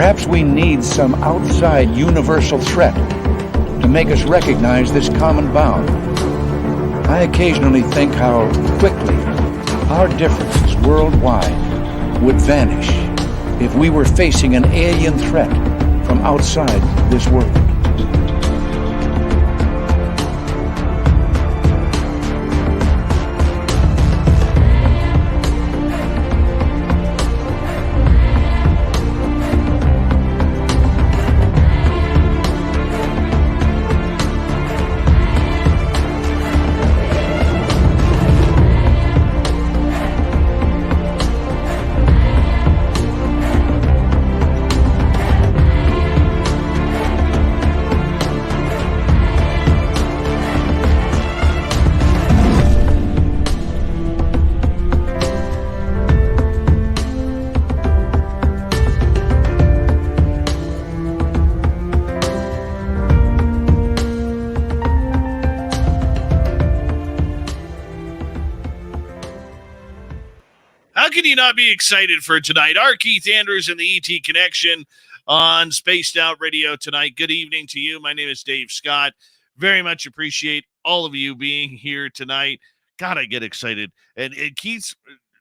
Perhaps we need some outside universal threat to make us recognize this common bound. I occasionally think how quickly our differences worldwide would vanish if we were facing an alien threat from outside this world. Can you not be excited for tonight? R Keith Andrews and the ET Connection on Spaced Out Radio tonight. Good evening to you. My name is Dave Scott. Very much appreciate all of you being here tonight. God, I get excited. And Keith's,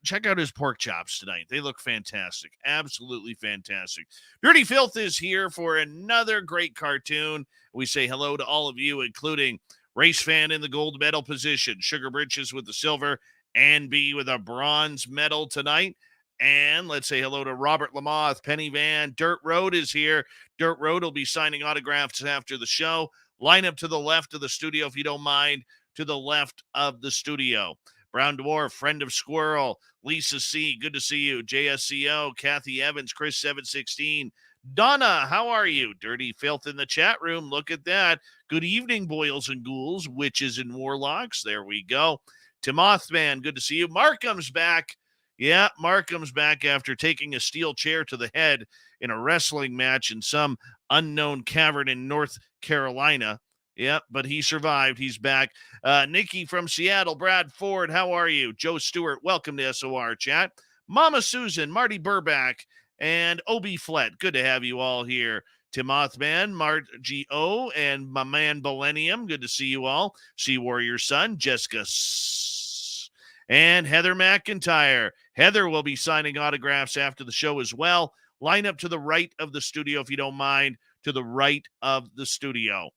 check out his pork chops tonight. They look fantastic. Absolutely fantastic. Dirty Filth is here for another great cartoon. We say hello to all of you, including Race Fan in the gold medal position, Sugar Britches with the silver, and B with a bronze medal tonight. And let's say hello to Robert Lamoth, Penny Van. Dirt Road is here. Dirt Road will be signing autographs after the show. Line up to the left of the studio, if you don't mind, to the left of the studio. Brown Dwarf, Friend of Squirrel, Lisa C., good to see you. JSCO, Kathy Evans, Chris 716. Donna, how are you? Dirty Filth in the chat room. Look at that. Good evening, boils and ghouls, witches and warlocks. There we go. Timothman, good to see you. Markham's back. Yeah, Markham's back after taking a steel chair to the head in a wrestling match in some unknown cavern in North Carolina. Yeah, but he survived. He's back. Nikki from Seattle, Brad Ford, how are you? Joe Stewart, welcome to SOR chat. Mama Susan, Marty Burback, and Obi Flett. Good to have you all here. Timothman, Margie O, and my man Millennium. Good to see you all. Sea Warrior Son, Jessica and Heather McIntyre. Heather will be signing autographs after the show as well. Line up to the right of the studio, if you don't mind, to the right of the studio.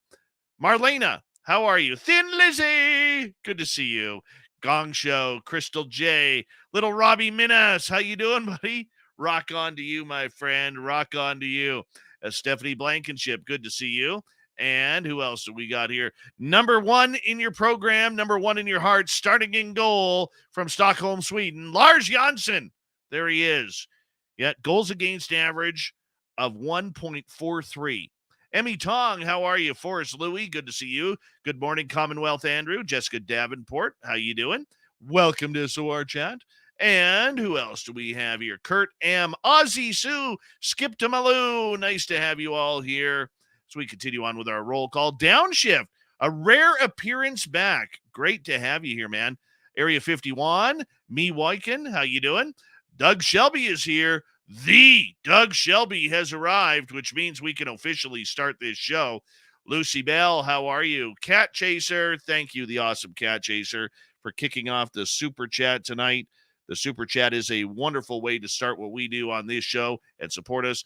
Marlena, how are you? Thin Lizzie, good to see you. Gong Show, Crystal J, Little Robbie Minas, how you doing, buddy? Rock on to you, my friend. Rock on to you. Stephanie Blankenship, good to see you. And who else do we got here? Number one in your program, number one in your heart, starting in goal from Stockholm, Sweden, Lars Jansson. There he is. Yeah, goals against average of 1.43. Emmy Tong, how are you? Forrest Louie, good to see you. Good morning, Commonwealth Andrew. Jessica Davenport, how you doing? Welcome to SOR Chat. And who else do we have here? Kurt M. Ozzy Sue, Skip to Malou. Nice to have you all here. So we continue on with our roll call. Downshift, a rare appearance back. Great to have you here, man. Area 51, Me Wyken, how you doing? Doug Shelby is here. The Doug Shelby has arrived, which means we can officially start this show. Lucy Bell, how are you? Cat Chaser, thank you, the awesome Cat Chaser, for kicking off the Super Chat tonight. The Super Chat is a wonderful way to start what we do on this show and support us.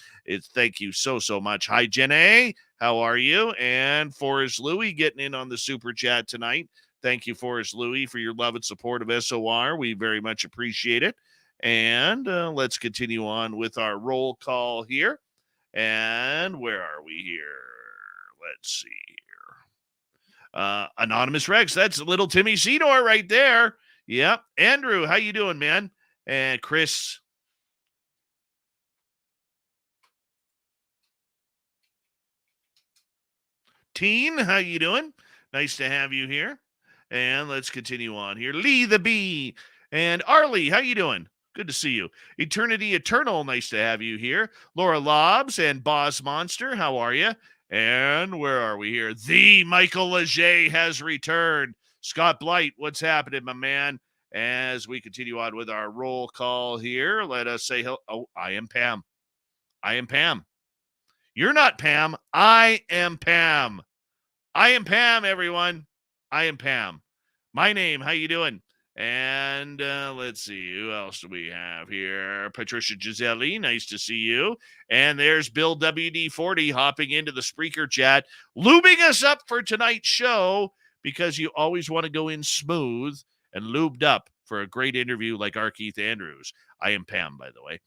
Thank you so much. Hi, Jenny. How are you? And Forrest Louie getting in on the Super Chat tonight. Thank you, Forrest Louie, for your love and support of SOR. We very much appreciate it. And let's continue on with our roll call here. And where are we here? Let's see here. Anonymous Rex, that's little Timmy Seymour right there. Yep. Andrew, how you doing, man? And Chris. Teen, how you doing? Nice to have you here. And let's continue on here. Lee the Bee. And Arlie, how you doing? Good to see you. Eternity Eternal, nice to have you here. Laura Lobbs and Boss Monster, how are you? And where are we here? The Michael Leger has returned. Scott Blight, what's happening, my man? As we continue on with our roll call here, let us say hello. Oh, I am Pam. I am Pam. You're not Pam. I am Pam. I am Pam, everyone. I am Pam. My name, how you doing? And let's see, who else do we have here? Patricia Giselli, nice to see you. And there's Bill WD40 hopping into the Spreaker chat, lubing us up for tonight's show because you always want to go in smooth and lubed up for a great interview like R Keith Andrews. I am Pam, by the way.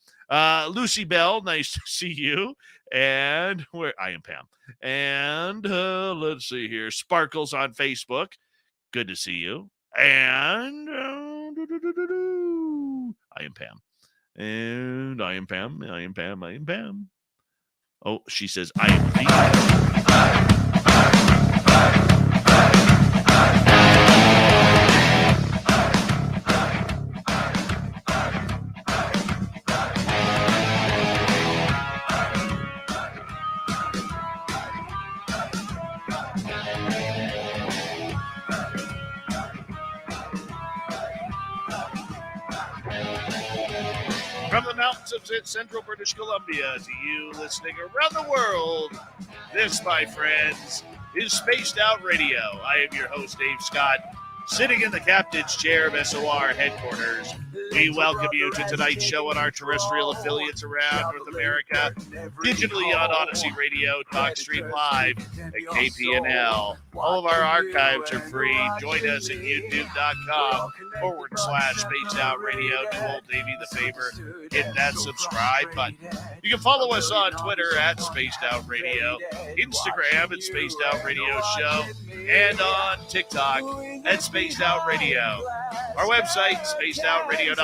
Lucy Bell, nice to see you. And I am Pam. And let's see here. Sparkles on Facebook. Good to see you. And I am Pam. And I am Pam. I am Pam. I am Pam. Oh, she says, I am Pam. From the mountains of central British Columbia to you listening around the world, this, my friends, is Spaced Out Radio. I am your host, Dave Scott, sitting in the captain's chair of SOR headquarters. We welcome you to tonight's show on our terrestrial affiliates around North America, digitally on Odyssey Radio, TalkStream Live, and KPNL. All of our archives are free. Join us at youtube.com/Spaced Out Radio. Do old Davey the favor, hit that subscribe button. You can follow us on Twitter at Spaced Out Radio, Instagram at Spaced Out Radio Show, and on TikTok at Spaced Out Radio. Our website, spacedoutradio.com.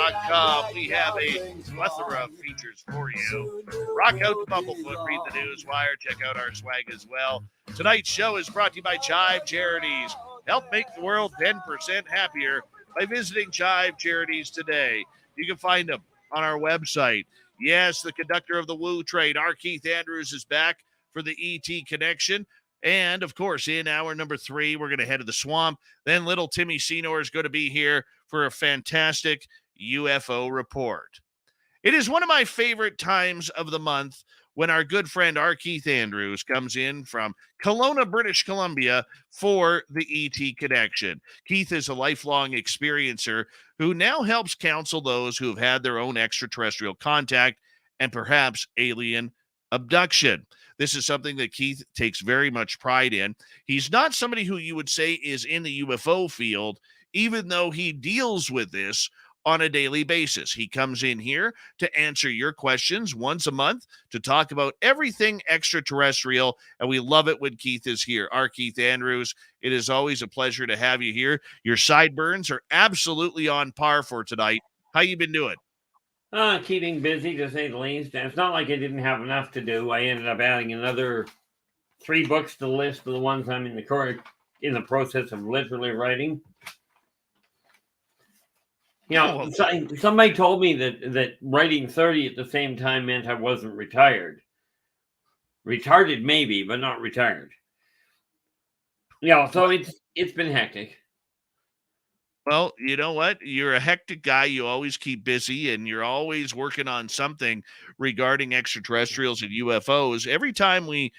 We have a plethora of features for you. Rock out to Bumblefoot, read the news wire, check out our swag as well. Tonight's show is brought to you by Chive Charities. Help make the world 10% happier by visiting Chive Charities today. You can find them on our website. Yes, the conductor of the Woo Train, R Keith Andrews, is back for the ET Connection. And, of course, in hour number 3, we're going to head to the swamp. Then little Timmy Senor is going to be here for a fantastic UFO report. It is one of my favorite times of the month when our good friend R. Keith Andrews comes in from Kelowna, British Columbia for the ET Connection. Keith is a lifelong experiencer who now helps counsel those who have had their own extraterrestrial contact and perhaps alien abduction. This is something that Keith takes very much pride in. He's not somebody who you would say is in the UFO field, even though he deals with this on a daily basis. He comes in here to answer your questions once a month to talk about everything extraterrestrial, and we love it when Keith is here. R. Keith Andrews, it is always a pleasure to have you here. Your sideburns are absolutely on par for tonight. How you been doing? Keeping busy, to say the least. And it's not like I didn't have enough to do. I ended up adding another 3 books to the list of the ones I'm in the process of literally writing. You know, somebody told me that writing 30 at the same time meant I wasn't retired. Retarded, maybe, but not retired. Yeah, so it's been hectic. Well, you know what? You're a hectic guy. You always keep busy, and you're always working on something regarding extraterrestrials and UFOs. Every time we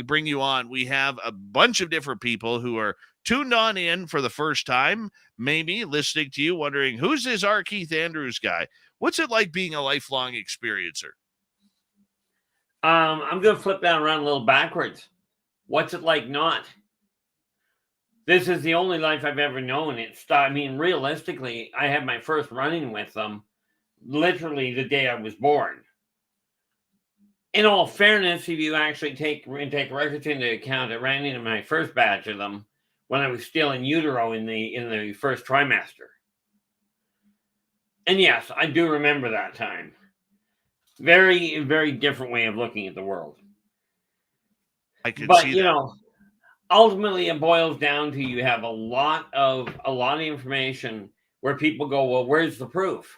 bring you on, we have a bunch of different people who are tuned on in for the first time, maybe listening to you, wondering, who's this R. Keith Andrews guy? What's it like being a lifelong experiencer? I'm going to flip that around a little backwards. What's it like not? This is the only life I've ever known. Realistically, I had my first run-in with them literally the day I was born. In all fairness, if you actually take records into account, I ran into my first batch of them when I was still in utero in the first trimester. And yes, I do remember that time. Very, very different way of looking at the world. I could see that. You know, ultimately it boils down to you have a lot of information where people go, well, where's the proof?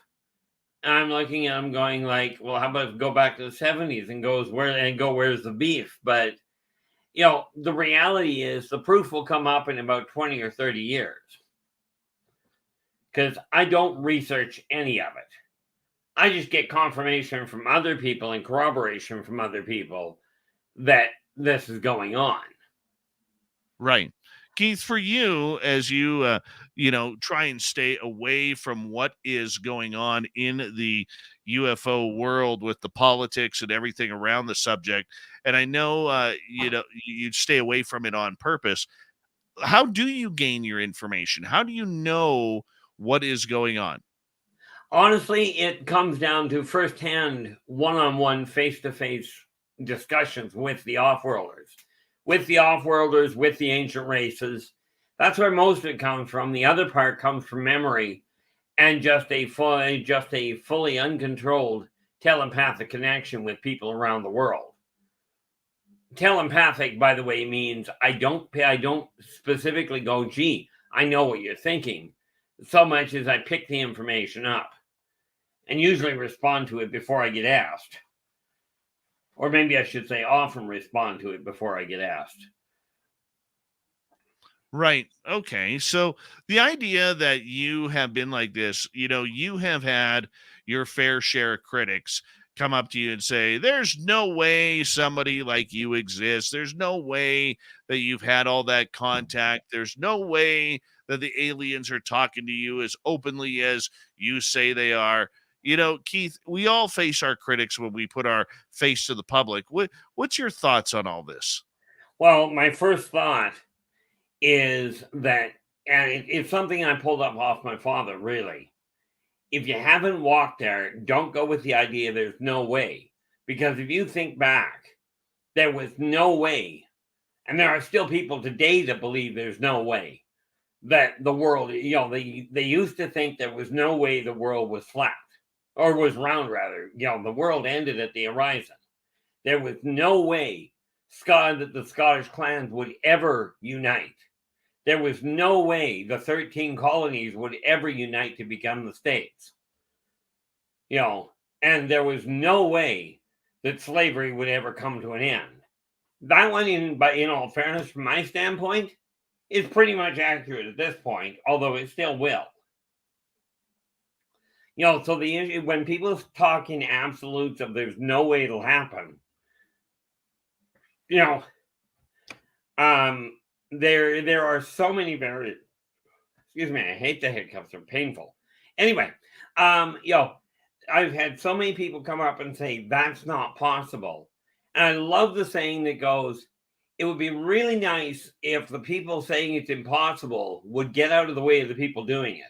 And I'm looking at them going like, well, how about go back to the 70s and where's the beef? But you know, the reality is the proof will come up in about 20 or 30 years. Because I don't research any of it. I just get confirmation from other people and corroboration from other people that this is going on. Right. Keith, for you, as you, try and stay away from what is going on in the UFO world with the politics and everything around the subject, and I know, you'd stay away from it on purpose. How do you gain your information? How do you know what is going on? Honestly, it comes down to firsthand, one-on-one, face-to-face discussions with the off-worlders, with the ancient races. That's where most of it comes from. The other part comes from memory and just a fully uncontrolled telepathic connection with people around the world. Telepathic, by the way, means I don't specifically go, gee, I know what you're thinking, so much as I pick the information up and usually respond to it before I get asked. Or maybe I should say often respond to it before I get asked. Right. Okay. So the idea that you have been like this, you have had your fair share of critics come up to you and say, there's no way somebody like you exists. There's no way that you've had all that contact. There's no way that the aliens are talking to you as openly as you say they are. Keith, we all face our critics when we put our face to the public. What's your thoughts on all this? Well, my first thought is that, and it's something I pulled up off my father, really. If you haven't walked there, don't go with the idea there's no way. Because if you think back, there was no way. And there are still people today that believe there's no way that the world, they used to think there was no way the world was flat or was round, rather. The world ended at the horizon. There was no way that the Scottish clans would ever unite. There was no way the 13 colonies would ever unite to become the states. And there was no way that slavery would ever come to an end. That one, in all fairness, from my standpoint, is pretty much accurate at this point, although it still will. So the issue, when people talk in absolutes of there's no way it'll happen, there are so many excuse me, I hate the hiccups, they're painful. Anyway, I've had so many people come up and say that's not possible. And I love the saying that goes, it would be really nice if the people saying it's impossible would get out of the way of the people doing it.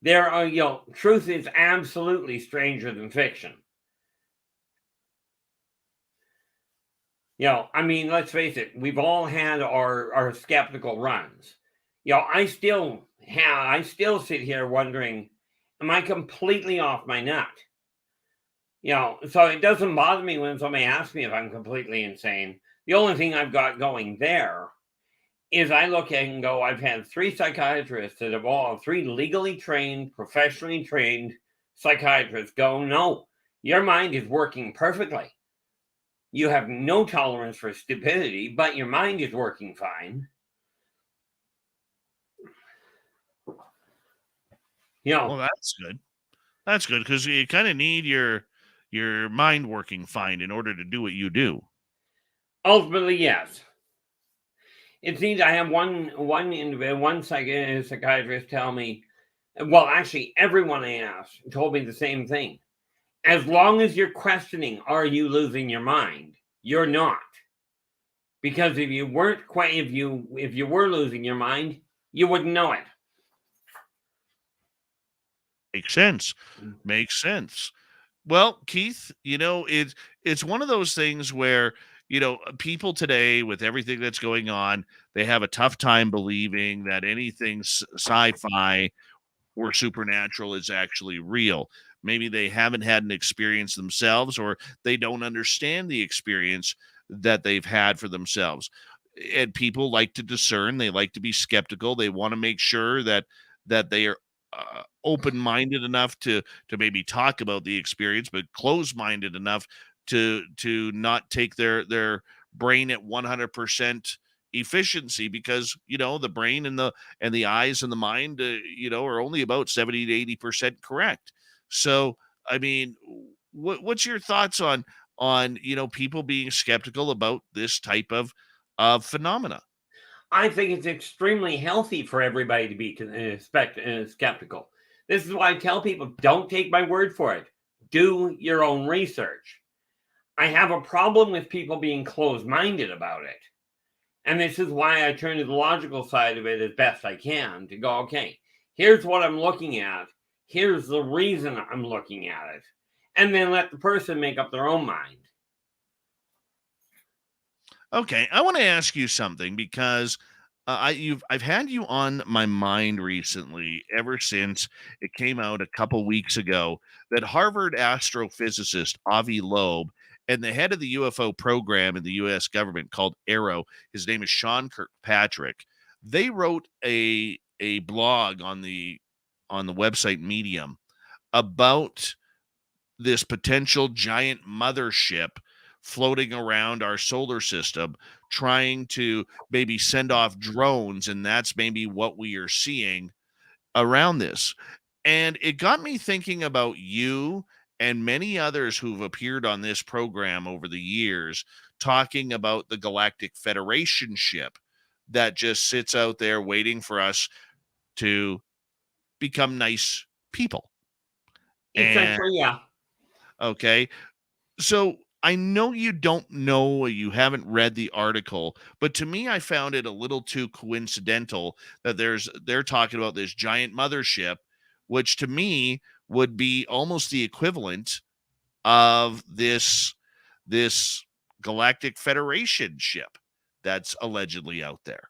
There are, truth is absolutely stranger than fiction. Let's face it, we've all had our skeptical runs. I still sit here wondering, am I completely off my nut? So it doesn't bother me when somebody asks me if I'm completely insane. The only thing I've got going there is I look at it and go, I've had 3 psychiatrists that have all 3 legally trained, professionally trained psychiatrists go, no, your mind is working perfectly. You have no tolerance for stupidity, but your mind is working fine. Well, that's good. That's good because you kind of need your mind working fine in order to do what you do. Ultimately, yes. It seems I have one psychiatrist tell me, well, actually, everyone I asked told me the same thing. As long as you're questioning, are you losing your mind? You're not. Because if you weren't quite, if you were losing your mind, you wouldn't know it. Makes sense. Makes sense. Well, Keith, it's one of those things where, people today with everything that's going on, they have a tough time believing that anything sci-fi or supernatural is actually real. Maybe they haven't had an experience themselves, or they don't understand the experience that they've had for themselves. And people like to discern, they like to be skeptical. They want to make sure that they are open-minded enough to maybe talk about the experience, but closed-minded enough to not take their brain at 100% efficiency, because the brain and the eyes and the mind are only about 70 to 80% correct. So what's your thoughts on people being skeptical about this type of phenomena? I think it's extremely healthy for everybody to be skeptical. This is why I tell people, don't take my word for it. Do your own research. I have a problem with people being closed-minded about it. And this is why I turn to the logical side of it as best I can to go, okay, here's what I'm looking at. Here's the reason I'm looking at it. And then let the person make up their own mind. Okay, I want to ask you something because I've had you on my mind recently ever since it came out a couple weeks ago that Harvard astrophysicist Avi Loeb and the head of the UFO program in the U.S. government called ARROW, his name is Sean Kirkpatrick. They wrote a blog on the website Medium about this potential giant mothership floating around our solar system trying to maybe send off drones, and that's maybe what we are seeing around this. And it got me thinking about you and many others who've appeared on this program over the years talking about the Galactic Federation ship that just sits out there waiting for us to become nice people. And Essentially, yeah. okay, so I know you don't know, you haven't read the article, but to me, I found it a little too coincidental that they're talking about this giant mothership, which to me would be almost the equivalent of this Galactic Federation ship that's allegedly out there.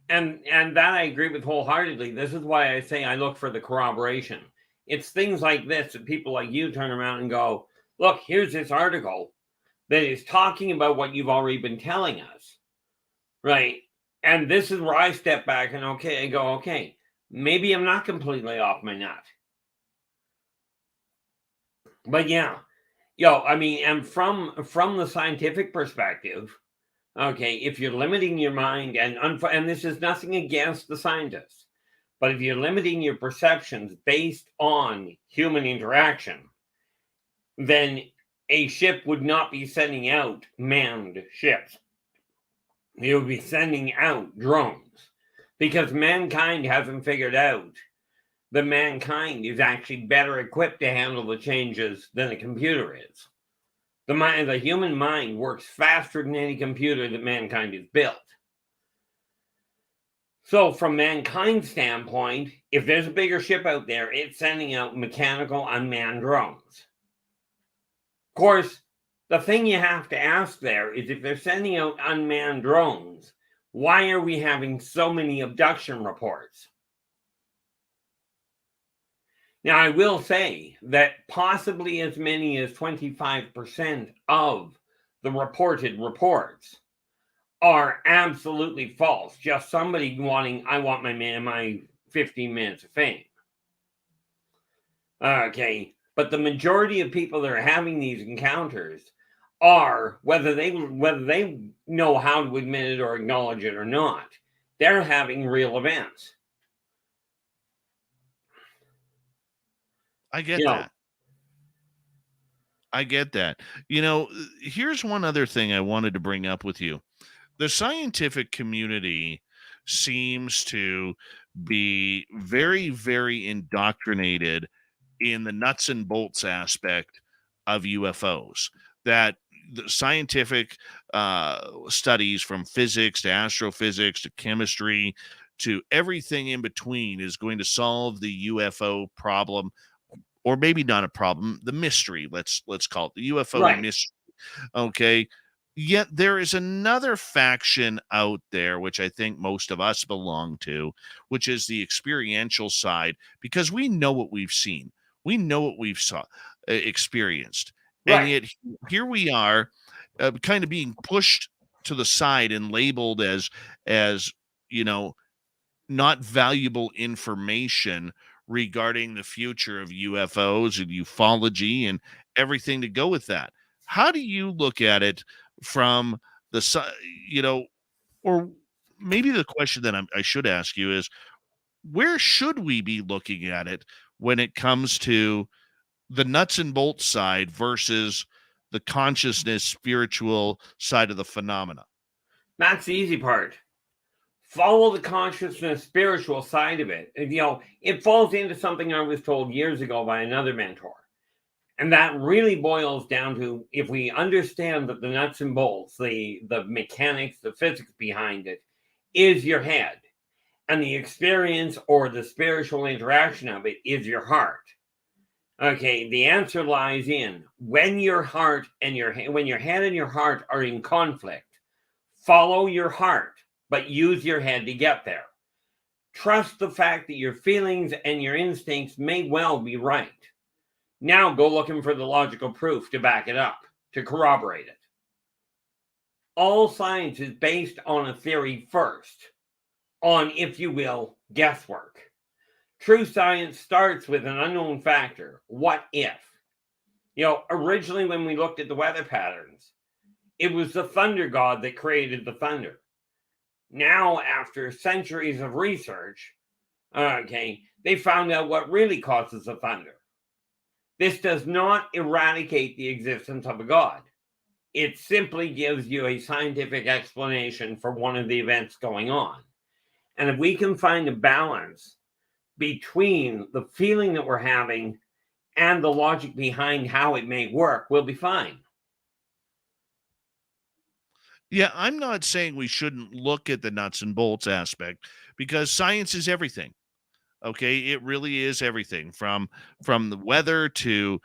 And that I agree with wholeheartedly. This is why I say I look for the corroboration. It's things like this that people like you turn around and go, look, here's this article that is talking about what you've already been telling us. Right. And this is where I step back and I go, okay, maybe I'm not completely off my nut. But yeah, I mean, and from the scientific perspective, okay, if you're limiting your mind, and this is nothing against the scientists, but if you're limiting your perceptions based on human interaction, then a ship would not be sending out manned ships. It would be sending out drones, because mankind hasn't figured out that mankind is actually better equipped to handle the changes than a computer is. The human mind works faster than any computer that mankind has built. So from mankind's standpoint, if there's a bigger ship out there, it's sending out mechanical unmanned drones. Of course, the thing you have to ask there is, if they're sending out unmanned drones, why are we having so many abduction reports? Now, I will say that possibly as many as 25% of the reported reports are absolutely false. Just somebody I want my 15 minutes of fame. Okay, but the majority of people that are having these encounters are, whether they know how to admit it or acknowledge it or not, they're having real events. I get that. I get that. Here's one other thing I wanted to bring up with you. The scientific community seems to be very, very indoctrinated in the nuts and bolts aspect of UFOs. That the scientific studies, from physics to astrophysics to chemistry to everything in between, is going to solve the UFO problem, or maybe not a problem, the mystery. Let's call it the UFO mystery. Okay. Yet there is another faction out there, which I think most of us belong to, which is the experiential side, because we know what we've seen. We know what we've experienced. Right. And yet here we are kind of being pushed to the side and labeled as not valuable information regarding the future of UFOs and ufology and everything to go with that. How do you look at it from the side, or maybe the question that I should ask you is, where should we be looking at it when it comes to the nuts and bolts side versus the consciousness, spiritual side of the phenomena? That's the easy part. Follow the consciousness, spiritual side of it. It falls into something I was told years ago by another mentor. And that really boils down to, if we understand that the nuts and bolts, the mechanics, the physics behind it, is your head. And the experience or the spiritual interaction of it is your heart. Okay, the answer lies in when your head and your heart are in conflict, follow your heart, but use your head to get there. Trust the fact that your feelings and your instincts may well be right. Now go looking for the logical proof to back it up, to corroborate it. All science is based on a theory first, on, if you will, guesswork. True science starts with an unknown factor. What if? Originally when we looked at the weather patterns, it was the thunder god that created the thunder. Now, after centuries of research, they found out what really causes the thunder. This does not eradicate the existence of a god. It simply gives you a scientific explanation for one of the events going on. And if we can find a balance between the feeling that we're having and the logic behind how it may work, we'll be fine. Yeah, I'm not saying we shouldn't look at the nuts and bolts aspect, because science is everything. Okay, it really is everything from the weather to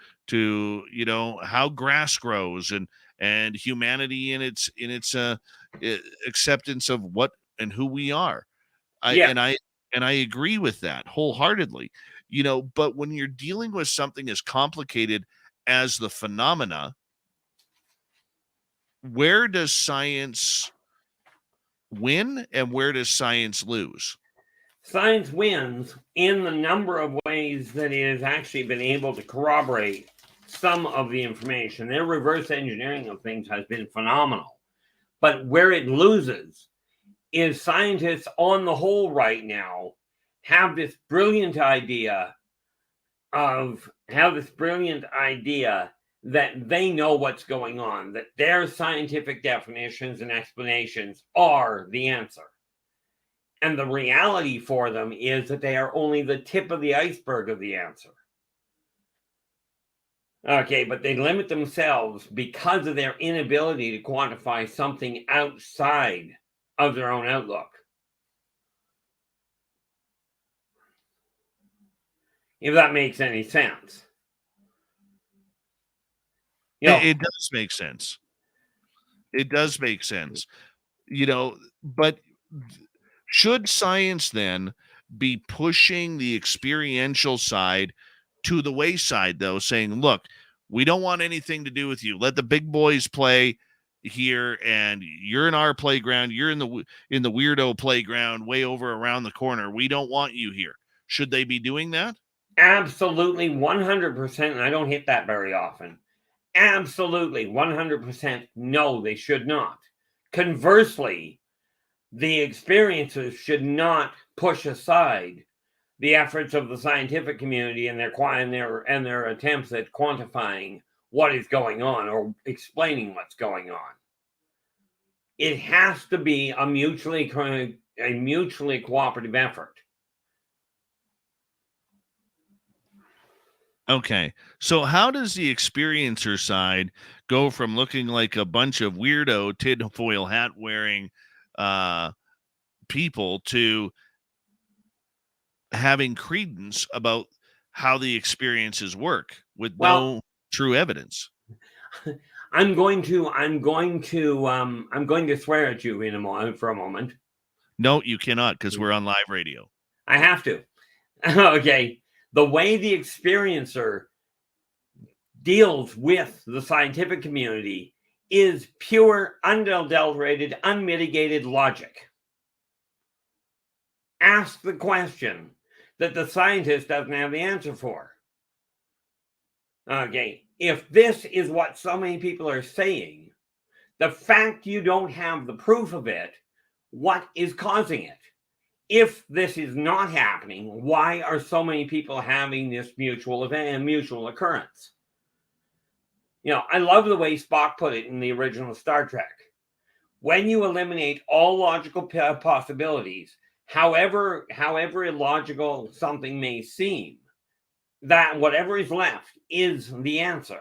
how grass grows, and humanity in its acceptance of what and who we are. I agree with that wholeheartedly. But when you're dealing with something as complicated as the phenomena, where does science win and where does science lose? Science wins in the number of ways that it has actually been able to corroborate some of the information. Their reverse engineering of things has been phenomenal. But where it loses is scientists on the whole right now have this brilliant idea that they know what's going on, that their scientific definitions and explanations are the answer. And the reality for them is that they are only the tip of the iceberg of the answer. Okay, but they limit themselves because of their inability to quantify something outside of their own outlook. If that makes any sense. It does make sense. It does make sense. But should science then be pushing the experiential side to the wayside, though, saying, look, we don't want anything to do with you. Let the big boys play here, and you're in our playground. You're in the weirdo playground way over around the corner. We don't want you here. Should they be doing that? Absolutely, 100%. And I don't hit that very often. Absolutely, 100%. No, they should not. Conversely, the experiences should not push aside the efforts of the scientific community and their attempts at quantifying what is going on or explaining what's going on. It has to be a mutually cooperative effort. Okay, so how does the experiencer side go from looking like a bunch of weirdo tinfoil hat wearing people to having credence about how the experiences work with no true evidence? I'm going to swear at you for a moment. No, you cannot, because we're on live radio. I have to. Okay. The way the experiencer deals with the scientific community is pure, unadulterated, unmitigated logic. Ask the question that the scientist doesn't have the answer for. Okay, if this is what so many people are saying, the fact you don't have the proof of it, what is causing it? if this is not happening, why are so many people having this mutual event and mutual occurrence? I love the way Spock put it in the original Star Trek. When you eliminate all logical possibilities, however illogical something may seem, that whatever is left is the answer.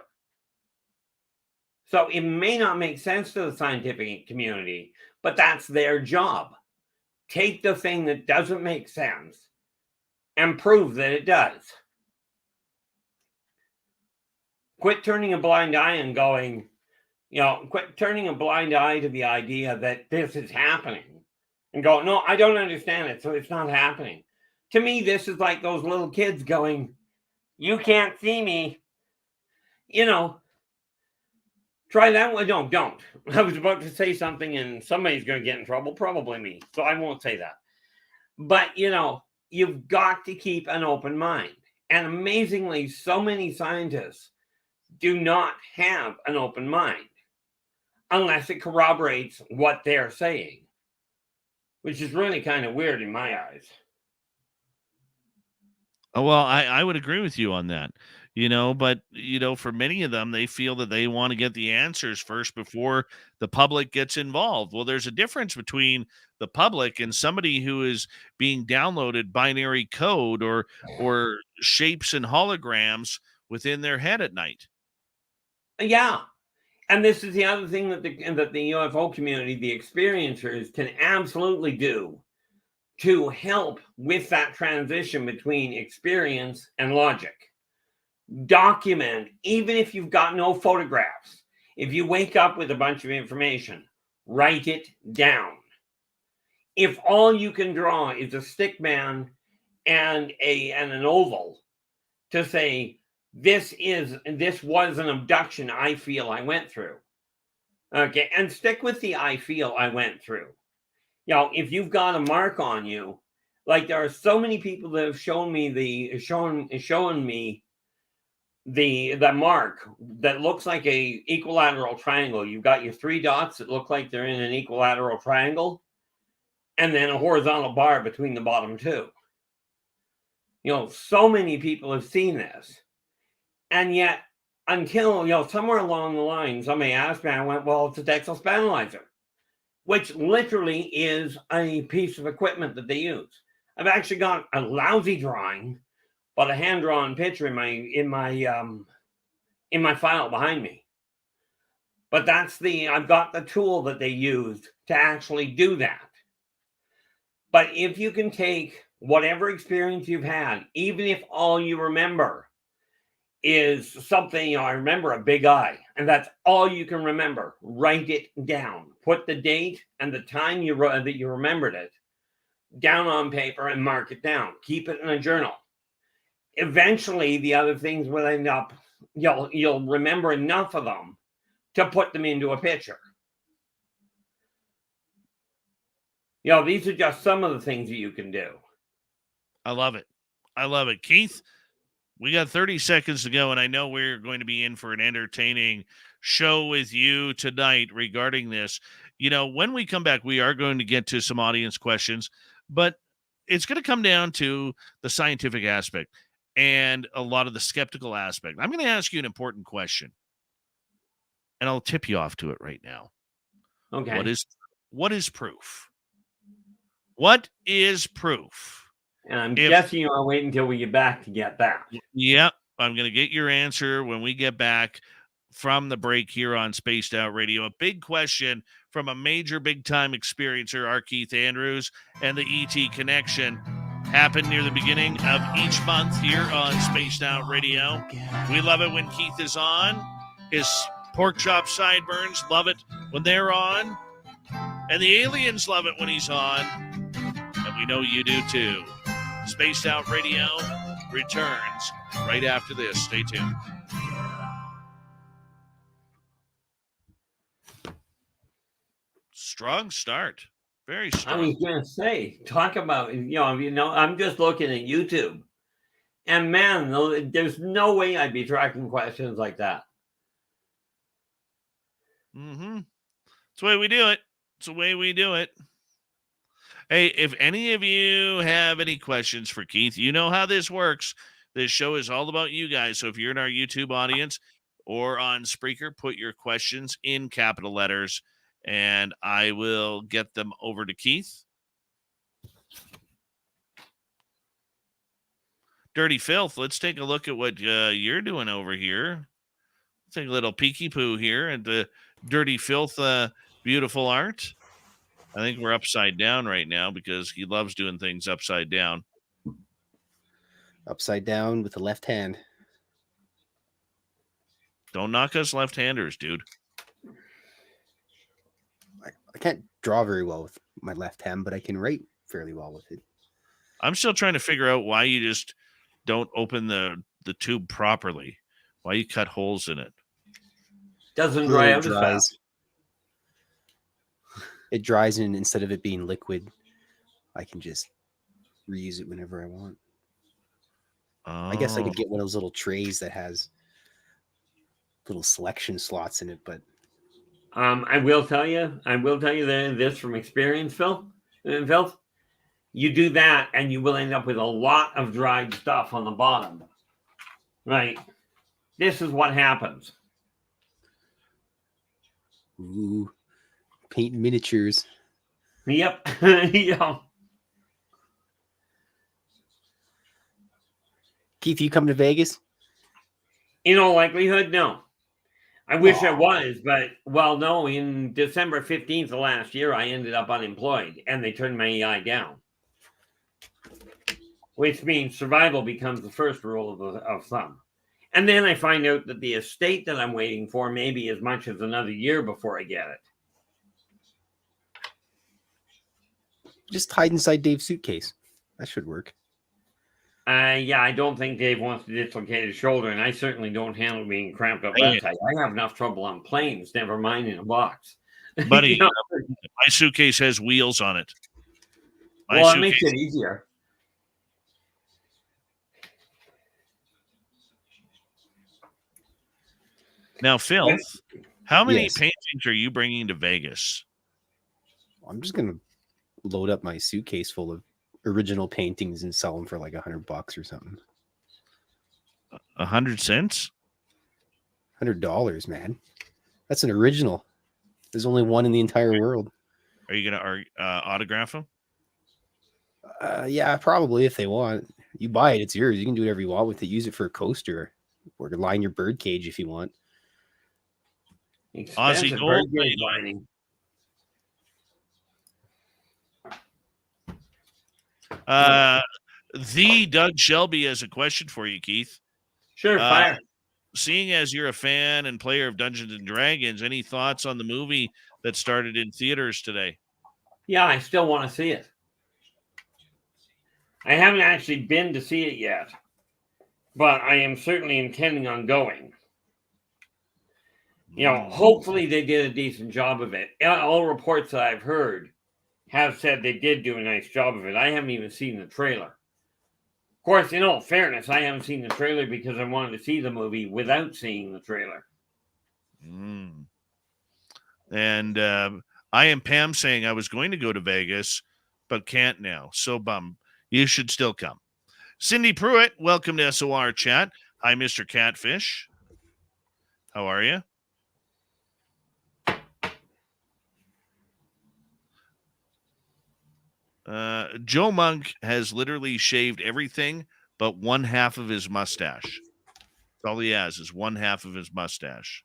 So it may not make sense to the scientific community, but that's their job. Take the thing that doesn't make sense and prove that it does. Quit turning a blind eye and going, quit turning a blind eye to the idea that this is happening and go, no, I don't understand it, so it's not happening. To me, this is like those little kids going, you can't see me. Try that one. No, don't. I was about to say something and somebody's going to get in trouble, probably me. So I won't say that. But, you've got to keep an open mind. And amazingly, so many scientists do not have an open mind unless it corroborates what they're saying, which is really kind of weird in my eyes. Oh, well, I would agree with you on that, but, for many of them, they feel that they want to get the answers first before the public gets involved. Well, there's a difference between the public and somebody who is being downloaded binary code or shapes and holograms within their head at night. Yeah. And this is the other thing that the UFO community, the experiencers, can absolutely do to help with that transition between experience and logic. Document, even if you've got no photographs. If you wake up with a bunch of information, write it down. If all you can draw is a stick man and an oval to say, this was an abduction I feel I went through. Okay, and stick with the I feel I went through. If you've got a mark on you, like there are so many people that have shown me the mark that looks like a equilateral triangle. You've got your 3 dots that look like they're in an equilateral triangle, and then a horizontal bar between the bottom 2. So many people have seen this. And yet, until, somewhere along the line, somebody asked me, I went, well, it's a Texel spanalizer, which literally is a piece of equipment that they use. I've actually got a lousy drawing, but a hand-drawn picture in my file behind me. But I've got the tool that they used to actually do that. But if you can take whatever experience you've had, even if all you remember is something, I remember a big eye, and that's all you can remember. Write it down. Put the date and the time that you remembered it down on paper and mark it down. Keep it in a journal. Eventually, the other things will end up, you'll remember enough of them to put them into a picture. These are just some of the things that you can do. I love it. Keith, we got 30 seconds to go, and I know we're going to be in for an entertaining show with you tonight regarding this. When we come back, we are going to get to some audience questions, but it's going to come down to the scientific aspect and a lot of the skeptical aspect. I'm going to ask you an important question, and I'll tip you off to it right now. Okay. What is proof? What is proof? And I'm guessing you are waiting until we get back to get that. Yep. I'm going to get your answer when we get back from the break here on Spaced Out Radio. A big question from a major big-time experiencer, R Keith Andrews, and the ET Connection happen near the beginning of each month here on Spaced Out Radio. We love it when Keith is on. His pork chop sideburns love it when they're on. And the aliens love it when he's on. And we know you do too. Spaced Out Radio returns right after this. Stay tuned. Strong start. Very strong. I was going to say, talk about, I'm just looking at YouTube. And man, there's no way I'd be tracking questions like that. Mm-hmm. It's the way we do it. Hey, if any of you have any questions for Keith, you know how this works. This show is all about you guys. So if you're in our YouTube audience or on Spreaker, put your questions in capital letters and I will get them over to Keith. Dirty Filth, let's take a look at what you're doing over here. Let's take a little peeky poo here at the Dirty Filth beautiful art. I think we're upside down right now because he loves doing things upside down. Upside down with the left hand. Don't knock us left-handers, dude. I can't draw very well with my left hand, but I can write fairly well with it. I'm still trying to figure out why you just don't open the tube properly. Why you cut holes in it. Doesn't dry out as dries. fast. It dries, and instead of it being liquid, I can just reuse it whenever I want. I guess I could get one of those little trays that has little selection slots in it, but I will tell you this from experience, Phil. You do that, and you will end up with a lot of dried stuff on the bottom. Right. This is what happens. ooh, paint miniatures. Yep. Yeah. Keith, you come to Vegas? In all likelihood, no. I wish I was, but no. In December 15th of last year, I ended up unemployed, and they turned my EI down. Which means survival becomes the first rule of thumb. And then I find out that the estate that I'm waiting for may be as much as another year before I get it. Just hide inside Dave's suitcase. That should work. Yeah, I don't think Dave wants to dislocate his shoulder, and I certainly don't handle being cramped up that tight. I have enough trouble on planes, never mind in a box. Buddy, my suitcase has wheels on it. It makes it easier. Now, Phil, how many Yes. paintings are you bringing to Vegas? I'm just gonna load up my suitcase full of original paintings and sell them for like $100 or something. 100 cents? $100, man. That's an original. There's only one in the entire world. Are you going to autograph them? Yeah, probably if they want. You buy it, it's yours. You can do whatever you want with it. Use it for a coaster or to line your bird cage if you want. Aussie Gold lining. The Doug Shelby has a question for you, Keith. Sure, fire. Seeing as you're a fan and player of Dungeons and Dragons, any thoughts on the movie that started in theaters today? Yeah, I still want to see it. I haven't actually been to see it yet, but I am certainly intending on going. You know, hopefully they did a decent job of it. All reports that I've heard have said they did do a nice job of it. I haven't even seen the trailer. Of course, in all fairness, I haven't seen the trailer because I wanted to see the movie without seeing the trailer. And I am Pam saying I was going to go to Vegas, but can't now. So bummed. You should still come. Cindy Pruitt, welcome to SOR Chat. Hi, Mr. Catfish. How are you? Joe Monk has literally shaved everything but one half of his mustache. That's all he has is one half of his mustache.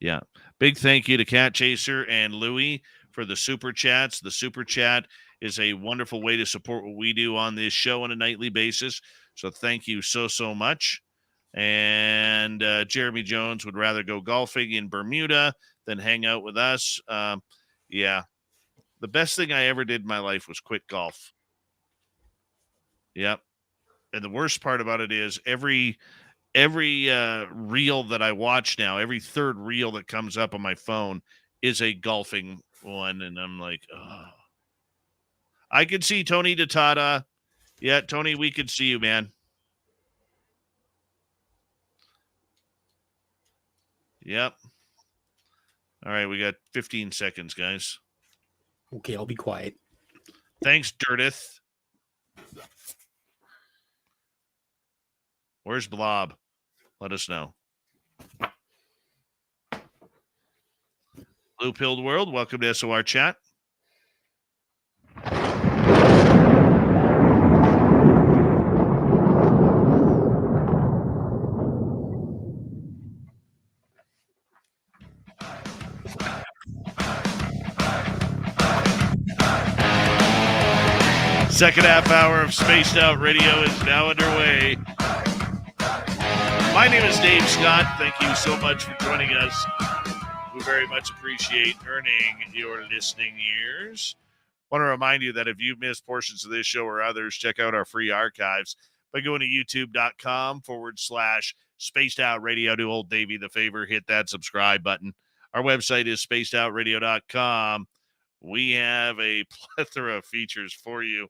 Yeah. Big thank you to Cat Chaser and Louie for the super chats. The super chat is a wonderful way to support what we do on this show on a nightly basis. So thank you so much. And Jeremy Jones would rather go golfing in Bermuda than hang out with us. Yeah. The best thing I ever did in my life was quit golf. Yep. And the worst part about it is every reel that I watch now, every third reel that comes up on my phone is a golfing one. And I'm like, oh. I could see Tony DeTata. Yeah, Tony, we could see you, man. Yep. All right, we got 15 seconds, guys. Okay, I'll be quiet. Thanks, Dirtith. Where's Blob? Let us know. Blue Pilled World, welcome to SOR Chat. Second half hour of Spaced Out Radio is now underway. My name is Dave Scott. Thank you so much for joining us. We very much appreciate earning your listening ears. I want to remind you that if you've missed portions of this show or others, check out our free archives by going to youtube.com/Spaced Out Radio. Do old Davey the favor, hit that subscribe button. Our website is spacedoutradio.com. We have a plethora of features for you.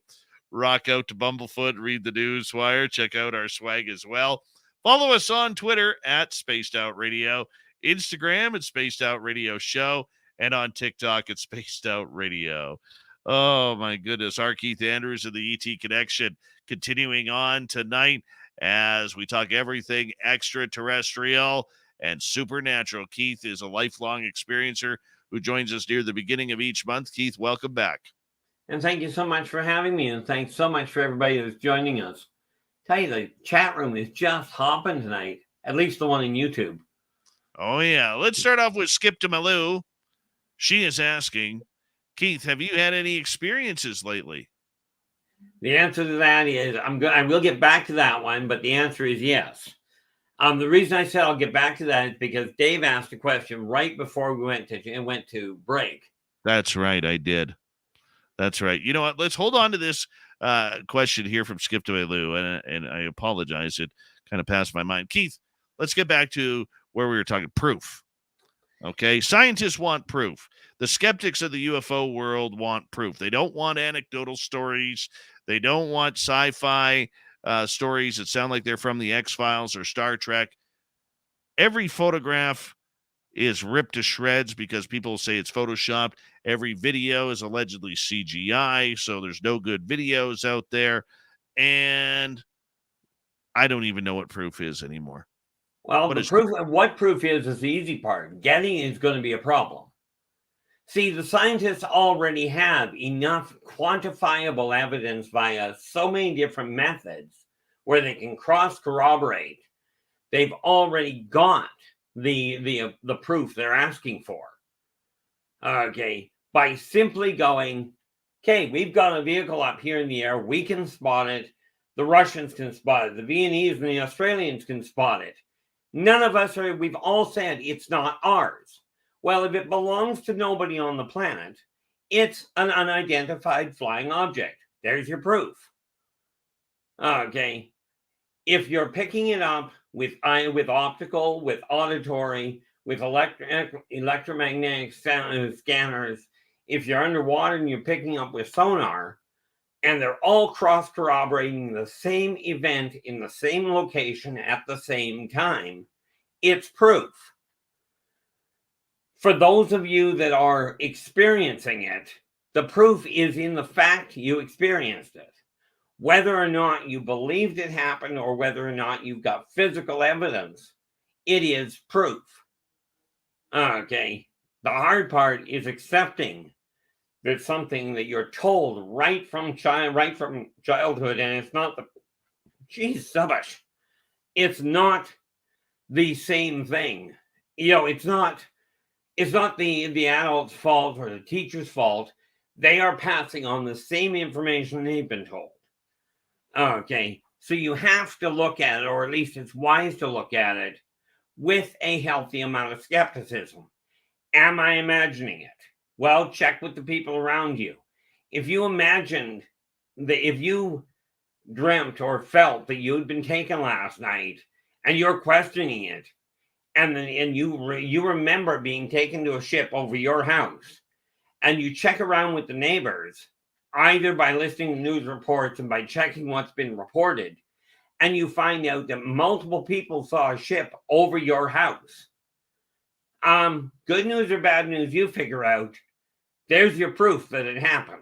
Rock out to Bumblefoot, read the news wire, check out our swag as well. Follow us on Twitter at Spaced Out Radio, Instagram at Spaced Out Radio Show, and on TikTok at Spaced Out Radio. Oh my goodness, R Keith Andrews of the ET Connection continuing on tonight as we talk everything extraterrestrial and supernatural. Keith is a lifelong experiencer who joins us near the beginning of each month. Keith, welcome back. And thank you so much for having me. And thanks so much for everybody who's joining us. Tell you, the chat room is just hopping tonight, at least the one in YouTube. Oh, yeah. Let's start off with Skip to Malou. She is asking, Keith, have you had any experiences lately? The answer to that is, I will get back to that one, but the answer is yes. The reason I said I'll get back to that is because Dave asked a question right before we went to break. That's right, I did. That's right. You know what? Let's hold on to this question here from Skip to Lou, and I apologize. It kind of passed my mind. Keith, let's get back to where we were talking proof. Okay, scientists want proof. The skeptics of the UFO world want proof. They don't want anecdotal stories. They don't want sci-fi stories that sound like they're from the X-Files or Star Trek. Every photograph is ripped to shreds because people say it's photoshopped. Every video is allegedly CGI, so there's no good videos out there. And I don't even know what proof is anymore. Well, what proof is the easy part. Getting is going to be a problem. See, the scientists already have enough quantifiable evidence via so many different methods where they can cross-corroborate. They've already got the proof they're asking for. Okay, by simply going, okay, we've got a vehicle up here in the air. We can spot it. The Russians can spot it. The Viennese and the Australians can spot it. None of us we've all said it's not ours. Well, if it belongs to nobody on the planet, it's an unidentified flying object. There's your proof. Okay. If you're picking it up with optical, with auditory, with electromagnetic scanners, if you're underwater and you're picking up with sonar, and they're all cross-corroborating the same event in the same location at the same time, it's proof. For those of you that are experiencing it, the proof is in the fact you experienced it. Whether or not you believed it happened or whether or not you've got physical evidence, it is proof. Okay. The hard part is accepting that something that you're told right from childhood, and it's not it's not the same thing. You know, it's not the adult's fault or the teacher's fault. They are passing on the same information they've been told. Okay, so you have to look at it, or at least it's wise to look at it, with a healthy amount of skepticism. Am I imagining it? Well, check with the people around you. If you imagined that, if you dreamt or felt that you'd been taken last night and you're questioning it, and you remember being taken to a ship over your house, and you check around with the neighbors, either by listening to news reports and by checking what's been reported, and you find out that multiple people saw a ship over your house. Good news or bad news, you figure out There's your proof that it happened.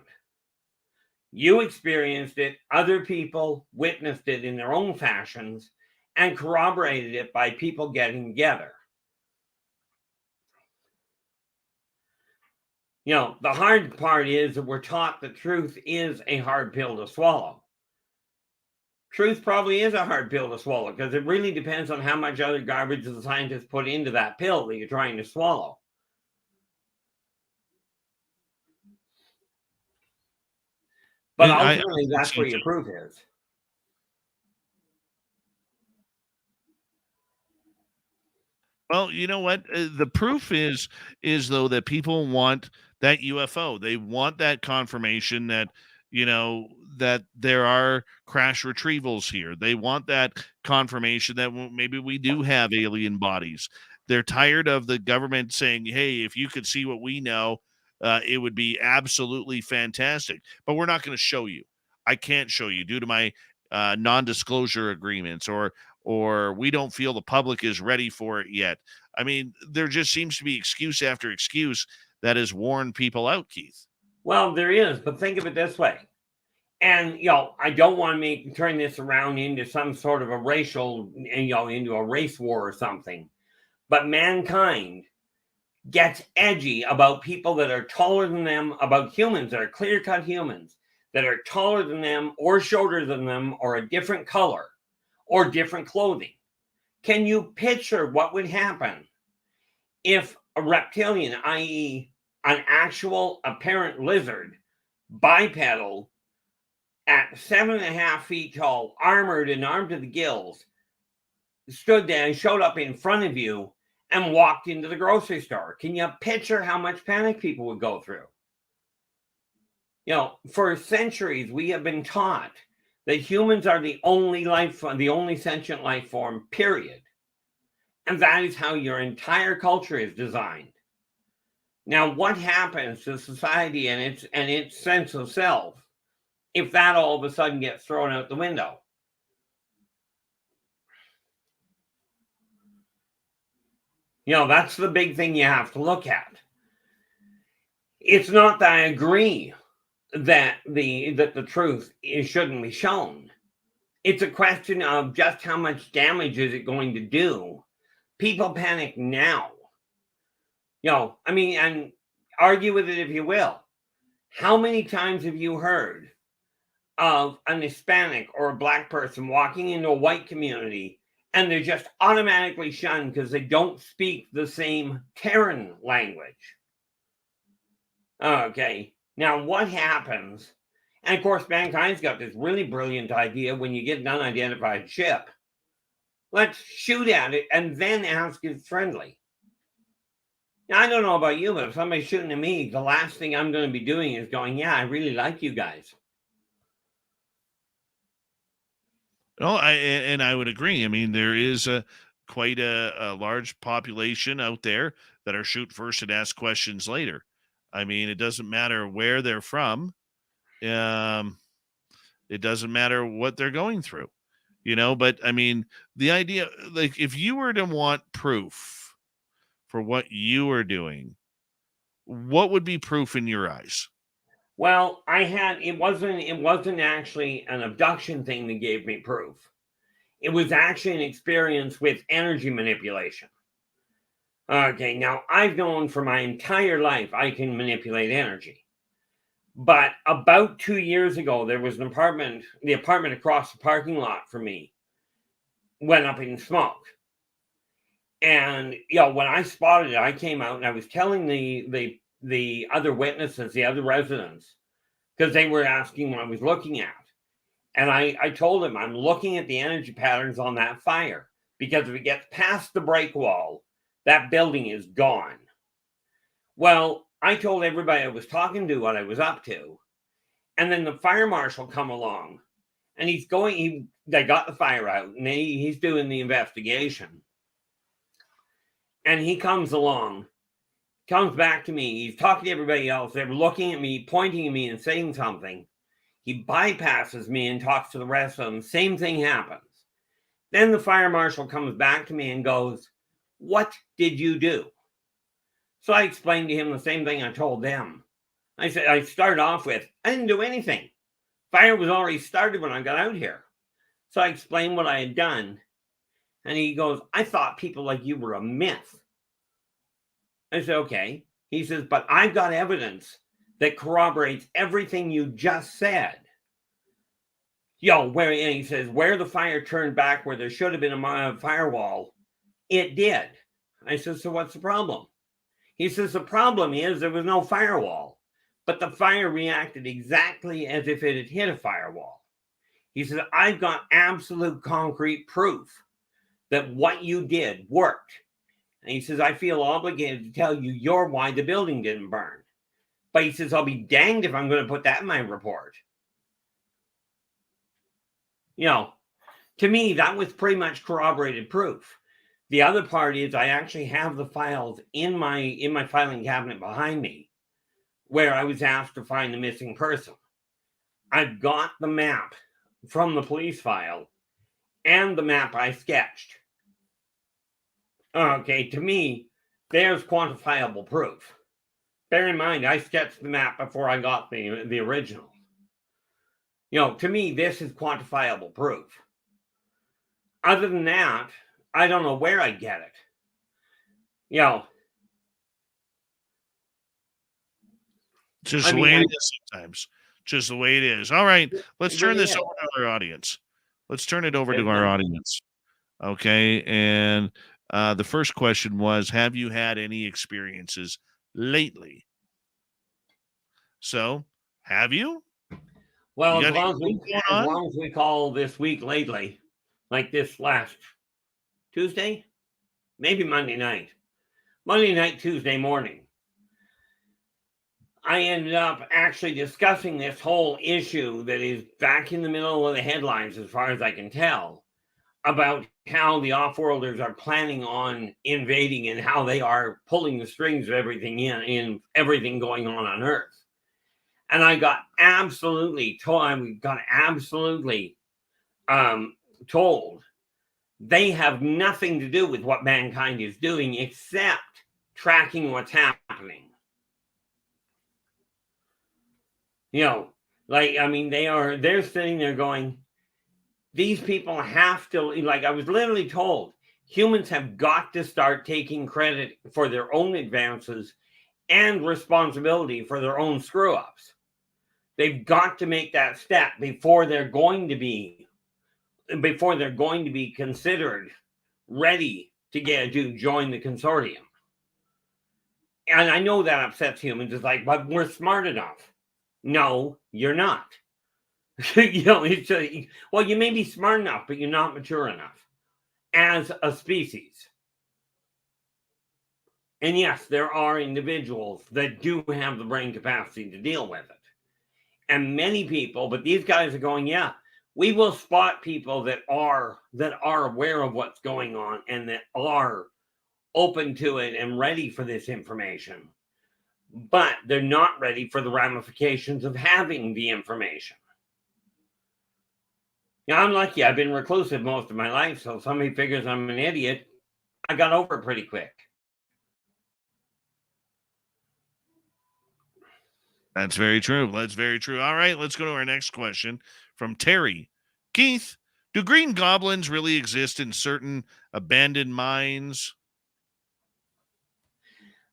You experienced it, other people witnessed it in their own fashions and corroborated it by people getting together. You know, the hard part is that we're taught that truth is a hard pill to swallow. Truth probably is a hard pill to swallow because it really depends on how much other garbage the scientists put into that pill that you're trying to swallow. But ultimately, that's where your proof is. Well, you know what? The proof is though that people want that UFO. They want that confirmation that, you know, that there are crash retrievals here. They want that confirmation that maybe we do have alien bodies. They're tired of the government saying, "Hey, if you could see what we know, it would be absolutely fantastic." But we're not going to show you. I can't show you due to my non-disclosure agreements, or we don't feel the public is ready for it yet. I mean, there just seems to be excuse after excuse that has worn people out, Keith. Well, there is, but think of it this way. And, you know, I don't want to turn this around into some sort of a racial, you know, into a race war or something. But mankind gets edgy about people that are taller than them, about humans that are clear-cut humans, that are taller than them or shorter than them or a different color or different clothing. Can you picture what would happen if a reptilian, i.e., an actual apparent lizard, bipedal, at 7.5 feet tall, armored and armed to the gills, stood there and showed up in front of you and walked into the grocery store? Can you picture how much panic people would go through? You know, for centuries, we have been taught that humans are the only sentient life form, period. And that is how your entire culture is designed. Now, what happens to society and its sense of self if that all of a sudden gets thrown out the window? You know, that's the big thing you have to look at. It's not that I agree that the truth shouldn't be shown. It's a question of just how much damage is it going to do. People panic now. You know, I mean, and argue with it if you will. How many times have you heard of an Hispanic or a black person walking into a white community and they're just automatically shunned because they don't speak the same Terran language? Okay. Now, what happens? And of course, mankind's got this really brilliant idea when you get an unidentified ship. Let's shoot at it and then ask if it's friendly. Now, I don't know about you, but if somebody's shooting at me, the last thing I'm going to be doing is going, yeah, I really like you guys. No, I would agree. I mean, there is quite a large population out there that are shoot first and ask questions later. I mean, it doesn't matter where they're from. It doesn't matter what they're going through, you know. But I mean, the idea, like, if you were to want proof for what you are doing, what would be proof in your eyes? Well, it wasn't actually an abduction thing that gave me proof. It was actually an experience with energy manipulation. Okay, now I've known for my entire life I can manipulate energy. But about 2 years ago, there was the apartment across the parking lot for me went up in smoke. And, you know, when I spotted it, I came out and I was telling the other witnesses, the other residents, because they were asking what I was looking at. And I told them, I'm looking at the energy patterns on that fire, because if it gets past the break wall, that building is gone. Well, I told everybody I was talking to what I was up to. And then the fire marshal come along and they got the fire out and he's doing the investigation. And he comes back to me. He's talking to everybody else. They're looking at me, pointing at me and saying something. He bypasses me and talks to the rest of them. Same thing happens. Then the fire marshal comes back to me and goes, "What did you do?" So I explained to him the same thing I told them. I said, I started off with, I didn't do anything. Fire was already started when I got out here. So I explained what I had done. And he goes, I thought people like you were a myth. I said, okay. He says, but I've got evidence that corroborates everything you just said. And he says, where the fire turned back, where there should have been a firewall, it did. I said, so what's the problem? He says, the problem is there was no firewall, but the fire reacted exactly as if it had hit a firewall. He said, I've got absolute concrete proof that what you did worked. And he says, I feel obligated to tell you you're why the building didn't burn. But he says, I'll be danged if I'm going to put that in my report. To me, that was pretty much corroborated proof. The other part is I actually have the files in my filing cabinet behind me where I was asked to find the missing person. I've got the map from the police file and the map I sketched. Okay, to me, there's quantifiable proof. Bear in mind, I sketched the map before I got the original. To me, this is quantifiable proof. Other than that, I don't know where I get it. Just the way it is sometimes. Just the way it is. All right, let's turn this over to our audience. Let's turn it over to our audience. Okay, and the first question was, have you had any experiences lately? So, have you? Well, as long as we call this week lately, like this last Tuesday, maybe Monday night, Tuesday morning, I ended up actually discussing this whole issue that is back in the middle of the headlines, as far as I can tell, about how the off-worlders are planning on invading and how they are pulling the strings of everything in everything going on Earth. And I got absolutely told, told they have nothing to do with what mankind is doing except tracking what's happening. They're sitting there going, these people have to, I was literally told, humans have got to start taking credit for their own advances and responsibility for their own screw-ups. They've got to make that step before they're going to be considered ready to join the consortium. And I know that upsets humans. It's like, but we're smart enough. No, you're not. Well, you may be smart enough, but you're not mature enough as a species. And yes, there are individuals that do have the brain capacity to deal with it. And many people, but these guys are going, yeah, we will spot people that are aware of what's going on and that are open to it and ready for this information. But they're not ready for the ramifications of having the information. I'm lucky. I've been reclusive most of my life, so if somebody figures I'm an idiot, I got over it pretty quick. That's very true. That's very true. All right, let's go to our next question from Terry. Keith, do green goblins really exist in certain abandoned mines?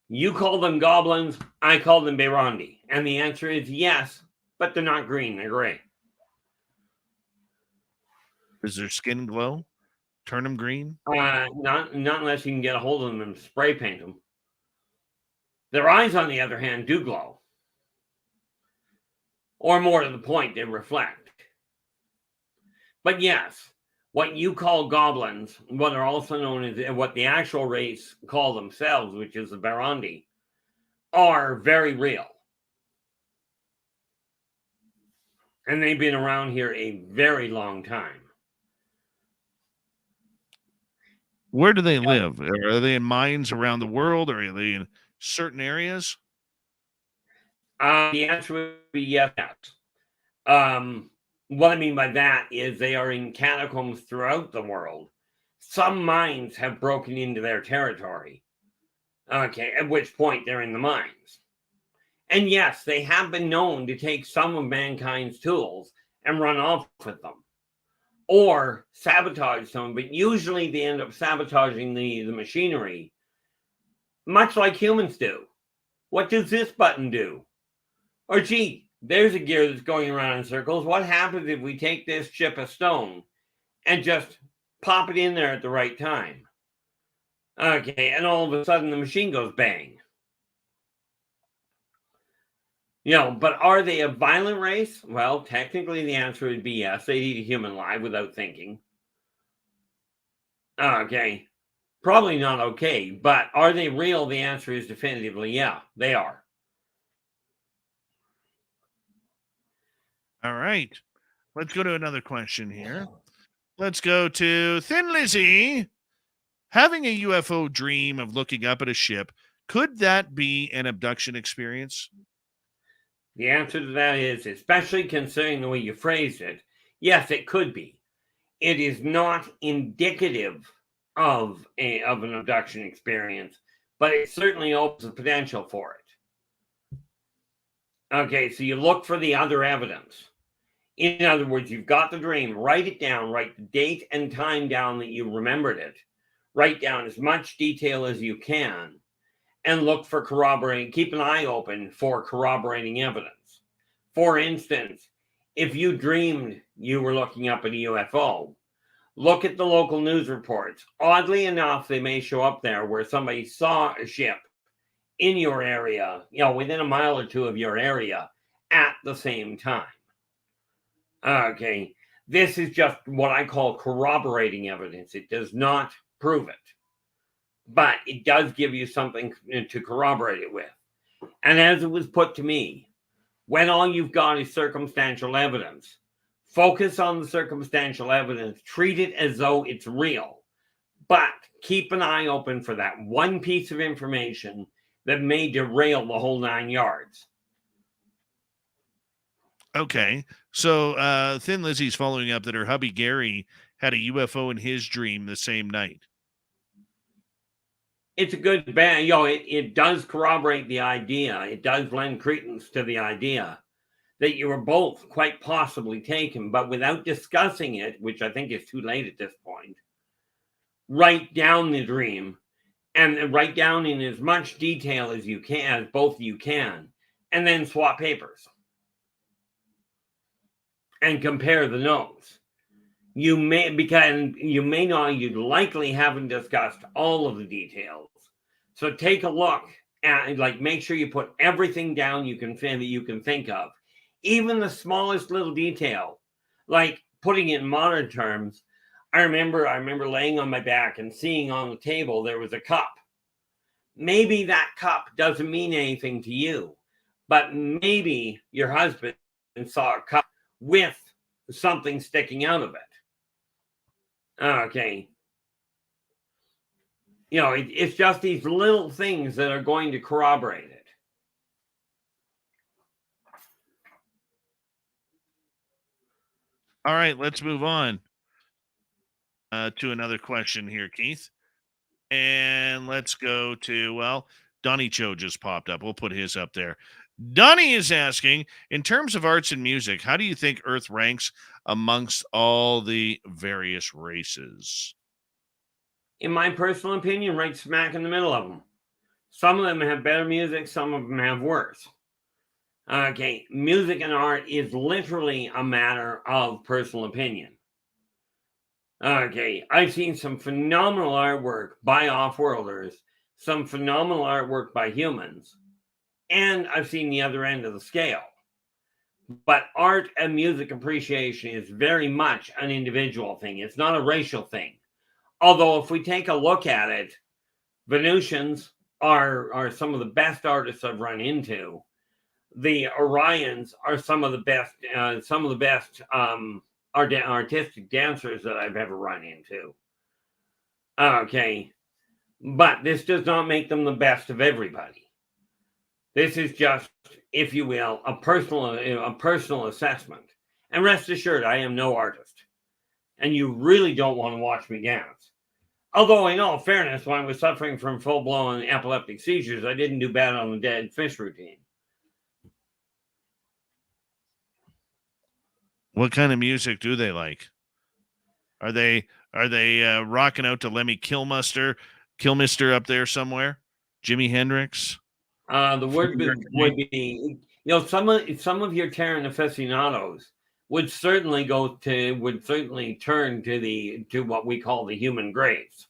You call them goblins, I call them Beirandi. And the answer is yes, but they're not green, they're gray. Does their skin glow? Turn them green? Not unless you can get a hold of them and spray paint them. Their eyes, on the other hand, do glow. Or more to the point, they reflect. But yes, what you call goblins, what are also known as what the actual race call themselves, which is the Beirandi, are very real. And they've been around here a very long time. Where do they live? Are they in mines around the world, or are they in certain areas? The answer would be yes. What I mean by that is they are in catacombs throughout the world. Some mines have broken into their territory. Okay, at which point they're in the mines. And yes, they have been known to take some of mankind's tools and run off with them or sabotage them, but usually they end up sabotaging the machinery, much like humans do. What does this button do? Or gee, there's a gear that's going around in circles. What happens if we take this chip of stone and just pop it in there at the right time? Okay, and all of a sudden the machine goes bang. But are they a violent race? Well, technically the answer would be yes. They'd eat a human alive without thinking. Okay, probably not okay, but are they real? The answer is definitively yeah, they are. All right. Let's go to another question here. Let's go to Thin Lizzy. Having a UFO dream of looking up at a ship, could that be an abduction experience? The answer to that is, especially considering the way you phrased it, yes, it could be. It is not indicative of an abduction experience, but it certainly opens the potential for it. Okay, so you look for the other evidence. In other words, you've got the dream, write it down, write the date and time down that you remembered it, write down as much detail as you can, and look for corroborating, keep an eye open for corroborating evidence. For instance, if you dreamed you were looking up at a UFO, look at the local news reports. Oddly enough, they may show up there where somebody saw a ship in your area, within a mile or two of your area at the same time. Okay, this is just what I call corroborating evidence. It does not prove it, but it does give you something to corroborate it with. And as it was put to me, when all you've got is circumstantial evidence, focus on the circumstantial evidence, treat it as though it's real, but keep an eye open for that one piece of information that may derail the whole 9 yards. Okay, so Thin Lizzy's following up that her hubby Gary had a UFO in his dream the same night. It's a good band. It does corroborate the idea. It does lend credence to the idea that you were both quite possibly taken, but without discussing it, which I think is too late at this point, write down the dream and write down in as much detail as you can, as both of you can, and then swap papers and compare the notes. You likely haven't discussed all of the details. So take a look at, make sure you put everything down that you can think of. Even the smallest little detail, like putting it in modern terms. I remember laying on my back and seeing on the table there was a cup. Maybe that cup doesn't mean anything to you, but maybe your husband saw a cup with something sticking out of it. Okay. It's just these little things that are going to corroborate it. All right, let's move on to another question here, Keith. And let's go to, Donnie Cho just popped up. We'll put his up there. Donnie is asking, in terms of arts and music, how do you think Earth ranks amongst all the various races? In my personal opinion, right smack in the middle of them. Some of them have better music, some of them have worse. Okay, music and art is literally a matter of personal opinion. Okay, I've seen some phenomenal artwork by off-worlders, some phenomenal artwork by humans, and I've seen the other end of the scale. But art and music appreciation is very much an individual thing. It's not a racial thing. Although if we take a look at it, Venusians are some of the best artists I've run into. The Orions are some of the best artistic dancers that I've ever run into. Okay, but this does not make them the best of everybody. This is just, if you will, a personal assessment. And rest assured, I am no artist. And you really don't want to watch me dance. Although, in all fairness, when I was suffering from full-blown epileptic seizures, I didn't do bad on the dead fish routine. What kind of music do they like? Are they rocking out to Lemmy Kilmister up there somewhere? Jimi Hendrix? The word would be, some of your Terran aficionados would certainly turn to what we call the human graves.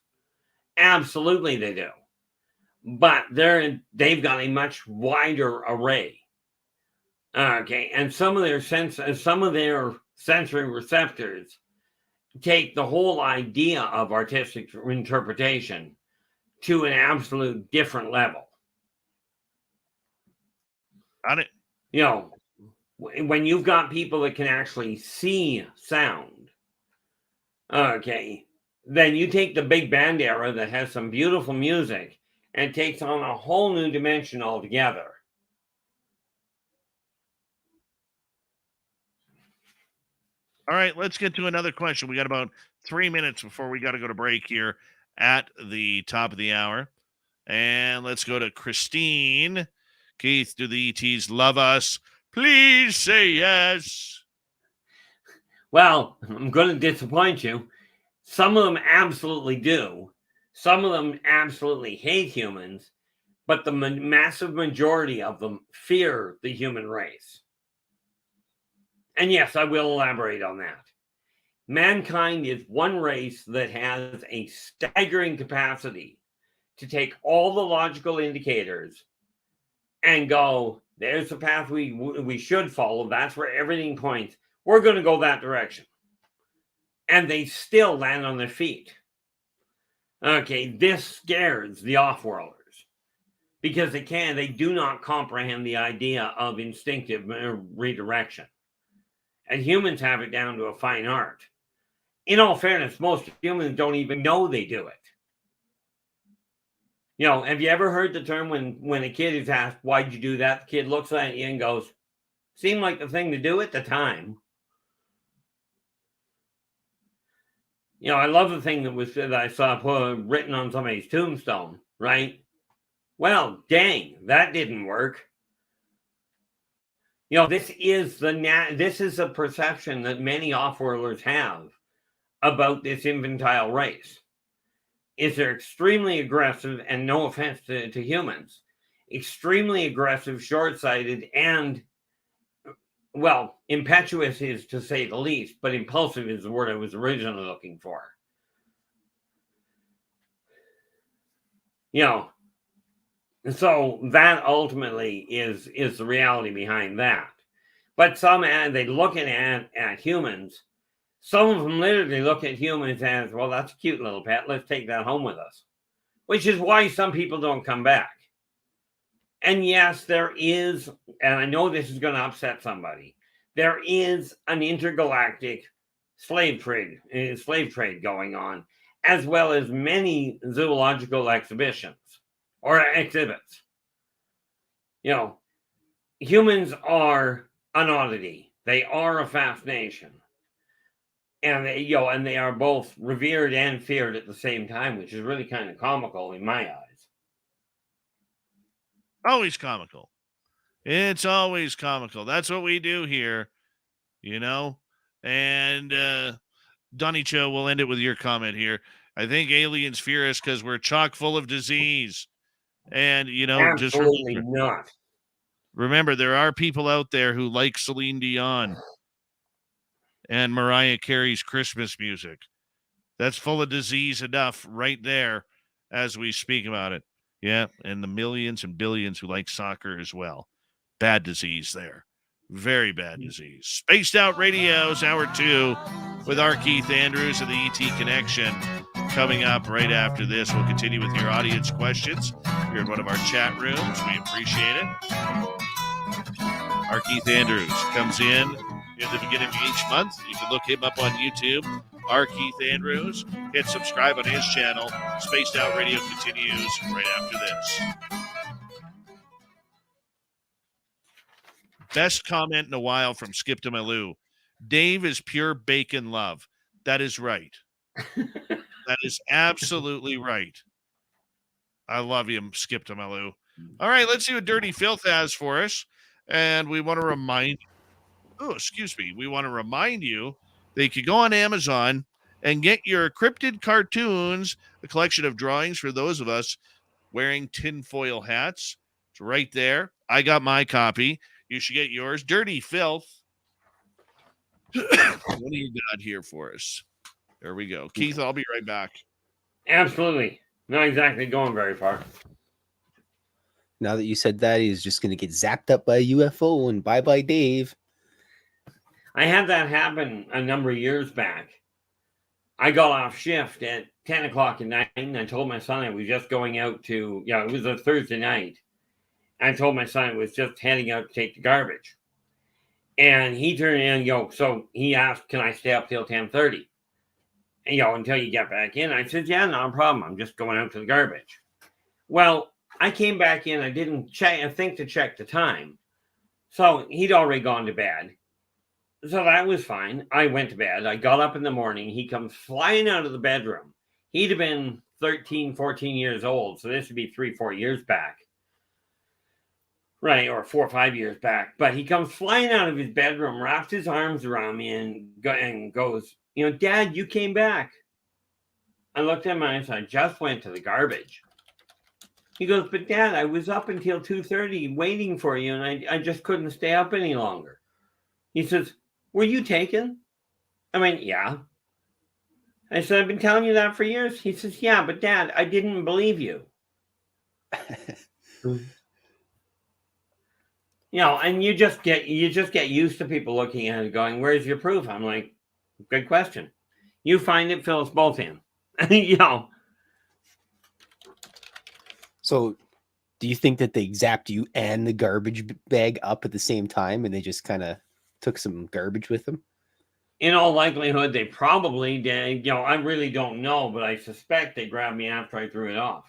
Absolutely, they do. But they've got a much wider array. Okay, and some of their sensory receptors take the whole idea of artistic interpretation to an absolute different level. Got it. When you've got people that can actually see sound, okay, then you take the big band era that has some beautiful music and takes on a whole new dimension altogether. All right, let's get to another question. We got about 3 minutes before we got to go to break here at the top of the hour. And let's go to Christine. Keith, do the ETs love us? Please say yes. Well, I'm going to disappoint you. Some of them absolutely do. Some of them absolutely hate humans, but the massive majority of them fear the human race. And yes, I will elaborate on that. Mankind is one race that has a staggering capacity to take all the logical indicators and go, there's the path we should follow. That's where everything points. We're going to go that direction. And they still land on their feet. Okay, this scares the off-worlders because they do not comprehend the idea of instinctive redirection. And humans have it down to a fine art. In all fairness, most humans don't even know they do it. Have you ever heard the term when a kid is asked, why'd you do that? The kid looks at you and goes, seemed like the thing to do at the time. I love the thing that I saw written on somebody's tombstone, right? Well, dang, that didn't work. This is a perception that many off-worlders have about this infantile race. They're extremely aggressive, and no offense to humans, extremely aggressive, short-sighted, and, well, impetuous is to say the least, but impulsive is the word I was originally looking for. So that ultimately is the reality behind that. But they look at humans. Some of them literally look at humans as, well, that's a cute little pet. Let's take that home with us. Which is why some people don't come back. And yes, there is, and I know this is going to upset somebody, there is an intergalactic slave trade going on, as well as many zoological exhibitions or exhibits. Humans are an oddity. They are a fascination. And they are both revered and feared at the same time, which is really kind of comical in my eyes. Always comical. It's always comical. That's what we do here, And Donnie Cho, we'll end it with your comment here. I think aliens fear us because we're chock full of disease. And, absolutely not. Remember, there are people out there who like Celine Dion and Mariah Carey's Christmas music. That's full of disease enough right there as we speak about it. Yeah, and the millions and billions who like soccer as well. Bad disease there. Very bad disease. Spaced Out Radio's Hour 2 with R Keith Andrews and the ET Connection. Coming up right after this, we'll continue with your audience questions. You're in one of our chat rooms. We appreciate it. R Keith Andrews comes in the beginning of each month. You can look him up on YouTube. R Keith Andrews. Hit subscribe on his channel. Spaced Out Radio continues right after this. Best comment in a while from Skip to Malou. Dave is pure bacon love. That is right. That is absolutely right. I love you, Skip to Malou. All right, let's see what Dirty Filth has for us. And we want to remind excuse me. We want to remind you that you could go on Amazon and get your Cryptid Cartoons, a collection of drawings for those of us wearing tinfoil hats. It's right there. I got my copy. You should get yours. Dirty Filth. What do you got here for us? There we go. Keith, I'll be right back. Absolutely. Not exactly going very far. Now that you said that, he's just going to get zapped up by a UFO and bye-bye Dave. I had that happen a number of years back. I got off shift at 10 o'clock at night, and I told my son I was just going out to, it was a Thursday night. I told my son I was just heading out to take the garbage. And he turned in, so he asked, can I stay up till 10:30? And, until you get back in. I said, yeah, not a problem. I'm just going out to the garbage. Well, I came back in. I didn't think to check the time. So he'd already gone to bed. So that was fine. I went to bed. I got up in the morning. He comes flying out of the bedroom. He'd have been 13, 14 years old. So this would be 3-4 years back. Right, or 4 or 5 years back. But he comes flying out of his bedroom, wraps his arms around me, and goes, Dad, you came back. I looked at him and I said, I just went to the garbage. He goes, but Dad, I was up until 2:30 waiting for you, and I just couldn't stay up any longer. He says, were you taken? I went, yeah. I said, I've been telling you that for years. He says, yeah, but Dad, I didn't believe you. And you just get used to people looking at it going, where's your proof? I'm like, good question. You find it, fill us both in. So do you think that they zapped you and the garbage bag up at the same time and they just kind of took some garbage with them? In all likelihood, they probably did. I really don't know, but I suspect they grabbed me after I threw it off.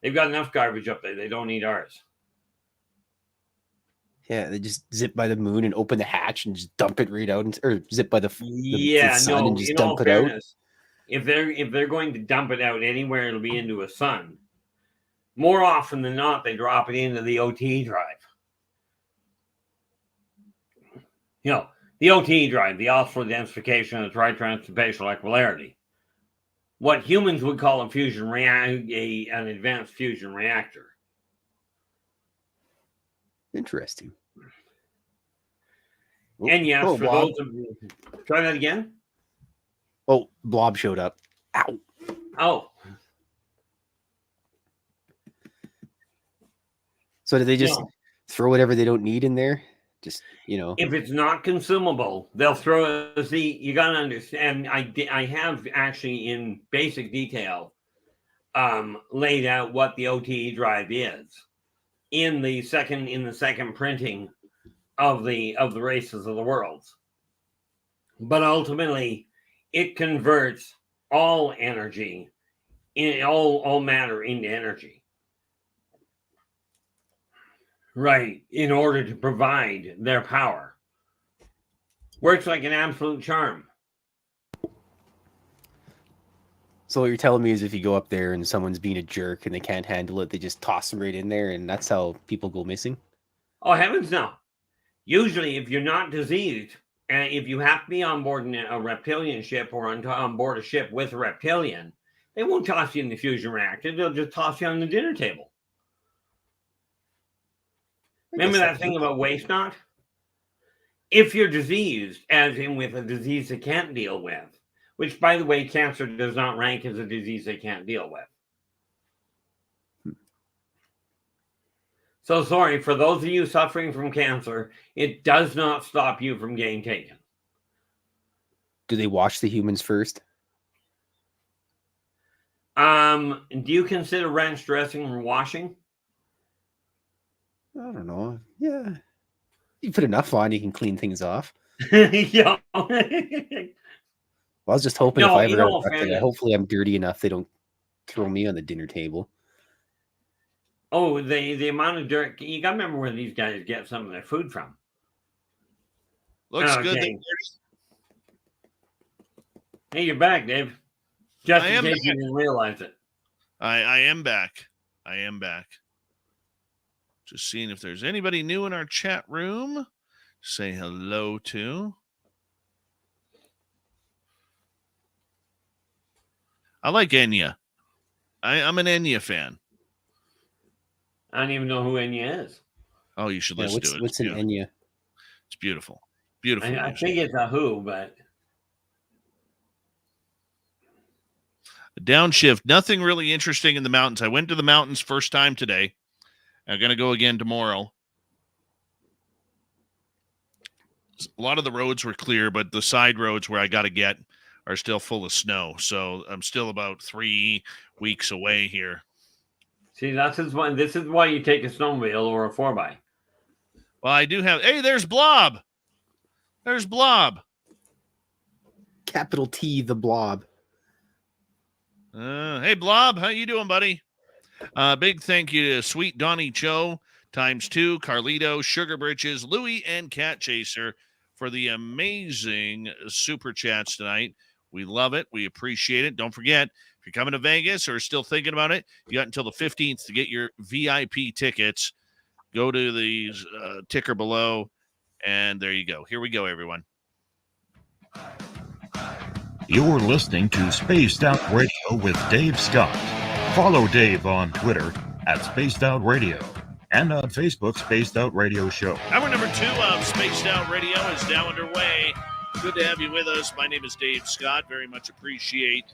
They've got enough garbage up there. They don't need ours. Yeah, they just zip by the moon and open the hatch and just dump it right out, or zip by the sun and just dump it out. If they're going to dump it out anywhere, it'll be into a sun. More often than not, they drop it into the OT drive. The OT drive, the oscill densification of the tri-transspatial equilarity. What humans would call an advanced fusion reactor. Interesting. And yes, for Blob. those of you, try that again. Oh, Blob showed up. Ow. Oh. So did they just throw whatever they don't need in there? Just, If it's not consumable, they'll throw it. See, you got to understand, I have actually in basic detail laid out what the OTE drive is in the second printing of the Races of the Worlds. But ultimately, it converts all energy, all matter into energy. Right, in order to provide their power. Works like an absolute charm. So what you're telling me is if you go up there and someone's being a jerk and they can't handle it, they just toss them right in there, and that's how people go missing? Oh, heavens no. Usually, if you're not diseased, and if you have to be on board a reptilian ship or on board a ship with a reptilian, they won't toss you in the fusion reactor. They'll just toss you on the dinner table. Remember that thing about waste not? If you're diseased, as in with a disease they can't deal with, which, by the way, cancer does not rank as a disease they can't deal with. So sorry, for those of you suffering from cancer, it does not stop you from getting taken. Do they wash the humans first? Do you consider ranch dressing washing? I don't know. Yeah. You put enough on, you can clean things off. Yeah. Well, I was just hoping if I ever hopefully I'm dirty enough they don't throw me on the dinner table. Oh, the amount of dirt. You got to remember where these guys get some of their food from. Looks good. Hey, you're back, Dave. Just in case you didn't realize it. I am back. I am back. Just seeing if there's anybody new in our chat room. say hello to. I like Enya. I'm an Enya fan. I don't even know who Enya is. Oh, you should listen to it. What's an Enya? It's beautiful. Beautiful. I think it's a Who, but Downshift. Nothing really interesting in the mountains. I went to the mountains first time today. I'm going to go again tomorrow. A lot of the roads were clear, but the side roads where I got to get are still full of snow. So I'm still about 3 weeks away here. see, this is why you take a snowmobile or a 4x. Well, I do have. Hey, there's Blob. There's Blob. Capital T, the Blob. Hey, Blob. How you doing, buddy? Big thank you to Sweet Donnie Cho, ×2, Carlito, Sugar Britches, Louie, and Cat Chaser for the amazing super chats tonight. We love it. We appreciate it. Don't forget, if you're coming to Vegas or still thinking about it, you got until the 15th to get your VIP tickets. Go to the ticker below, and there you go. Here we go, everyone. You're listening to Spaced Out Radio with Dave Scott. Follow Dave on Twitter at Spaced Out Radio and on Facebook, Spaced Out Radio Show. Hour number 2 of Spaced Out Radio is now underway. Good to have you with us. My name is Dave Scott. Very much appreciate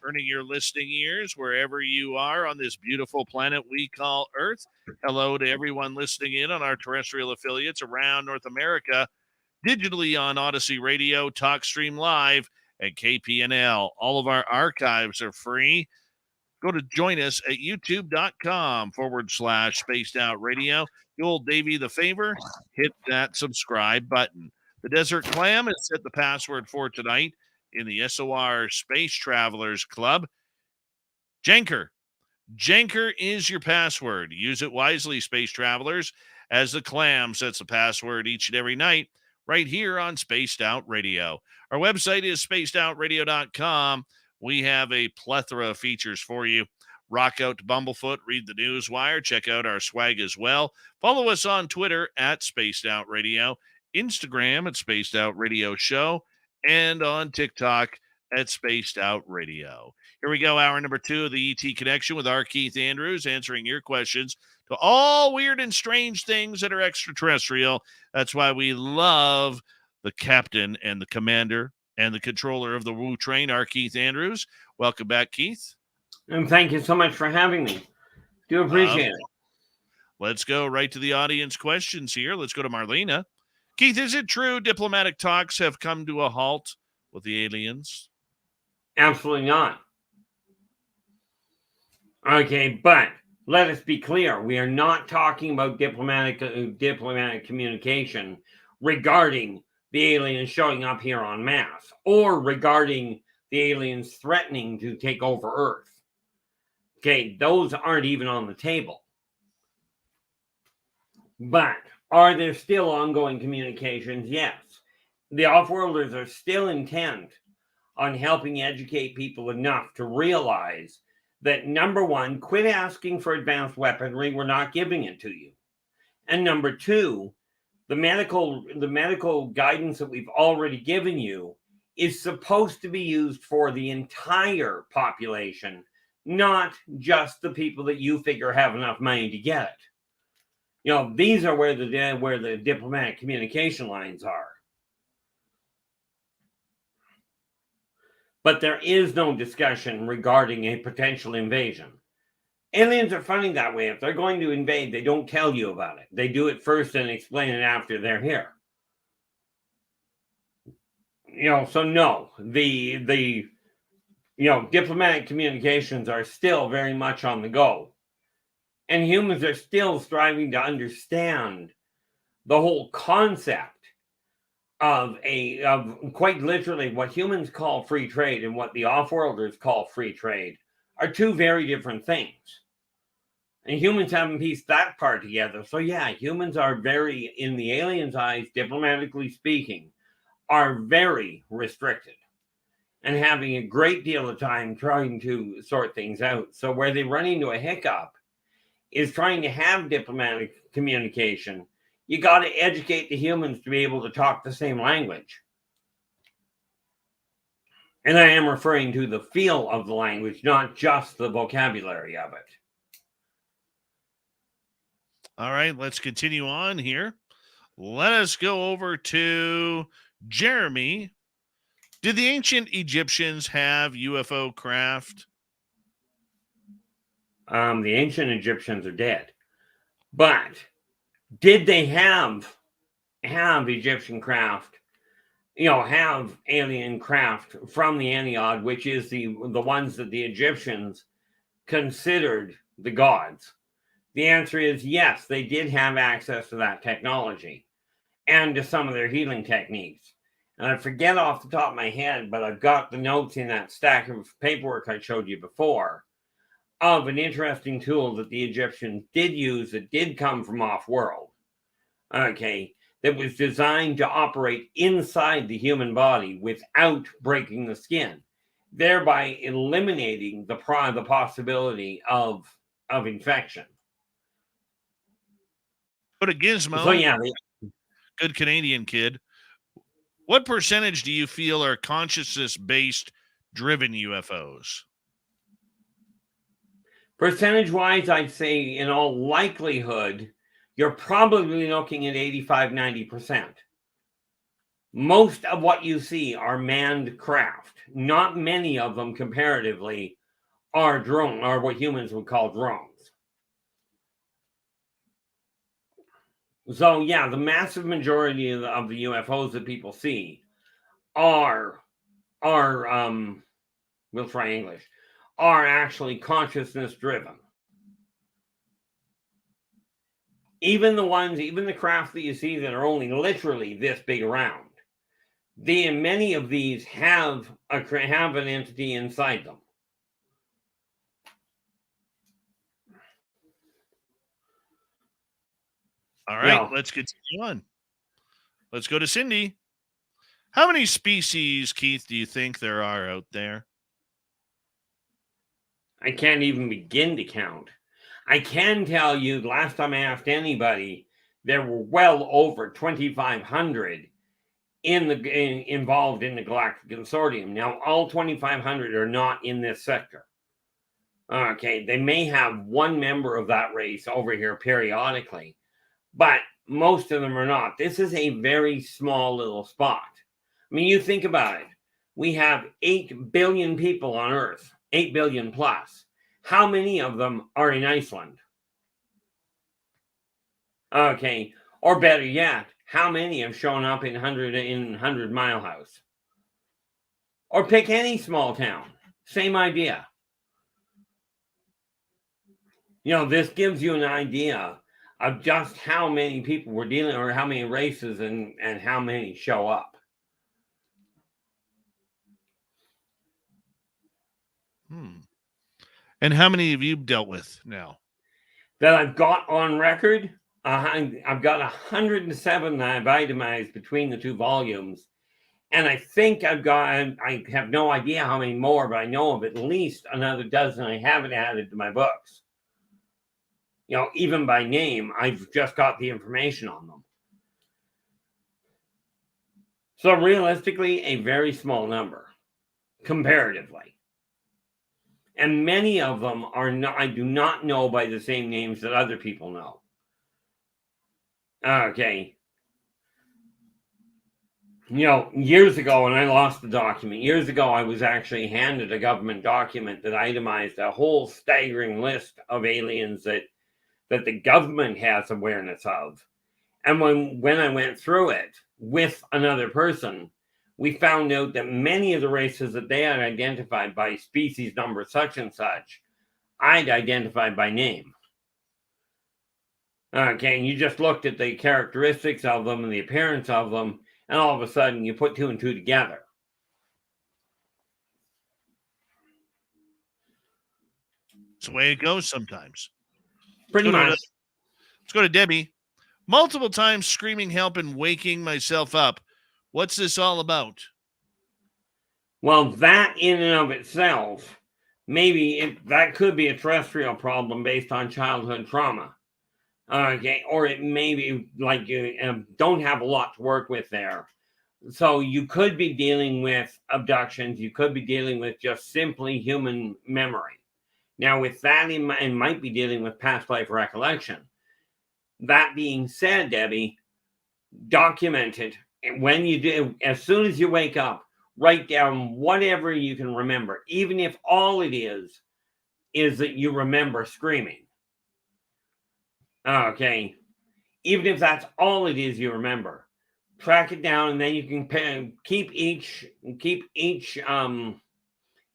earning your listening ears wherever you are on this beautiful planet we call Earth. Hello to everyone listening in on our terrestrial affiliates around North America, digitally on Odyssey Radio, TalkStream Live, and KPNL. All of our archives are free. Go to join us at youtube.com/Spaced Out Radio. Do old Davey the favor, hit that subscribe button. The Desert Clam has set the password for tonight in the SOR Space Travelers Club. Janker. Janker is your password. Use it wisely, Space Travelers, as the Clam sets the password each and every night right here on Spaced Out Radio. Our website is spacedoutradio.com. We have a plethora of features for you. Rock out to Bumblefoot, read the news wire, check out our swag as well. Follow us on Twitter at Spaced Out Radio, Instagram at Spaced Out Radio Show, and on TikTok at Spaced Out Radio. Here we go, hour number 2 of the ET Connection with R Keith Andrews, answering your questions to all weird and strange things that are extraterrestrial. That's why we love the captain and the commander and the controller of the Woo Train, R Keith Andrews. Welcome back, Keith. And thank you so much for having me. Do appreciate it. Let's go right to the audience questions here. Let's go to Marlena. Keith, is it true diplomatic talks have come to a halt with the aliens? Absolutely not. Okay, but let us be clear. We are not talking about diplomatic communication regarding the aliens showing up here en masse or regarding the aliens threatening to take over Earth. Okay, those aren't even on the table. But are there still ongoing communications? Yes. The off-worlders are still intent on helping educate people enough to realize that, number one, quit asking for advanced weaponry. We're not giving it to you. And number two, the medical guidance that we've already given you is supposed to be used for the entire population, not just the people that you figure have enough money to get it. You know, these are where the diplomatic communication lines are. But there is no discussion regarding a potential invasion. Aliens are funny that way. If they're going to invade, they don't tell you about it. They do it first and explain it after they're here. You know, so no, the diplomatic communications are still very much on the go. And humans are still striving to understand the whole concept of quite literally what humans call free trade and what the off-worlders call free trade are two very different things. And humans haven't pieced that part together. So yeah, humans are very, in the aliens' eyes, diplomatically speaking, are very restricted and having a great deal of time trying to sort things out. So where they run into a hiccup is trying to have diplomatic communication you got to educate the humans to be able to talk the same language. And I am referring to the feel of the language, not just the vocabulary of it. All right, let's continue on here. Let us go over to Jeremy. Did the ancient Egyptians have UFO craft? The ancient Egyptians are dead. But did they have Egyptian craft, have alien craft from the Ennead, which is the ones that the Egyptians considered the gods? The answer is yes, they did have access to that technology and to some of their healing techniques. And I forget off the top of my head, but I've got the notes in that stack of paperwork I showed you before of an interesting tool that the Egyptians did use that did come from off-world. Okay, that was designed to operate inside the human body without breaking the skin, thereby eliminating the possibility of infection. But a Gizmo, So yeah, good Canadian kid. What percentage do you feel are consciousness-based driven UFOs? Percentage-wise, I'd say in all likelihood, you're probably looking at 85-90%. Most of what you see are manned craft. Not many of them, comparatively, are what humans would call drones. So, yeah, the massive majority of the UFOs that people see are we'll try English, are actually consciousness driven. Even the craft that you see that are only literally this big around, many of these have an entity inside them. All right, Let's continue on. Let's go to Cindy. How many species, Keith, do you think there are out there? I can't even begin to count. I can tell you, last time I asked anybody, there were well over 2,500 involved in the Galactic Consortium. Now, all 2,500 are not in this sector. Okay, they may have one member of that race over here periodically, but most of them are not. This is a very small little spot. I mean, you think about it. We have 8 billion people on Earth, 8 billion plus. How many of them are in Iceland? Okay, or better yet, how many have shown up in 100 Mile House? Or pick any small town. Same idea. This gives you an idea of just how many people we're dealing, or how many races and how many show up. And how many have you dealt with now? That I've got on record, I've got 107 that I've itemized between the two volumes. And I think I have no idea how many more, but I know of at least another dozen I haven't added to my books. Even by name, I've just got the information on them. So realistically, a very small number, comparatively. And many of them I do not know by the same names that other people know. Okay. Years ago, when I lost the document, I was actually handed a government document that itemized a whole staggering list of aliens that the government has awareness of. And when I went through it with another person, we found out that many of the races that they had identified by species number such and such, I'd identified by name. Okay, and you just looked at the characteristics of them and the appearance of them, and all of a sudden you put two and two together. It's the way it goes sometimes. Pretty much. Let's go to Debbie. Multiple times screaming help and waking myself up. What's this all about? Well, that in and of itself, that could be a terrestrial problem based on childhood trauma. Okay, or it may be like you don't have a lot to work with there. So you could be dealing with abductions. You could be dealing with just simply human memory. Now, with that in mind, might be dealing with past life recollection. That being said, Debbie, document it. And when you do, as soon as you wake up, write down whatever you can remember, even if all it is that you remember screaming. Okay. Even if that's all it is you remember. Track it down, and then you can keep each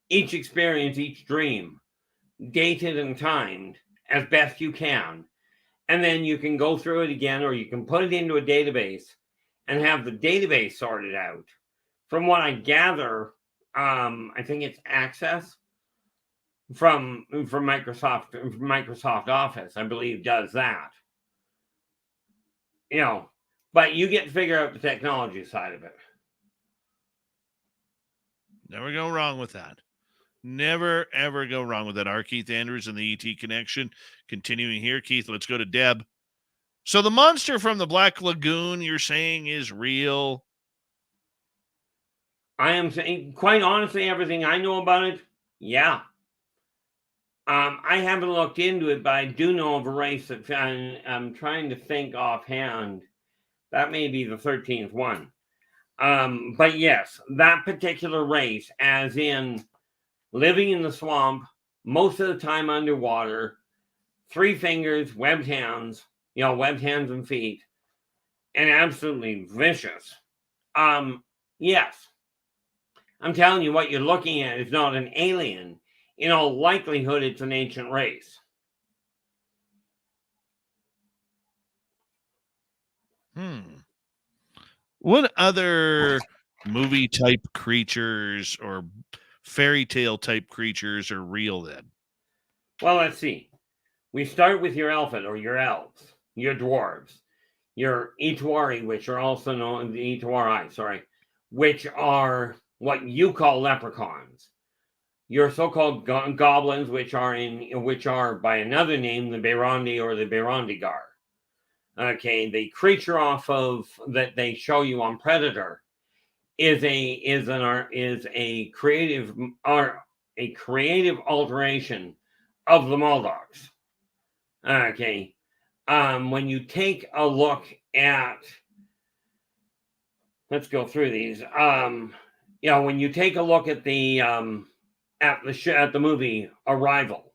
experience, each dream, dated and timed as best you can, and then you can go through it again, or you can put it into a database and have the database sorted out. From what I gather, I think it's Access from Microsoft Office, I believe, does that. You know. But you get to figure out the technology side of it. Never go wrong with that. Never, ever go wrong with that. R. Keith Andrews and the ET Connection. Continuing here, Keith, let's go to Deb. So the monster from the Black Lagoon, you're saying, is real? I am saying, quite honestly, everything I know about it, yeah. I haven't looked into it, but I do know of a race that I'm trying to think offhand. That may be the 13th one. But yes, that particular race, as in living in the swamp, most of the time underwater, 3 fingers, webbed hands and feet, and absolutely vicious. Yes. I'm telling you, what you're looking at is not an alien. In all likelihood, it's an ancient race. What other movie type creatures or fairy tale type creatures are real then? Well, let's see. We start with your elfin or your elves, your dwarves, your Itwari, which are also known the Itwari, which are what you call leprechauns. Your so-called goblins, which are by another name the Berondi or the Berondigar. Okay, the creature off of that they show you on Predator is a creative alteration of the Moldocs. Okay, when you take a look at, let's go through these. When you take a look at the movie Arrival,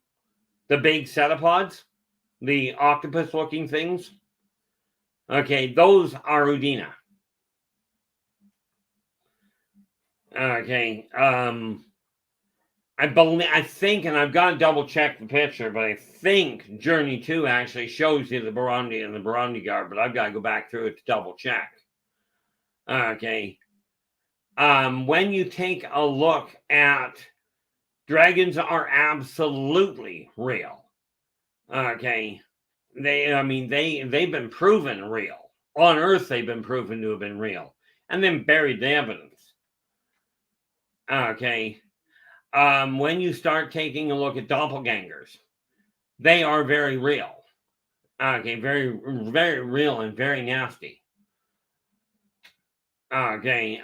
the big cephalopods, the octopus-looking things. Okay, those are Udina. Okay, I think, and I've got to double check the picture, but I think Journey 2 actually shows you the Burundi and the Burundigar, but I've got to go back through it to double check. Okay. When you take a look at dragons, are absolutely real. Okay. They've been proven real. On Earth, they've been proven to have been real. And then buried the evidence. Okay. When you start taking a look at doppelgangers, they are very real. Okay, very, very real and very nasty. Okay,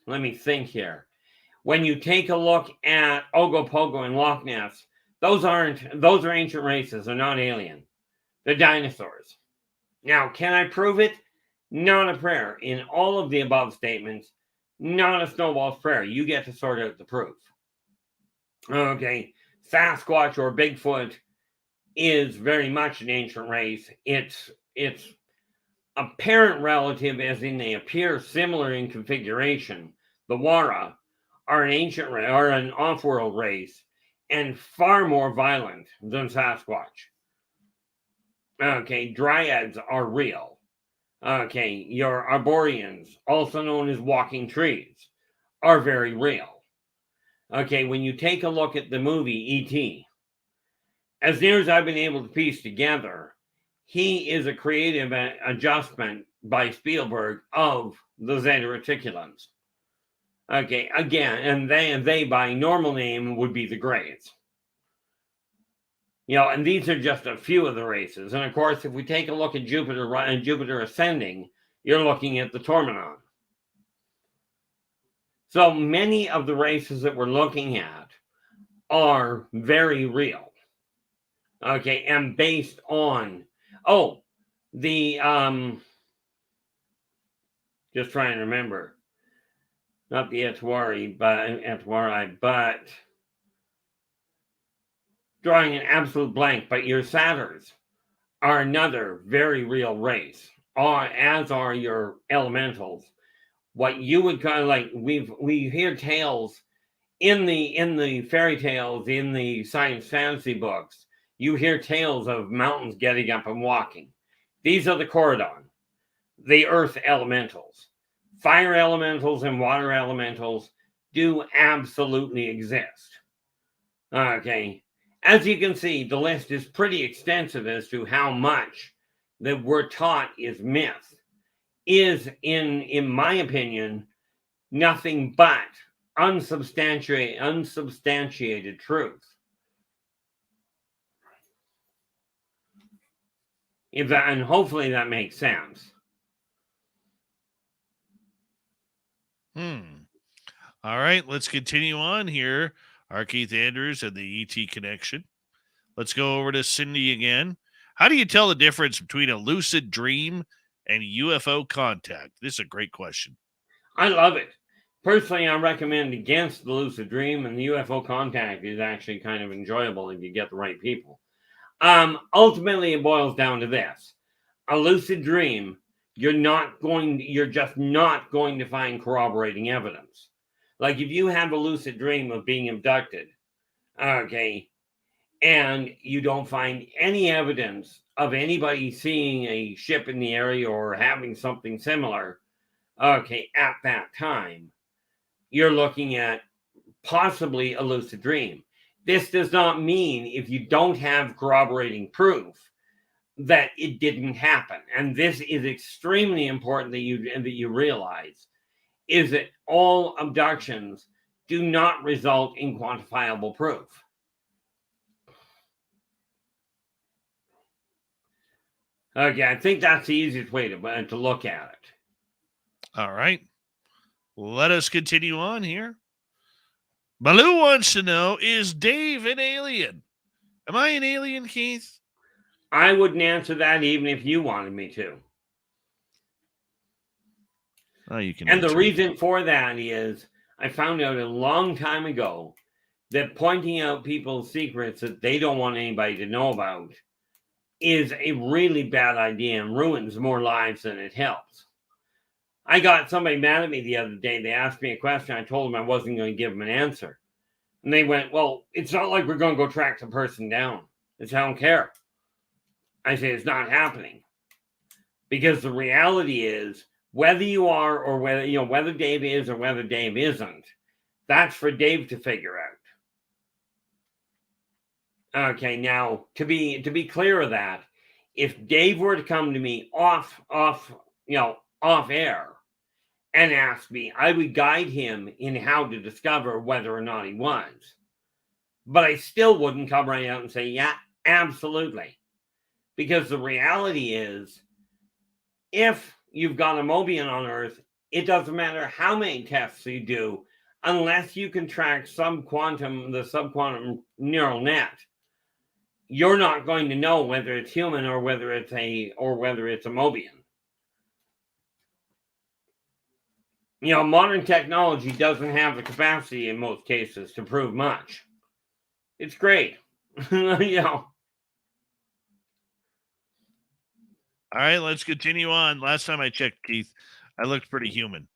let me think here. When you take a look at Ogopogo and Loch Ness, those are ancient races. They're not alien. They're dinosaurs. Now, can I prove it? Not a prayer. In all of the above statements, not a snowball's prayer. You get to sort out the proof. Okay, Sasquatch or Bigfoot is very much an ancient race. Its apparent relative, as in they appear similar in configuration, the Wara, are an off-world race and far more violent than Sasquatch. Okay, Dryads are real. Okay, your Arboreans, also known as walking trees, are very real. Okay, when you take a look at the movie E.T., as near as I've been able to piece together, he is a creative adjustment by Spielberg of the Zeta Reticulans. Okay, again, and they by normal name would be the Greys. And these are just a few of the races. And of course, if we take a look at Jupiter and Jupiter ascending, you're looking at the Tormenon. So many of the races that we're looking at are very real. Okay, and based on, the, just trying to remember, not the Etwari, but drawing an absolute blank, but your Satyrs are another very real race, as are your elementals. What you would kind of like, we hear tales in the fairy tales, in the science fantasy books, you hear tales of mountains getting up and walking. These are the Corridon, the earth elementals. Fire elementals and water elementals do absolutely exist. Okay. As you can see, the list is pretty extensive as to how much that we're taught is myth, is, in my opinion, nothing but unsubstantiated truth. And hopefully that makes sense. All right, let's continue on here. R Keith Andrews and the ET Connection. Let's go over to Cindy again. How do you tell the difference between a lucid dream and UFO contact? This is a great question. I love it. Personally, I recommend against the lucid dream, and the UFO contact is actually kind of enjoyable if you get the right people. Ultimately, it boils down to this. A lucid dream, you're just not going to find corroborating evidence. Like if you have a lucid dream of being abducted, okay, and you don't find any evidence of anybody seeing a ship in the area or having something similar, okay, at that time, you're looking at possibly a lucid dream. This does not mean if you don't have corroborating proof that it didn't happen. And this is extremely important that you realize, is that all abductions do not result in quantifiable proof. Okay, I think that's the easiest way to look at it. All right. Let us continue on here. Baloo wants to know, is Dave an alien? Am I an alien, Keith? I wouldn't answer that even if you wanted me to. Oh, you can. And the reason for that is I found out a long time ago that pointing out people's secrets that they don't want anybody to know about is a really bad idea and ruins more lives than it helps. I got somebody mad at me the other day. They asked me a question. I told them I wasn't going to give them an answer. And they went, well, it's not like we're going to go track the person down. I said, I don't care. I say, it's not happening. Because the reality is, whether you are or whether Dave is or whether Dave isn't, that's for Dave to figure out. Okay, now, to be clear of that, if Dave were to come to me off air and ask me, I would guide him in how to discover whether or not he was. But I still wouldn't come right out and say, yeah, absolutely. Because the reality is, if you've got a Mobian on Earth, it doesn't matter how many tests you do, unless you can track the subquantum neural net, you're not going to know whether it's human or whether it's a Mobian. Modern technology doesn't have the capacity in most cases to prove much. It's great. All right, let's continue on. Last time I checked, Keith, I looked pretty human.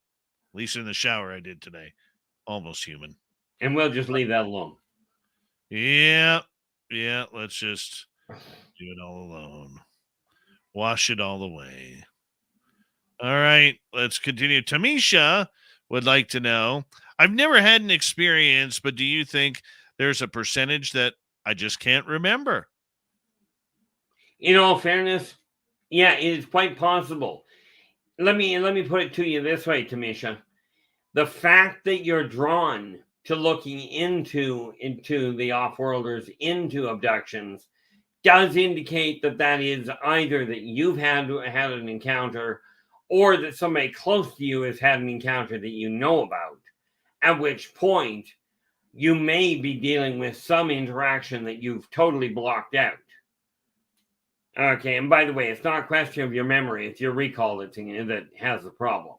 At least in the shower I did today. Almost human. And we'll just leave that alone. Yeah, let's just do it all alone. Wash it all away. All right, let's continue. Tamisha would like to know, I've never had an experience, but do you think there's a percentage that I just can't remember? In all fairness, yeah, it is quite possible. Let me put it to you this way, Tamisha. The fact that you're drawn to looking into the off-worlders, into abductions, does indicate that that is either that you've had an encounter, or that somebody close to you has had an encounter that you know about, at which point you may be dealing with some interaction that you've totally blocked out. Okay, and by the way, it's not a question of your memory, it's your recall that has the problem.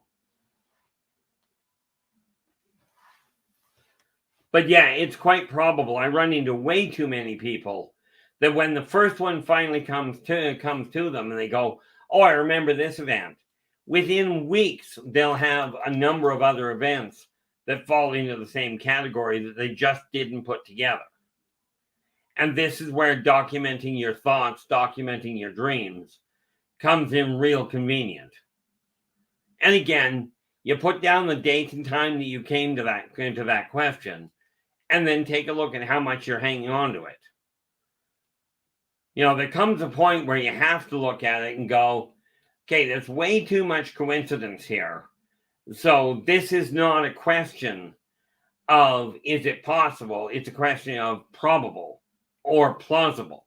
But yeah, it's quite probable. I run into way too many people that when the first one finally comes to them and they go, oh, I remember this event, within weeks, they'll have a number of other events that fall into the same category that they just didn't put together. And this is where documenting your thoughts, documenting your dreams comes in real convenient. And again, you put down the date and time that you came to that question, and then take a look at how much you're hanging on to it. You know, there comes a point where you have to look at it and go, okay, there's way too much coincidence here. So this is not a question of is it possible? It's a question of probable or plausible.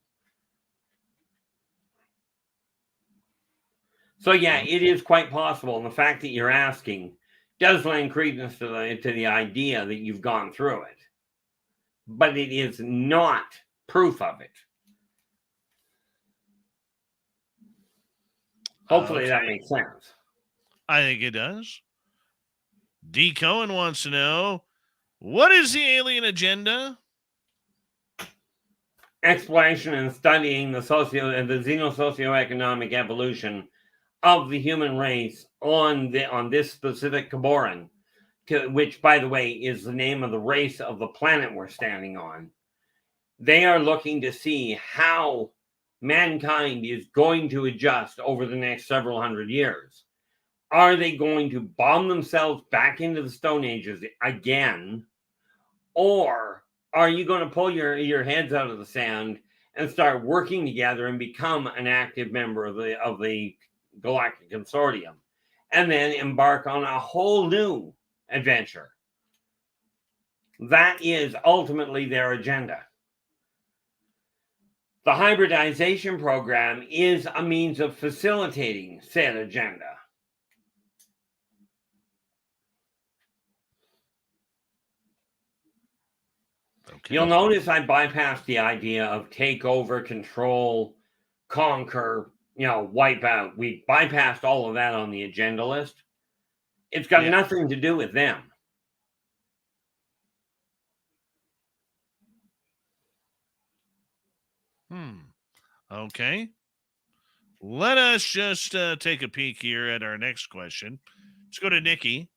So yeah, it is quite possible. And the fact that you're asking does lend credence to the idea that you've gone through it. But it is not proof of it. Hopefully that makes sense. I think it does. D. Cohen wants to know, what is the alien agenda? Exploration and studying the xenosocioeconomic evolution of the human race on this specific Caboran, which, by the way, is the name of the race of the planet we're standing on. They are looking to see how mankind is going to adjust over the next several hundred years. Are they going to bomb themselves back into the Stone Ages again? Or are you going to pull your heads out of the sand and start working together and become an active member of the Galactic Consortium, and then embark on a whole new adventure? That is ultimately their agenda. The hybridization program is a means of facilitating said agenda. Okay. You'll notice I bypassed the idea of take over, control, conquer, wipe out. We bypassed all of that on the agenda list. It's got nothing to do with them. Okay. Let us just take a peek here at our next question. Let's go to Nikki.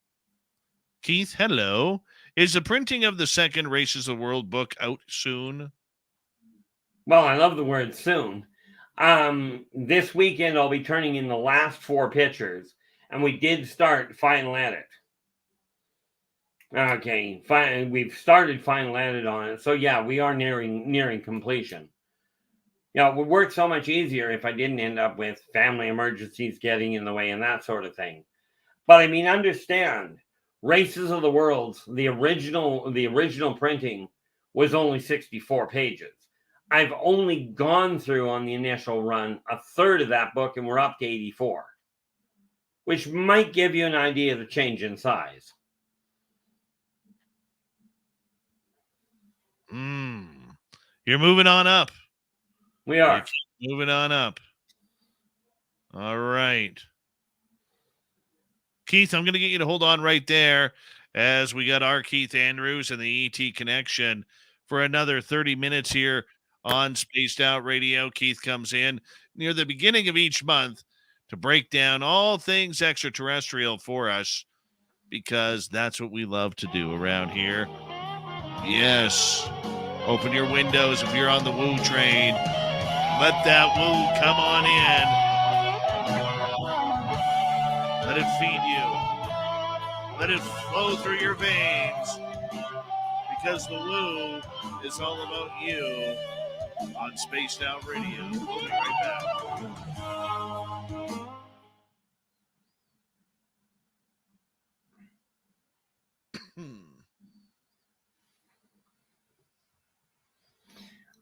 Keith, hello. Is the printing of the second Races of the World book out soon? Well, I love the word soon. This weekend, I'll be turning in the last 4 pictures, and we did start final edit. Okay, fine. We've started final edit on it, so yeah, we are nearing completion. It would work so much easier if I didn't end up with family emergencies getting in the way and that sort of thing. But I mean, understand, Races of the Worlds, the original printing was only 64 pages. I've only gone through on the initial run a third of that book, and we're up to 84, which might give you an idea of the change in size. You're moving on up. We are. Moving on up. All right. Keith, I'm going to get you to hold on right there as we got R Keith Andrews and the ET Connection for another 30 minutes here on Spaced Out Radio. Keith comes in near the beginning of each month to break down all things extraterrestrial for us, because that's what we love to do around here. Yes. Open your windows if you're on the woo train. Let that woo come on in. Let it feed you. Let it flow through your veins. Because the woo is all about you on Spaced Out Radio. We'll be right back.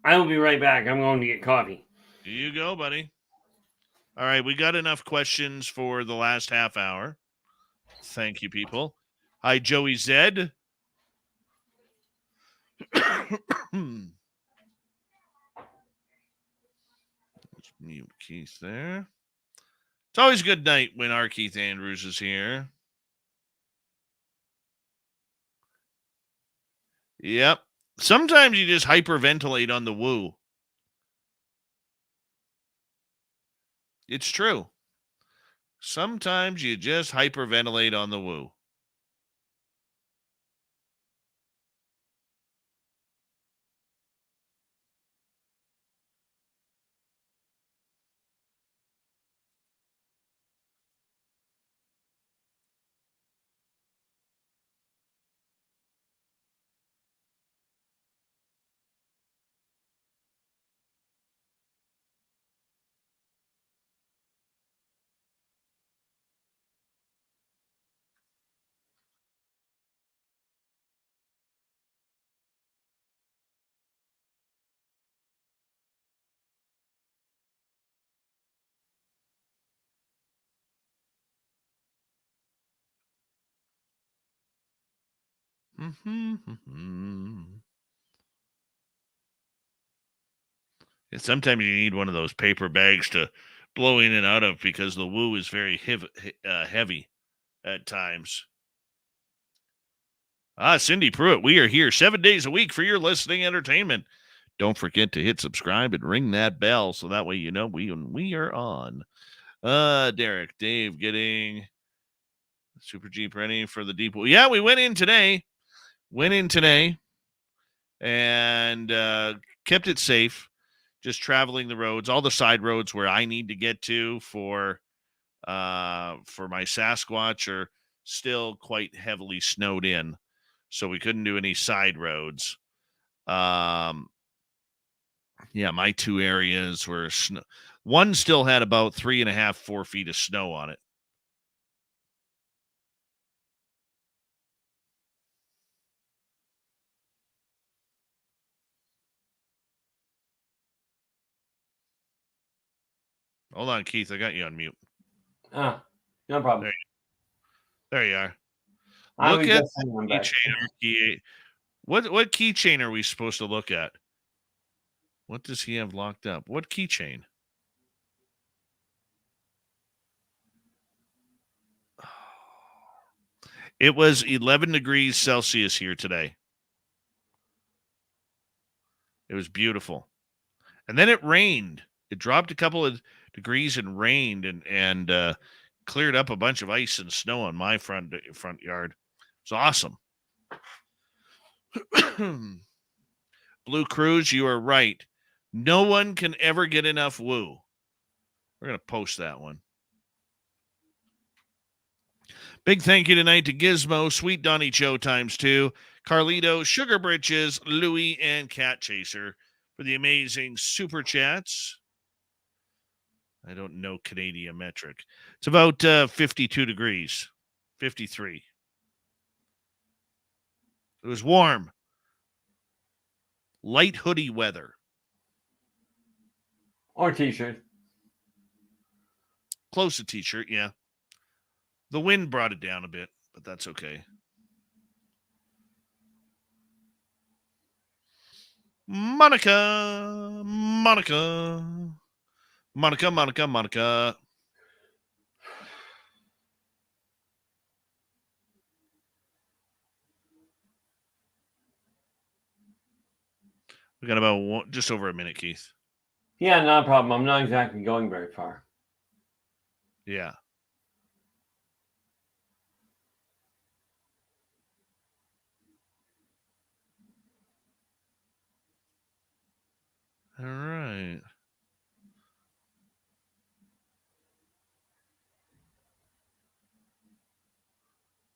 I will be right back. I'm going to get coffee. Here you go, buddy. All right, we got enough questions for the last half hour. Thank you, people. Hi, Joey Zed. Let's mute Keith there. It's always a good night when R Keith Andrews is here. Yep. Sometimes you just hyperventilate on the woo. It's true. Sometimes you just hyperventilate on the woo. And sometimes you need one of those paper bags to blow in and out of because the woo is very heavy at times. Cindy Pruitt, we are here 7 days a week for your listening entertainment. Don't forget to hit subscribe and ring that bell so that way you know we are on. Derek, Dave getting Super Jeep ready for the deep. Yeah, we went in today. And kept it safe. Just traveling the roads, all the side roads where I need to get to for my Sasquatch are still quite heavily snowed in, so we couldn't do any side roads. Yeah, my two areas were snow. One still had about 3.5, 4 feet of snow on it. Hold on, Keith. I got you on mute. No problem. There you are. Look at the keychain. What keychain are we supposed to look at? What does he have locked up? What keychain? It was 11 degrees Celsius here today. It was beautiful. And then it rained. It dropped a couple of degrees and rained and cleared up a bunch of ice and snow on my front yard. It's awesome. Blue Cruise, you are right. No one can ever get enough woo. We're going to post that one. Big thank you tonight to Gizmo, Sweet Donnie Joe ×2, Carlito, Sugar Britches, Louie, and Cat Chaser for the amazing super chats. I don't know Canadian metric. It's about 52 degrees, 53. It was warm. Light hoodie weather. Or t-shirt. Close to t-shirt, yeah. The wind brought it down a bit, but that's okay. Monica. We got about just over a minute, Keith. Yeah, no problem. I'm not exactly going very far. Yeah. All right.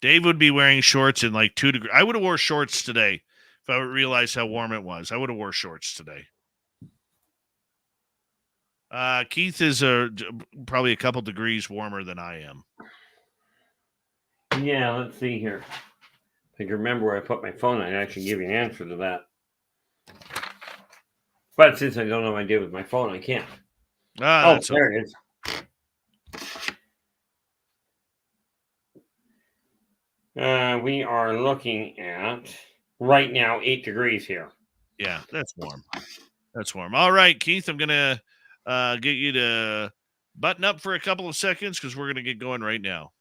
Dave would be wearing shorts in like 2 degrees. I would have wore shorts today if I would realize how warm it was. I would have wore shorts today. Keith is probably a couple degrees warmer than I am. Yeah, let's see here. If I can remember where I put my phone, I'd actually give you an answer to that. But since I don't know what I did with my phone, I can't. That's there it is. We are looking at right now 8 degrees here. Yeah, that's warm. That's warm. All right, Keith, I'm gonna get you to button up for a couple of seconds because we're gonna get going right now.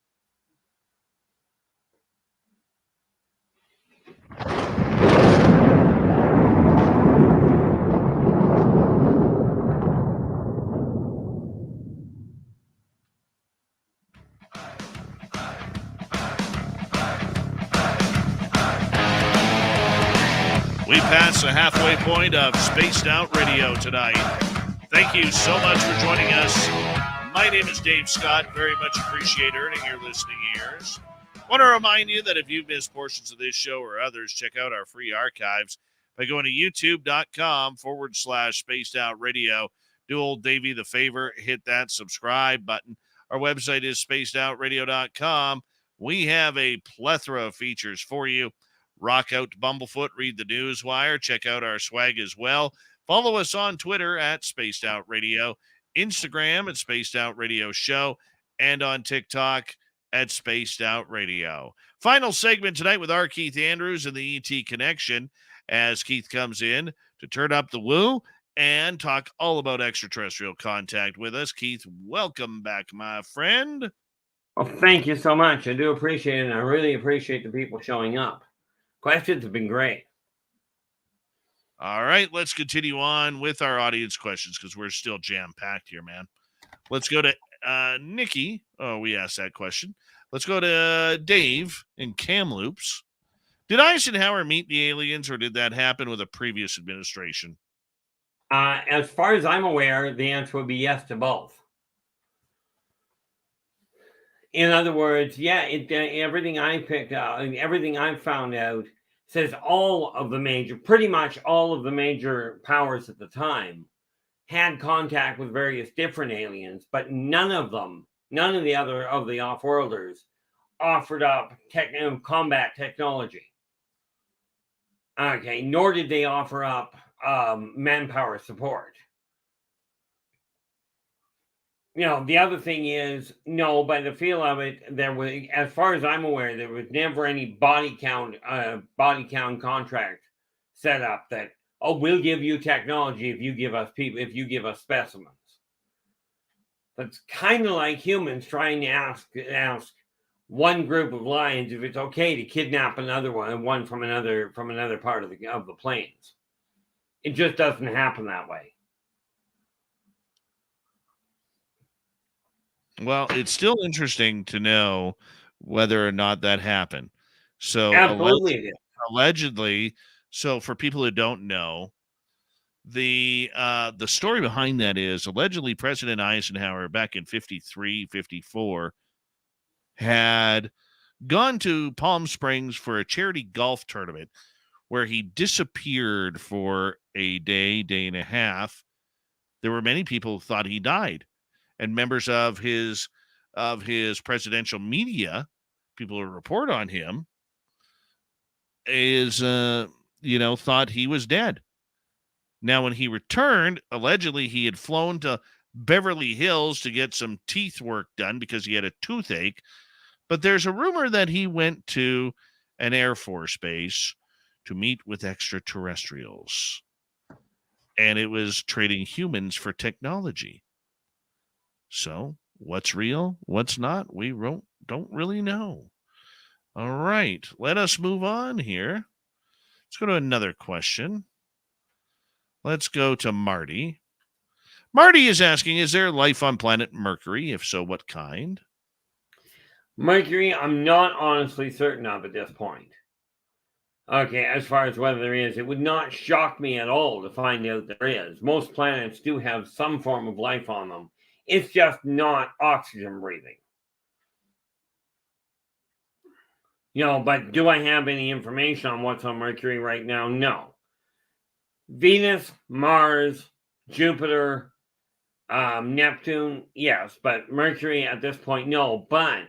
We passed the halfway point of Spaced Out Radio tonight. Thank you so much for joining us. My name is Dave Scott. Very much appreciate earning your listening ears. Want to remind you that if you've missed portions of this show or others, check out our free archives by going to youtube.com/Spaced Out Radio. Do old Davey the favor, hit that subscribe button. Our website is spacedoutradio.com. We have a plethora of features for you. Rock out to Bumblefoot, read the Newswire, check out our swag as well. Follow us on Twitter at Spaced Out Radio, Instagram at Spaced Out Radio Show, and on TikTok at Spaced Out Radio. Final segment tonight with R Keith Andrews and the ET Connection as Keith comes in to turn up the woo and talk all about extraterrestrial contact with us. Keith, welcome back, my friend. Well, thank you so much. I do appreciate it, and I really appreciate the people showing up. Questions have been great. All right, let's continue on with our audience questions because we're still jam-packed here, man. Let's go to Nikki. Oh, we asked that question. Let's go to Dave in Kamloops. Did Eisenhower meet the aliens, or did that happen with a previous administration? As far as I'm aware, the answer would be yes to both. In other words, yeah, everything I picked out, everything I've found out says pretty much all of the major powers at the time had contact with various different aliens, but none of the other of the off-worlders offered up combat technology. Okay, nor did they offer up manpower support. The other thing is, no, by the feel of it, there was, as far as I'm aware, there was never any body count contract set up that, we'll give you technology if you give us specimens. That's kind of like humans trying to ask one group of lions if it's okay to kidnap one from another part of the plains. It just doesn't happen that way. Well, it's still interesting to know whether or not that happened. So absolutely, allegedly, so for people who don't know, the story behind that is allegedly President Eisenhower back in 53, 54 had gone to Palm Springs for a charity golf tournament where he disappeared for a day and a half. There were many people who thought he died. And members of his presidential media, people who report on him, thought he was dead. Now, when he returned, allegedly he had flown to Beverly Hills to get some teeth work done because he had a toothache. But there's a rumor that he went to an Air Force base to meet with extraterrestrials. And it was trading humans for technology. So what's real, what's not, we don't really know. All right, let us move on here. Let's go to another question. Let's go to Marty. Marty is asking, is there life on planet Mercury? If so, what kind? Mercury, I'm not honestly certain of at this point. Okay, as far as whether there is, it would not shock me at all to find out there is. Most planets do have some form of life on them. It's just not oxygen breathing. But do I have any information on what's on Mercury right now? No. Venus, Mars, Jupiter, Neptune, yes. But Mercury at this point, no. But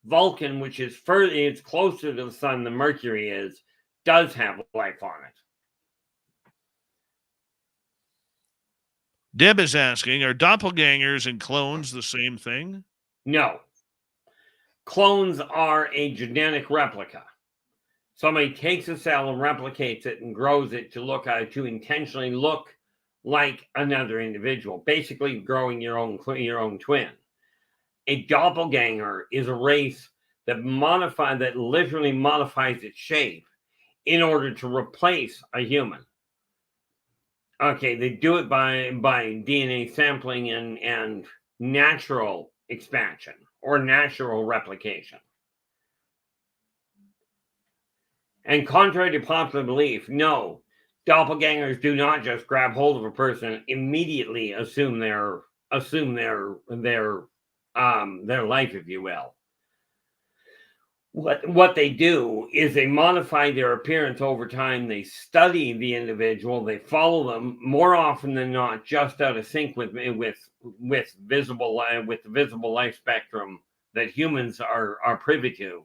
Vulcan, which is it's closer to the sun than Mercury is, does have life on it. Deb is asking, are doppelgangers and clones the same thing? No. Clones are a genetic replica. Somebody takes a cell and replicates it and grows it to intentionally look like another individual, basically growing your own twin. A doppelganger is a race that literally modifies its shape in order to replace a human. Okay, they do it by DNA sampling and natural expansion or natural replication. And contrary to popular belief, no, doppelgangers do not just grab hold of a person and immediately assume their life, if you will. What they do is they modify their appearance over time. They study the individual. They follow them more often than not, just out of sync with the visible life spectrum that humans are privy to,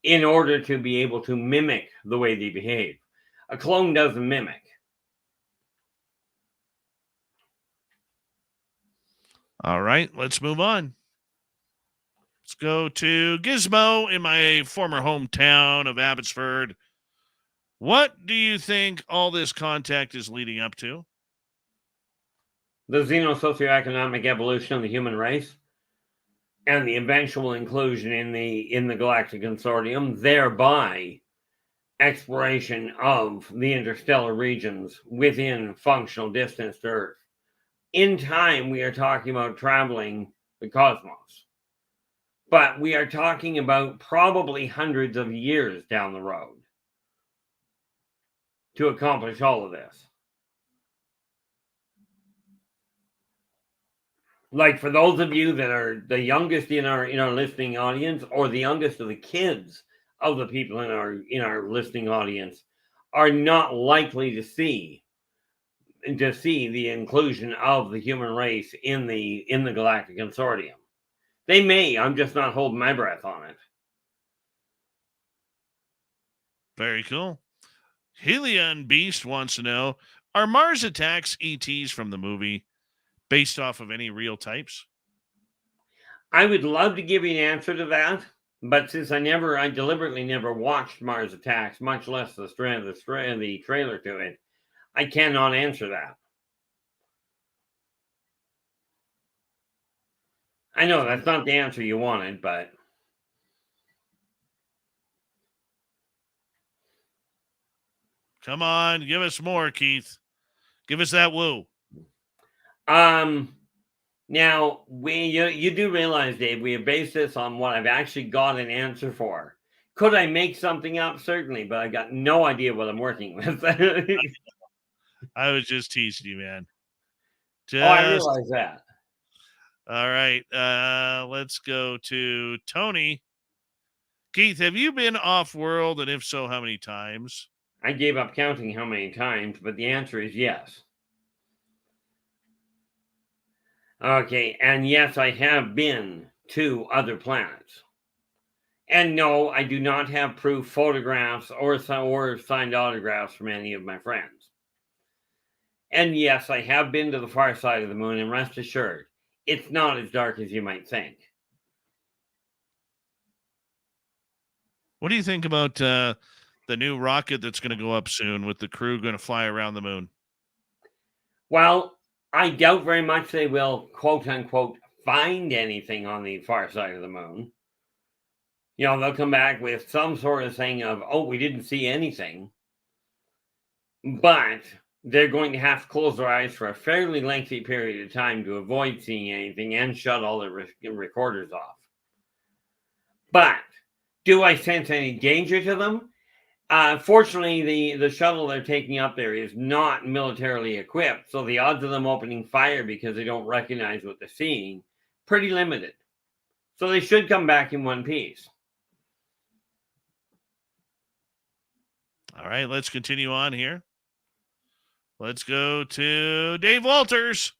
in order to be able to mimic the way they behave. A clone doesn't mimic. All right, let's move on. Let's go to Gizmo in my former hometown of Abbotsford. What do you think all this contact is leading up to? The xeno-socioeconomic evolution of the human race and the eventual inclusion in the Galactic Consortium, thereby exploration of the interstellar regions within functional distance to Earth. In time, we are talking about traveling the cosmos. But we are talking about probably hundreds of years down the road to accomplish all of this. Like, for those of you that are the youngest in our listening audience, or the youngest of the kids of the people in our listening audience, are not likely to see the inclusion of the human race in the Galactic Consortium. They may. I'm just not holding my breath on it. Very cool. Helion Beast wants to know, are Mars attacks ETs from the movie based off of any real types? I would love to give you an answer to that, but since I deliberately never watched Mars Attacks, much less the trailer to it, I cannot answer that. I know that's not the answer you wanted, but come on, give us more, Keith. Give us that woo. Now you do realize, Dave, we have based this on what I've actually got an answer for. Could I make something up? Certainly, but I got no idea what I'm working with. I was just teasing you, man. I realize that. All right. Let's go to Tony. Keith, have you been off-world, and if so, how many times? I gave up counting how many times, but the answer is yes. Okay, and yes, I have been to other planets. And no, I do not have proof, photographs, or signed autographs from any of my friends. And yes, I have been to the far side of the moon, and rest assured, it's not as dark as you might think. What do you think about the new rocket that's going to go up soon, with the crew going to fly around the moon? Well, I doubt very much they will, quote unquote, find anything on the far side of the moon. You know, they'll come back with some sort of thing of, oh, we didn't see anything. But they're going to have to close their eyes for a fairly lengthy period of time to avoid seeing anything and shut all their recorders off. But do I sense any danger to them? Fortunately, the shuttle they're taking up there is not militarily equipped, so the odds of them opening fire because they don't recognize what they're seeing, pretty limited. So they should come back in one piece. All right, let's continue on here. Let's go to Dave Walters.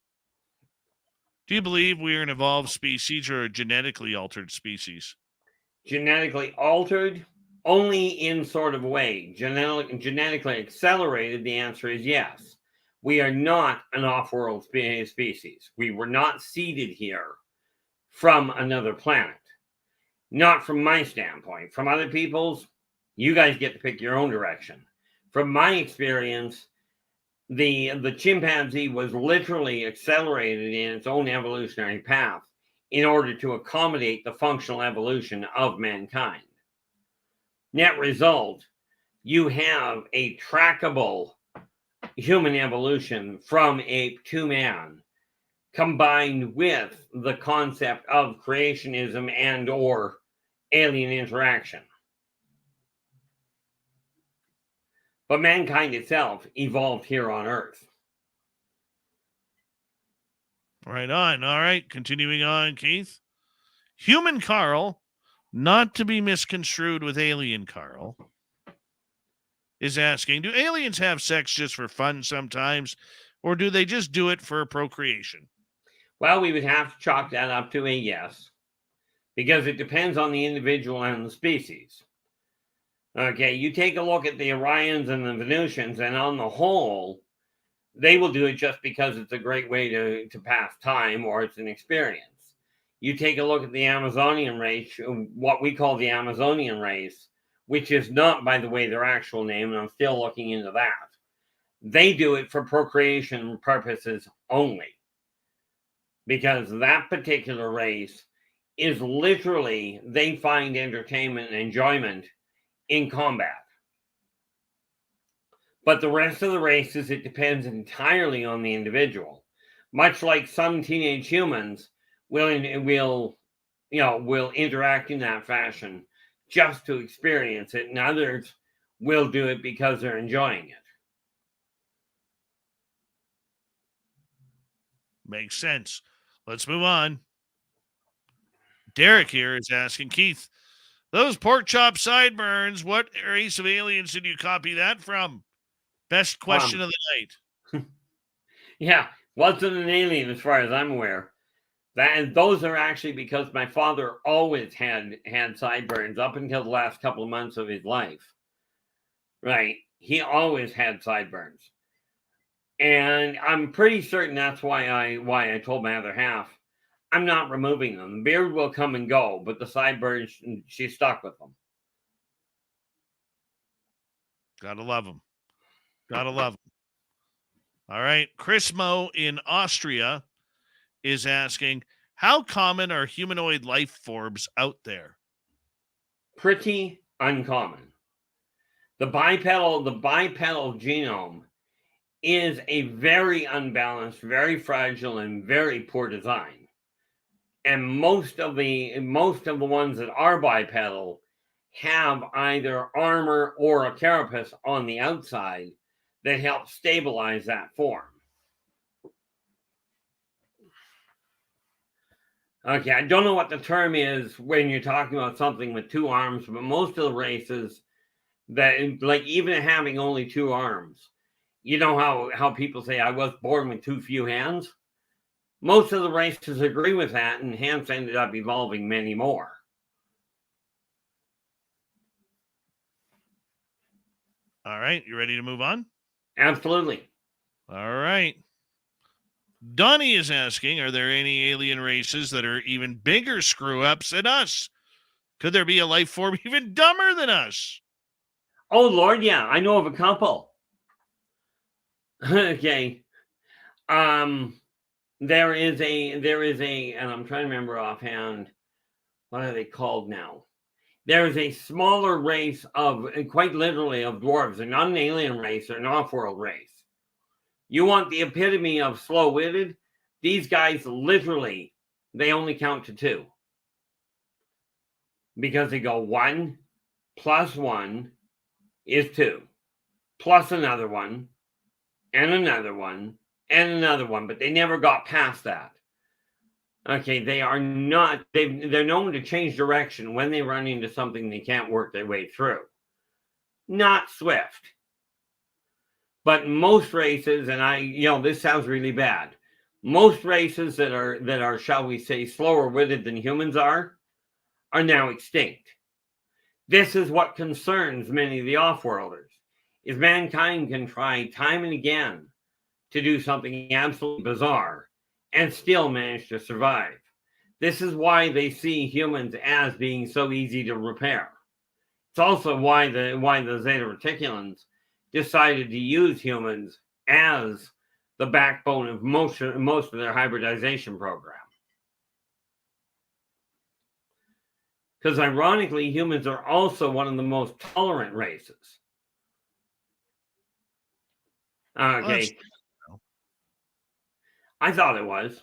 Do you believe we are an evolved species or a genetically altered species? Genetically altered? Only in sort of way. Genetically accelerated, the answer is yes. We are not an off-world species. We were not seeded here from another planet. Not from my standpoint. From other people's, you guys get to pick your own direction. From my experience, the chimpanzee was literally accelerated in its own evolutionary path in order to accommodate the functional evolution of mankind. Net result, you have a trackable human evolution from ape to man, combined with the concept of creationism and or alien interaction. But mankind itself evolved here on Earth. Right on. All right. Continuing on, Keith. Human Carl, not to be misconstrued with alien Carl, is asking, do aliens have sex just for fun sometimes, or do they just do it for procreation? Well, we would have to chalk that up to a yes, because it depends on the individual and the species. Okay, you take a look at the Orions and the Venusians, and on the whole, they will do it just because it's a great way to pass time or it's an experience. You take a look at the Amazonian race, what we call the Amazonian race, which is not, by the way, their actual name, and I'm still looking into that. They do it for procreation purposes only, because that particular race is literally, they find entertainment and enjoyment in combat. But the rest of the races, it depends entirely on the individual. Much like some teenage humans will interact in that fashion just to experience it, and others will do it because they're enjoying it. Makes sense. Let's move on. Derek here is asking, Keith, those pork chop sideburns, what race of aliens did you copy that from? Best question of the night. Yeah, wasn't an alien as far as I'm aware. Those are actually because my father always had sideburns up until the last couple of months of his life. Right. He always had sideburns. And I'm pretty certain that's why I told my other half, I'm not removing them. The beard will come and go, but the sideburns, she's stuck with them. Gotta love them. Gotta love them. All right. Chris Mo in Austria is asking, how common are humanoid life forms out there? Pretty uncommon. The bipedal genome is a very unbalanced, very fragile, and very poor design. And most of the ones that are bipedal have either armor or a carapace on the outside that helps stabilize that form. Okay, I don't know what the term is when you're talking about something with two arms, but most of the races that, like, even having only two arms, you know how people say, I was born with too few hands? Most of the races agree with that, and hence ended up evolving many more. All right, you ready to move on? Absolutely. All right. Donnie is asking, are there any alien races that are even bigger screw-ups than us? Could there be a life form even dumber than us? Oh, Lord, yeah. I know of a couple. Okay. There is a, and I'm trying to remember offhand, what are they called now? There is a smaller race of, quite literally, of dwarves. They're not an alien race, they're an off-world race. You want the epitome of slow-witted? These guys literally, they only count to two. Because they go 1 plus 1 is 2. Plus another one, and another one, and another one. But they never got past that. Okay, they are not, they're known to change direction when they run into something they can't work their way through. Not swift. But most races, and this sounds really bad. Most races that are, shall we say, slower witted than humans are now extinct. This is what concerns many of the off-worlders, is mankind can try time and again to do something absolutely bizarre and still manage to survive. This is why they see humans as being so easy to repair. It's also why the Zeta Reticulans decided to use humans as the backbone of most of their hybridization program. Because ironically, humans are also one of the most tolerant races. Okay. I thought it was.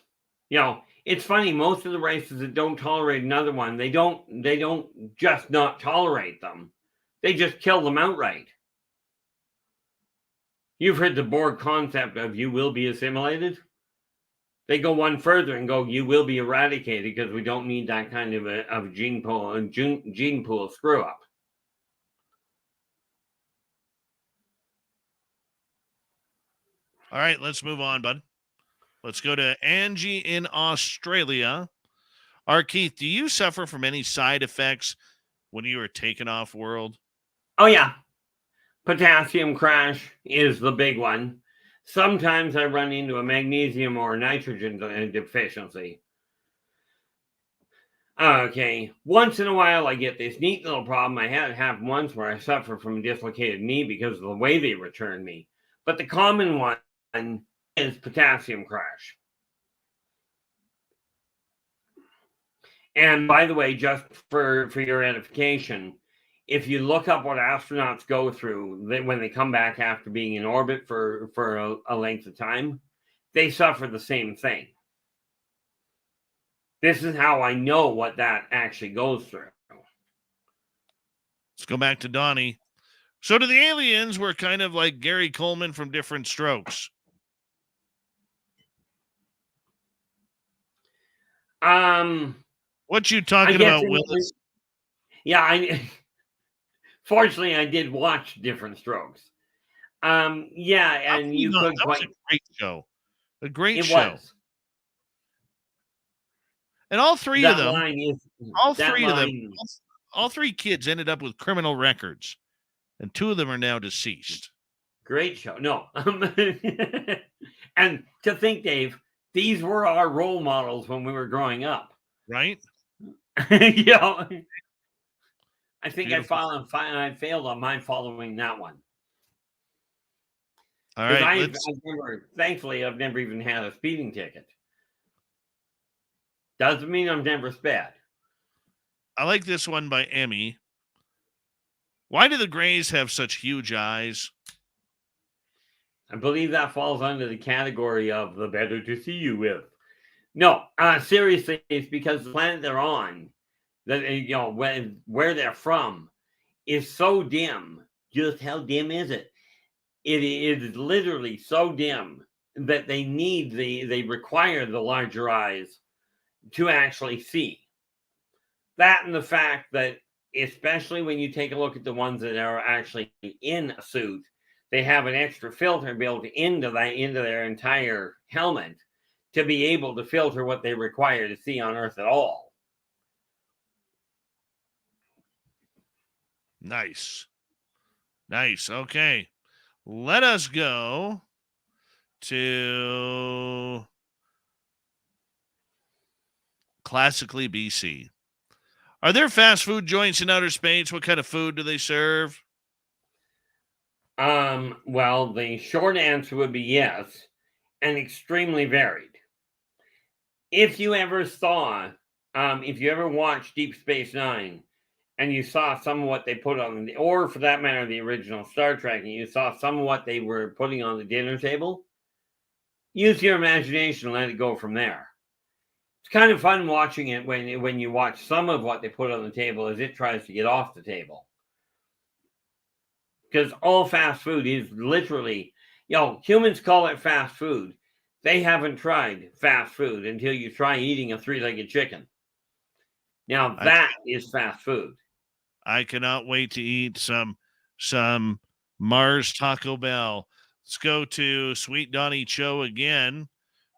It's funny, most of the races that don't tolerate another one, they don't just not tolerate them. They just kill them outright. You've heard the Borg concept of you will be assimilated. They go one further and go, you will be eradicated because we don't need that kind of a gene pool screw up. All right, let's move on, bud. Let's go to Angie in Australia. R Keith, do you suffer from any side effects when you were taken off world? Oh, yeah. Potassium crash is the big one. Sometimes I run into a magnesium or nitrogen deficiency. Okay. Once in a while, I get this neat little problem. I had it happen once where I suffered from a dislocated knee because of the way they returned me. But the common one is potassium crash. And by the way, just for your edification, if you look up what astronauts go through when they come back after being in orbit for a length of time, they suffer the same thing. This is how I know what that actually goes through. Let's go back to Donnie. So do the aliens were kind of like Gary Coleman from Different Strokes? What you talking about, Willis? Yeah, fortunately, I did watch Different Strokes. Yeah, and you could that was a great show. A great show. Was. And all three of them, all three kids ended up with criminal records, and two of them are now deceased. Great show. No. And to think, Dave, these were our role models when we were growing up. Right? Yeah. I think I failed on my following that one. All right. Thankfully, I've never even had a speeding ticket. Doesn't mean I'm never sped. I like this one by Emmy. Why do the Greys have such huge eyes? I believe that falls under the category of the better to see you with. No, seriously, it's because the planet they're on, that where they're from, is so dim. Just how dim is it? It is literally so dim that they require the larger eyes to actually see. That and the fact that, especially when you take a look at the ones that are actually in a suit, they have an extra filter built into their entire helmet to be able to filter what they require to see on Earth at all. Nice. Okay. Let us go to classically BC. Are there fast food joints in outer space? What kind of food do they serve? Well, the short answer would be yes, and extremely varied. If you ever watched Deep Space Nine, and you saw some of what they put on, or for that matter, the original Star Trek, and you saw some of what they were putting on the dinner table, use your imagination and let it go from there. It's kind of fun watching it when you watch some of what they put on the table as it tries to get off the table. Because all fast food is literally, humans call it fast food. They haven't tried fast food until you try eating a three-legged chicken. Now that is fast food. I cannot wait to eat some Mars Taco Bell. Let's go to Sweet Donnie Cho again,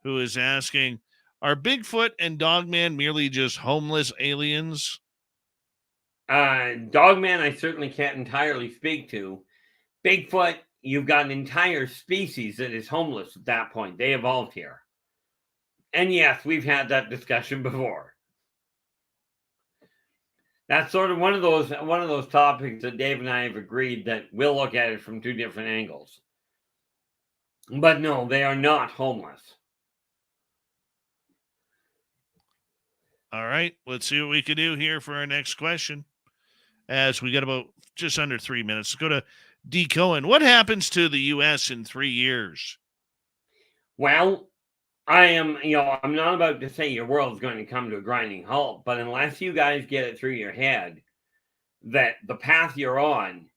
who is asking, are Bigfoot and Dogman merely just homeless aliens? Dogman, I certainly can't entirely speak to. Bigfoot, you've got an entire species that is homeless at that point. They evolved here. And yes, we've had that discussion before. That's sort of one of those topics that Dave and I have agreed that we'll look at it from two different angles. But no, they are not homeless. All right, let's see what we can do here for our next question. As we got about just under 3 minutes, let's go to D. Cohen. What happens to the U.S. in 3 years? Well, I'm not about to say your world's going to come to a grinding halt, but unless you guys get it through your head that the path you're on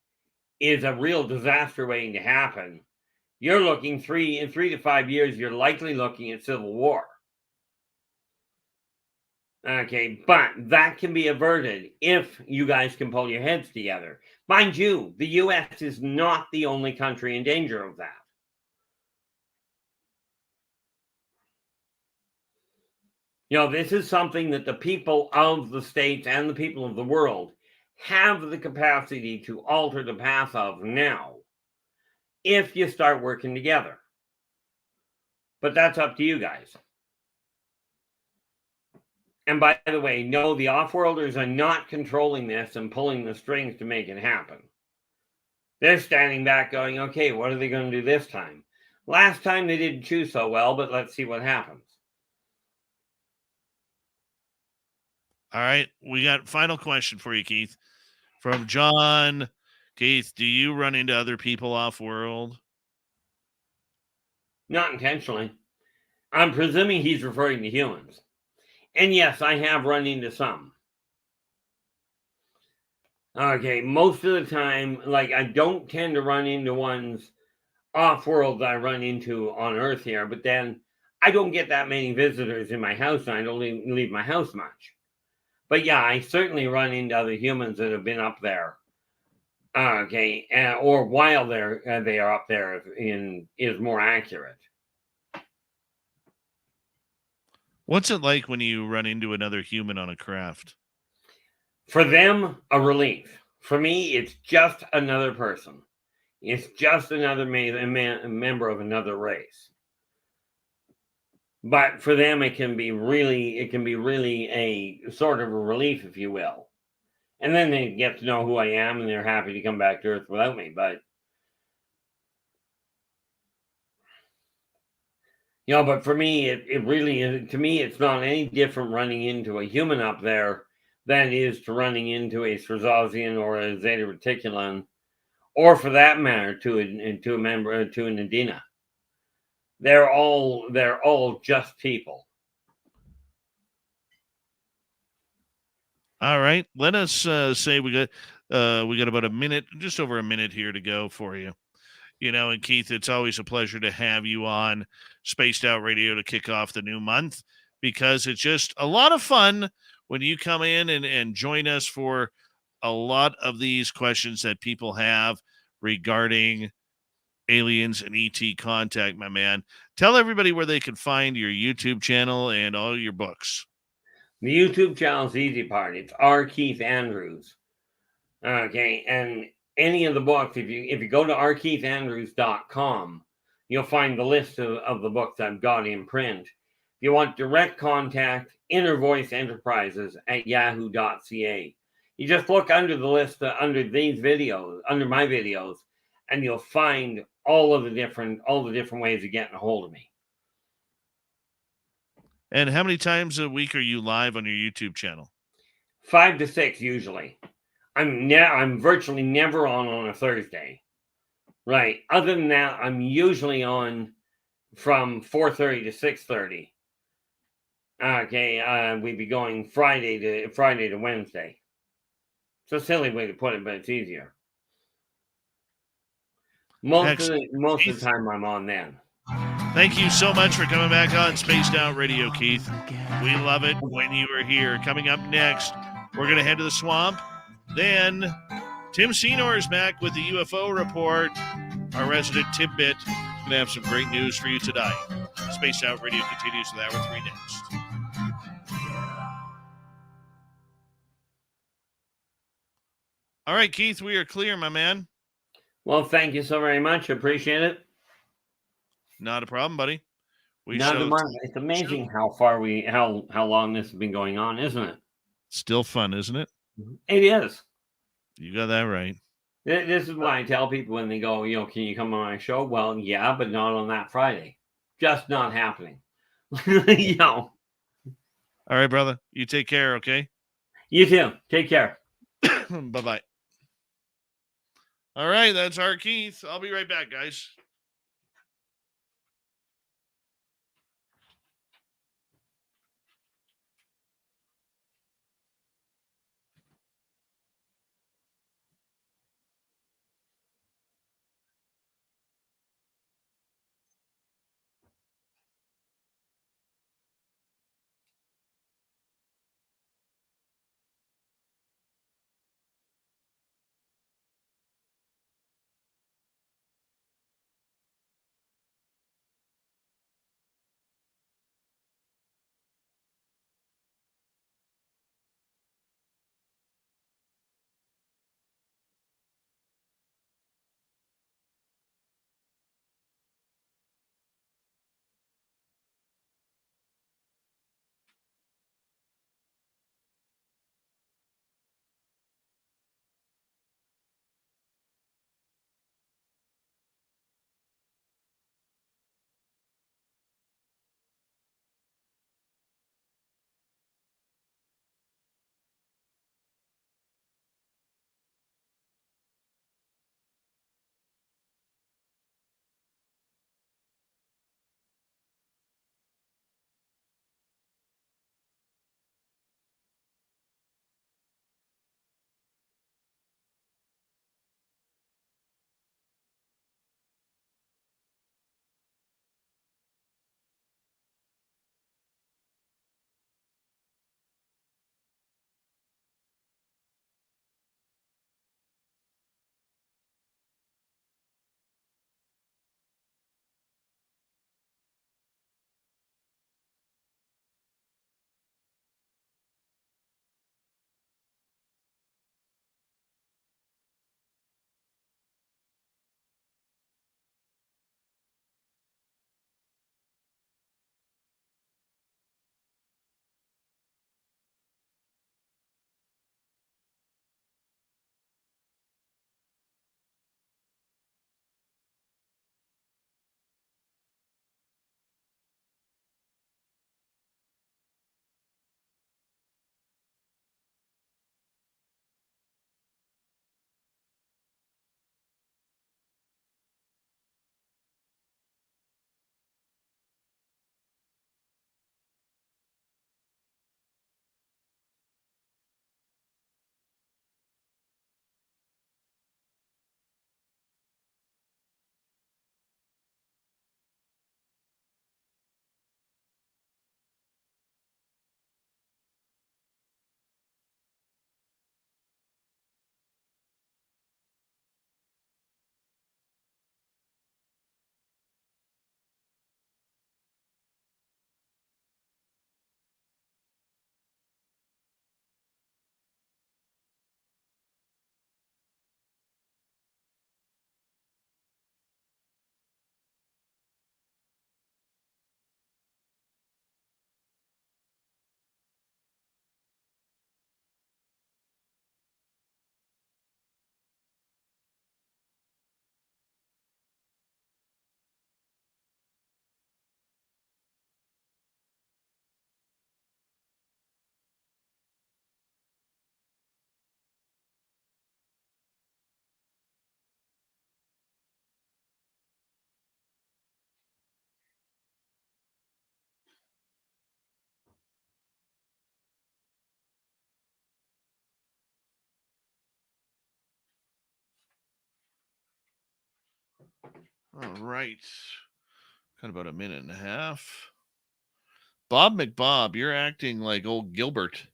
is a real disaster waiting to happen, you're looking in 3 to 5 years, you're likely looking at civil war. Okay, but that can be averted if you guys can pull your heads together. Mind you, the U.S. is not the only country in danger of that. This is something that the people of the states and the people of the world have the capacity to alter the path of now if you start working together. But that's up to you guys. And by the way, no, the off-worlders are not controlling this and pulling the strings to make it happen. They're standing back going, okay, what are they going to do this time? Last time they didn't choose so well, but let's see what happens. All right, we got final question for you, Keith. From John. Keith, do you run into other people off-world? Not intentionally. I'm presuming he's referring to humans. And yes, I have run into some. Okay, most of the time, I don't tend to run into ones off-world that I run into on Earth here, but then I don't get that many visitors in my house, and I don't leave my house much. But yeah, I certainly run into other humans that have been up there. Okay, or while they are up there is more accurate. What's it like when you run into another human on a craft? For them, a relief. For me, it's just another person. It's just another member of another race. But for them, it can be really a sort of a relief, if you will. And then they get to know who I am, and they're happy to come back to Earth without me. But but for me, it really is. To me, it's not any different running into a human up there than it is to running into a Srazazian or a Zeta Reticulum, or for that matter, to an Adina. They're all just people. All right, let us say we got about a minute, just over a minute here to go for you. And Keith, it's always a pleasure to have you on Spaced Out Radio to kick off the new month, because it's just a lot of fun when you come in and join us for a lot of these questions that people have regarding aliens and ET contact, my man. Tell everybody where they can find your YouTube channel and all your books. The YouTube channel is the easy part. It's R Keith Andrews. Okay, and any of the books, if you go to rkeithandrews.com, you'll find the list of the books I've got in print. If you want direct contact, Inner Voice Enterprises at yahoo.ca. You just look under the list, under these videos, under my videos, and you'll find all the different ways of getting a hold of me. And how many times a week are you live on your YouTube channel? 5 to 6 usually. I'm virtually never on a Thursday. Right. Other than that, I'm usually on from 4:30 to 6:30. Okay, we'd be going Friday to Wednesday. It's a silly way to put it, but it's easier. Most of the time I'm on then. Thank you so much for coming back on Spaced Out Radio, Keith. We love it when you are here. Coming up next, we're going to head to the swamp. Then Tim Senor is back with the UFO report. Our resident tidbit is going to have some great news for you tonight. Spaced Out Radio continues with Hour 3 next. All right, Keith, we are clear, my man. Well, thank you so very much. Appreciate it. Not a problem, buddy. It's amazing how long this has been going on, isn't it? Still fun, isn't it? It is. You got that right. This is why I tell people when they go, can you come on my show? Well, yeah, but not on that Friday. Just not happening. All right, brother. You take care, okay? You too. Take care. Bye-bye. All right, that's R Keith. I'll be right back, guys. All right. Got about a minute and a half. Bob McBob, you're acting like old Gilbert.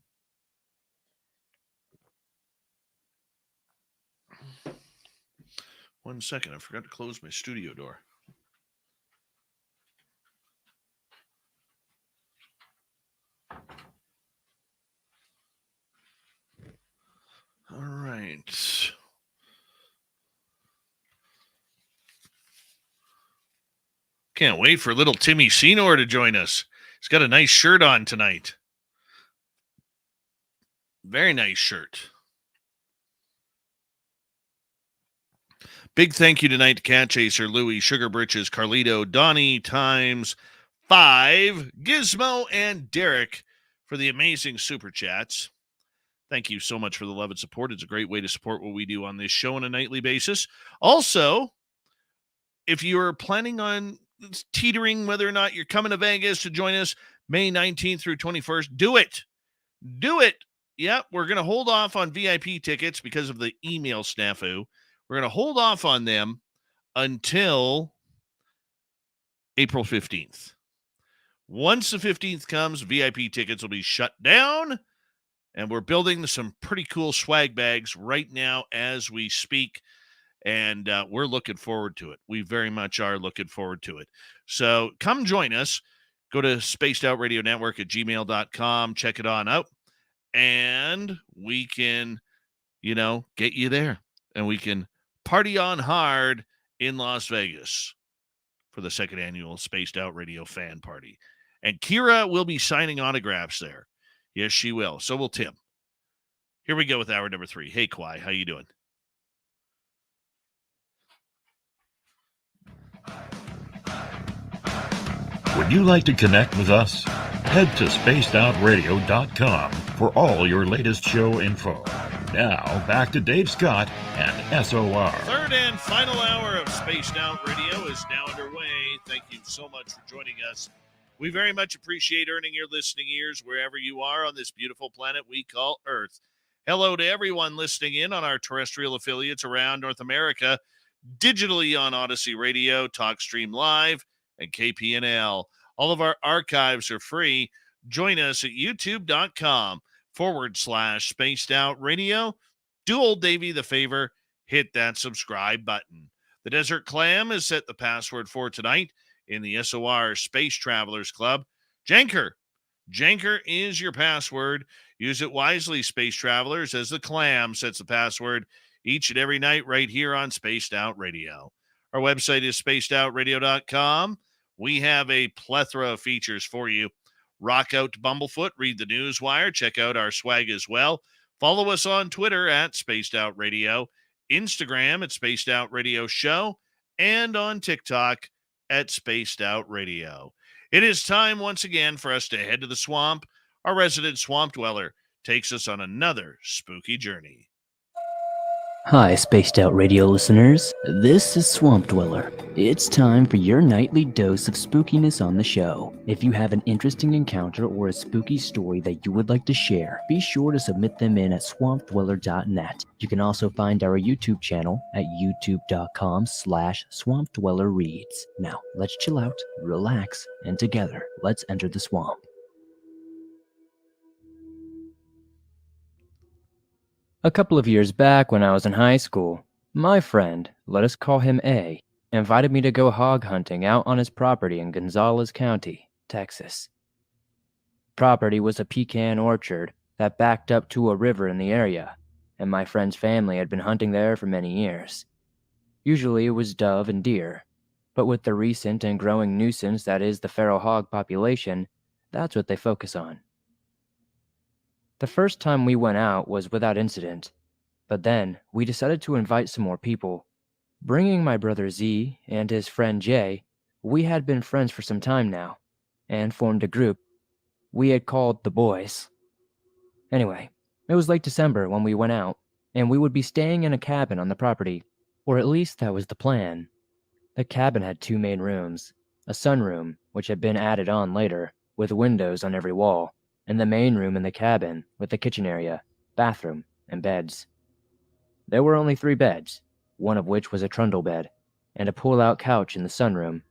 One second. I forgot to close my studio door. All right. Can't wait for little Timmy Senor to join us. He's got a nice shirt on tonight. Very nice shirt. Big thank you tonight to Cat Chaser, Louie, Sugar Britches, Carlito, Donnie, Times 5, Gizmo, and Derek for the amazing super chats. Thank you so much for the love and support. It's a great way to support what we do on this show on a nightly basis. Also, if you're planning on teetering whether or not you're coming to Vegas to join us May 19th through 21st, do it. Do it. Yep, we're going to hold off on VIP tickets because of the email snafu. We're going to hold off on them until April 15th. Once the 15th comes, VIP tickets will be shut down, and we're building some pretty cool swag bags right now as we speak, and we're looking forward to it. We very much are looking forward to it. So come join us. Go to spacedoutradionnetwork@gmail.com. Check it on out, and we can, get you there, and we can party on hard in Las Vegas for the second annual Spaced Out Radio Fan Party. And Kira will be signing autographs there. Yes, she will. So will Tim. Here we go with hour number 3. Hey, Kwai, how you doing? Would you like to connect with us? Head to spacedoutradio.com for all your latest show info. Now, back to Dave Scott and SOR. Third and final hour of Spaced Out Radio is now underway. Thank you so much for joining us. We very much appreciate earning your listening ears wherever you are on this beautiful planet we call Earth. Hello to everyone listening in on our terrestrial affiliates around North America, digitally on Odyssey Radio, TalkStream Live, and KPNL. All of our archives are free. Join us at youtube.com/Spaced Out Radio. Do old Davey the favor, hit that subscribe button. The Desert Clam has set the password for tonight in the SOR Space Travelers Club. Janker is your password. Use it wisely, Space Travelers, as the Clam sets the password each and every night right here on Spaced Out Radio. Our website is spacedoutradio.com. We have a plethora of features for you. Rock out to Bumblefoot, read the Newswire, check out our swag as well. Follow us on Twitter at Spaced Out Radio, Instagram at Spaced Out Radio Show, and on TikTok at Spaced Out Radio. It is time once again for us to head to the swamp. Our resident swamp dweller takes us on another spooky journey. Hi, Spaced Out Radio listeners. This is Swamp Dweller. It's time for your nightly dose of spookiness on the show. If you have an interesting encounter or a spooky story that you would like to share, be sure to submit them in at swampdweller.net. You can also find our YouTube channel at youtube.com/swampdwellerreads. Now, let's chill out, relax, and together, let's enter the swamp. A couple of years back when I was in high school, my friend, let us call him A, invited me to go hog hunting out on his property in Gonzales County, Texas. Property was a pecan orchard that backed up to a river in the area, and my friend's family had been hunting there for many years. Usually it was dove and deer, but with the recent and growing nuisance that is the feral hog population, that's what they focus on. The first time we went out was without incident, but then we decided to invite some more people. Bringing my brother Z and his friend Jay, we had been friends for some time now, and formed a group we had called the Boys. Anyway, it was late December when we went out, and we would be staying in a cabin on the property, or at least that was the plan. The cabin had 2 main rooms, a sunroom, which had been added on later, with windows on every wall, and the main room in the cabin with the kitchen area, bathroom, and beds. There were only 3 beds, one of which was a trundle bed, and a pull-out couch in the sunroom.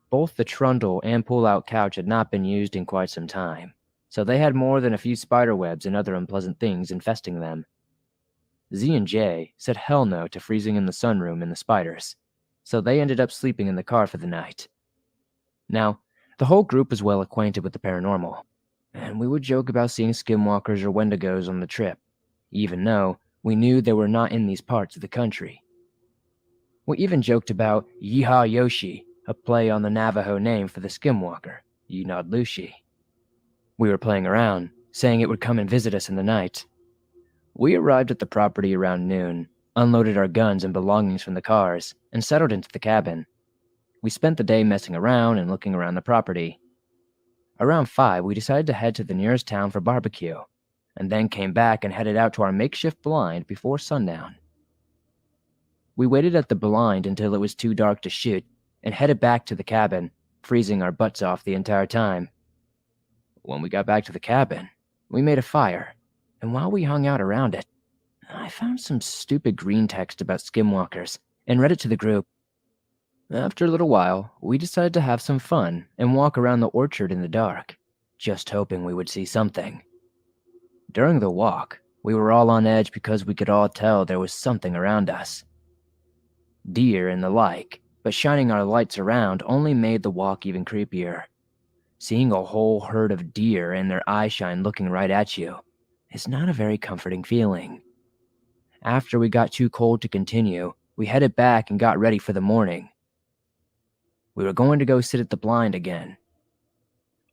Both the trundle and pull-out couch had not been used in quite some time, so they had more than a few spider webs and other unpleasant things infesting them. Z and J said hell no to freezing in the sunroom and the spiders, so they ended up sleeping in the car for the night. Now, the whole group was well acquainted with the paranormal, and we would joke about seeing skinwalkers or wendigos on the trip, even though we knew they were not in these parts of the country. We even joked about Yeehaw Yoshi, a play on the Navajo name for the skinwalker, Unadlushi. We were playing around, saying it would come and visit us in the night. We arrived at the property around noon, unloaded our guns and belongings from the cars, and settled into the cabin. We spent the day messing around and looking around the property. Around 5, we decided to head to the nearest town for barbecue, and then came back and headed out to our makeshift blind before sundown. We waited at the blind until it was too dark to shoot, and headed back to the cabin, freezing our butts off the entire time. When we got back to the cabin, we made a fire, and while we hung out around it, I found some stupid green text about skinwalkers and read it to the group. After a little while, we decided to have some fun and walk around the orchard in the dark, just hoping we would see something. During the walk, we were all on edge because we could all tell there was something around us. Deer and the like, but shining our lights around only made the walk even creepier. Seeing a whole herd of deer and their eye shine looking right at you is not a very comforting feeling. After we got too cold to continue, we headed back and got ready for the morning. We were going to go sit at the blind again.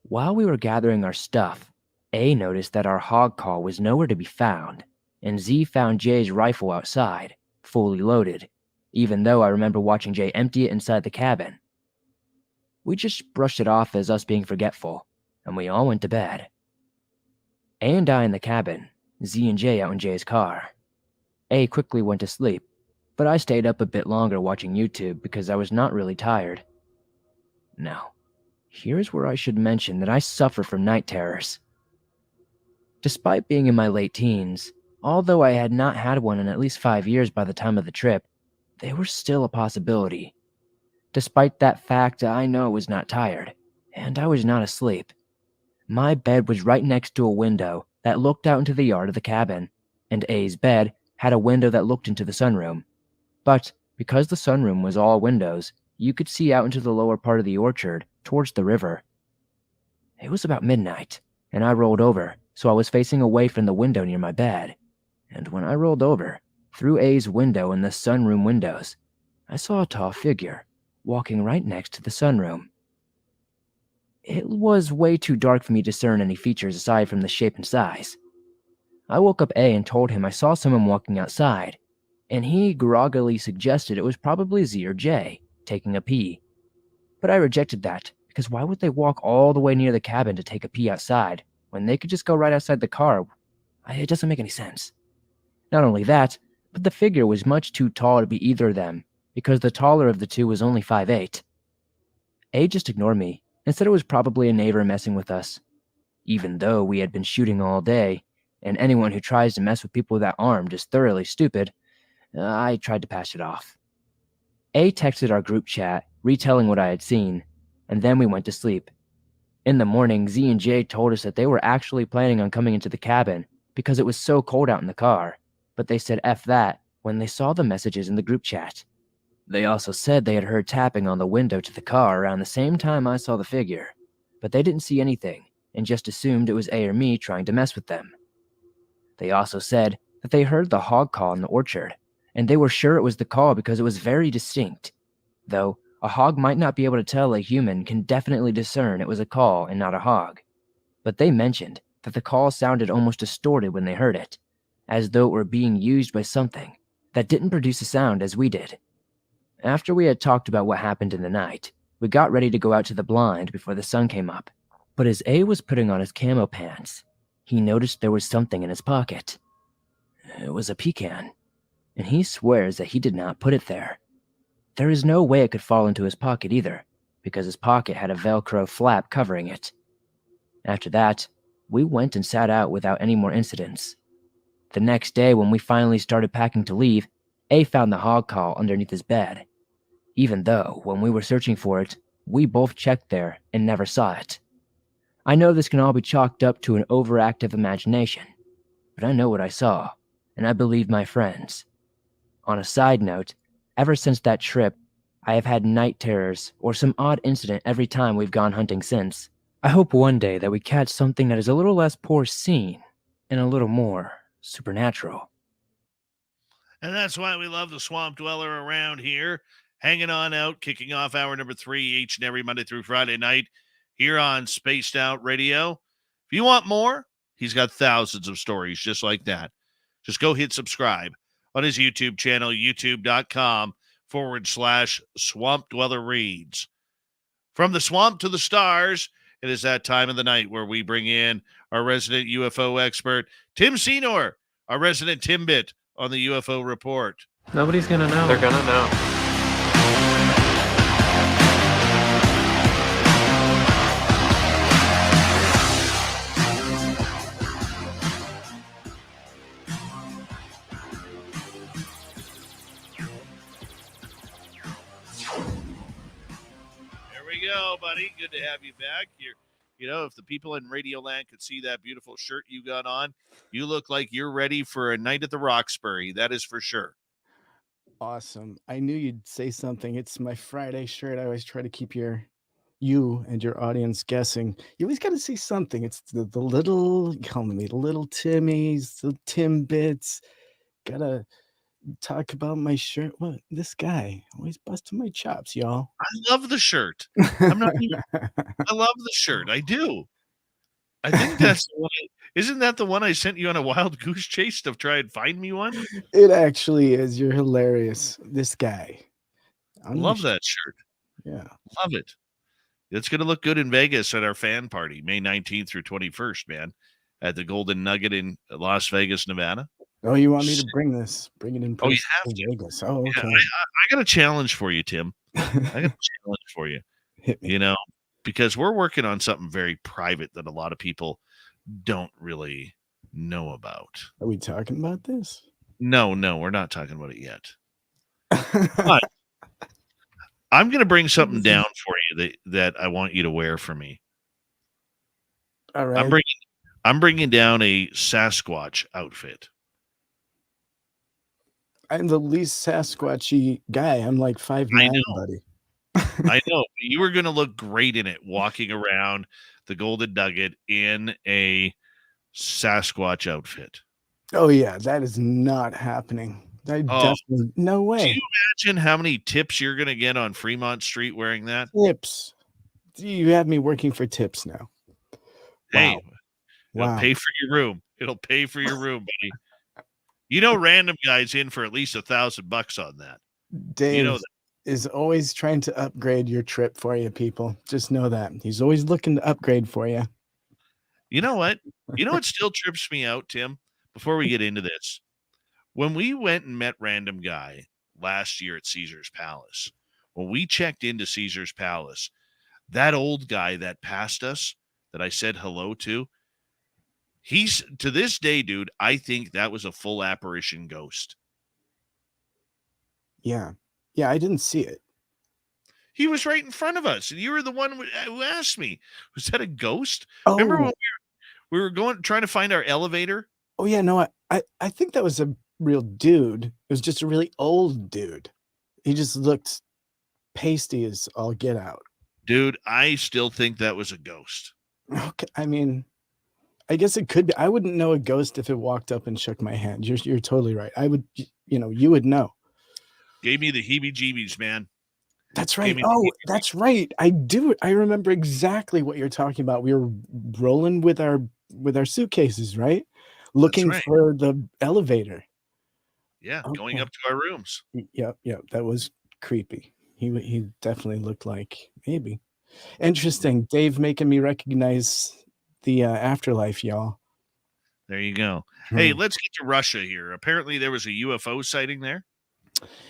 While we were gathering our stuff, A noticed that our hog call was nowhere to be found, and Z found Jay's rifle outside, fully loaded, even though I remember watching Jay empty it inside the cabin. We just brushed it off as us being forgetful, and we all went to bed. A and I in the cabin, Z and Jay out in Jay's car. A quickly went to sleep, but I stayed up a bit longer watching YouTube because I was not really tired. Now, here's where I should mention that I suffer from night terrors. Despite being in my late teens, although I had not had one in at least 5 years by the time of the trip, they were still a possibility. Despite that fact, I know I was not tired, and I was not asleep. My bed was right next to a window that looked out into the yard of the cabin, and A's bed had a window that looked into the sunroom. But because the sunroom was all windows, you could see out into the lower part of the orchard towards the river. It was about midnight, and I rolled over, so I was facing away from the window near my bed. And when I rolled over, through A's window and the sunroom windows, I saw a tall figure walking right next to the sunroom. It was way too dark for me to discern any features aside from the shape and size. I woke up A and told him I saw someone walking outside, and he groggily suggested it was probably Z or J taking a pee. But I rejected that, because why would they walk all the way near the cabin to take a pee outside when they could just go right outside the car? It doesn't make any sense. Not only that, but the figure was much too tall to be either of them, because the taller of the two was only 5'8". A just ignored me and said it was probably a neighbor messing with us. Even though we had been shooting all day, and anyone who tries to mess with people that armed is thoroughly stupid, I tried to pass it off. A texted our group chat, retelling what I had seen, and then we went to sleep. In the morning, Z and J told us that they were actually planning on coming into the cabin because it was so cold out in the car, but they said F that when they saw the messages in the group chat. They also said they had heard tapping on the window to the car around the same time I saw the figure, but they didn't see anything and just assumed it was A or me trying to mess with them. They also said that they heard the hog call in the orchard, and they were sure it was the call because it was very distinct. Though, a hog might not be able to tell a human can definitely discern it was a call and not a hog. But they mentioned that the call sounded almost distorted when they heard it, as though it were being used by something that didn't produce a sound as we did. After we had talked about what happened in the night, we got ready to go out to the blind before the sun came up. But as A was putting on his camo pants, he noticed there was something in his pocket. It was a pecan, and he swears that he did not put it there. There is no way it could fall into his pocket either, because his pocket had a Velcro flap covering it. After that, we went and sat out without any more incidents. The next day, when we finally started packing to leave, A found the hog call underneath his bed, even though, when we were searching for it, we both checked there and never saw it. I know this can all be chalked up to an overactive imagination, but I know what I saw, and I believe my friends. On a side note, ever since that trip, I have had night terrors or some odd incident every time we've gone hunting since. I hope one day that we catch something that is a little less porcine and a little more supernatural. And that's why we love the swamp dweller around here. hanging on out, kicking off hour number 3 each and every Monday through Friday night here on Spaced Out Radio. If you want more, he's got thousands of stories just like that. Just go hit subscribe on his YouTube channel, youtube.com/Swamp Dweller Reads. From the swamp to the stars, it is that time of the night where we bring in our resident UFO expert, Tim Senor, our resident Timbit on the UFO Report. Nobody's gonna know. They're gonna know. There we go, buddy. Good to have you back. If the people in Radioland could see that beautiful shirt you got on, you look like you're ready for a night at the Roxbury. That is for sure. Awesome. I knew you'd say something. It's my Friday shirt. I always try to keep you and your audience guessing. You always got to say something. It's the little, call me the little Timmies, the Timbits. Gotta talk about my shirt. What? This guy always busting my chops, y'all. I love the shirt. I love the shirt. I do. I think that's the one. Isn't that the one I sent you on a wild goose chase to try and find me one? It actually is. You're hilarious. This guy. I love that shirt. Yeah. Love it. It's going to look good in Vegas at our fan party, May 19th through 21st, man, at the Golden Nugget in Las Vegas, Nevada. Oh, you want me to bring it in? Oh, you have to. Vegas. Oh, okay. Yeah, I got a challenge for you, Tim. I got a challenge for you. Hit me. Because we're working on something very private that a lot of people don't really know about. Are we talking about this? No, we're not talking about it yet. But I'm going to bring something down for you that I want you to wear for me. All right. I'm bringing down a Sasquatch outfit. I'm the least Sasquatchy guy. I'm like 5'9", buddy. I know. You were going to look great in it, walking around the Golden Nugget in a Sasquatch outfit. Oh, yeah. That is not happening. Definitely, no way. Can you imagine how many tips you're going to get on Fremont Street wearing that? Tips. You have me working for tips now. Hey, it'll pay for your room. It'll pay for your room, buddy. Random guy's in for at least $1,000 on that. Dave is always trying to upgrade your trip for you, people. Just know that. He's always looking to upgrade for you. You know what? What still trips me out, Tim, before we get into this? When we went and met Random Guy last year at Caesar's Palace, when we checked into Caesar's Palace, that old guy that passed us, that I said hello to, he's, to this day, dude, I think that was a full apparition ghost. Yeah. Yeah, I didn't see it. He was right in front of us, and you were the one who asked me, was that a ghost? Oh. Remember when we were trying to find our elevator? Oh, yeah, no, I think that was a real dude. It was just a really old dude. He just looked pasty as all get out. Dude, I still think that was a ghost. Okay, I mean, I guess it could be. I wouldn't know a ghost if it walked up and shook my hand. You're totally right. I would, you would know. Gave me the heebie-jeebies, man. That's right. Oh, that's right. I do. I remember exactly what you're talking about. We were rolling with our suitcases, right? Looking for the elevator. Yeah, okay. Going up to our rooms. Yep. That was creepy. He definitely looked like maybe. Interesting. Dave making me recognize the afterlife, y'all. There you go. Hey, let's get to Russia here. Apparently there was a UFO sighting there.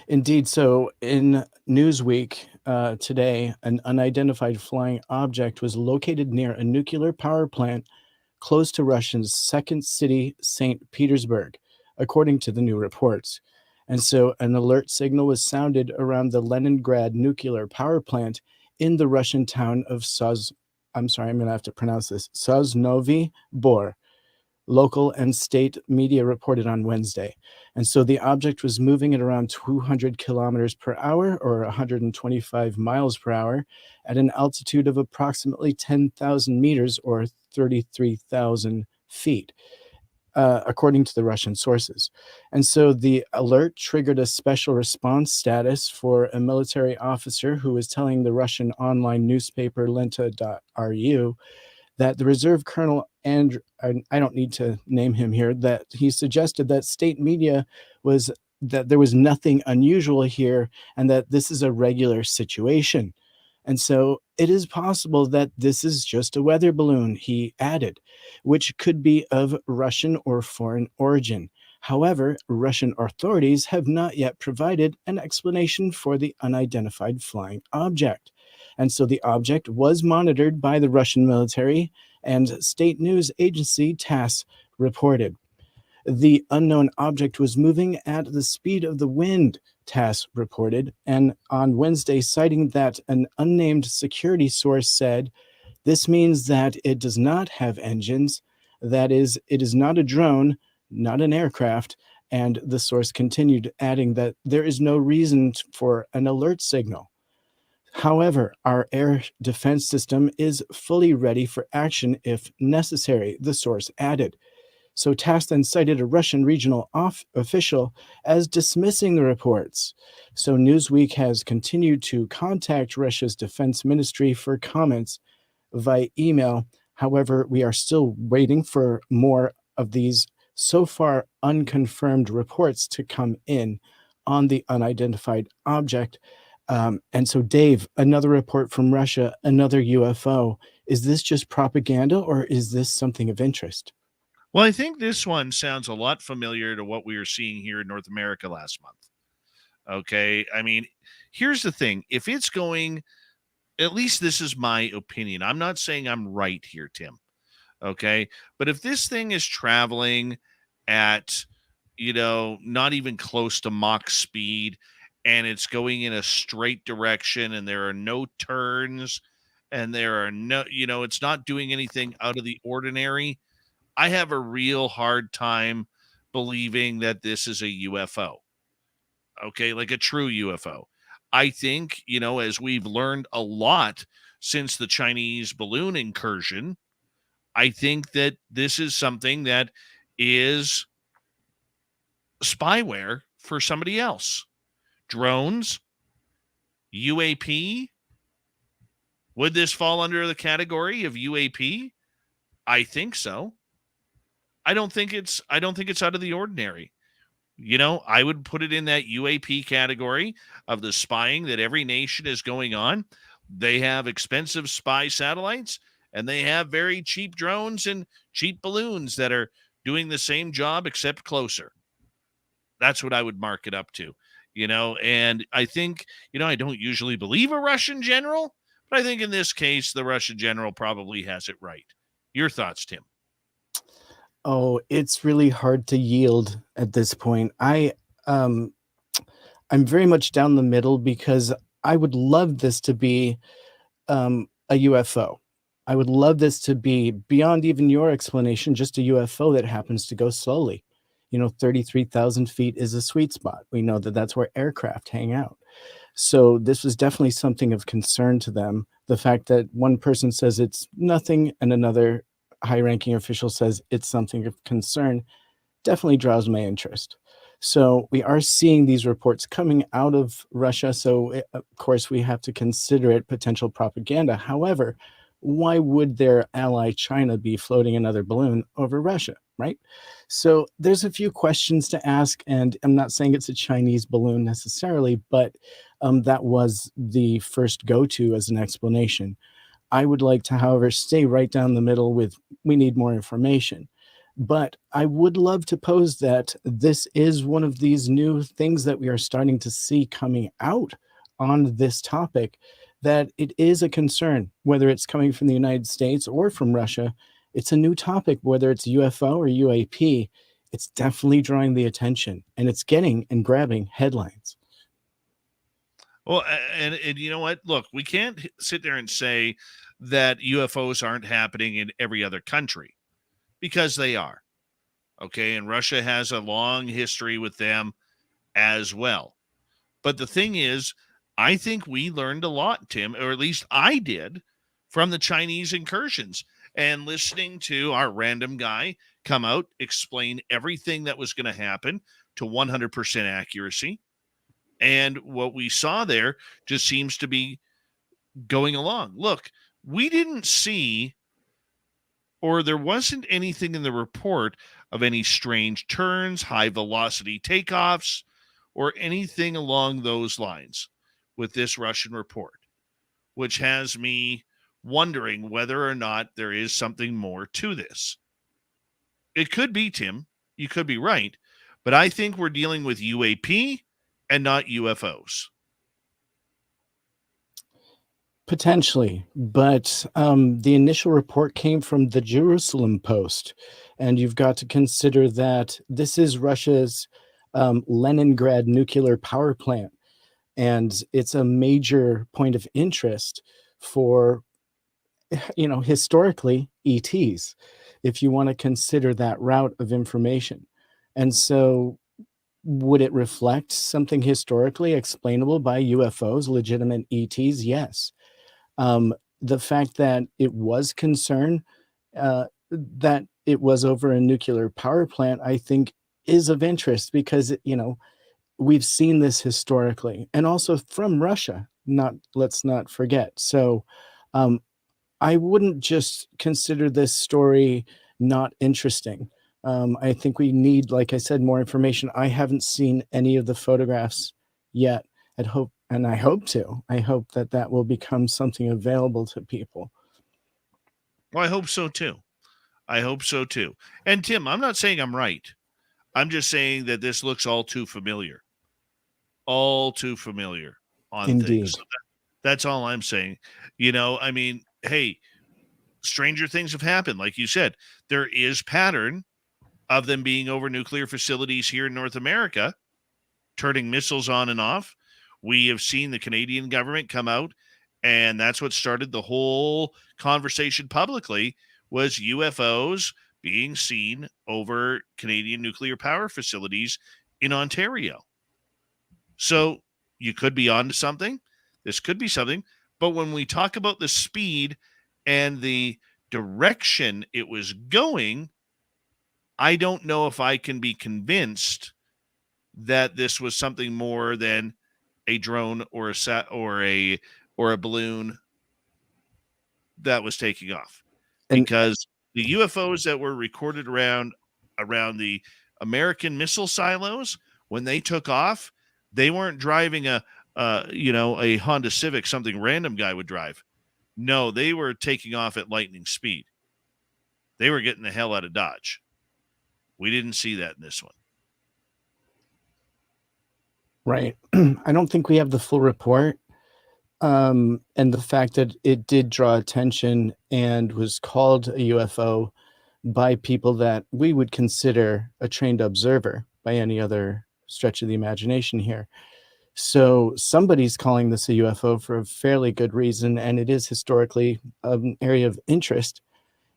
Indeed. So in Newsweek today, an unidentified flying object was located near a nuclear power plant close to Russia's second city, St. Petersburg, according to the new reports. And so an alert signal was sounded around the Leningrad nuclear power plant in the Russian town of I'm going to have to pronounce this, Sosnovy Bor. Local and state media reported on Wednesday. And so the object was moving at around 200 kilometers per hour or 125 miles per hour at an altitude of approximately 10,000 meters or 33,000 feet. according to the Russian sources. And so the alert triggered a special response status for a military officer who was telling the Russian online newspaper Lenta.ru that the reserve colonel, and I don't need to name him here, that he suggested that state media was that there was nothing unusual here and that this is a regular situation. And so it is possible that this is just a weather balloon, he added, which could be of Russian or foreign origin. However, Russian authorities have not yet provided an explanation for the unidentified flying object. And so the object was monitored by the Russian military, and state news agency TASS reported. The unknown object was moving at the speed of the wind, TASS reported, and on Wednesday, citing that an unnamed security source said, "This means that it does not have engines, that is, it is not a drone, not an aircraft," and the source continued, adding that there is no reason for an alert signal. However, our air defense system is fully ready for action if necessary, the source added. So TASS then cited a Russian regional official as dismissing the reports. So Newsweek has continued to contact Russia's defense ministry for comments via email. However, we are still waiting for more of these so far unconfirmed reports to come in on the unidentified object. And so, Dave, another report from Russia, another UFO. Is this just propaganda or is this something of interest? Well, I think this one sounds a lot familiar to what we were seeing here in North America last month. Okay. I mean, here's the thing. If it's going, at least this is my opinion. I'm not saying I'm right here, Tim. Okay. But if this thing is traveling at, not even close to Mach speed, and it's going in a straight direction and there are no turns and there are no, it's not doing anything out of the ordinary, I have a real hard time believing that this is a UFO. Okay, like a true UFO. I think, as we've learned a lot since the Chinese balloon incursion, I think that this is something that is spyware for somebody else. Drones, UAP. Would this fall under the category of UAP? I think so. I don't think it's out of the ordinary. I would put it in that UAP category of the spying that every nation is going on. They have expensive spy satellites and they have very cheap drones and cheap balloons that are doing the same job except closer. That's what I would mark it up to, and I think, I don't usually believe a Russian general, but I think in this case, the Russian general probably has it right. Your thoughts, Tim? Oh, it's really hard to yield at this point. I'm very much down the middle because I would love this to be a UFO. I would love this to be, beyond even your explanation, just a UFO that happens to go slowly. 33,000 feet is a sweet spot. We know that that's where aircraft hang out. So this was definitely something of concern to them. The fact that one person says it's nothing and another high-ranking official says it's something of concern definitely draws my interest. So we are seeing these reports coming out of Russia. So of course we have to consider it potential propaganda. However, why would their ally China be floating another balloon over Russia, right? So there's a few questions to ask, and I'm not saying it's a Chinese balloon necessarily, but that was the first go-to as an explanation. I would like to, however, stay right down the middle with we need more information. But I would love to pose that this is one of these new things that we are starting to see coming out on this topic, that it is a concern, whether it's coming from the United States or from Russia. It's a new topic, whether it's UFO or UAP. It's definitely drawing the attention, and it's getting and grabbing headlines. Well, and you know what? Look, we can't sit there and say that UFOs aren't happening in every other country, because they are. Okay, and Russia has a long history with them as well. But the thing is, I think we learned a lot, Tim, or at least I did, from the Chinese incursions. and listening to our random guy come out, explain everything that was going to happen to 100% accuracy. And what we saw there just seems to be going along. Look, we didn't see, or there wasn't anything in the report of any strange turns, high velocity takeoffs, or anything along those lines with this Russian report, which has me wondering whether or not there is something more to this. It could be, Tim. You could be right. But I think we're dealing with UAP and not UFOs. Potentially, but the initial report came from the Jerusalem Post, and you've got to consider that this is Russia's Leningrad nuclear power plant, and it's a major point of interest for, historically, ETs, if you want to consider that route of information. And so would it reflect something historically explainable by UFOs, legitimate ETs? Yes. The fact that it was concern that it was over a nuclear power plant, I think, is of interest because, we've seen this historically and also from Russia. Let's not forget. So I wouldn't just consider this story not interesting. I think we need, like I said, more information. I haven't seen any of the photographs yet. I hope that will become something available to people. Well, I hope so too. And Tim, I'm not saying I'm right. I'm just saying that this looks all too familiar on Indeed. things. So that's all I'm saying. Hey, stranger things have happened. Like you said, there is pattern of them being over nuclear facilities here in North America, turning missiles on and off. We have seen the Canadian government come out, and that's what started the whole conversation publicly, was UFOs being seen over Canadian nuclear power facilities in Ontario. So you could be onto something. This could be something. But when we talk about the speed and the direction it was going, I don't know if I can be convinced that this was something more than a drone or a balloon that was taking off, because the UFOs that were recorded around the American missile silos, when they took off, they weren't driving a Honda Civic, something random guy would drive. No, they were taking off at lightning speed. They were getting the hell out of Dodge. We didn't see that in this one. Right. I don't think we have the full report. And the fact that it did draw attention and was called a UFO by people that we would consider a trained observer by any other stretch of the imagination here. So somebody's calling this a UFO for a fairly good reason, and it is historically an area of interest.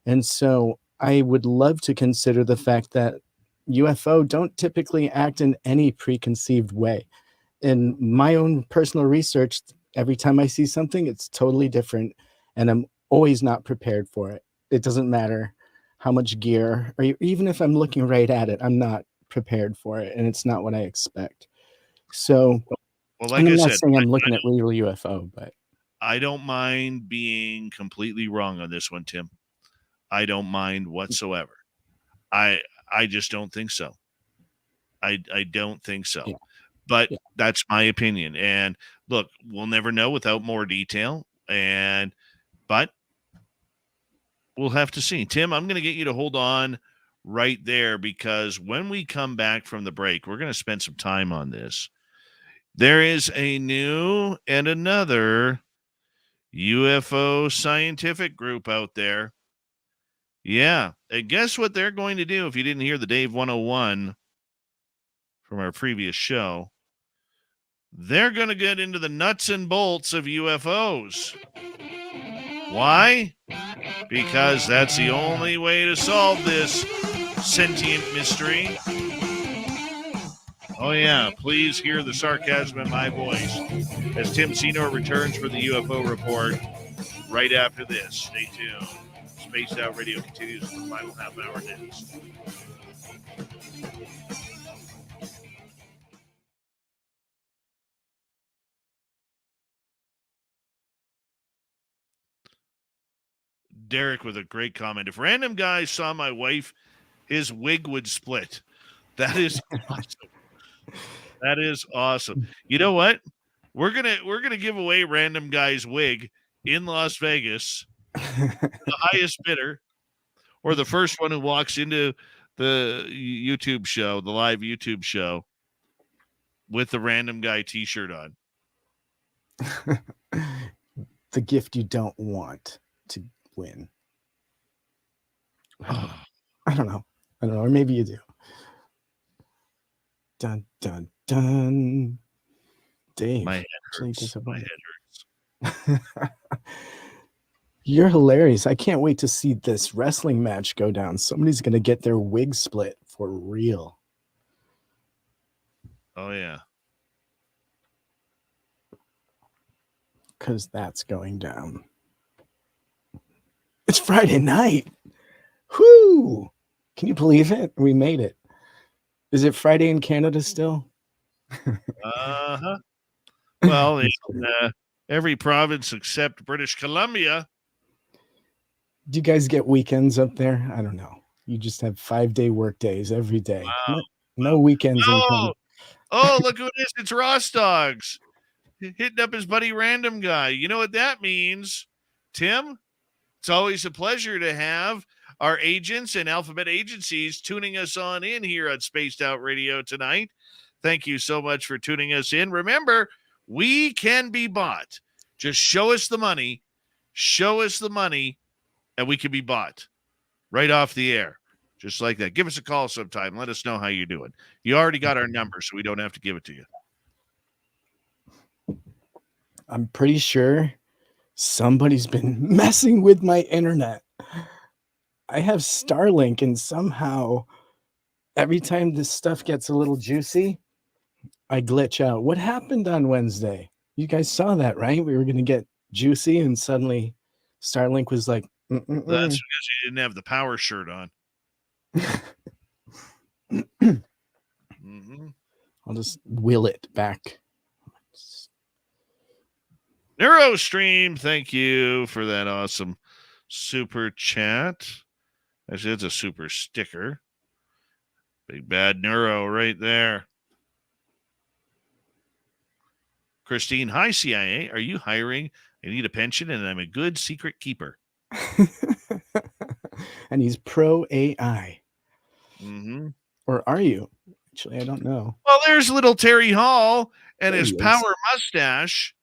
And so I would love to consider the fact that UFO don't typically act in any preconceived way. In my own personal research, every time I see something, it's totally different, and I'm always not prepared for it. It doesn't matter how much gear, or even if I'm looking right at it, I'm not prepared for it, and it's not what I expect. So, like I'm I not said, saying I'm looking at real UFO, but I don't mind being completely wrong on this one, Tim. I don't mind whatsoever. I just don't think so. I don't think so. Yeah. But that's my opinion. And look, we'll never know without more detail. But we'll have to see. Tim, I'm going to get you to hold on right there, because when we come back from the break, we're going to spend some time on this. There is a new and another UFO scientific group out there. Yeah. And guess what they're going to do if you didn't hear the Dave 101 from our previous show? They're going to get into the nuts and bolts of UFOs. Why? Because that's the only way to solve this sentient mystery. Oh, yeah. Please hear the sarcasm in my voice as Tim Senor returns for the UFO report right after this. Stay tuned. Spaced Out Radio continues in the final half hour next. Derek with a great comment. If random guy saw my wife, his wig would split. That is awesome. That is awesome. You know what? We're gonna give away random guy's wig in Las Vegas. The highest bidder, or the first one who walks into the YouTube show, the live YouTube show, with the random guy T-shirt on. The gift you don't want to win. I don't know. Or maybe you do. Dun dun dun. Dave. My head hurts. You're hilarious. I can't wait to see this wrestling match go down. Somebody's going to get their wig split for real. Oh, yeah. Because that's going down. It's Friday night. Whoo! Can you believe it? We made it. Is it Friday in Canada still? Uh-huh. Well, in every province except British Columbia. Do you guys get weekends up there? I don't know. You just have 5-day work days every day. Wow. No weekends. Oh, look who it is. It's Ross Dogs hitting up his buddy Random Guy. You know what that means, Tim? It's always a pleasure to have our agents and alphabet agencies tuning us on in here at Spaced Out Radio tonight. Thank you so much for tuning us in. Remember, we can be bought. Just show us the money, and we can be bought right off the air. Just like that. Give us a call sometime. Let us know how you're doing. You already got our number, so we don't have to give it to you. I'm pretty sure somebody's been messing with my internet. I have Starlink, and somehow every time this stuff gets a little juicy, I glitch out. What happened on Wednesday? You guys saw that, right? We were going to get juicy, and suddenly Starlink was like, That's because you didn't have the power shirt on. Mm-hmm. I'll just will it back. NeuroStream, thank you for that awesome super chat. Actually, it's a super sticker. Big bad Neuro right there. Christine, hi CIA. Are you hiring? I need a pension and I'm a good secret keeper. And he's pro AI. Mm-hmm. Or are you? Actually, I don't know. Well, there's little Terry Hall and There his he is. power mustache.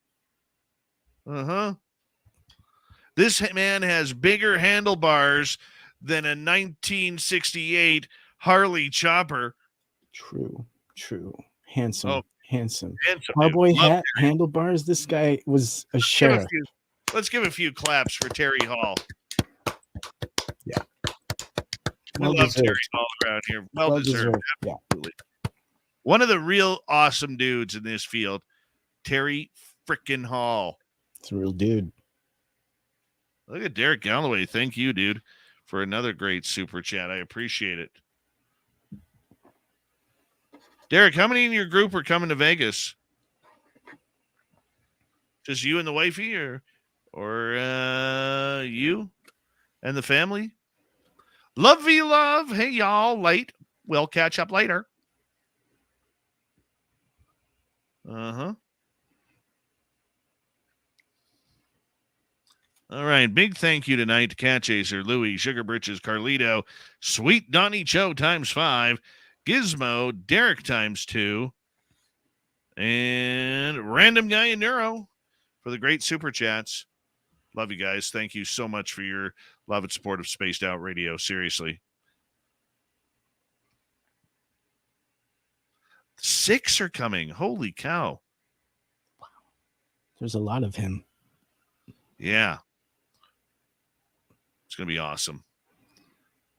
Uh-huh. This man has bigger handlebars than a 1968 Harley chopper. True. Handsome. Oh, handsome. dude. Cowboy Love hat, Terry. handlebars. This guy was a sheriff. Let's give a few claps for Terry Hall. Yeah. We Well love deserved. Terry Hall around here. Well deserved. Yeah. Absolutely. One of the real awesome dudes in this field, Terry frickin' Hall. It's a real dude. Look at Derek Galloway. Thank you, dude, for another great super chat. I appreciate it. Derek, how many in your group are coming to Vegas? Just you and the wifey, or you and the family? Lovey love. Hey, y'all. Late. We'll catch up later. Uh-huh. All right. Big thank you tonight to Cat Chaser, Louie, Sugar Britches, Carlito, Sweet Donnie Cho ×5, Gizmo, Derek ×2, and Random Guy and Neuro for the great super chats. Love you guys. Thank you so much for your love and support of Spaced Out Radio. Seriously. 6 are coming. Holy cow. There's a lot of him. Yeah. It's going to be awesome.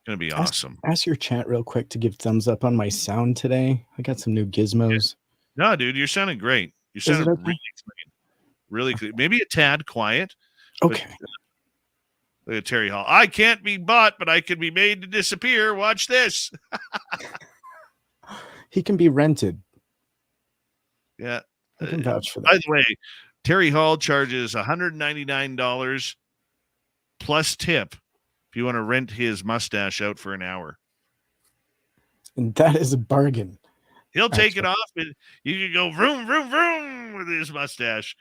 Going to be awesome. Ask your chat real quick to give thumbs up on my sound today. I got some new gizmos. No, dude, you're sounding great. You sounded okay? really clean. Really clean. Maybe a tad quiet. Okay. Look at Terry Hall. I can't be bought, but I can be made to disappear. Watch this. He can be rented. Yeah. I can vouch for that. By the way, Terry Hall charges $199 plus tip if you want to rent his mustache out for an hour. And that is a bargain. He'll take it off, and you can go vroom, vroom, vroom with his mustache.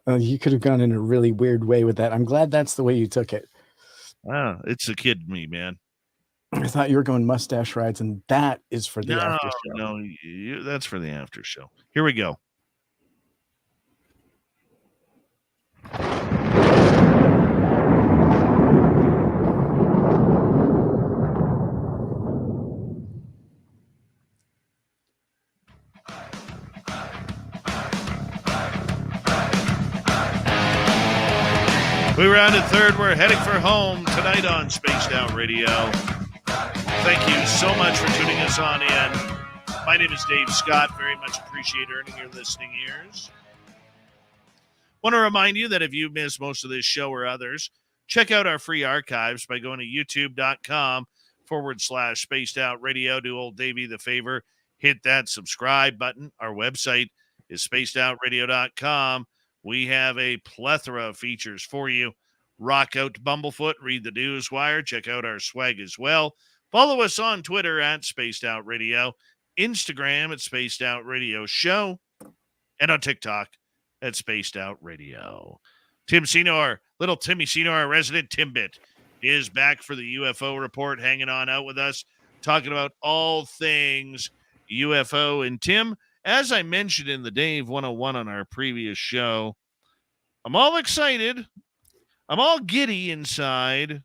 You could have gone in a really weird way with that. I'm glad that's the way you took it. Wow, it's a kid me, man. I thought you were going mustache rides, and that is for the after show. No, that's for the after show. Here we go. We rounded third. We're heading for home tonight on Spaced Out Radio. Thank you so much for tuning us on in. My name is Dave Scott. Very much appreciate earning your listening ears. Want to remind you that if you missed most of this show or others, check out our free archives by going to youtube.com/Spaced Out Radio. Do old Davey the favor. Hit that subscribe button. Our website is spacedoutradio.com. We have a plethora of features for you. Rock out to Bumblefoot, read the Newswire, check out our swag as well. Follow us on Twitter at Spaced Out Radio, Instagram at Spaced Out Radio Show, and on TikTok at Spaced Out Radio. Tim Senor, little Timmy Senor, our resident Timbit, is back for the UFO report, hanging on out with us, talking about all things UFO. And Tim, as I mentioned in the Dave 101 on our previous show, I'm all excited. I'm all giddy inside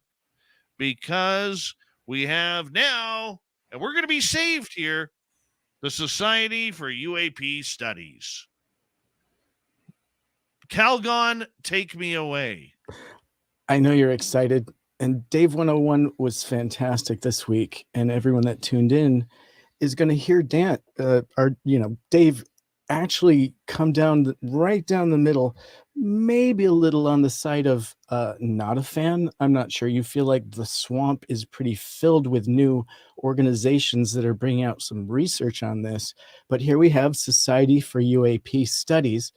because we have now, and we're going to be saved here, the Society for UAP Studies. Calgon, take me away. I know you're excited. And Dave 101 was fantastic this week. And everyone that tuned in is going to hear Dave actually come down right down the middle, maybe a little on the side of not a fan. I'm not sure. You feel like the swamp is pretty filled with new organizations that are bringing out some research on this. But here we have Society for UAP Studies,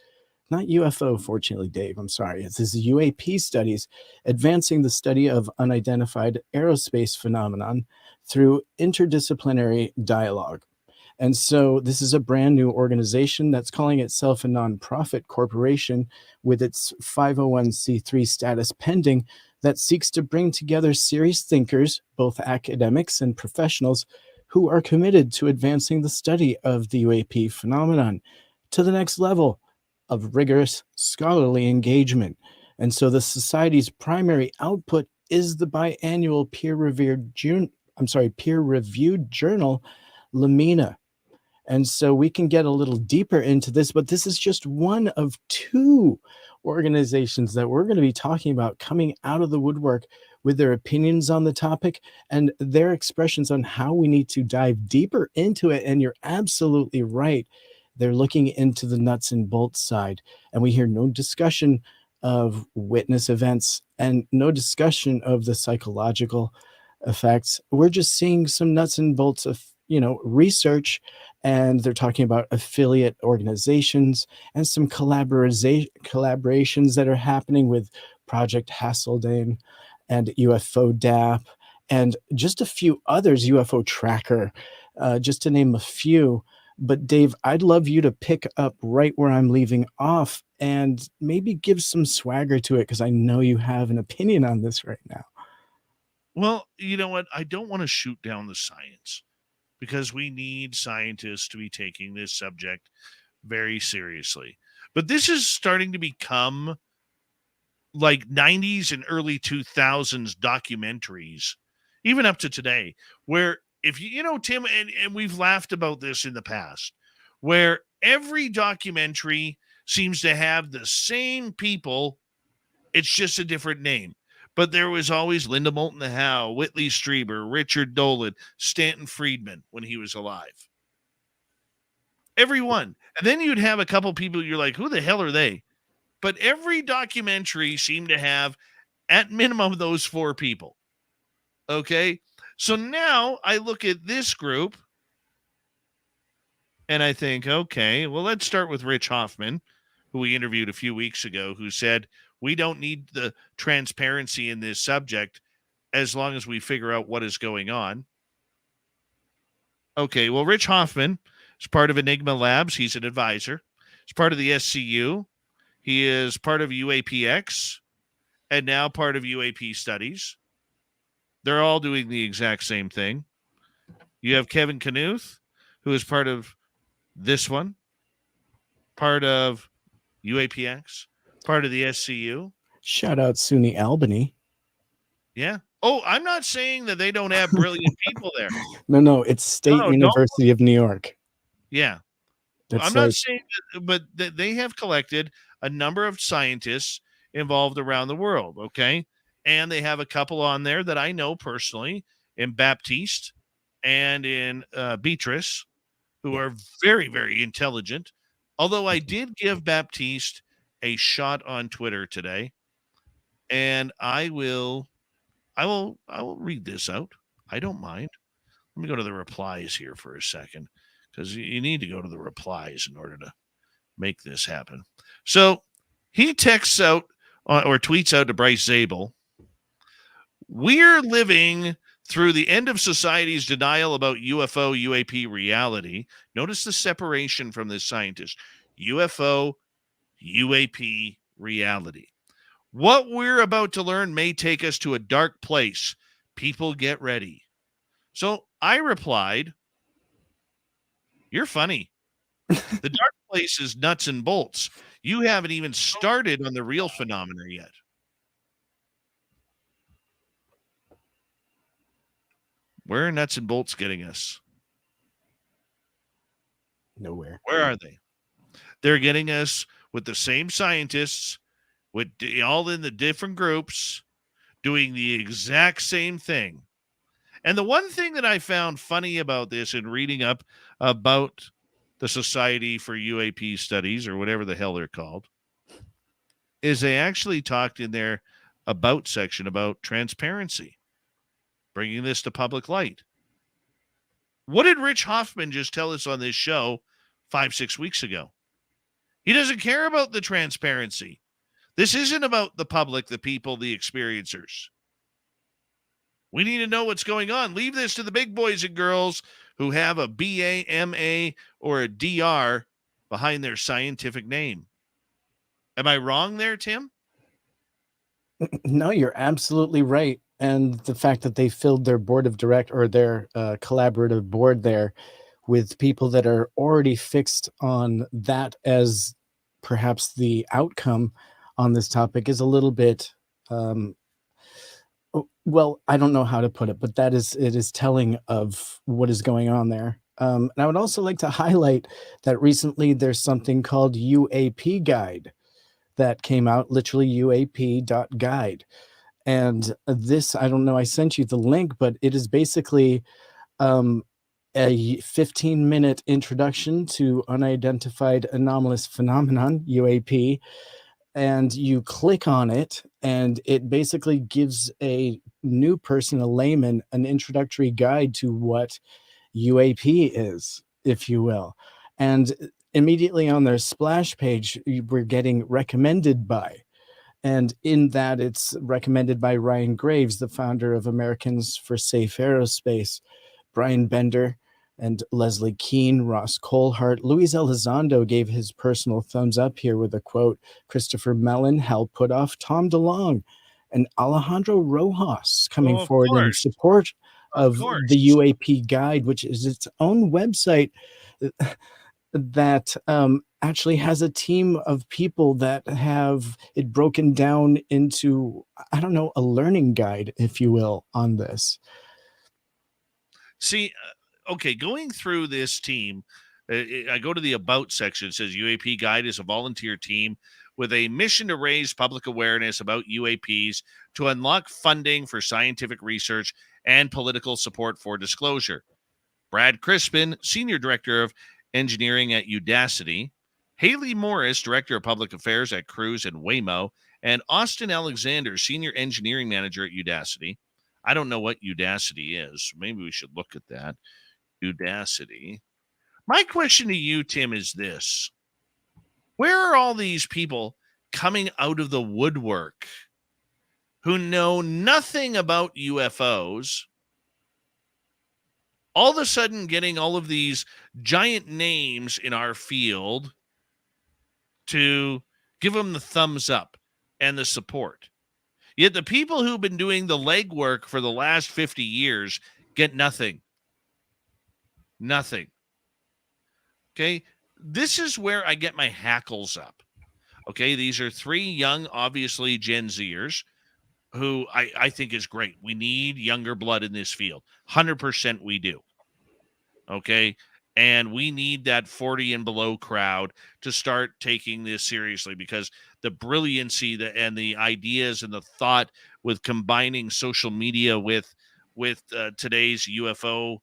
not UFO, fortunately, Dave. I'm sorry. This is UAP Studies, advancing the study of unidentified aerospace phenomenon through interdisciplinary dialogue. And so this is a brand new organization that's calling itself a nonprofit corporation with its 501c3 status pending that seeks to bring together serious thinkers, both academics and professionals, who are committed to advancing the study of the UAP phenomenon to the next level of rigorous scholarly engagement. And so the society's primary output is the biannual peer-reviewed journal, Lamina. And so we can get a little deeper into this, but this is just one of two organizations that we're going to be talking about coming out of the woodwork with their opinions on the topic and their expressions on how we need to dive deeper into it. And you're absolutely right. They're looking into the nuts and bolts side, and we hear no discussion of witness events and no discussion of the psychological effects. We're just seeing some nuts and bolts of, research, and they're talking about affiliate organizations and some collaborations that are happening with Project Hasselden and UFO DAP and just a few others, UFO Tracker, just to name a few. But Dave, I'd love you to pick up right where I'm leaving off and maybe give some swagger to it, because I know you have an opinion on this right now. Well, you know what? I don't want to shoot down the science, because we need scientists to be taking this subject very seriously. But this is starting to become like 90s and early 2000s documentaries, even up to today, where if Tim, and we've laughed about this in the past, where every documentary seems to have the same people. It's just a different name. But there was always Linda Moulton Howe, Whitley Strieber, Richard Dolan, Stanton Friedman when he was alive. Everyone. And then you'd have a couple people you're like, who the hell are they? But every documentary seemed to have At minimum, those 4 people. Okay? So now I look at this group and I think, okay, well, let's start with Rich Hoffman, who we interviewed a few weeks ago, who said, we don't need the transparency in this subject as long as we figure out what is going on. Okay, well, Rich Hoffman is part of Enigma Labs. He's an advisor. He's part of the SCU. He is part of UAPX and now part of UAP Studies. They're all doing the exact same thing. You have Kevin Knuth, who is part of this one, part of UAPX, part of the SCU. Shout out SUNY Albany. Yeah. Oh, I'm not saying that they don't have brilliant people there. No, it's State University of New York. Yeah. I'm not saying that, but they have collected a number of scientists involved around the world, okay? And they have a couple on there that I know personally in Baptiste and in Beatrice, who are very, very intelligent. Although I did give Baptiste a shot on Twitter today, and I will read this out. I don't mind. Let me go to the replies here for a second, because you need to go to the replies in order to make this happen. So he texts out or tweets out to Bryce Zabel, we're living through the end of society's denial about UFO, UAP reality. Notice the separation from this scientist. UFO, UAP reality. What we're about to learn may take us to a dark place. People get ready. So I replied, you're funny. The dark place is nuts and bolts. You haven't even started on the real phenomena yet. Where are nuts and bolts getting us? Nowhere. Where are they? They're getting us with the same scientists, with all in the different groups, doing the exact same thing. And the one thing that I found funny about this in reading up about the Society for UAP Studies, or whatever the hell they're called, is they actually talked in their about section about transparency, bringing this to public light. What did Rich Hoffman just tell us on this show 5-6 weeks ago? He doesn't care about the transparency. This isn't about the public, the people, the experiencers. We need to know what's going on. Leave this to the big boys and girls who have a BA, MA, or a DR behind their scientific name. Am I wrong there, Tim? No, you're absolutely right. And the fact that they filled their board of direct or their collaborative board there with people that are already fixed on that as perhaps the outcome on this topic is a little bit, well, I don't know how to put it, but it is telling of what is going on there. And I would also like to highlight that recently there's something called UAP Guide that came out, literally UAP.guide. And this, I don't know, I sent you the link, but it is basically a 15-minute introduction to unidentified anomalous phenomenon, UAP. And you click on it, and it basically gives a new person, a layman, an introductory guide to what UAP is, if you will. And immediately on their splash page, we're getting recommended by. And in that, it's recommended by Ryan Graves, the founder of Americans for Safe Aerospace, Brian Bender, and Leslie Keene, Ross Colehart. Luis Elizondo gave his personal thumbs up here with a quote. Christopher Mellon, Hal Puthoff, Tom DeLonge, and Alejandro Rojas coming forward in support of the UAP Guide, which is its own website that actually has a team of people that have it broken down into, I don't know, a learning guide, if you will, on this. See, okay, going through this team, I go to the About section. It says UAP Guide is a volunteer team with a mission to raise public awareness about UAPs, to unlock funding for scientific research, and political support for disclosure. Brad Crispin, Senior Director of Engineering at Udacity, Haley Morris, Director of Public Affairs at Cruise and Waymo, And Austin Alexander, senior engineering manager at Udacity. I don't know what Udacity is. Maybe we should look at that. Udacity. My question to you, Tim, is this. Where are all these people coming out of the woodwork who know nothing about UFOs, all of a sudden getting all of these giant names in our field to give them the thumbs up and the support? Yet the people who've been doing the legwork for the last 50 years get nothing. Nothing. Okay? This is where I get my hackles up. Okay? These are three young, obviously Gen Zers who I think is great. We need younger blood in this field. 100% we do. Okay? And we need that 40 and below crowd to start taking this seriously, because the brilliancy and the ideas and the thought with combining social media with today's UFO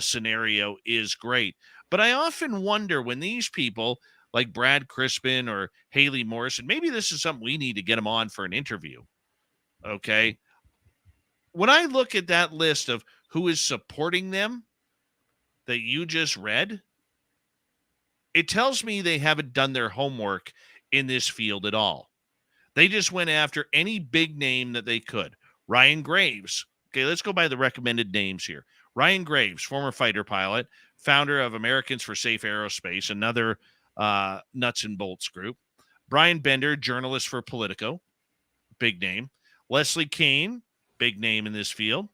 scenario is great. But I often wonder when these people like Brad Crispin or Haley Morrison, maybe this is something we need to get them on for an interview. Okay. When I look at that list of who is supporting them that you just read, it tells me they haven't done their homework in this field at all. They just went after any big name that they could. Ryan Graves. Okay, let's go by the recommended names here. Ryan Graves, former fighter pilot, founder of Americans for Safe Aerospace, another nuts and bolts group. Brian Bender, journalist for Politico, big name. Leslie Kean, big name in this field.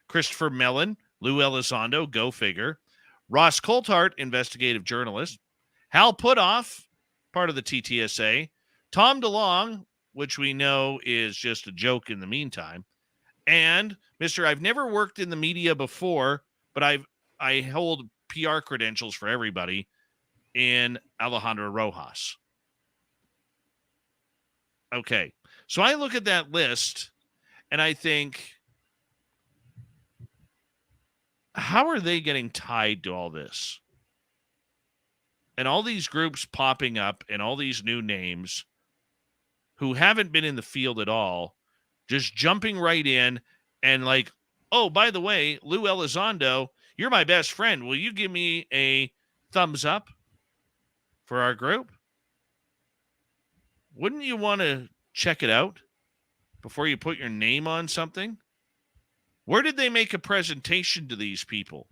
Christopher Mellon, Lou Elizondo, go figure. Ross Coulthart, investigative journalist. Hal Puthoff, part of the TTSA. Tom DeLonge, which we know is just a joke in the meantime. And Mr. I've never worked in the media before, but I hold PR credentials for everybody, in Alejandro Rojas. Okay. So I look at that list and I think, how are they getting tied to all this? And all these groups popping up and all these new names who haven't been in the field at all, just jumping right in and like, oh, by the way, Lou Elizondo, you're my best friend. Will you give me a thumbs up for our group? Wouldn't you want to check it out before you put your name on something? Where did they make a presentation to these people?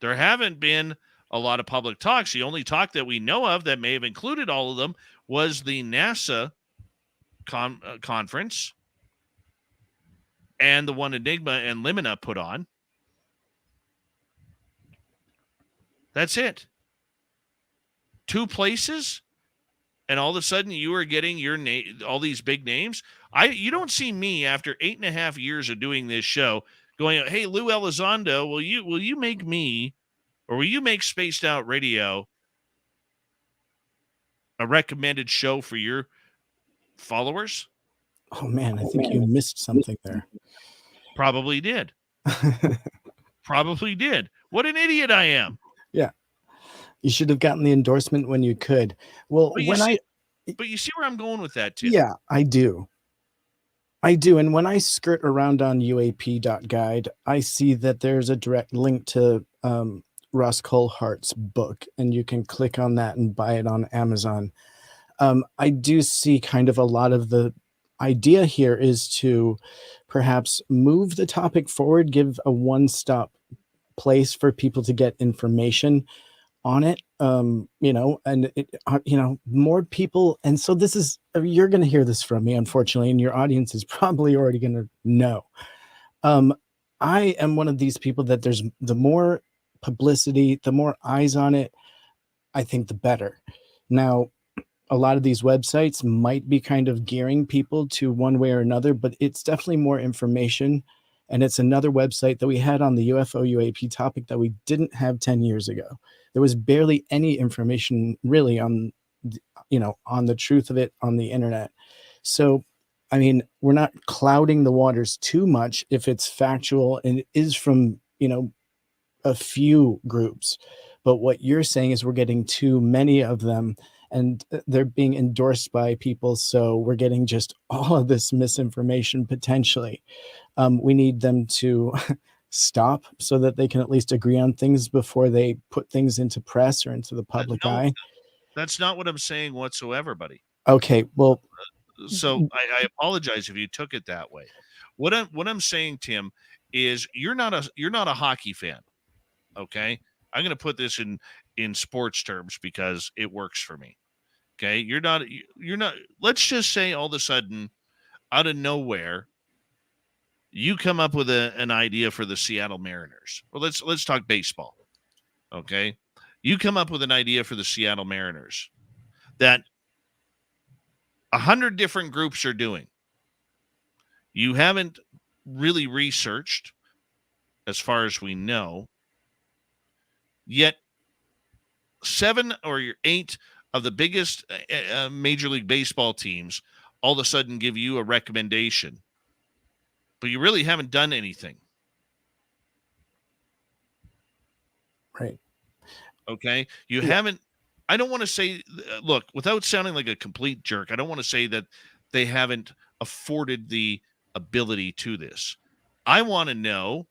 There haven't been a lot of public talks. The only talk that we know of that may have included all of them was the NASA conference and the one Enigma and Limina put on. That's it. 2 places, and all of a sudden you are getting your name, all these big names. You don't see me after 8.5 years of doing this show going, hey, Lou Elizondo, will you make me, or will you make Spaced Out Radio a recommended show for your followers? Oh man, I think you missed something there. Probably did. Probably did. What an idiot I am. Yeah. You should have gotten the endorsement when you could. Well, But you see where I'm going with that, too. Yeah, I do. And when I skirt around on UAP.guide, I see that there's a direct link to Ross Coulthart's book, and you can click on that and buy it on Amazon. I do see kind of a lot of the idea here is to perhaps move the topic forward, give a one-stop place for people to get information on it, and more people. And so this is, you're going to hear this from me, unfortunately, and your audience is probably already going to know. I am one of these people that there's the more publicity, the more eyes on it, I think the better. Now, a lot of these websites might be kind of gearing people to one way or another, but it's definitely more information. And it's another website that we had on the UFO UAP topic that we didn't have 10 years ago. There was barely any information really on the truth of it on the internet. So, I mean, we're not clouding the waters too much if it's factual and it is from, a few groups. But what you're saying is we're getting too many of them. and they're being endorsed by people. So we're getting just all of this misinformation potentially. We need them to stop so that they can at least agree on things before they put things into press or into the public eye. That's not what I'm saying whatsoever, buddy. Okay, well, so I apologize if you took it that way. What I'm saying, Tim, is you're not a hockey fan. Okay, I'm going to put this in sports terms because it works for me. Okay, you're not. Let's just say all of a sudden, out of nowhere, you come up with an idea for the Seattle Mariners. Well, let's talk baseball. Okay, you come up with an idea for the Seattle Mariners that 100 different groups are doing. You haven't really researched, as far as we know, yet 7 or 8 of the biggest Major League Baseball teams all of a sudden give you a recommendation, but you really haven't done anything. Right. Okay. You haven't, I don't want to say, look, without sounding like a complete jerk, I don't want to say that they haven't afforded the ability to this. I want to know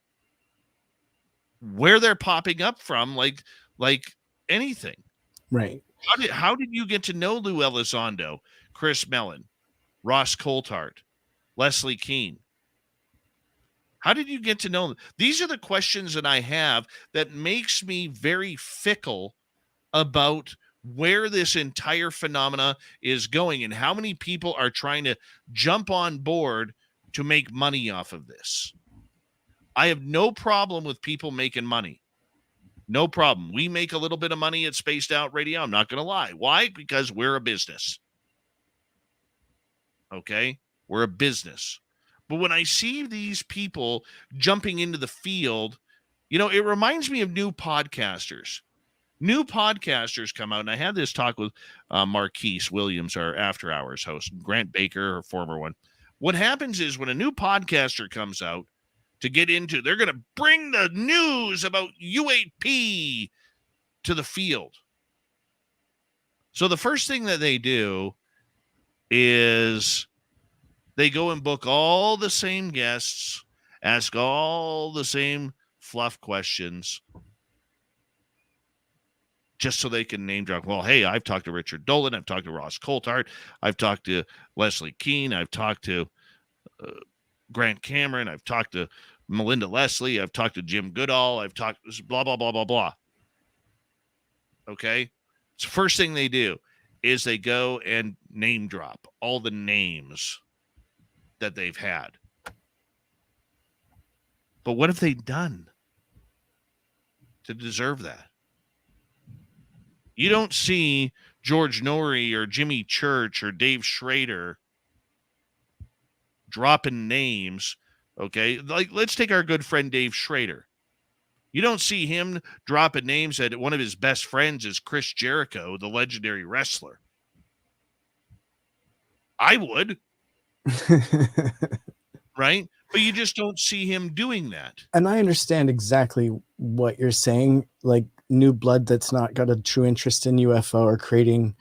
where they're popping up from, like anything. Right. How did you get to know Lou Elizondo, Chris Mellon, Ross Coulthard, Leslie Keene? How did you get to know them? These are the questions that I have that makes me very fickle about where this entire phenomena is going and how many people are trying to jump on board to make money off of this. I have no problem with people making money. No problem. We make a little bit of money at Spaced Out Radio. I'm not going to lie. Why? Because we're a business. Okay? We're a business. But when I see these people jumping into the field, it reminds me of new podcasters. New podcasters come out, and I had this talk with Marquise Williams, our After Hours host, Grant Baker, her former one. What happens is when a new podcaster comes out to get into, they're going to bring the news about UAP to the field. So the first thing that they do is they go and book all the same guests, ask all the same fluff questions, just so they can name drop. Well, hey, I've talked to Richard Dolan. I've talked to Ross Coulthard. I've talked to Leslie Keene. I've talked to Grant Cameron. I've talked to Melinda Leslie. I've talked to Jim Goodall. I've talked blah, blah, blah, blah, blah. Okay? So first thing they do is they go and name drop all the names that they've had. But what have they done to deserve that? You don't see George Norrie or Jimmy Church or Dave Schrader dropping names, okay? Like, let's take our good friend Dave Schrader. You don't see him dropping names that one of his best friends is Chris Jericho, the legendary wrestler. I would. Right? But you just don't see him doing that. And I understand exactly what you're saying. Like, new blood that's not got a true interest in UFO or creating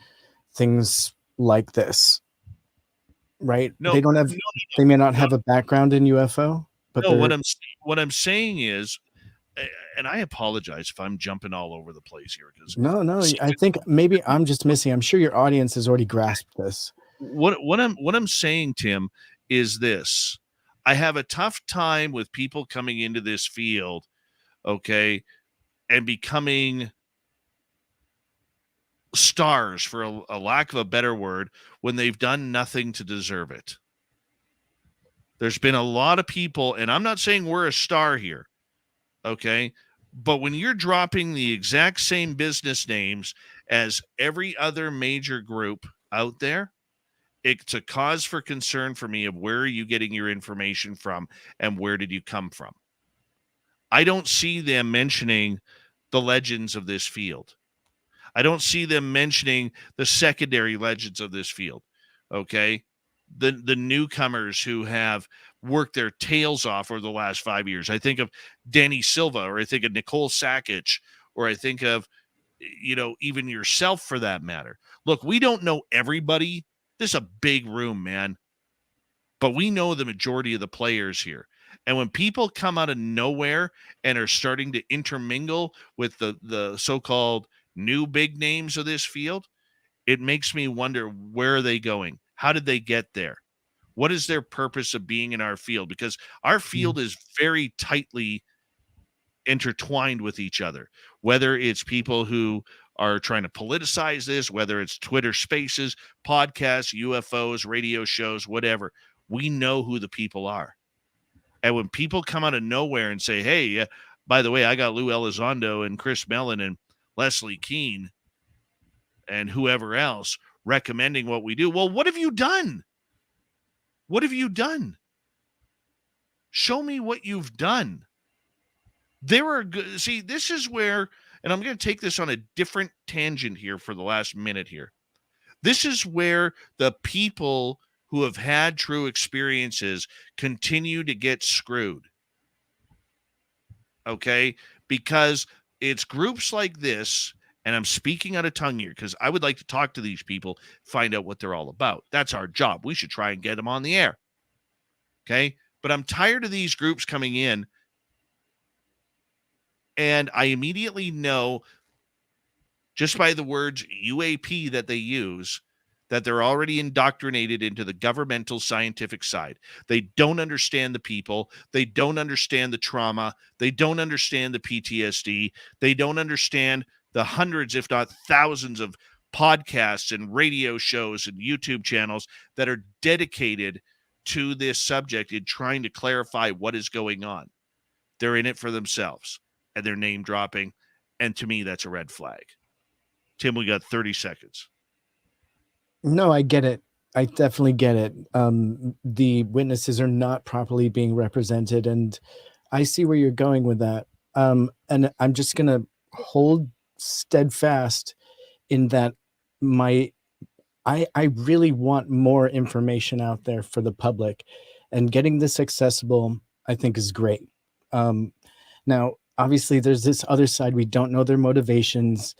things like this. Right? No, they don't have. They may not have a background in UFO. But no, what I'm saying is, and I apologize if I'm jumping all over the place here. Because no, I think maybe I'm just missing. I'm sure your audience has already grasped this. What I'm saying, Tim, is this. I have a tough time with people coming into this field, okay, and becoming stars, for a lack of a better word, when they've done nothing to deserve it. There's been a lot of people, and I'm not saying we're a star here, okay, but when you're dropping the exact same business names as every other major group out there, it's a cause for concern for me of where are you getting your information from and where did you come from? I don't see them mentioning the legends of this field. I don't see them mentioning the secondary legends of this field, okay? The newcomers who have worked their tails off over the last 5 years. I think of Danny Silva, or I think of Nicole Sakic, or I think of even yourself for that matter. Look, we don't know everybody. This is a big room, man. But we know the majority of the players here. And when people come out of nowhere and are starting to intermingle with the so-called new big names of this field, it makes me wonder, where are they going? How did they get there? What is their purpose of being in our field? Because our field is very tightly intertwined with each other, whether it's people who are trying to politicize this, whether it's Twitter spaces, podcasts, UFOs, radio shows, whatever. We know who the people are. And when people come out of nowhere and say, hey, by the way, I got Lou Elizondo and Chris Mellon and Leslie Keene and whoever else recommending what we do. Well, what have you done? What have you done? Show me what you've done. See, this is where, and I'm going to take this on a different tangent here for the last minute here. This is where the people who have had true experiences continue to get screwed. Okay? Because it's groups like this, and I'm speaking out of tongue here because I would like to talk to these people, find out what they're all about. That's our job. We should try and get them on the air. Okay? But I'm tired of these groups coming in, and I immediately know, just by the words UAP that they use, that they're already indoctrinated into the governmental scientific side. They don't understand the people. They don't understand the trauma. They don't understand the PTSD. They don't understand the hundreds, if not thousands, of podcasts and radio shows and YouTube channels that are dedicated to this subject in trying to clarify what is going on. They're in it for themselves, and they're name dropping. And to me, that's a red flag. Tim, we got 30 seconds. No, I get it. I definitely get it. The witnesses are not properly being represented, and I see where you're going with that. And I'm just going to hold steadfast in that I really want more information out there for the public, and getting this accessible, I think, is great. Now, obviously, there's this other side. We don't know their motivations,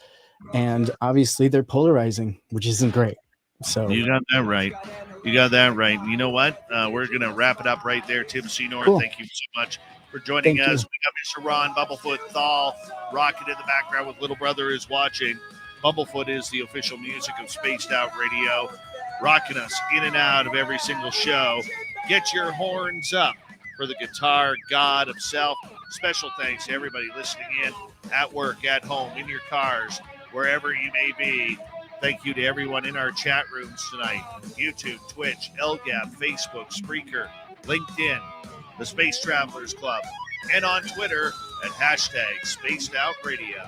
and obviously they're polarizing, which isn't great. So you got that right. You got that right. You know what? We're going to wrap it up right there. Tim Senor, cool. Thank you so much for joining Thank us. you. We got Mr. Ron Bumblefoot Thal rocking in the background with Little Brother is Watching. Bumblefoot is the official music of Spaced Out Radio, rocking us in and out of every single show. Get your horns up for the guitar god of self. Special thanks to everybody listening in at work, at home, in your cars, wherever you may be. Thank you to everyone in our chat rooms tonight. YouTube, Twitch, LGAP, Facebook, Spreaker, LinkedIn, the Space Travelers Club, and on Twitter at hashtag Spaced Out Radio.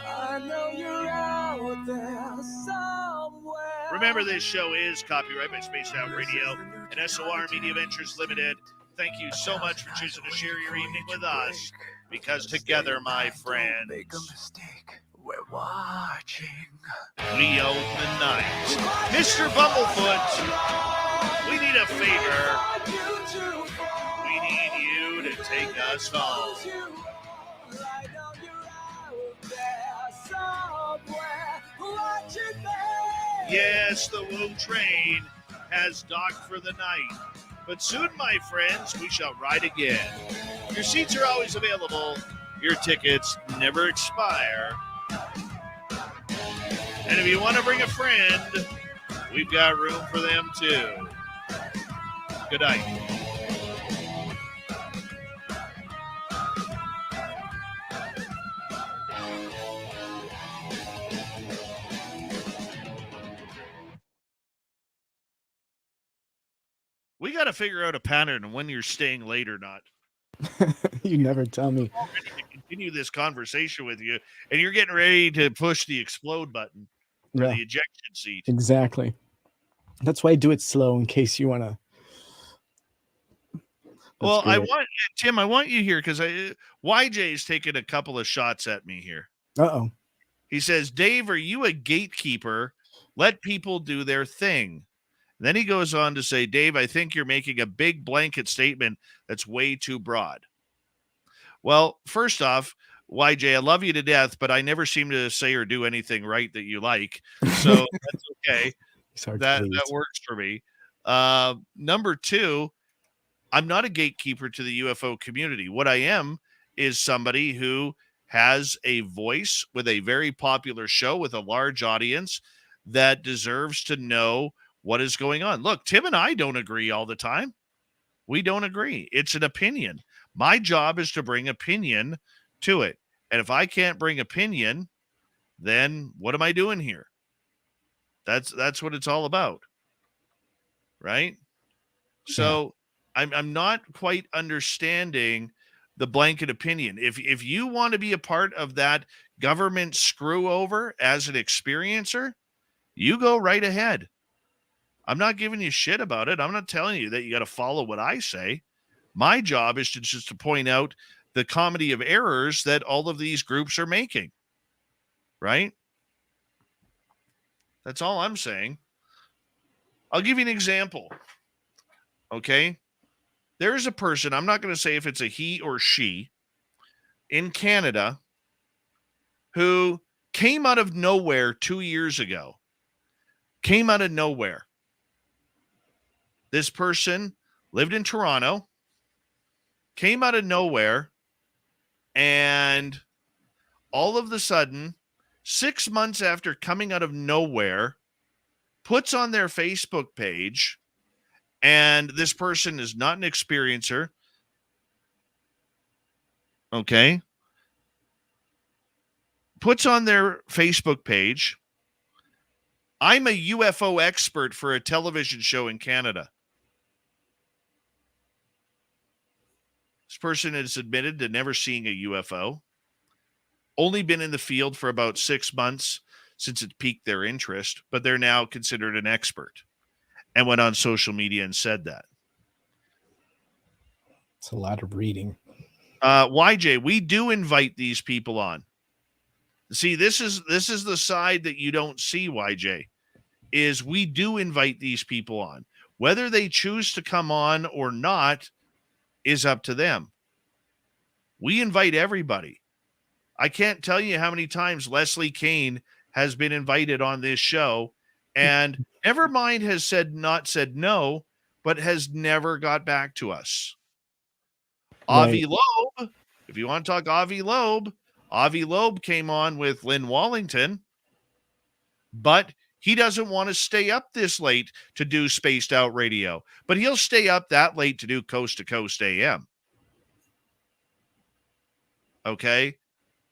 I know you're out there somewhere. Remember, this show is copyrighted by Spaced Out Radio and SOR Media Ventures Limited. Thank you so much for choosing to share your evening with us, because together, my friends, Make a mistake. We're watching. we own the night. Mr. Bumblefoot, we need a favor. We need you to take us home. Yes, the Woo train has docked for the night. But soon, my friends, we shall ride again. Your seats are always available. Your tickets never expire. And if you want to bring a friend, we've got room for them too. Good night. We got to figure out a pattern on when you're staying late or not. You never tell me. I'm ready to continue this conversation with you, and you're getting ready to push the explode button for Yeah, the ejection seat. exactly. That's why I do it slow, in case you want to. Well, Tim, I want you here because YJ's taking a couple of shots at me here. Uh-oh. He says, Dave, are you a gatekeeper? Let people do their thing. Then he goes on to say, Dave, I think you're making a big blanket statement that's way too broad. Well, first off, YJ, I love you to death, but I never seem to say or do anything right that you like. So that's okay. That works for me. Number two, I'm not a gatekeeper to the UFO community. What I am is somebody who has a voice with a very popular show with a large audience that deserves to know what is going on. Look, Tim and I don't agree all the time. We don't agree. It's an opinion. My job is to bring opinion to it. And if I can't bring opinion, then what am I doing here? That's what it's all about. Right? So I'm not quite understanding the blanket opinion. If you want to be a part of that government screw over as an experiencer, you go right ahead. I'm not giving you shit about it. I'm not telling you that you got to follow what I say. My job is just to point out the comedy of errors that all of these groups are making. Right? That's all I'm saying. I'll give you an example. Okay? There is a person, I'm not going to say if it's a he or she, in Canada who came out of nowhere 2 years ago. Came out of nowhere. This person lived in Toronto, came out of nowhere, and all of a sudden, 6 months after coming out of nowhere, puts on their Facebook page, and this person is not an experiencer. Okay. Puts on their Facebook page, I'm a UFO expert for a television show in Canada. This person has admitted to never seeing a UFO. Only been in the field for about 6 months since it piqued their interest, but they're now considered an expert and went on social media and said that. It's a lot of reading. YJ, we do invite these people on. See, this is the side that you don't see, YJ, is we do invite these people on. Whether they choose to come on or not is up to them. We invite everybody. I can't tell you how many times Leslie Kane has been invited on this show, and Evermind has not said no, but has never got back to us. Right. Avi Loeb, if you want to talk Avi Loeb came on with Lynn Wallington, but he doesn't want to stay up this late to do Spaced Out Radio, but he'll stay up that late to do Coast to Coast AM. Okay.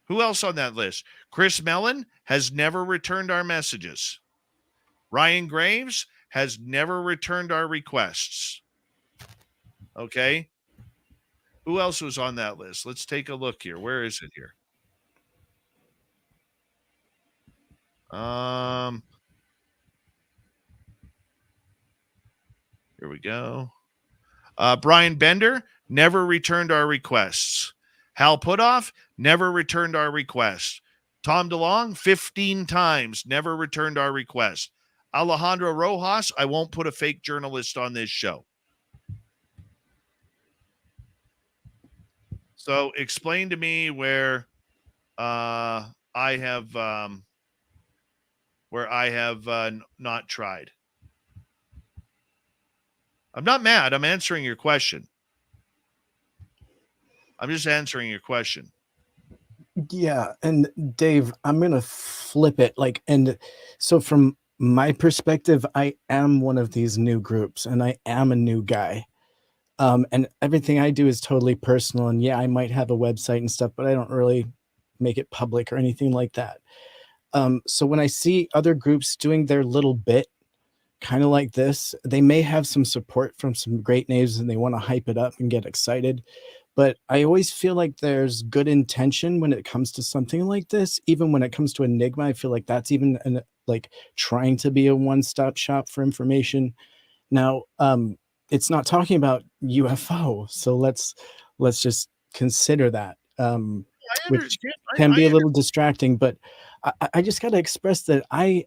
Who else on that list? Chris Mellon has never returned our messages. Ryan Graves has never returned our requests. Okay. Who else was on that list? Let's take a look here. Where is it here? Here we go. Brian Bender never returned our requests. Hal Putoff never returned our request. Tom DeLong 15 times never returned our request. Alejandro Rojas, I won't put a fake journalist on this show. So explain to me where I have not tried. I'm not mad. I'm answering your question. I'm just answering your question. Yeah. And Dave, I'm going to flip it. And so from my perspective, I am one of these new groups and I am a new guy. And everything I do is totally personal. And yeah, I might have a website and stuff, but I don't really make it public or anything like that. So when I see other groups doing their little bit, kind of like this, they may have some support from some great names and they want to hype it up and get excited. But I always feel like there's good intention when it comes to something like this. Even when it comes to Enigma, I feel like that's even trying to be a one-stop shop for information. Now, it's not talking about UFO, so let's just consider that, which can be a little distracting. But I just got to express that I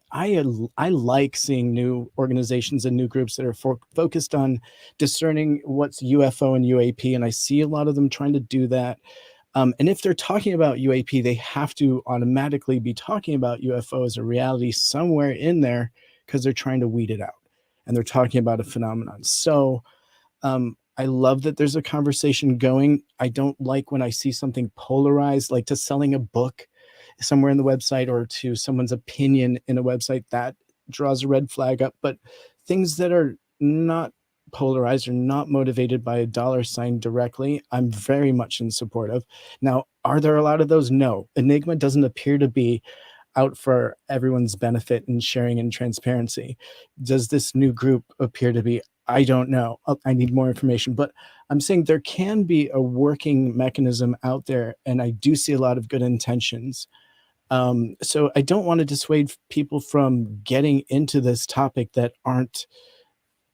like seeing new organizations and new groups that are focused on discerning what's UFO and UAP, and I see a lot of them trying to do that. And if they're talking about UAP, they have to automatically be talking about UFOs or reality somewhere in there because they're trying to weed it out. And they're talking about a phenomenon. So I love that there's a conversation going. I don't like when I see something polarized, like to selling a book somewhere in the website or to someone's opinion in a website. That draws a red flag up. But things that are not polarized or not motivated by a dollar sign directly, I'm very much in support of. Now, are there a lot of those? No. Enigma doesn't appear to be out for everyone's benefit and sharing and transparency. Does this new group appear to be? I don't know. I need more information, but I'm saying there can be a working mechanism out there, and I do see a lot of good intentions. So I don't want to dissuade people from getting into this topic that aren't,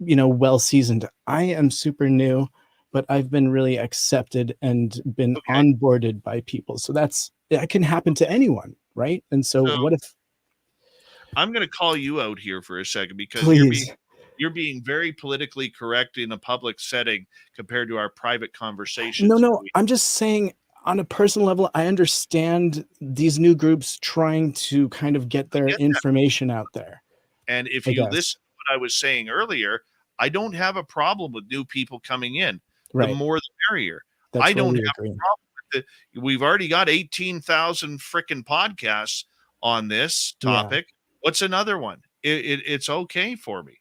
well seasoned. I am super new, but I've been really accepted and been onboarded by people. So that can happen to anyone, right? And so what if I'm going to call you out here for a second because please? you're being very politically correct in a public setting compared to our private conversations. No, I'm just saying on a personal level, I understand these new groups trying to kind of get their information out there. And if you listen to what I was saying earlier, I don't have a problem with new people coming in. Right. The more the merrier. That's I don't have agree. a problem with it. We've already got 18,000 freaking podcasts on this topic. Yeah. What's another one? It's okay for me.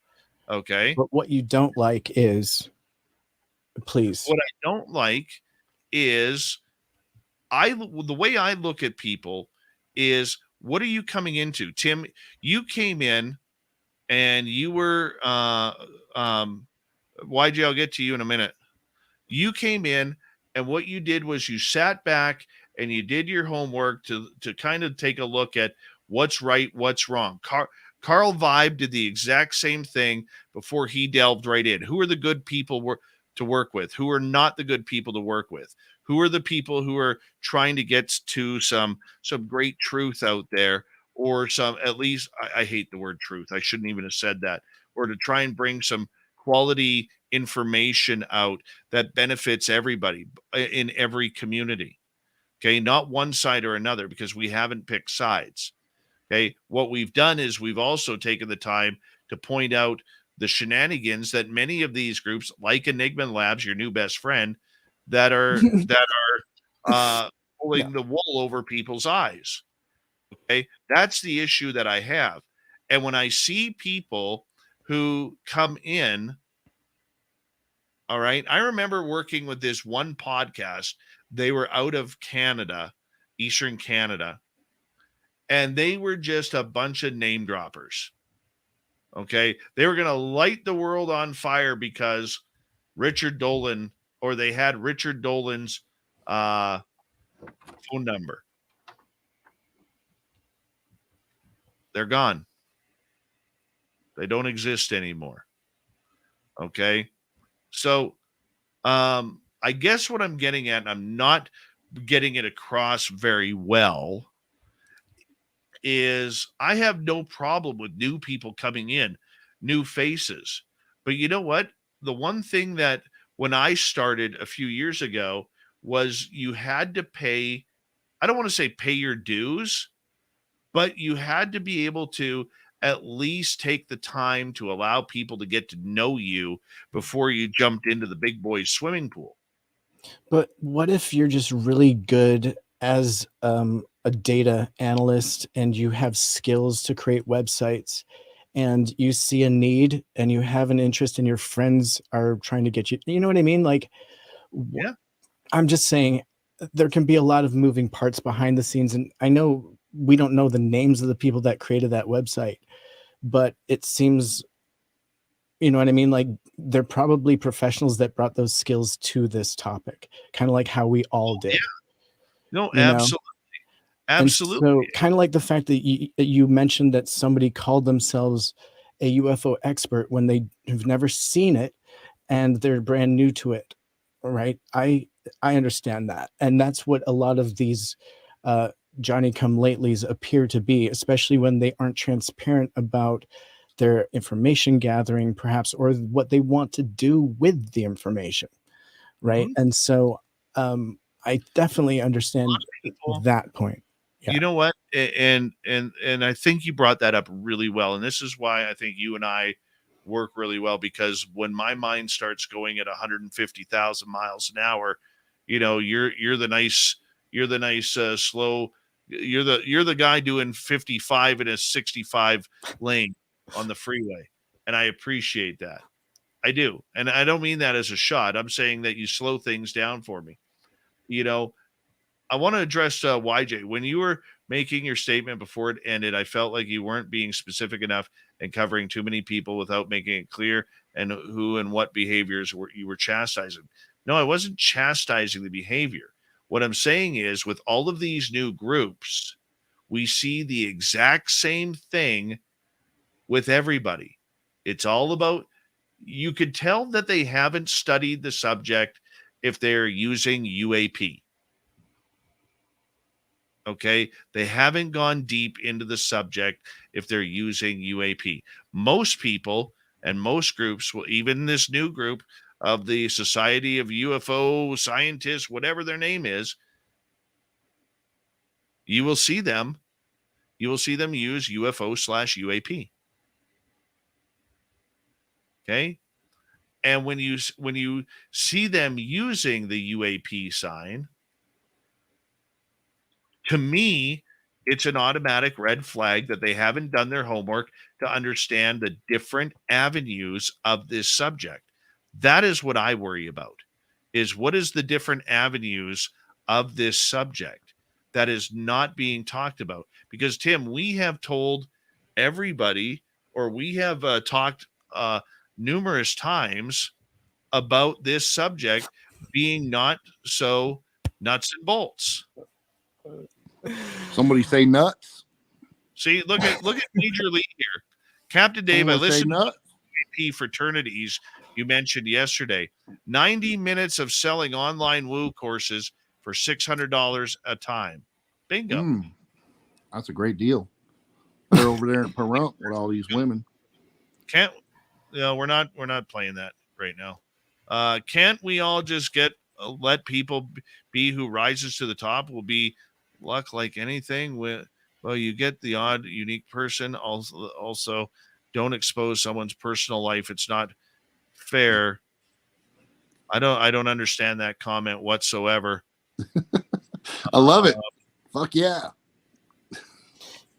Okay. But what you don't like is, please. What I don't like is the way I look at people is, what are you coming into? Tim, you came in and you were YG, I'll get to you in a minute. You came in and what you did was you sat back and you did your homework to kind of take a look at what's right, what's wrong. Carl Vibe did the exact same thing before he delved right in. Who are the good people to work with? Who are not the good people to work with? Who are the people who are trying to get to some great truth out there, or some, at least, I hate the word truth. I shouldn't even have said that. Or to try and bring some quality information out that benefits everybody in every community. Okay, not one side or another, because we haven't picked sides. Okay, what we've done is we've also taken the time to point out the shenanigans that many of these groups, like Enigma Labs, your new best friend, that are pulling the wool over people's eyes. Okay, that's the issue that I have. And when I see people who come in, all right, I remember working with this one podcast. They were out of Canada, Eastern Canada. And they were just a bunch of name droppers. Okay. They were going to light the world on fire because Richard Dolan, or they had Richard Dolan's phone number. They're gone. They don't exist anymore. Okay. So I guess what I'm getting at, and I'm not getting it across very well, is I have no problem with new people coming in, new faces. But you know what? The one thing that when I started a few years ago was you had to pay, I don't want to say pay your dues, but you had to be able to at least take the time to allow people to get to know you before you jumped into the big boys swimming pool. But what if you're just really good as a data analyst and you have skills to create websites and you see a need and you have an interest and your friends are trying to get you know what I mean? Like, yeah, I'm just saying there can be a lot of moving parts behind the scenes. And I know we don't know the names of the people that created that website, but it seems, you know what I mean? Like, they're probably professionals that brought those skills to this topic, kind of like how we all did. Yeah. No, absolutely. Absolutely. And so kind of like the fact that you mentioned that somebody called themselves a UFO expert when they have never seen it and they're brand new to it. Right. I understand that. And that's what a lot of these Johnny come latelys appear to be, especially when they aren't transparent about their information gathering, perhaps, or what they want to do with the information. Right. Mm-hmm. And so I definitely understand people, that point. Yeah. You know what? And I think you brought that up really well. And this is why I think you and I work really well, because when my mind starts going at 150,000 miles an hour, you're the nice slow, you're the guy doing 55 in a 65 lane on the freeway. And I appreciate that. I do. And I don't mean that as a shot. I'm saying that you slow things down for me. I want to address YJ. When you were making your statement before it ended, I felt like you weren't being specific enough and covering too many people without making it clear and who and what behaviors you were chastising. No, I wasn't chastising the behavior. What I'm saying is, with all of these new groups, we see the exact same thing with everybody. It's all about, you could tell that they haven't studied the subject if they're using UAP. Okay, they haven't gone deep into the subject if they're using UAP. Most people and most groups will, even this new group of the Society of UFO Scientists, whatever their name is, you will see them use UFO/UAP. Okay, and when you see them using the UAP sign, to me, it's an automatic red flag that they haven't done their homework to understand the different avenues of this subject. That is what I worry about, is what is the different avenues of this subject that is not being talked about. Because, Tim, we have told everybody, or we have talked numerous times about this subject being not so nuts and bolts. Somebody say nuts. See, look at Major League here. Captain Dave, I listened to the fraternities you mentioned yesterday. 90 minutes of selling online woo courses for $600 a time. Bingo. That's a great deal. They're over there in Pahrump with all these women. We're not playing that right now. Can't we all just let people be who rises to the top? Will be luck like anything. Well, you get the odd, unique person. Also, don't expose someone's personal life. It's not fair. I don't understand that comment whatsoever. I love it. Fuck yeah.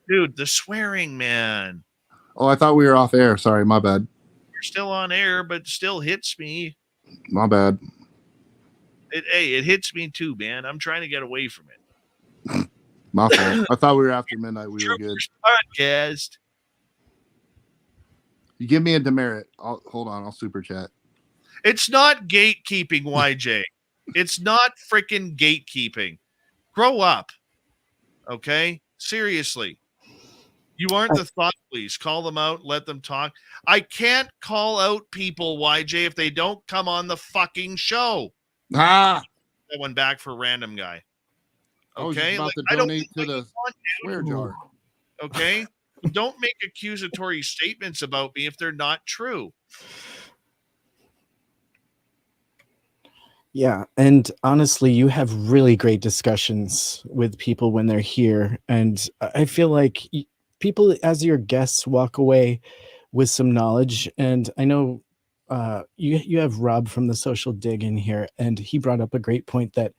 Dude, the swearing, man. Oh, I thought we were off air. Sorry, my bad. You're still on air, but still hits me. My bad. It hits me too, man. I'm trying to get away from it. My fault. I thought we were after midnight. We were good. Podcast. You give me a demerit. Hold on. I'll super chat. It's not gatekeeping, YJ. It's not freaking gatekeeping. Grow up. Okay? Seriously. You aren't the thought police. Call them out. Let them talk. I can't call out people, YJ, if they don't come on the fucking show. That one back for random guy. Okay? I was about to donate to the swear jar. Okay? Don't make accusatory statements about me if they're not true. Yeah, and honestly, you have really great discussions with people when they're here, and I feel like people, as your guests, walk away with some knowledge. And I know you have Rob from the Social Dig in here, and he brought up a great point that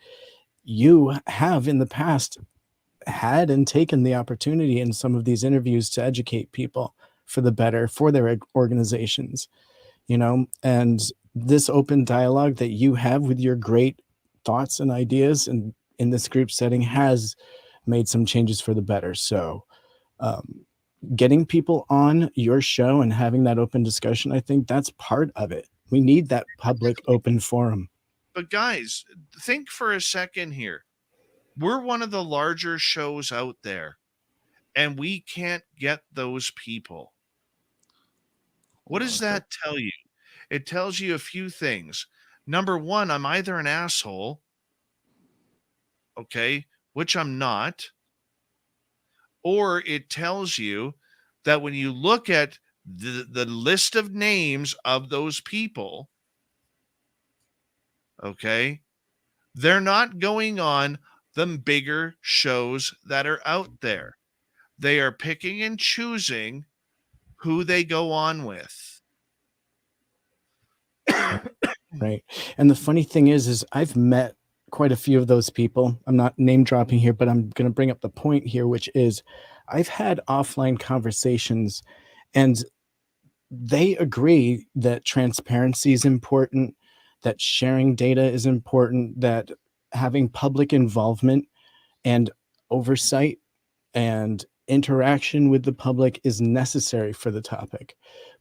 you have in the past had and taken the opportunity in some of these interviews to educate people for the better for their organizations, and this open dialogue that you have with your great thoughts and ideas and in this group setting has made some changes for the better. So getting people on your show and having that open discussion, I think that's part of it. We need that public open forum. But guys, think for a second here. We're one of the larger shows out there, and we can't get those people. What does that tell you? It tells you a few things. Number one, I'm either an asshole, okay, which I'm not, or it tells you that when you look at the list of names of those people, okay, They're not going on the bigger shows that are out there. They are picking and choosing who they go on with. Right. And the funny thing is I've met quite a few of those people. I'm not name dropping here, but I'm going to bring up the point here, which is I've had offline conversations and they agree that transparency is important, that sharing data is important, that having public involvement and oversight and interaction with the public is necessary for the topic.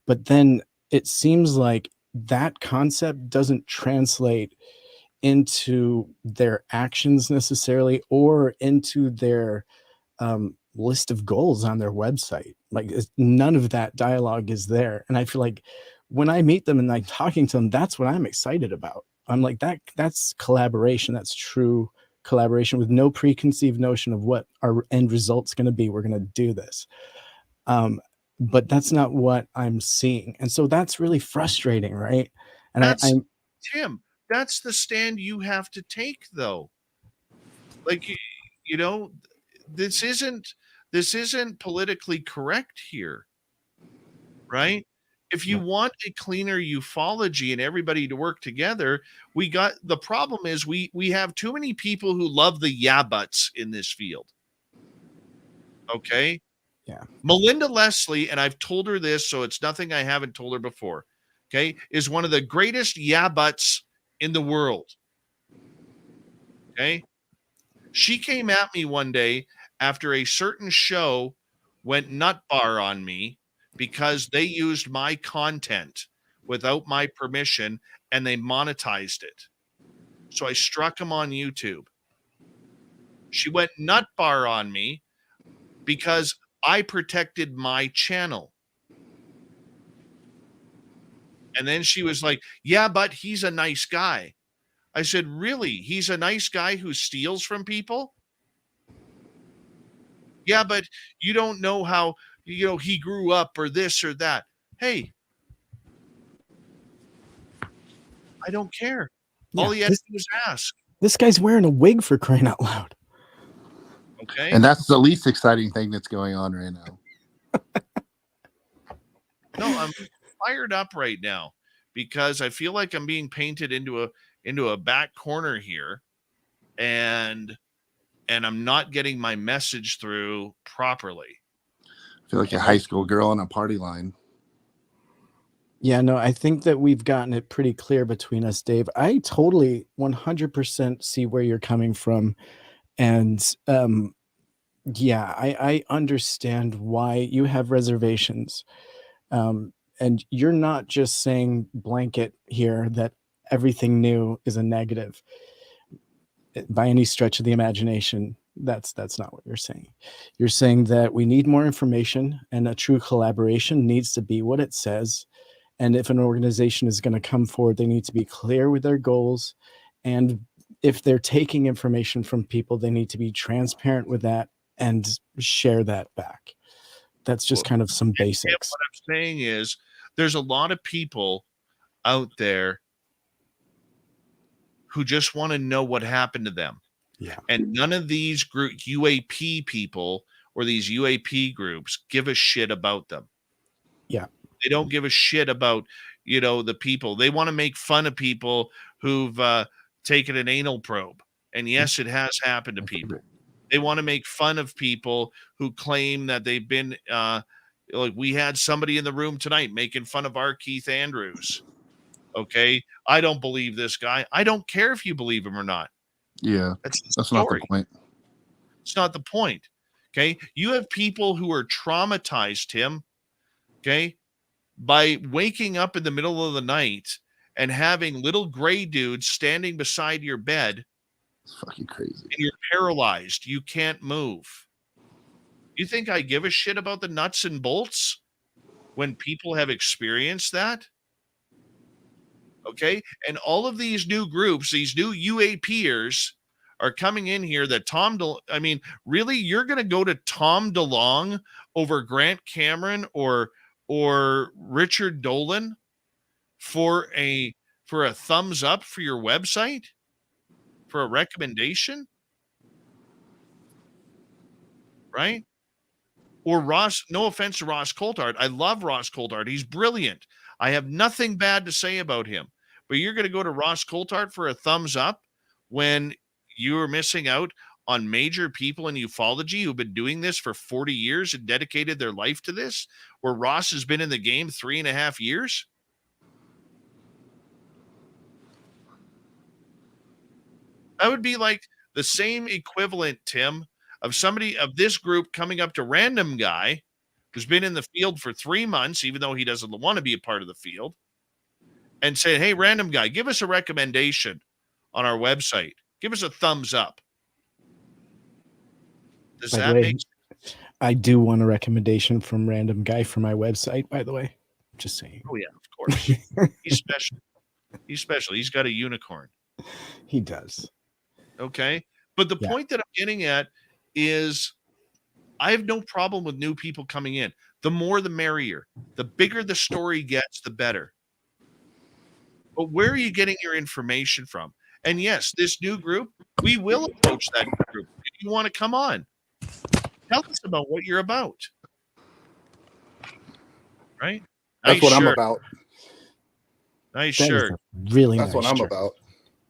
But then it seems like that concept doesn't translate into their actions necessarily or into their list of goals on their website. Like none of that dialogue is there. And I feel like when I meet them and I'm talking to them, that's what I'm excited about. I'm like, that's collaboration. That's true collaboration with no preconceived notion of what our end result's going to be. We're going to do this. But that's not what I'm seeing. And so that's really frustrating, right? And I'm Tim, that's the stand you have to take, though. Like, you know, this isn't politically correct here, right? If you want a cleaner ufology and everybody to work together, the problem is we have too many people who love the yeah buts in this field. Okay? Yeah. Melinda Leslie, and I've told her this, so it's nothing I haven't told her before, okay, is one of the greatest yeah buts in the world. Okay? She came at me one day after a certain show went nut bar on me because they used my content without my permission and they monetized it. So I struck them on YouTube. She went nut bar on me because I protected my channel. And then she was like, yeah, but he's a nice guy. I said, really? He's a nice guy who steals from people? Yeah, but you don't know how, he grew up or this or that. Hey, I don't care. All he had to do was ask. This guy's wearing a wig, for crying out loud. Okay. And that's the least exciting thing that's going on right now. No, I'm fired up right now because I feel like I'm being painted into a back corner here, and I'm not getting my message through properly. I feel like a high school girl on a party line. Yeah, no, I think that we've gotten it pretty clear between us, Dave. I totally 100% see where you're coming from. And yeah, I understand why you have reservations. And you're not just saying blanket here that everything new is a negative by any stretch of the imagination. That's not what you're saying. You're saying that we need more information and a true collaboration needs to be what it says. And if an organization is going to come forward, they need to be clear with their goals. And if they're taking information from people, they need to be transparent with that and share that back. That's just kind of some basics. What I'm saying is there's a lot of people out there who just want to know what happened to them. Yeah. And none of these UAP people or these UAP groups give a shit about them. Yeah. They don't give a shit about, the people. They want to make fun of people who've taken an anal probe. And yes, it has happened to people. They want to make fun of people who claim that they've been, like we had somebody in the room tonight making fun of R Keith Andrews. Okay. I don't believe this guy. I don't care if you believe him or not. Yeah. That's not the point. It's not the point. Okay. You have people who are traumatized, Tim. Okay. By waking up in the middle of the night and having little gray dudes standing beside your bed. It's fucking crazy. And you're paralyzed. You can't move. You think I give a shit about the nuts and bolts when people have experienced that? Okay. And all of these new groups, these new UAPers are coming in here that really, you're going to go to Tom DeLonge over Grant Cameron or Richard Dolan for a thumbs up for your website? for a recommendation? Right? Or Ross, no offense to Ross Coulthard. I love Ross Coulthard. He's brilliant. I have nothing bad to say about him. But you're going to go to Ross Coulthard for a thumbs up when you are missing out on major people in ufology who've been doing this for 40 years and dedicated their life to this, where Ross has been in the game 3.5 years? That would be like the same equivalent, Tim, of somebody of this group coming up to random guy who's been in the field for 3 months, even though he doesn't want to be a part of the field, and saying, hey, random guy, give us a recommendation on our website. Give us a thumbs up. Does By the that way, make sense? I do want a recommendation from random guy for my website, by the way. Just saying. Oh, yeah, of course. He's special. He's special. He's got a unicorn. He does. Okay. But the Yeah. point that I'm getting at is I have no problem with new people coming in. The more, the merrier. The bigger the story gets, the better. But where are you getting your information from? And yes, this new group, we will approach that group. If you want to come on, tell us about what you're about. Right? That's Nice what I'm shirt. about. Nice That is shirt. a really That's nice what I'm shirt. about.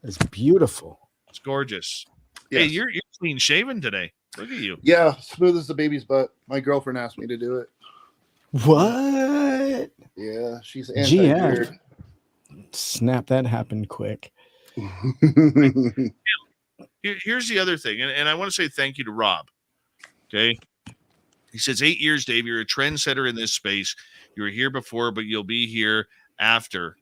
It's beautiful. It's gorgeous. Hey, Yes. you're clean shaven today. Look at you. Yeah, smooth as the baby's butt. My girlfriend asked me to do it. What? Yeah, she's GM. anti-beard. Snap, that happened quick. Here's the other thing, and I want to say thank you to Rob. Okay. He says, 8 years, Dave, you're a trendsetter in this space. You were here before, but you'll be here after,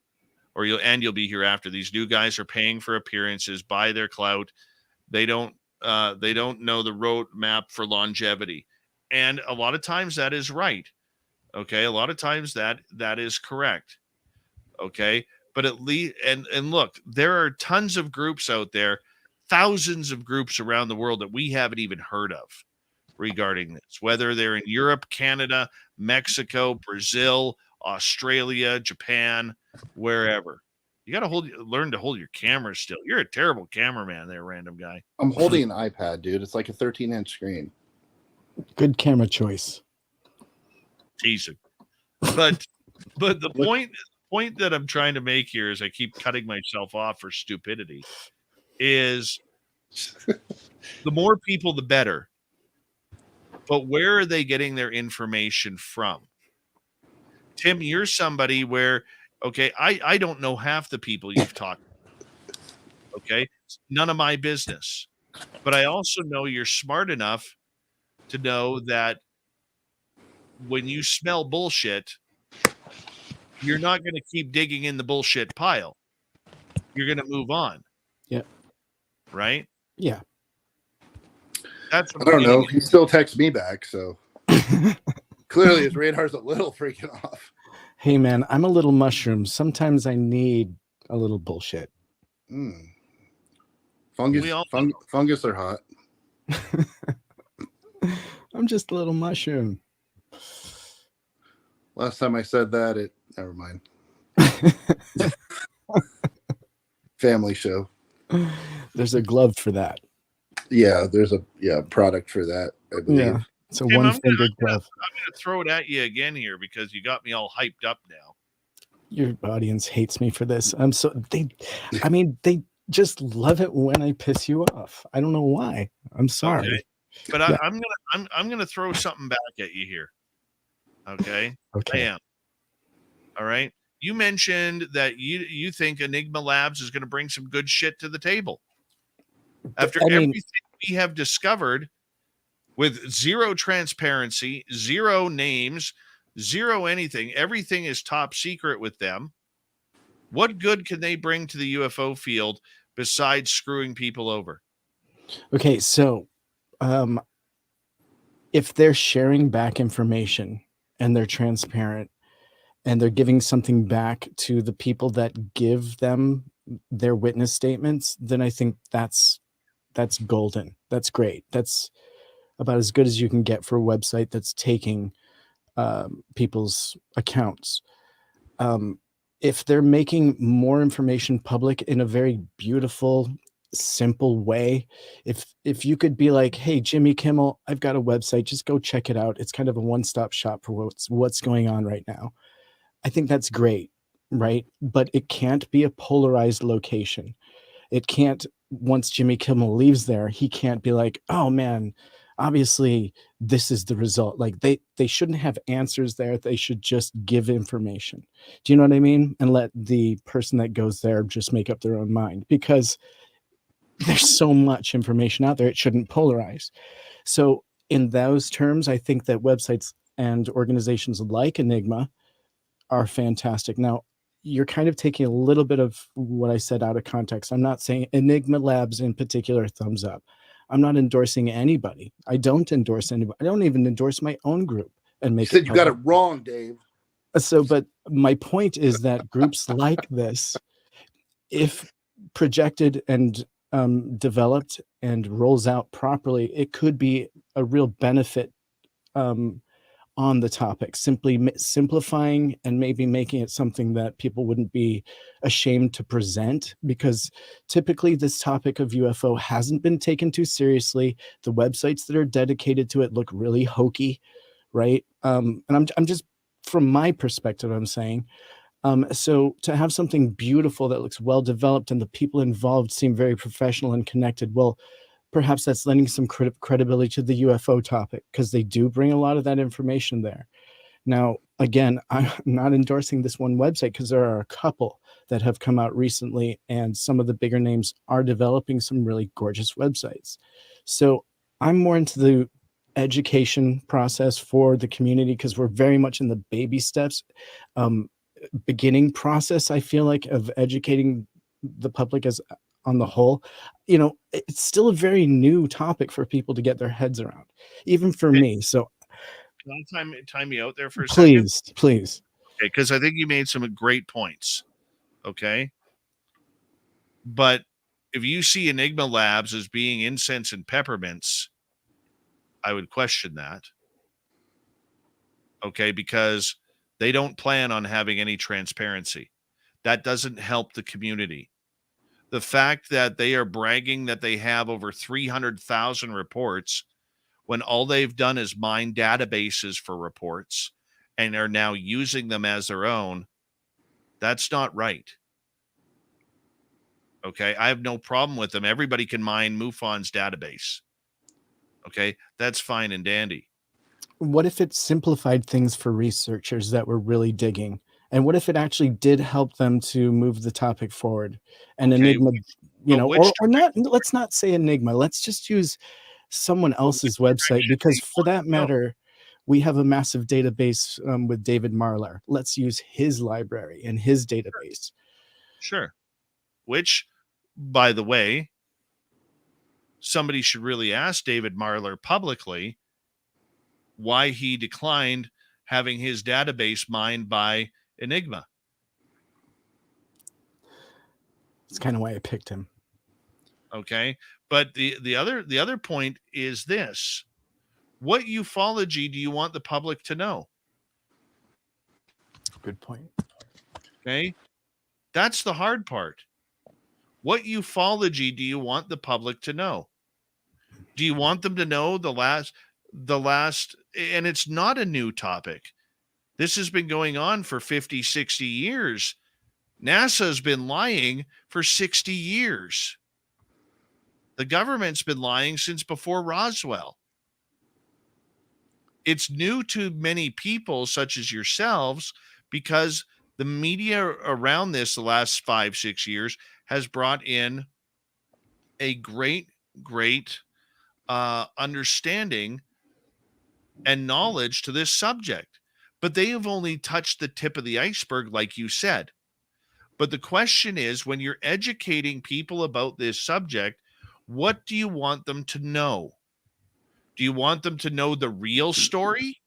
or you'll be here after. These new guys are paying for appearances, buy their clout. They don't know the roadmap for longevity. And a lot of times that is right. Okay. A lot of times that is correct. Okay. But at least, and look, there are tons of groups out there, thousands of groups around the world that we haven't even heard of regarding this, whether they're in Europe, Canada, Mexico, Brazil, Australia, Japan, wherever. You got to learn to hold your camera still. You're a terrible cameraman there, random guy. I'm holding an iPad, dude. It's like a 13-inch screen. Good camera choice. Teasing. But the point that I'm trying to make here is I keep cutting myself off for stupidity is the more people, the better. But where are they getting their information from? Tim, you're somebody where, okay, I don't know half the people you've talked to. Okay. It's none of my business. But I also know you're smart enough to know that when you smell bullshit, you're not going to keep digging in the bullshit pile. You're going to move on. Yeah. Right? Yeah. I don't know. He still texts me back, so clearly his radar's a little freaking off. Hey, man, I'm a little mushroom. Sometimes I need a little bullshit. Fungus are hot. I'm just a little mushroom. Last time I said that, never mind. Family show. There's a glove for that. Yeah, there's a product for that, I believe. Yeah, it's a Tim, one-fingered glove. I'm going to throw it at you again here because you got me all hyped up now. Your audience hates me for this. They just love it when I piss you off. I don't know why. I'm sorry. Okay. But Yeah. I'm gonna throw something back at you here. Okay. Okay. I am. All right. You mentioned that you think Enigma Labs is going to bring some good shit to the table. After everything we have discovered with zero transparency, zero names, zero anything, everything is top secret with them. What good can they bring to the UFO field besides screwing people over? Okay, so if they're sharing back information and they're transparent and they're giving something back to the people that give them their witness statements, then I think that's golden. That's great. That's about as good as you can get for a website that's taking people's accounts. If they're making more information public in a very beautiful, simple way. If you could be like, hey, Jimmy Kimmel, I've got a website, just go check it out. It's kind of a one-stop shop for what's going on right now. I think that's great, right? But it can't be a polarized location. It can't, once Jimmy Kimmel leaves there, he can't be like, oh man, obviously this is the result. Like they shouldn't have answers there. They should just give information. Do you know what I mean? And let the person that goes there just make up their own mind, because there's so much information out there. It shouldn't polarize. So in those terms, I think that websites and organizations like Enigma are fantastic. Now, you're kind of taking a little bit of what I said out of context. I'm not saying Enigma Labs in particular, thumbs up. I'm not endorsing anybody. I don't endorse anybody. I don't even endorse my own group and make You said you got it wrong, Dave. So, but my point is that groups like this, if projected and developed and rolls out properly, it could be a real benefit on the topic, simply simplifying and maybe making it something that people wouldn't be ashamed to present, because typically this topic of UFO hasn't been taken too seriously. The websites that are dedicated to it look really hokey, right? And I'm just, from my perspective, I'm saying, so to have something beautiful that looks well developed and the people involved seem very professional and connected, well, perhaps that's lending some credibility to the UFO topic, because they do bring a lot of that information there. Now, again, I'm not endorsing this one website, because there are a couple that have come out recently, and some of the bigger names are developing some really gorgeous websites. So I'm more into the education process for the community, because we're very much in the baby steps, beginning process, I feel like, of educating the public as on the whole. You know, it's still a very new topic for people to get their heads around, even for me. So can I time you out there for a second? Please. Okay, because I think you made some great points. Okay. But if you see Enigma Labs as being incense and peppermints, I would question that. Okay, because they don't plan on having any transparency. That doesn't help the community. The fact that they are bragging that they have over 300,000 reports when all they've done is mine databases for reports and are now using them as their own, that's not right. Okay, I have no problem with them. Everybody can mine MUFON's database. Okay, that's fine and dandy. What if it simplified things for researchers that were really digging? And what if it actually did help them to move the topic forward? And Okay, Enigma, you know, or not, let's not say Enigma. Let's just use someone else's website, because for that matter, we have a massive database with David Marler. Let's use his library and his database. Sure. Which, by the way, somebody should really ask David Marler publicly why he declined having his database mined by Enigma. It's kind of why I picked him. Okay. But the other point is this: what ufology do you want the public to know? Good point. Okay. That's the hard part. What ufology do you want the public to know? Do you want them to know the last, and it's not a new topic. This has been going on for 50, 60 years. NASA's been lying for 60 years. The government's been lying since before Roswell. It's new to many people, such as yourselves, because the media around this the last 5, 6 years has brought in a great understanding and knowledge to this subject. But they have only touched the tip of the iceberg, like you said. But the question is, when you're educating people about this subject, what do you want them to know? Do you want them to know the real story?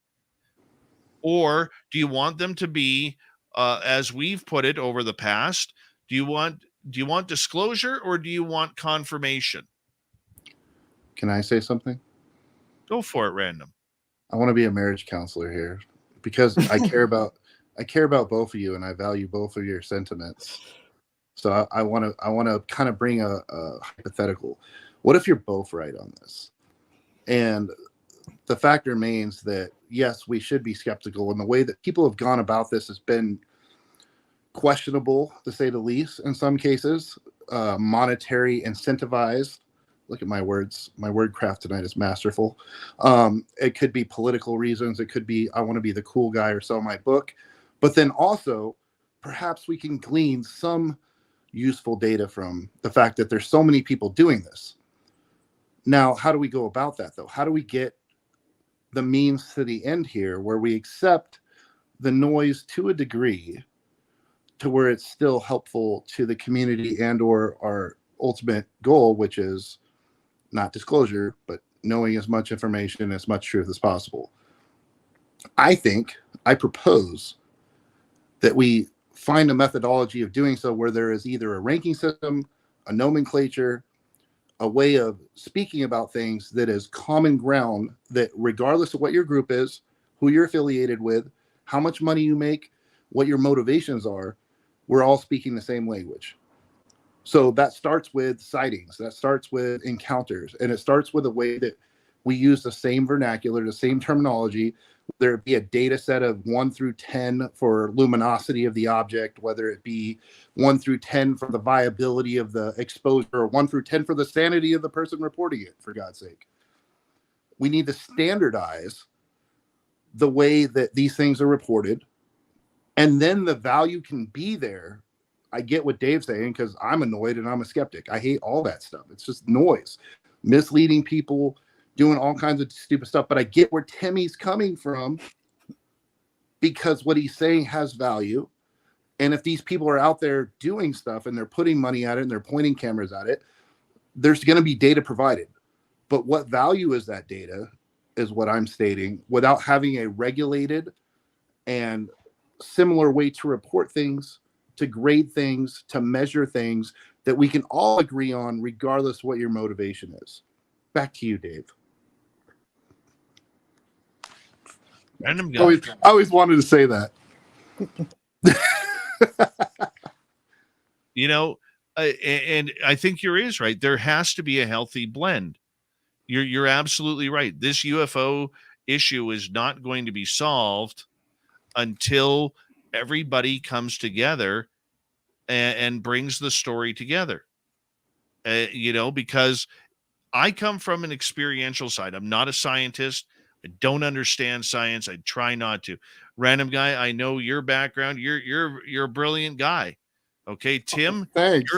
Or do you want them to be, as we've put it over the past, do you want disclosure, or do you want confirmation? Can I say something? Go for it, Random. I want to be a marriage counselor here, because I care about both of you, and I value both of your sentiments. So I want to kind of bring a hypothetical. What if you're both right on this? And the fact remains that, yes, we should be skeptical. And the way that people have gone about this has been questionable, to say the least, in some cases. Monetary incentivized. Look at my words. My word craft tonight is masterful. It could be political reasons. It could be, I want to be the cool guy or sell my book. But then also, perhaps we can glean some useful data from the fact that there's so many people doing this. Now, how do we go about that, though? How do we get the means to the end here where we accept the noise to a degree to where it's still helpful to the community and or our ultimate goal, which is not disclosure, but knowing as much information, as much truth as possible? I propose that we find a methodology of doing so where there is either a ranking system, a nomenclature, a way of speaking about things that is common ground, that regardless of what your group is, who you're affiliated with, how much money you make, what your motivations are, we're all speaking the same language. So that starts with sightings, that starts with encounters, and it starts with a way that we use the same vernacular, the same terminology, whether it be a data set of 1 through 10 for luminosity of the object, whether it be 1 through 10 for the viability of the exposure, or 1 through 10 for the sanity of the person reporting it, for God's sake. We need to standardize the way that these things are reported, and then the value can be there. I get what Dave's saying, because I'm annoyed and I'm a skeptic. I hate all that stuff. It's just noise, misleading people, doing all kinds of stupid stuff. But I get where Timmy's coming from, because what he's saying has value. And if these people are out there doing stuff and they're putting money at it and they're pointing cameras at it, there's going to be data provided. But what value is that data is what I'm stating, without having a regulated and similar way to report things, to grade things, to measure things that we can all agree on, regardless what your motivation is. Back to you, Dave. Random guy. I always wanted to say that. And I think you're right. There has to be a healthy blend. You're absolutely right. This UFO issue is not going to be solved until everybody comes together and brings the story together. Because I come from an experiential side. I'm not a scientist. I don't understand science. I try not to. Random guy, I know your background. You're a brilliant guy. Okay, Tim, thanks.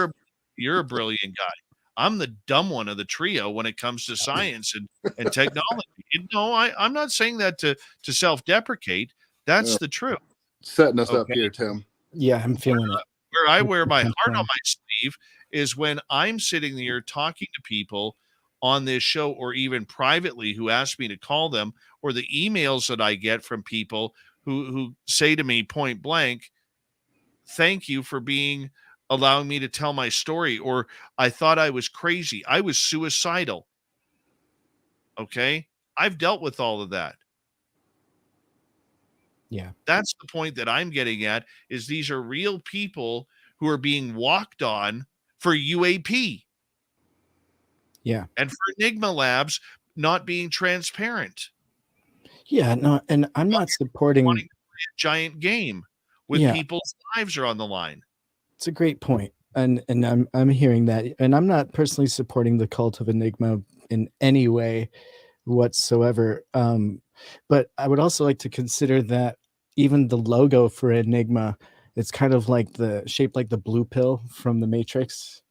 You're a brilliant guy. I'm the dumb one of the trio when it comes to science and technology. I'm not saying that to self-deprecate. That's the truth. Setting us up here, Tim. Yeah, I'm feeling it. Where I wear my heart on my sleeve is when I'm sitting there talking to people on this show, or even privately, who ask me to call them, or the emails that I get from people who say to me point blank, thank you for allowing me to tell my story, or I thought I was crazy. I was suicidal. Okay. I've dealt with all of that. Yeah. That's the point that I'm getting at, is these are real people who are being walked on for UAP. Yeah. And for Enigma Labs not being transparent. Yeah, no, and I'm not supporting a giant game with people's lives are on the line. It's a great point. And I'm hearing that, and I'm not personally supporting the cult of Enigma in any way whatsoever. But I would also like to consider that even the logo for Enigma, it's kind of like shaped like the blue pill from the Matrix.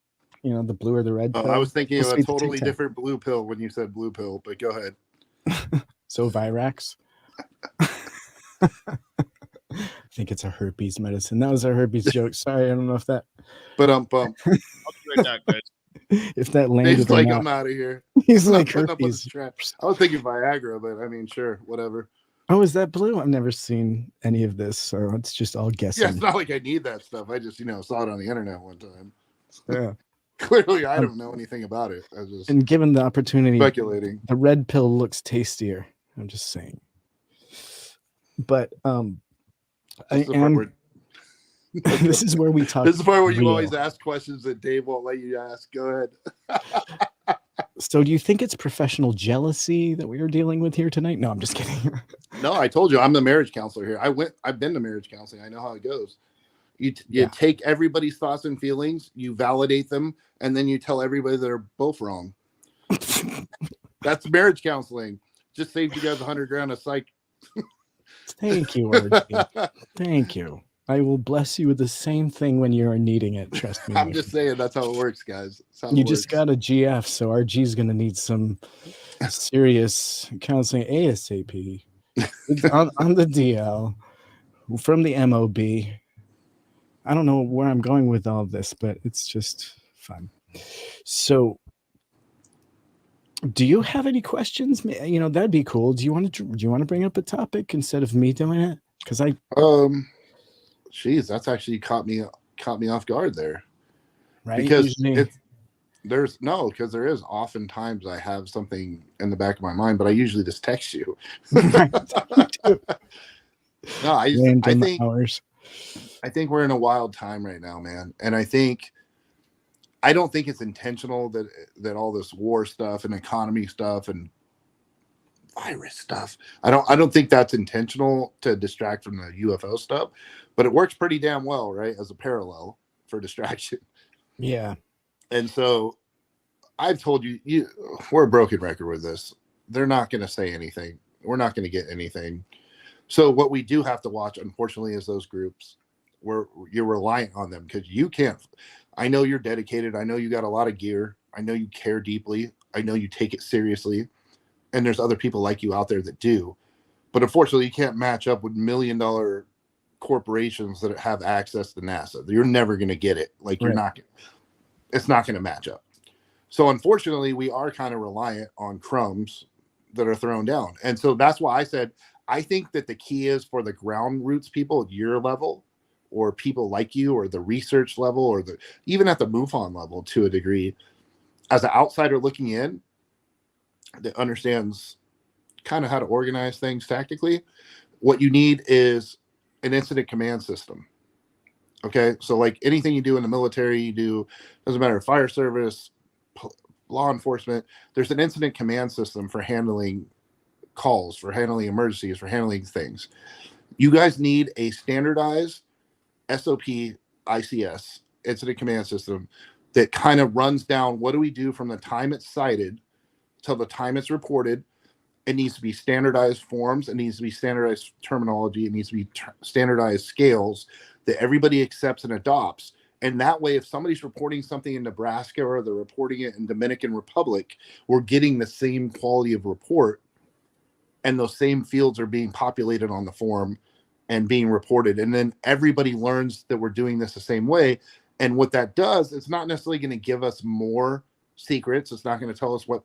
The blue or the red pill. I was thinking of a totally different blue pill when you said blue pill, but go ahead. So Virax. I think it's a herpes medicine. That was a herpes joke. Sorry, I don't know if that. But I'll be right back, guys. If that landed. He's like, I'm out of here. He's like herpes. I was thinking Viagra, but I mean, sure, whatever. Oh, is that blue? I've never seen any of this, so it's just all guessing. Yeah, it's not like I need that stuff. I just, saw it on the internet one time. Yeah. Clearly, I don't know anything about it. And given the opportunity, speculating. The red pill looks tastier. I'm just saying. But I am This is where we talk. This is the part where you real. always ask questions that Dave won't let you ask. Go ahead. So do you think it's professional jealousy that we are dealing with here tonight? No, I'm just kidding. No, I told you I'm the marriage counselor here. I've been to marriage counseling. I know how it goes. You take everybody's thoughts and feelings, you validate them, and then you tell everybody they're both wrong. That's marriage counseling. Just saved you guys $100,000 a psych. Thank you, RG. Thank you. I will bless you with the same thing when you're needing it. Trust me. I'm just saying that's how it works, guys. You just got a GF, so RG's going to need some serious counseling ASAP on the DL from the MOB. I don't know where I'm going with all this, but it's just fun. So, do you have any questions? You know, that'd be cool. Do you want to bring up a topic instead of me doing it? Because Jeez, that's actually caught me off guard there. Right? Because there is oftentimes I have something in the back of my mind, but I usually just text you. No, I think we're in a wild time right now, man. And I don't think it's intentional that all this war stuff and economy stuff and virus stuff. I don't think that's intentional to distract from the UFO stuff, but it works pretty damn well, right? As a parallel for distraction. Yeah. And so I've told you, we're a broken record with this. They're not going to say anything. We're not going to get anything. So what we do have to watch, unfortunately, is those groups where you're reliant on them because you can't. I know you're dedicated. I know you got a lot of gear. I know you care deeply. I know you take it seriously. And there's other people like you out there that do. But unfortunately, you can't match up with $1 million corporations that have access to NASA. You're never going to get it. Like you're not. It's not going to match up. So unfortunately, we are kind of reliant on crumbs that are thrown down. And so that's why I said, I think that the key is for the ground roots people at your level or people like you or the research level or even at the MUFON level to a degree, as an outsider looking in that understands kind of how to organize things tactically, what you need is an incident command system. Okay. So like anything you do in the military, you do, doesn't matter, fire service, law enforcement, there's an incident command system for handling calls, for handling emergencies, for handling things. You guys need a standardized SOP ICS, incident command system, that kind of runs down what do we do from the time it's cited till the time it's reported. It needs to be standardized forms. It needs to be standardized terminology. It needs to be standardized scales that everybody accepts and adopts. And that way, if somebody's reporting something in Nebraska or they're reporting it in Dominican Republic, we're getting the same quality of report and those same fields are being populated on the form and being reported. And then everybody learns that we're doing this the same way. And what that does, it's not necessarily going to give us more secrets. It's not going to tell us what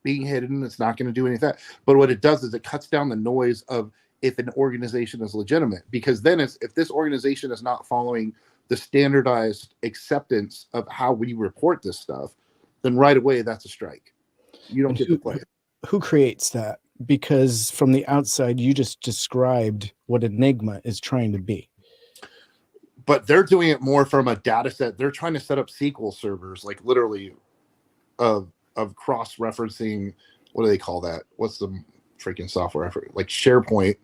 being hidden. It's not going to do any of that. But what it does is it cuts down the noise of if an organization is legitimate, because then if this organization is not following the standardized acceptance of how we report this stuff, then right away, that's a strike. You don't get to play it. Who creates that? Because from the outside, you just described what Enigma is trying to be. But they're doing it more from a data set. They're trying to set up SQL servers, like literally of cross-referencing. What do they call that? What's the freaking software effort? Like SharePoint.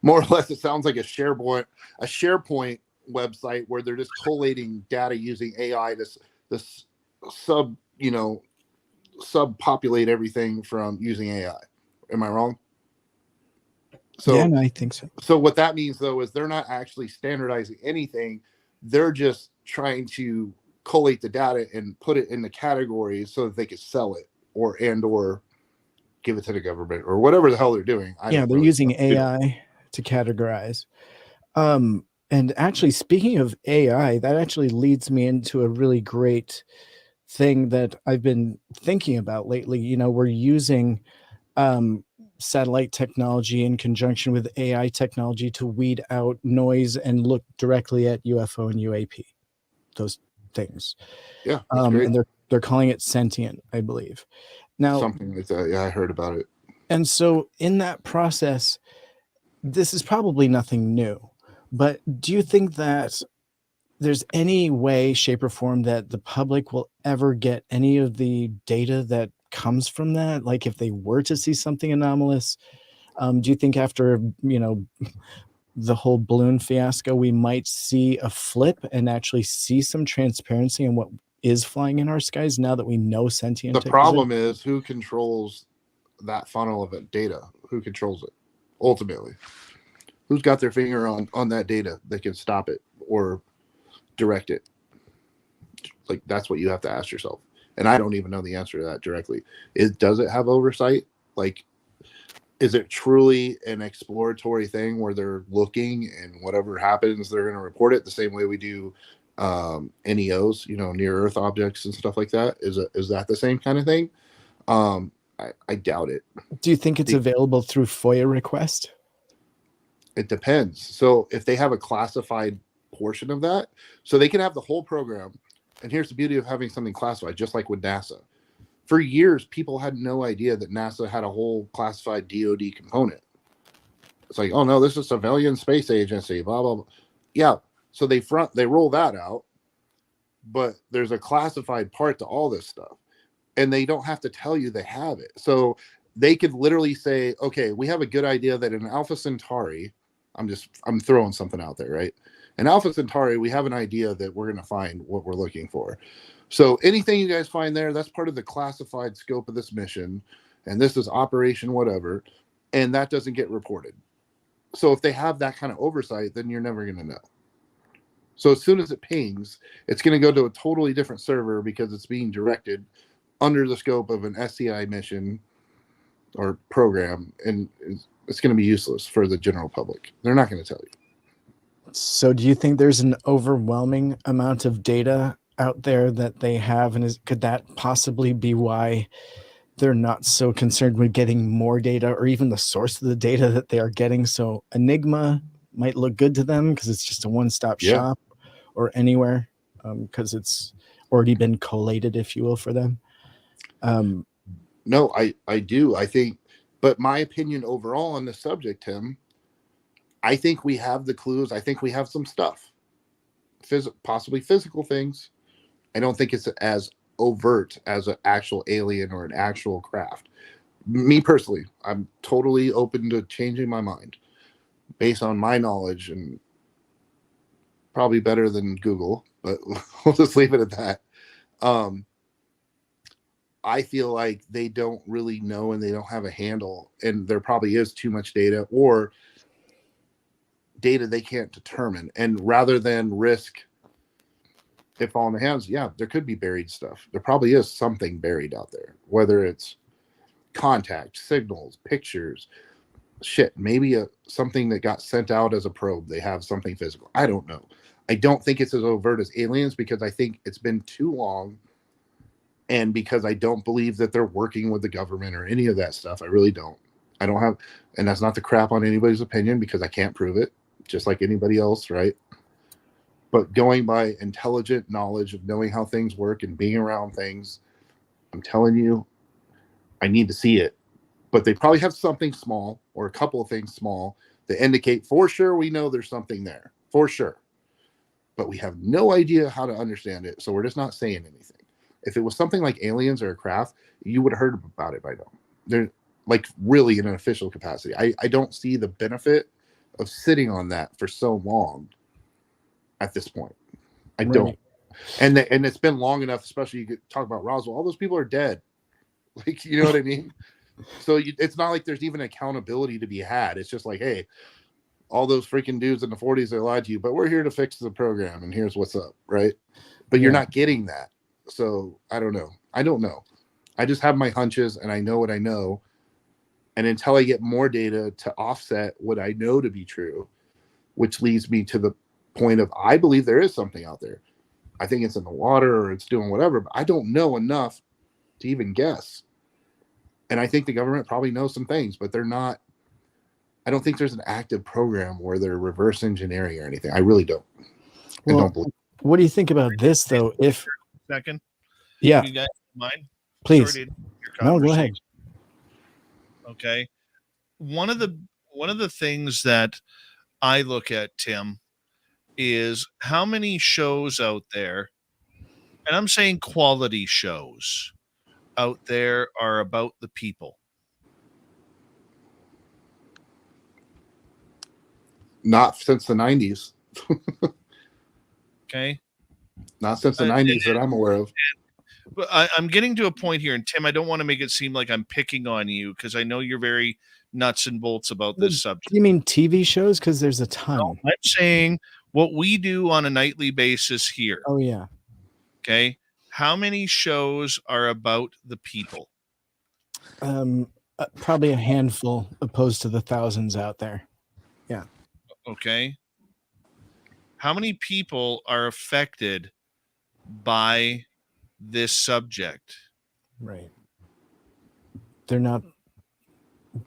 More or less, it sounds like a SharePoint website where they're just collating data using AI to sub-populate everything from using AI. Am I wrong? So, yeah, no, I think so. So what that means, though, is they're not actually standardizing anything. They're just trying to collate the data and put it in the categories so that they can sell it or give it to the government or whatever the hell they're doing. They're using AI to categorize. And actually, speaking of AI, that actually leads me into a really great thing that I've been thinking about lately. You know, we're using satellite technology in conjunction with AI technology to weed out noise and look directly at UFO and UAP, those things. Yeah, and they're calling it sentient, I believe. Now, something like that. Yeah, I heard about it. And so in that process, this is probably nothing new, But do you think that there's any way, shape, or form that the public will ever get any of the data that comes from that? Like if they were to see something anomalous, do you think after, the whole balloon fiasco, we might see a flip and actually see some transparency in what is flying in our skies now that we know sentient The problem is who controls that funnel of data? Who controls it ultimately? Who's got their finger on that data that can stop it or direct it? Like, that's what you have to ask yourself. And I don't even know the answer to that directly. Does it have oversight? Like, is it truly an exploratory thing where they're looking and whatever happens, they're going to report it the same way we do NEOs, near Earth objects and stuff like that? Is that the same kind of thing? I doubt it. Do you think it's available through FOIA request? It depends. So if they have a classified portion of that, so they can have the whole program. And here's the beauty of having something classified, just like with NASA. For years, people had no idea that NASA had a whole classified DoD component. It's like, oh no, this is a civilian space agency, blah, blah, blah. Yeah. So they roll that out, but there's a classified part to all this stuff. And they don't have to tell you they have it. So they could literally say, okay, we have a good idea that in Alpha Centauri, I'm throwing something out there, right? In Alpha Centauri, we have an idea that we're going to find what we're looking for. So anything you guys find there, that's part of the classified scope of this mission. And this is operation whatever. And that doesn't get reported. So if they have that kind of oversight, then you're never going to know. So as soon as it pings, it's going to go to a totally different server because it's being directed under the scope of an SCI mission or program. And it's going to be useless for the general public. They're not going to tell you. So do you think there's an overwhelming amount of data out there that they have? And could that possibly be why they're not so concerned with getting more data or even the source of the data that they are getting? So Enigma might look good to them because it's just a one-stop shop, or anywhere, because it's already been collated, if you will, for them. No, I do. I think, but my opinion overall on the subject, Tim, I think we have the clues. I think we have some stuff, possibly physical things. I don't think it's as overt as an actual alien or an actual craft. Me personally, I'm totally open to changing my mind based on my knowledge, and probably better than Google, but we'll just leave it at that. I feel like they don't really know and they don't have a handle, and there probably is too much data or data they can't determine. And rather than risk it fall in the hands, there could be buried stuff. There probably is something buried out there, whether it's contact, signals, pictures, maybe something that got sent out as a probe. They have something physical. I don't know. I don't think it's as overt as aliens because I think it's been too long, and because I don't believe that they're working with the government or any of that stuff. I really don't. I don't have, and that's not to crap on anybody's opinion because I can't prove it, just like anybody else, right? But going by intelligent knowledge of knowing how things work and being around things, I'm telling you, I need to see it. But they probably have something small or a couple of things small that indicate for sure we know there's something there, for sure. But we have no idea how to understand it, so we're just not saying anything. If it was something like aliens or a craft, you would have heard about it by now. They're like really in an official capacity. I don't see the benefit of sitting on that for so long at this point. I don't. And it's been long enough, especially you could talk about Roswell. All those people are dead. Like, you know what I mean? So it's not like there's even accountability to be had. It's just like, hey, all those freaking dudes in the 40s, they lied to you, but we're here to fix the program, and here's what's up, right? But you're not getting that. So I don't know. I just have my hunches, and I know what I know. And until I get more data to offset what I know to be true, which leads me to the point of I believe there is something out there. I think it's in the water or it's doing whatever, but I don't know enough to even guess. And I think the government probably knows some things, but they're not. I don't think there's an active program where they're reverse engineering or anything. I really don't. Well, I don't believe. What do you think about this, though? If second, yeah, you guys mind? Please. No, go ahead. Okay. One of the things that I look at, Tim, is how many shows out there, and I'm saying quality shows out there, are about the people? Not since the 90s. Okay. Not since the 90s that I'm aware of. But I'm getting to a point here, and Tim, I don't want to make it seem like I'm picking on you because I know you're very nuts and bolts about this subject. Do you mean TV shows? Because there's a ton. No, I'm saying what we do on a nightly basis here. Oh, yeah. Okay. How many shows are about the people? Probably a handful opposed to the thousands out there. Yeah. Okay. How many people are affected by this subject? Right. They're not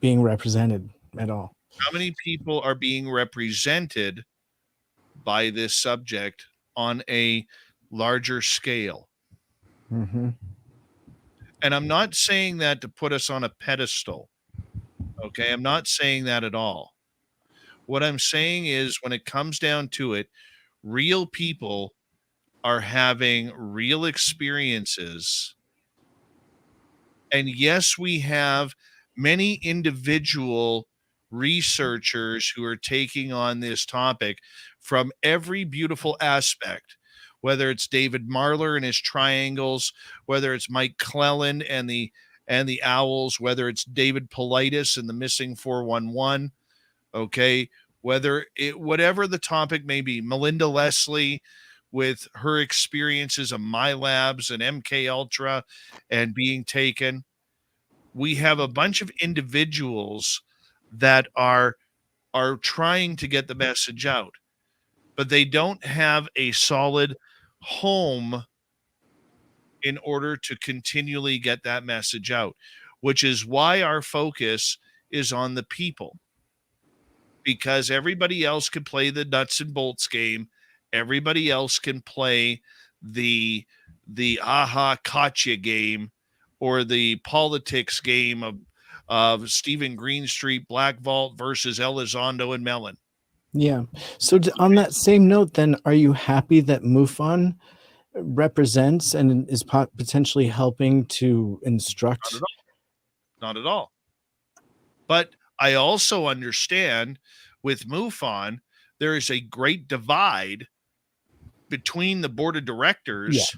being represented at all. How many people are being represented by this subject on a larger scale? Mm-hmm. And I'm not saying that to put us on a pedestal. Okay. I'm not saying that at all. What I'm saying is when it comes down to it, real people are having real experiences. And yes, we have many individual researchers who are taking on this topic from every beautiful aspect, whether it's David Marler and his triangles, whether it's Mike Clelland and the owls, whether it's David Paulides and the missing 411. Okay, whatever the topic may be, Melinda Leslie with her experiences of My Labs and MK Ultra and being taken. We have a bunch of individuals that are trying to get the message out, but they don't have a solid home in order to continually get that message out, which is why our focus is on the people. Because everybody else can play the nuts and bolts game. Everybody else can play the aha gotcha game or the politics game of Stephen Greenstreet, Black Vault versus Elizondo and Mellon. Yeah. So on that same note, then, are you happy that MUFON represents and is potentially helping to instruct? Not at all. But I also understand with MUFON, there is a great divide between the board of directors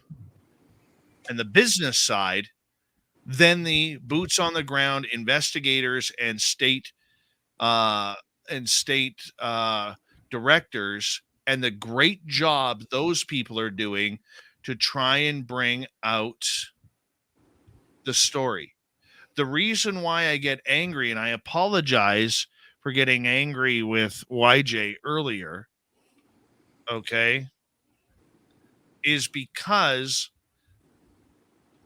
and the business side than the boots on the ground investigators and state directors, and the great job those people are doing to try and bring out the story. The reason why I get angry, and I apologize for getting angry with YJ earlier, okay, is because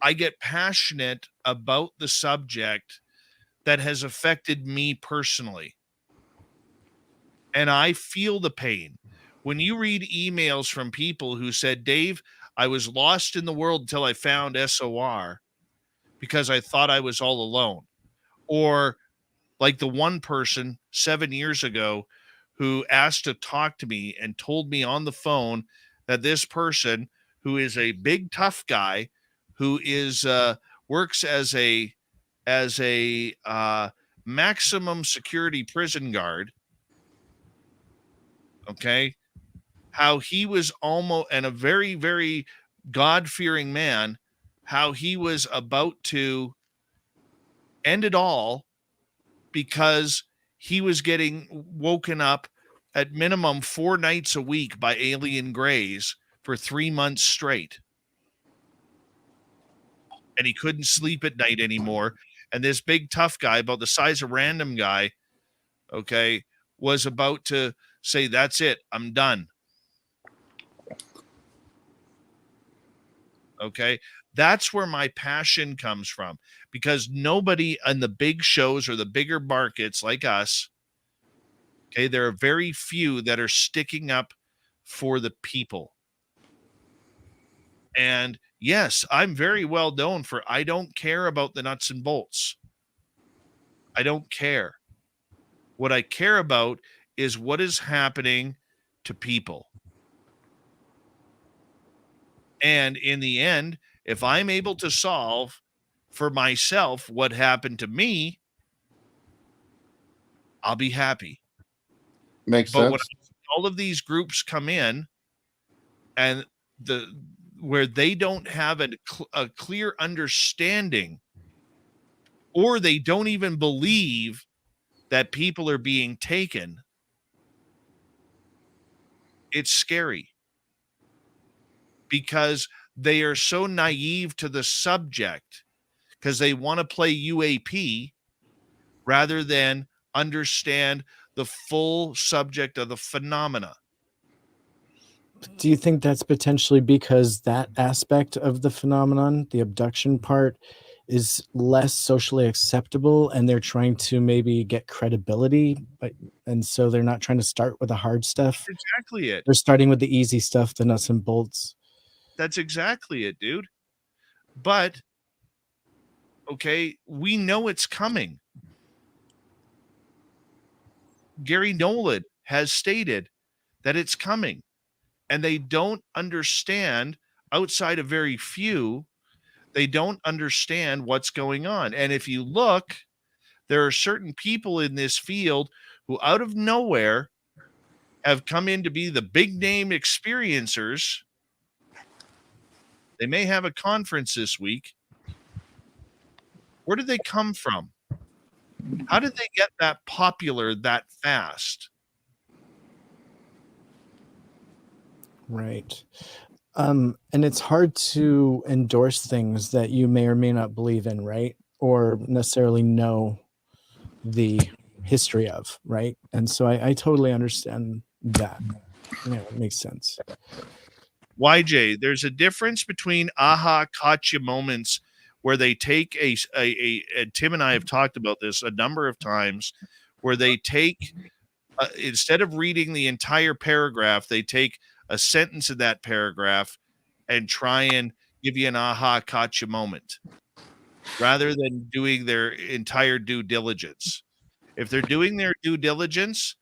I get passionate about the subject that has affected me personally. And I feel the pain. When you read emails from people who said, Dave, I was lost in the world until I found SOR because I thought I was all alone. Or like the one person 7 years ago who asked to talk to me and told me on the phone that this person, who is a big tough guy, who is works as a maximum security prison guard, okay, how he was almost, and a very, very God-fearing man, how he was about to end it all because he was getting woken up at minimum 4 nights a week by alien grays for 3 months straight. And he couldn't sleep at night anymore. And this big tough guy, about the size of Random Guy, okay, was about to say, that's it, I'm done. Okay, that's where my passion comes from, because nobody on the big shows or the bigger markets like us, okay, there are very few that are sticking up for the people. And yes, I'm very well known for, I don't care about the nuts and bolts. I don't care. What I care about is what is happening to people. And in the end, if I'm able to solve for myself what happened to me, I'll be happy. Makes But when sense. all of these groups come in and where they don't have a clear understanding, or they don't even believe that people are being taken, it's scary because they are so naive to the subject because they want to play UAP rather than understand the full subject of the phenomena. Do you think that's potentially because that aspect of the phenomenon, the abduction part, is less socially acceptable and they're trying to maybe get credibility, and so they're not trying to start with the hard stuff? Exactly it. They're starting with the easy stuff, the nuts and bolts. That's exactly it, dude. But, okay, we know it's coming. Gary Nolan has stated that it's coming, and they don't understand, outside of very few, they don't understand what's going on. And if you look, there are certain people in this field who out of nowhere have come in to be the big name experiencers. They may have a conference this week. Where did they come from? How did they get that popular that fast? Right. And it's hard to endorse things that you may or may not believe in, right? Or necessarily know the history of, right? And so I totally understand that. Yeah, it makes sense. YJ, there's a difference between aha gotcha moments where they take and Tim and I have talked about this a number of times, where they take, instead of reading the entire paragraph, they take a sentence in that paragraph and try and give you an aha gotcha moment rather than doing their entire due diligence. If they're doing their due diligence,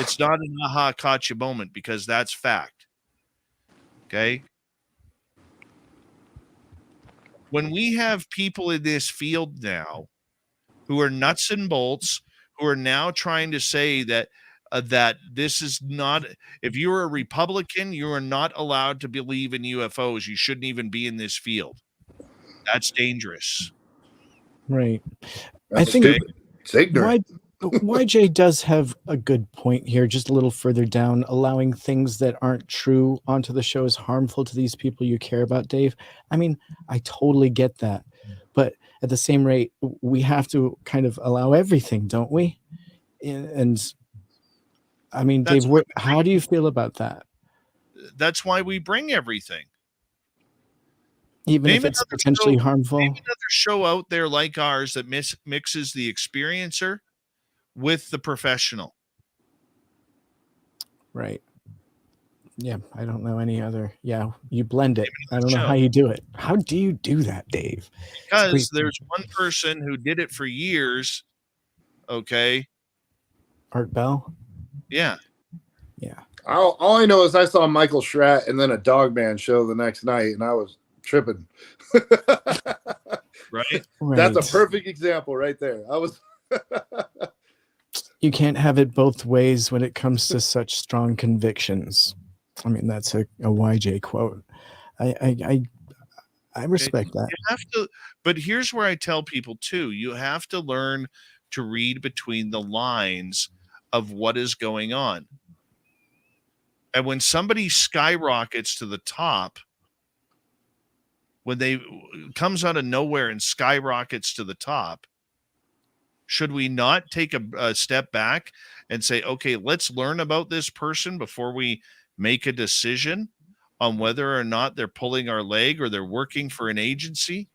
it's not an aha gotcha moment because that's fact. Okay. When we have people in this field now who are nuts and bolts, who are now trying to say that that this is not, if you're a Republican, you are not allowed to believe in UFOs. You shouldn't even be in this field. That's dangerous. Right. That's I think stupid. It's ignorant. YJ does have a good point here, just a little further down. Allowing things that aren't true onto the show is harmful to these people you care about, Dave. I mean, I totally get that. But at the same rate, we have to kind of allow everything, don't we? And I mean, That's Dave, how do you feel about that? That's why we bring everything. Even if it's potentially harmful? Name another show out there like ours that mixes the experiencer with the professional. Right. Yeah, I don't know any other. Yeah, you blend it. I don't know how you do it. How do you do that, Dave? Because there's one person who did it for years. Okay. Art Bell? Yeah. Yeah. All I know is I saw Michael Schratt and then a Dogman show the next night, and I was tripping. Right. That's a perfect example right there. I was. You can't have it both ways when it comes to such strong convictions. I mean, that's a YJ quote. I respect that. You have to, but here's where I tell people too: you have to learn to read between the lines of what is going on. And when somebody skyrockets to the top, when they comes out of nowhere and skyrockets to the top, should we not take a step back and say, okay, let's learn about this person before we make a decision on whether or not they're pulling our leg or they're working for an agency?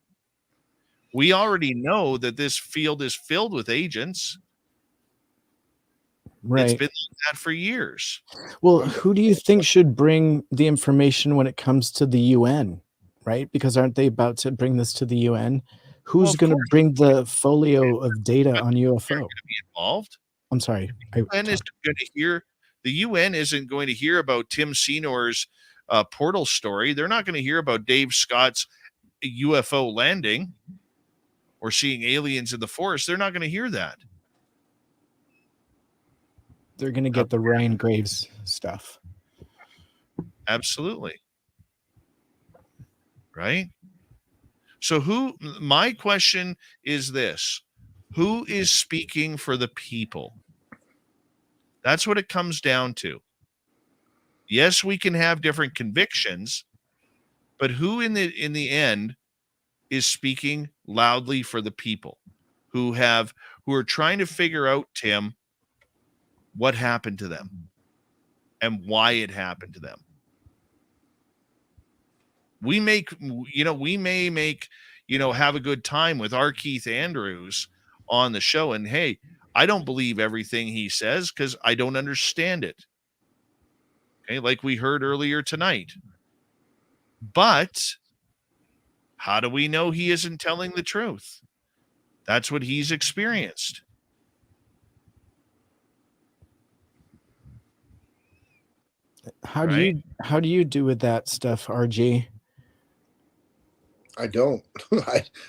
We already know that this field is filled with agents. Right. It's been like that for years. Well, who do you think should bring the information when it comes to the UN, right? Because aren't they about to bring this to the UN? Who's going to bring the folio of data on UFO? Going to be involved. I'm sorry. The UN isn't going to hear about Tim Senor's portal story. They're not going to hear about Dave Scott's UFO landing or seeing aliens in the forest. They're not going to hear that. They're going to get the Ryan Graves stuff. Absolutely. Right? So my question is this: who is speaking for the people? That's what it comes down to. Yes, we can have different convictions, but who in the end is speaking loudly for the people who are trying to figure out, Tim, what happened to them and why it happened to them? We may have a good time with R Keith Andrews on the show. And hey, I don't believe everything he says because I don't understand it. Okay, like we heard earlier tonight. But how do we know he isn't telling the truth? That's what he's experienced. How do you do with that stuff, RG? I don't.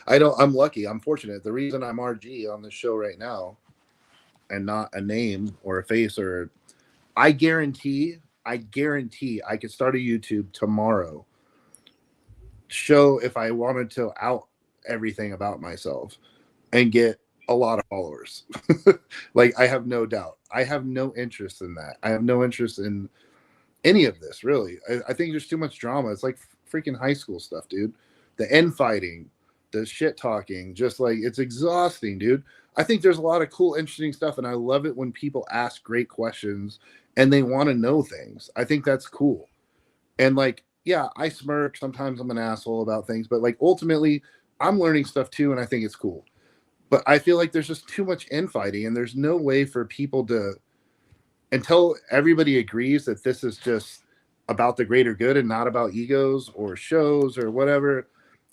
I don't. I'm lucky. I'm fortunate. The reason I'm RG on this show right now and not a name or a face I guarantee I could start a YouTube tomorrow show if I wanted to out everything about myself and get a lot of followers. Like, I have no doubt. I have no interest in that. I have no interest in any of this, really. I think there's too much drama. It's like freaking high school stuff, dude. The infighting, the shit talking, just like, it's exhausting, dude. I think there's a lot of cool, interesting stuff, and I love it when people ask great questions and they want to know things. I think that's cool. And like, yeah, I smirk. Sometimes I'm an asshole about things, but like, ultimately, I'm learning stuff too, and I think it's cool. But I feel like there's just too much infighting, and there's no way for people to, until everybody agrees that this is just about the greater good and not about egos or shows or whatever.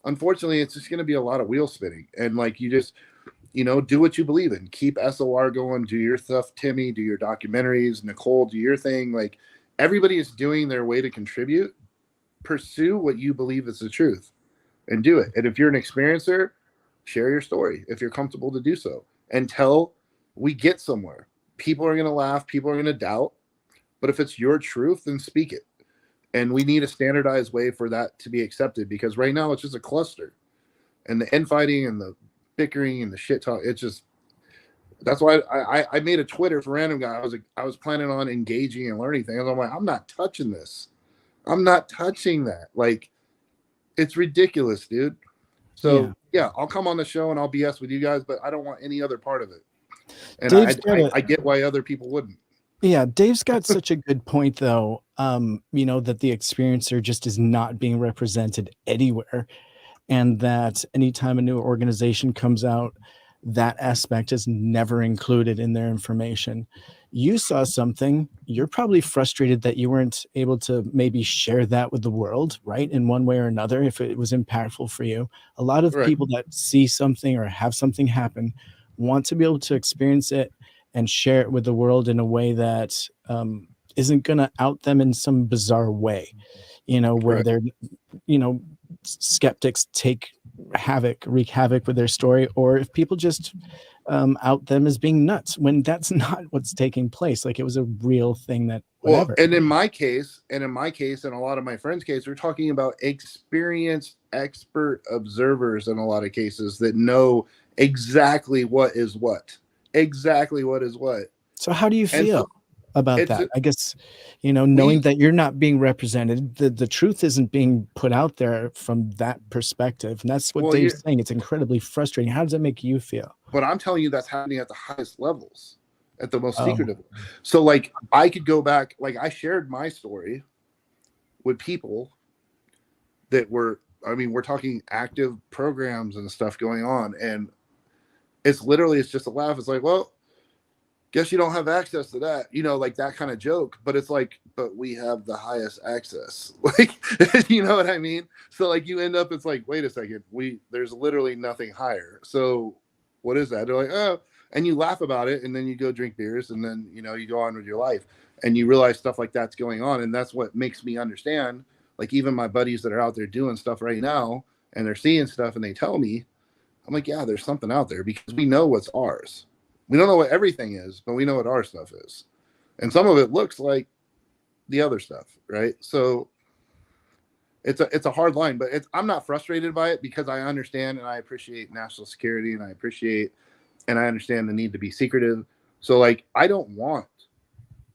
Unfortunately, it's just going to be a lot of wheel spinning. And like, you just, do what you believe in. Keep SOR going. Do your stuff, Timmy. Do your documentaries. Nicole, do your thing. Like, everybody is doing their way to contribute. Pursue what you believe is the truth and do it. And if you're an experiencer, share your story if you're comfortable to do so, until we get somewhere. People are going to laugh. People are going to doubt. But if it's your truth, then speak it. And we need a standardized way for that to be accepted, because right now it's just a cluster. And the infighting and the bickering and the shit talk, it's just, that's why I made a Twitter for random guy. I was planning on engaging and learning things. I'm like, I'm not touching this. I'm not touching that. Like, it's ridiculous, dude. So yeah, I'll come on the show and I'll BS with you guys, but I don't want any other part of it. And I get why other people wouldn't. Yeah, Dave's got such a good point, though. That the experiencer just is not being represented anywhere, and that anytime a new organization comes out, that aspect is never included in their information. You saw something, you're probably frustrated that you weren't able to maybe share that with the world, right? In one way or another, if it was impactful for you. A lot of people that see something or have something happen want to be able to experience it and share it with the world in a way that isn't going to out them in some bizarre way, where they're, skeptics wreak havoc with their story, or if people just out them as being nuts, when that's not what's taking place. Like, it was a real thing that whatever. Well, and in my case, and a lot of my friends' case, we're talking about experienced, expert observers in a lot of cases that know exactly what is what. So how do you feel about that? I guess, knowing that you're not being represented, the truth isn't being put out there from that perspective. And that's what Dave's saying. It's incredibly frustrating. How does that make you feel? But I'm telling you, that's happening at the highest levels, at the most secretive. So like, I could go back, like, I shared my story with people that were, we're talking active programs and stuff going on. And it's just a laugh. It's like, well, guess you don't have access to that, like that kind of joke. But it's like, but we have the highest access. Like, you know what I mean? So like, you end up, it's like, wait a second, there's literally nothing higher. So what is that? They're like, oh, and you laugh about it, and then you go drink beers, and then, you go on with your life, and you realize stuff like that's going on. And that's what makes me understand Like even my buddies that are out there doing stuff right now and they're seeing stuff and they tell me, I'm like, yeah, there's something out there because we know what's ours. We don't know what everything is, but we know what our stuff is. And some of it looks like the other stuff, right? So it's a hard line, but I'm not frustrated by it because I understand and I appreciate national security and I appreciate and I understand the need to be secretive. So like, I don't want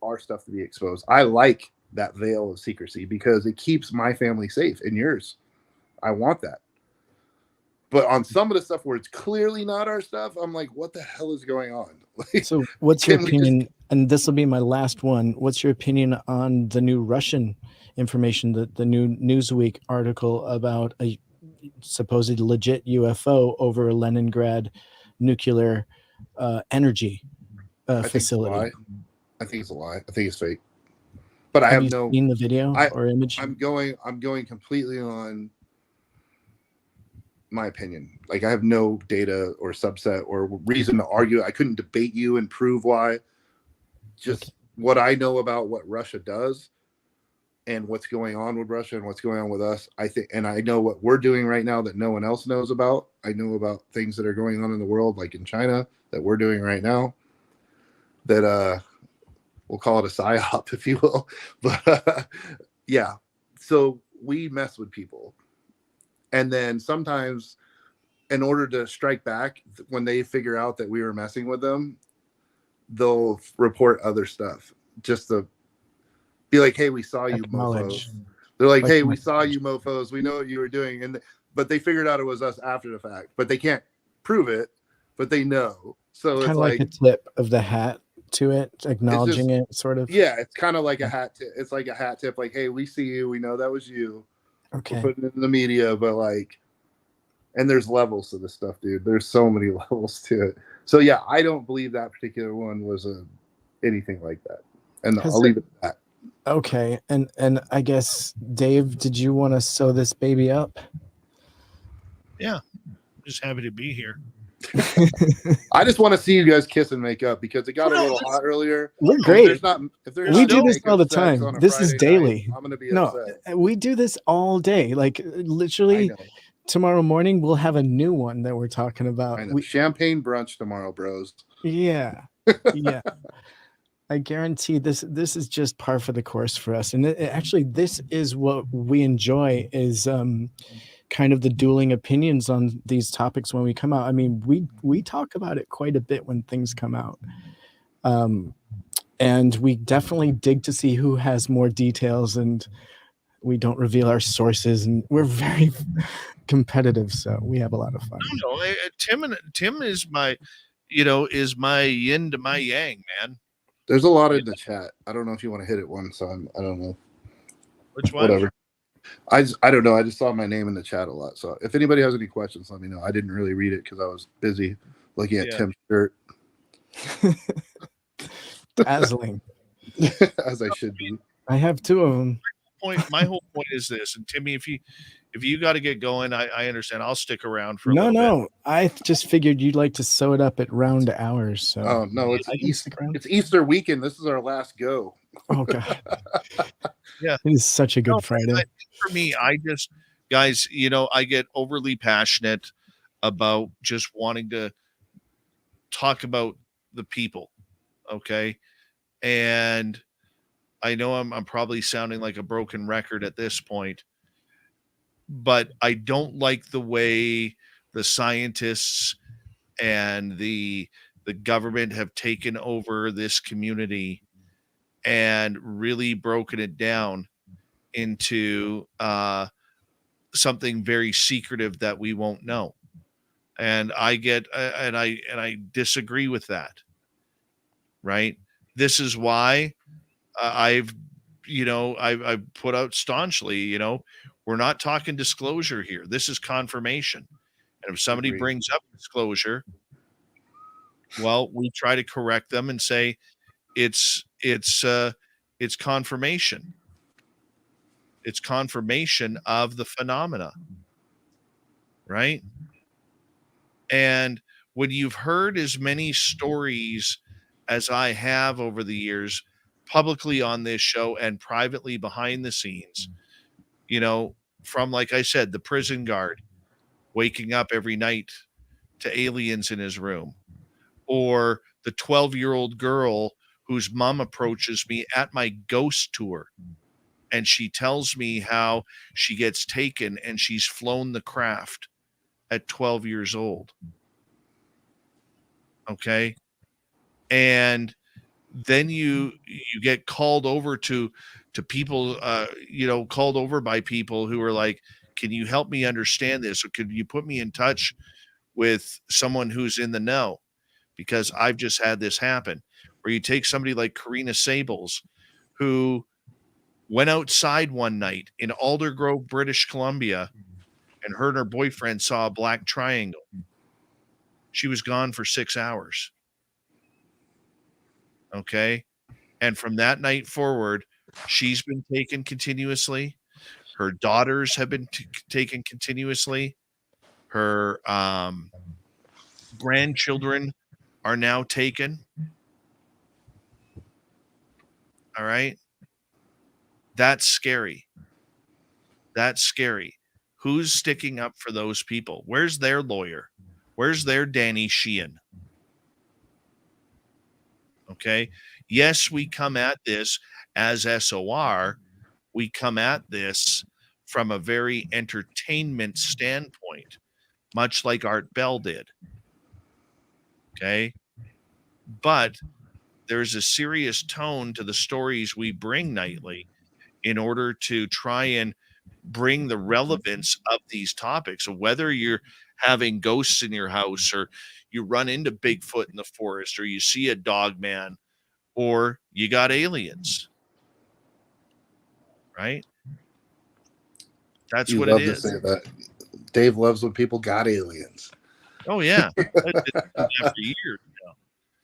our stuff to be exposed. I like that veil of secrecy because it keeps my family safe and yours. I want that. But on some of the stuff where it's clearly not our stuff, I'm like, what the hell is going on? Like, So what's your can we opinion? And this will be my last one. What's your opinion on the new Russian information, the new Newsweek article about a supposed legit UFO over Leningrad nuclear energy facility? I think it's a lie. I think it's fake. But I have no seen the video or image. I'm going completely on my opinion. Like I have no data or subset or reason to argue. I couldn't debate you and prove why. Just what I know about what Russia does and what's going on with Russia and what's going on with us. I think, and I know what we're doing right now that no one else knows about. I know about things that are going on in the world, like in China, that we're doing right now. That we'll call it a psyop, if you will. But yeah, so we mess with people. And then sometimes in order to strike back, when they figure out that we were messing with them, they'll report other stuff just to be like, hey, we saw you mofos. They're like, hey, we saw you mofos. We know what you were doing. But they figured out it was us after the fact. But they can't prove it, but they know. So kind it's of like a tip of the hat to it, acknowledging it, sort of. Yeah, it's kind of like a hat tip. It's like a hat tip, like, hey, we see you. We know that was you. Okay. We're putting it in the media, but like, and there's levels to this stuff, dude. There's so many levels to it. So yeah, I don't believe that particular one was anything like that. And I'll leave it at that. Okay. And I guess, Dave, did you want to sew this baby up? Yeah. Just happy to be here. I just want to see you guys kiss and make up because it got a little hot earlier. We're great. If there's we not do this all the sex time. on a This is Friday daily. night, I'm gonna be upset. We do this all day. Like literally tomorrow morning we'll have a new one that we're talking about. I know. Champagne brunch tomorrow, bros. Yeah. Yeah. I guarantee this is just par for the course for us. And actually this is what we enjoy is kind of the dueling opinions on these topics when we come out. I mean, we talk about it quite a bit when things come out. And we definitely dig to see who has more details, and we don't reveal our sources, and we're very competitive, so we have a lot of fun. Tim is my yin to my yang, man. There's a lot in the chat. I don't know if you want to hit it once. I don't know. Which one? Whatever. I don't know. I just saw my name in the chat a lot. So if anybody has any questions, let me know. I didn't really read it because I was busy looking at Tim's shirt. Dazzling. As I should be. I have two of them. My whole point is this, and Timmy, if you got to get going, I understand. I'll stick around for a little bit. I just figured you'd like to sew it up at round hours. So oh no, it's Easter weekend. This is our last go. Oh god. Yeah, it is such a good Friday. For me, guys, I get overly passionate about just wanting to talk about the people. Okay. And I know I'm probably sounding like a broken record at this point, but I don't like the way the scientists and the government have taken over this community and really broken it down into something very secretive that we won't know. And I disagree with that. Right. This is why I've put out staunchly, we're not talking disclosure here. This is confirmation. And if somebody brings up disclosure, well, we try to correct them and say it's confirmation. It's confirmation of the phenomena. Right. And when you've heard as many stories as I have over the years, publicly on this show and privately behind the scenes, from, like I said, the prison guard waking up every night to aliens in his room, or the 12-year-old girl whose mom approaches me at my ghost tour, and she tells me how she gets taken and she's flown the craft at 12 years old. Okay. And then you get called over to people, called over by people who are like, can you help me understand this? Or could you put me in touch with someone who's in the know? Because I've just had this happen. Or you take somebody like Karina Sables, who went outside one night in Aldergrove, British Columbia, and her and her boyfriend saw a black triangle. She was gone for 6 hours. Okay. And from that night forward, she's been taken continuously. Her daughters have been taken continuously. Her grandchildren are now taken. All right. That's scary. That's scary. Who's sticking up for those people? Where's their lawyer? Where's their Danny Sheehan? Okay. Yes, we come at this as SOR. We come at this from a very entertainment standpoint, much like Art Bell did. Okay. But there's a serious tone to the stories we bring nightly in order to try and bring the relevance of these topics. So whether you're having ghosts in your house, or you run into Bigfoot in the forest, or you see a dog man, or you got aliens, right? That's You what love it to is. say that. Dave loves when people got aliens. Oh yeah, I've been doing that for years now.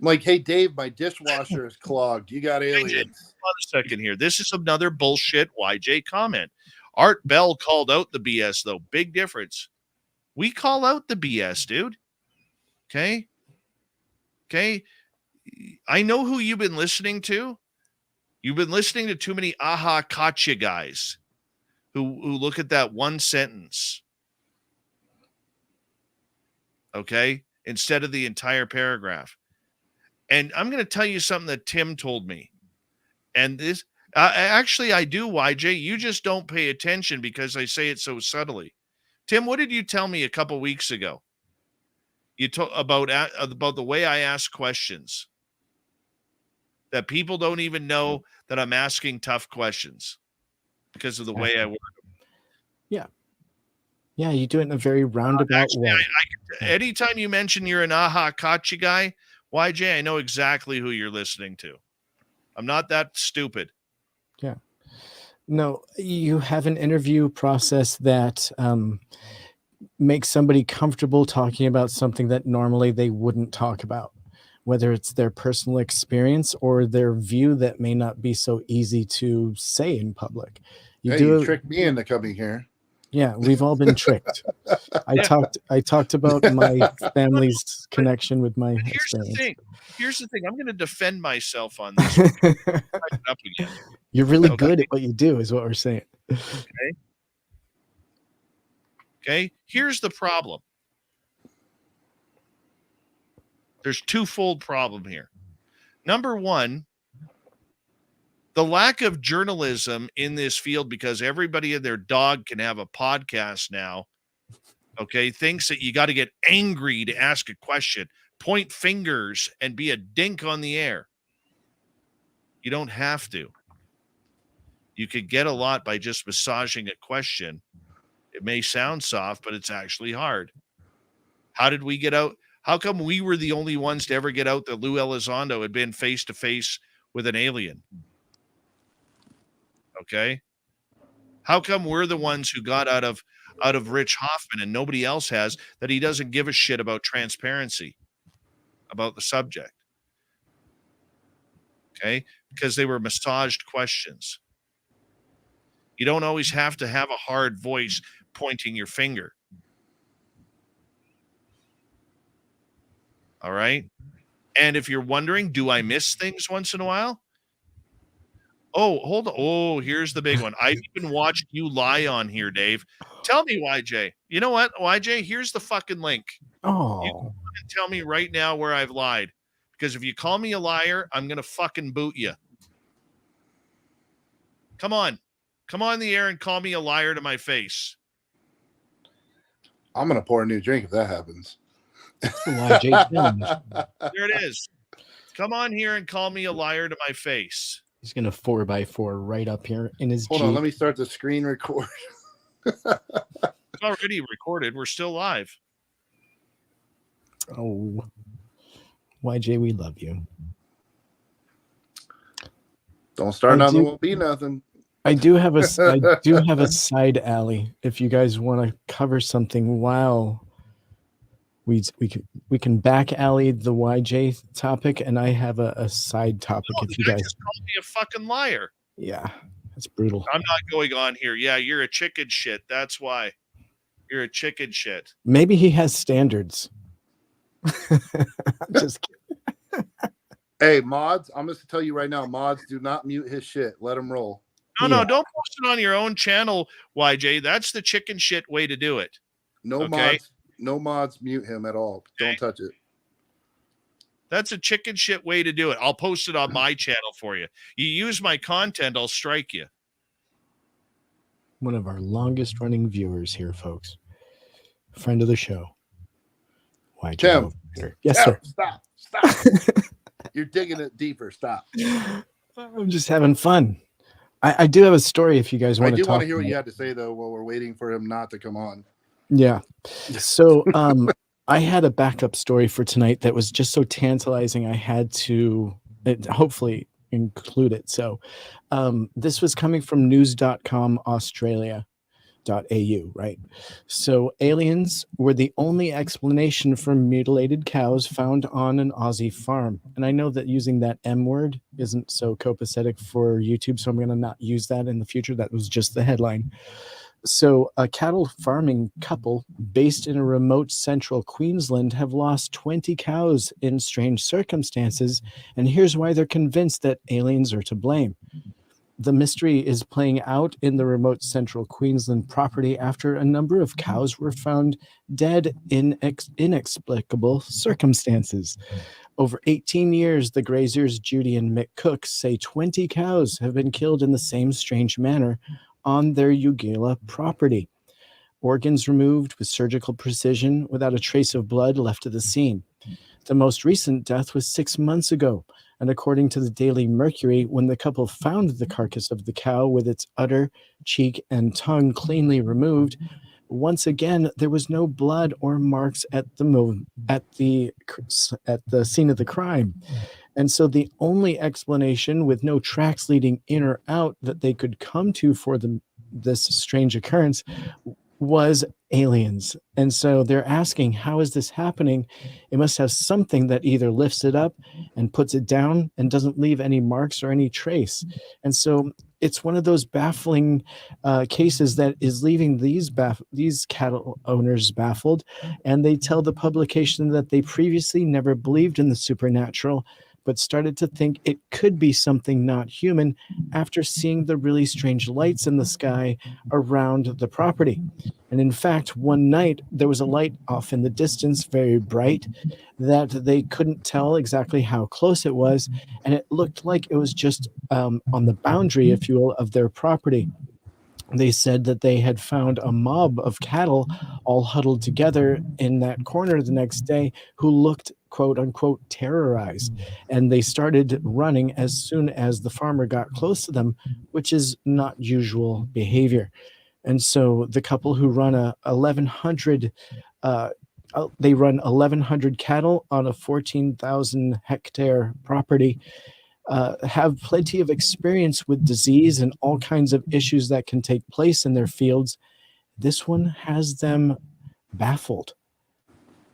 I'm like, hey Dave, my dishwasher is clogged. You got aliens. Hold on a second here. This is another bullshit YJ comment. Art Bell called out the BS though. Big difference. We call out the BS, dude. Okay. I know who you've been listening to. You've been listening to too many aha gotcha guys who look at that one sentence. Okay. Instead of the entire paragraph. And I'm going to tell you something that Tim told me. And this, actually, I do, YJ. You just don't pay attention because I say it so subtly. Tim, what did you tell me a couple weeks ago? You told about the way I ask questions. That people don't even know that I'm asking tough questions because of the way I word them. Yeah. Yeah, you do it in a very roundabout way. Anytime you mention you're an aha gotcha guy, YJ, I know exactly who you're listening to. I'm not that stupid. Yeah. No, you have an interview process that makes somebody comfortable talking about something that normally they wouldn't talk about, whether it's their personal experience or their view that may not be so easy to say in public. You tricked me into coming here. Yeah, we've all been tricked. I talked about my family's connection with my experience. Here's the thing. I'm going to defend myself on this. Up again. You're really good at what you do, is what we're saying. Okay. Here's the problem. There's twofold problem here. Number one, the lack of journalism in this field, because everybody and their dog can have a podcast now, okay, thinks that you got to get angry to ask a question, point fingers, and be a dink on the air. You don't have to. You could get a lot by just massaging a question. It may sound soft, but it's actually hard. How did we get out? How come we were the only ones to ever get out that Lou Elizondo had been face-to-face with an alien? Okay. How come we're the ones who got out of Rich Hoffman and nobody else has, that he doesn't give a shit about transparency about the subject? Okay. Because they were massaged questions. You don't always have to have a hard voice pointing your finger. All right. And if you're wondering, do I miss things once in a while? Oh, hold on. Oh, here's the big one. I've even watched you lie on here, Dave. Tell me, YJ. You know what, YJ? Here's the fucking link. You Oh, can tell me right now where I've lied. Because if you call me a liar, I'm going to fucking boot you. Come on. Come on the air and call me a liar to my face. I'm gonna pour a new drink if that happens. YJ challenge. There it is. Come on here and call me a liar to my face. He's gonna 4x4 right up here in his Hold Jeep. on, let me start the screen record. It's already recorded. We're still live. Oh, YJ, we love you. Don't start nothing, won't be nothing. I do have a side alley. If you guys want to cover something while we can back alley the YJ topic, and I have a side topic. No, if you guys just called me a fucking liar. Yeah, that's brutal. I'm not going on here. Yeah, you're a chicken shit. That's why. You're a chicken shit. Maybe he has standards. Just kidding. Hey, mods, I'm going to tell you right now, mods, do not mute his shit. Let him roll. No, don't post it on your own channel, YJ. That's the chicken shit way to do it. No mods mute him at all. Okay. Don't touch it. That's a chicken shit way to do it. I'll post it on my channel for you. You use my content, I'll strike you. One of our longest running viewers here, folks. Friend of the show. YJ. Tim. Yes, sir. Stop. You're digging it deeper. Stop. I'm just having fun. I do have a story if you guys want to talk. I do want to hear what you had to say, though, while we're waiting for him not to come on. Yeah. So I had a backup story for tonight that was just so tantalizing I had to hopefully include it. So this was coming from news.com Australia.au, right? So aliens were the only explanation for mutilated cows found on an Aussie farm. And I know that using that M word isn't so copacetic for YouTube, so I'm going to not use that in the future. That was just the headline. So a cattle farming couple based in a remote central Queensland have lost 20 cows in strange circumstances. And here's why they're convinced that aliens are to blame. The mystery is playing out in the remote central Queensland property after a number of cows were found dead in inexplicable circumstances. Over 18 years, the graziers Judy and Mick Cook say 20 cows have been killed in the same strange manner on their Eugala property. Organs removed with surgical precision without a trace of blood left at the scene. The most recent death was 6 months ago, and according to the Daily Mercury, when the couple found the carcass of the cow with its udder, cheek, and tongue cleanly removed, once again there was no blood or marks at the scene of the crime. And so the only explanation, with no tracks leading in or out, that they could come to for this strange occurrence was aliens. And so they're asking, how is this happening? It must have something that either lifts it up and puts it down and doesn't leave any marks or any trace. And so it's one of those baffling cases that is leaving these cattle owners baffled. And they tell the publication that they previously never believed in the supernatural, but started to think it could be something not human after seeing the really strange lights in the sky around the property. And in fact, one night there was a light off in the distance, very bright, that they couldn't tell exactly how close it was. And it looked like it was just on the boundary, if you will, of their property. They said that they had found a mob of cattle all huddled together in that corner the next day who looked, quote unquote, terrorized. And they started running as soon as the farmer got close to them, which is not usual behavior. And so the couple who run 1,100 cattle on a 14,000 hectare property, have plenty of experience with disease and all kinds of issues that can take place in their fields. This one has them baffled.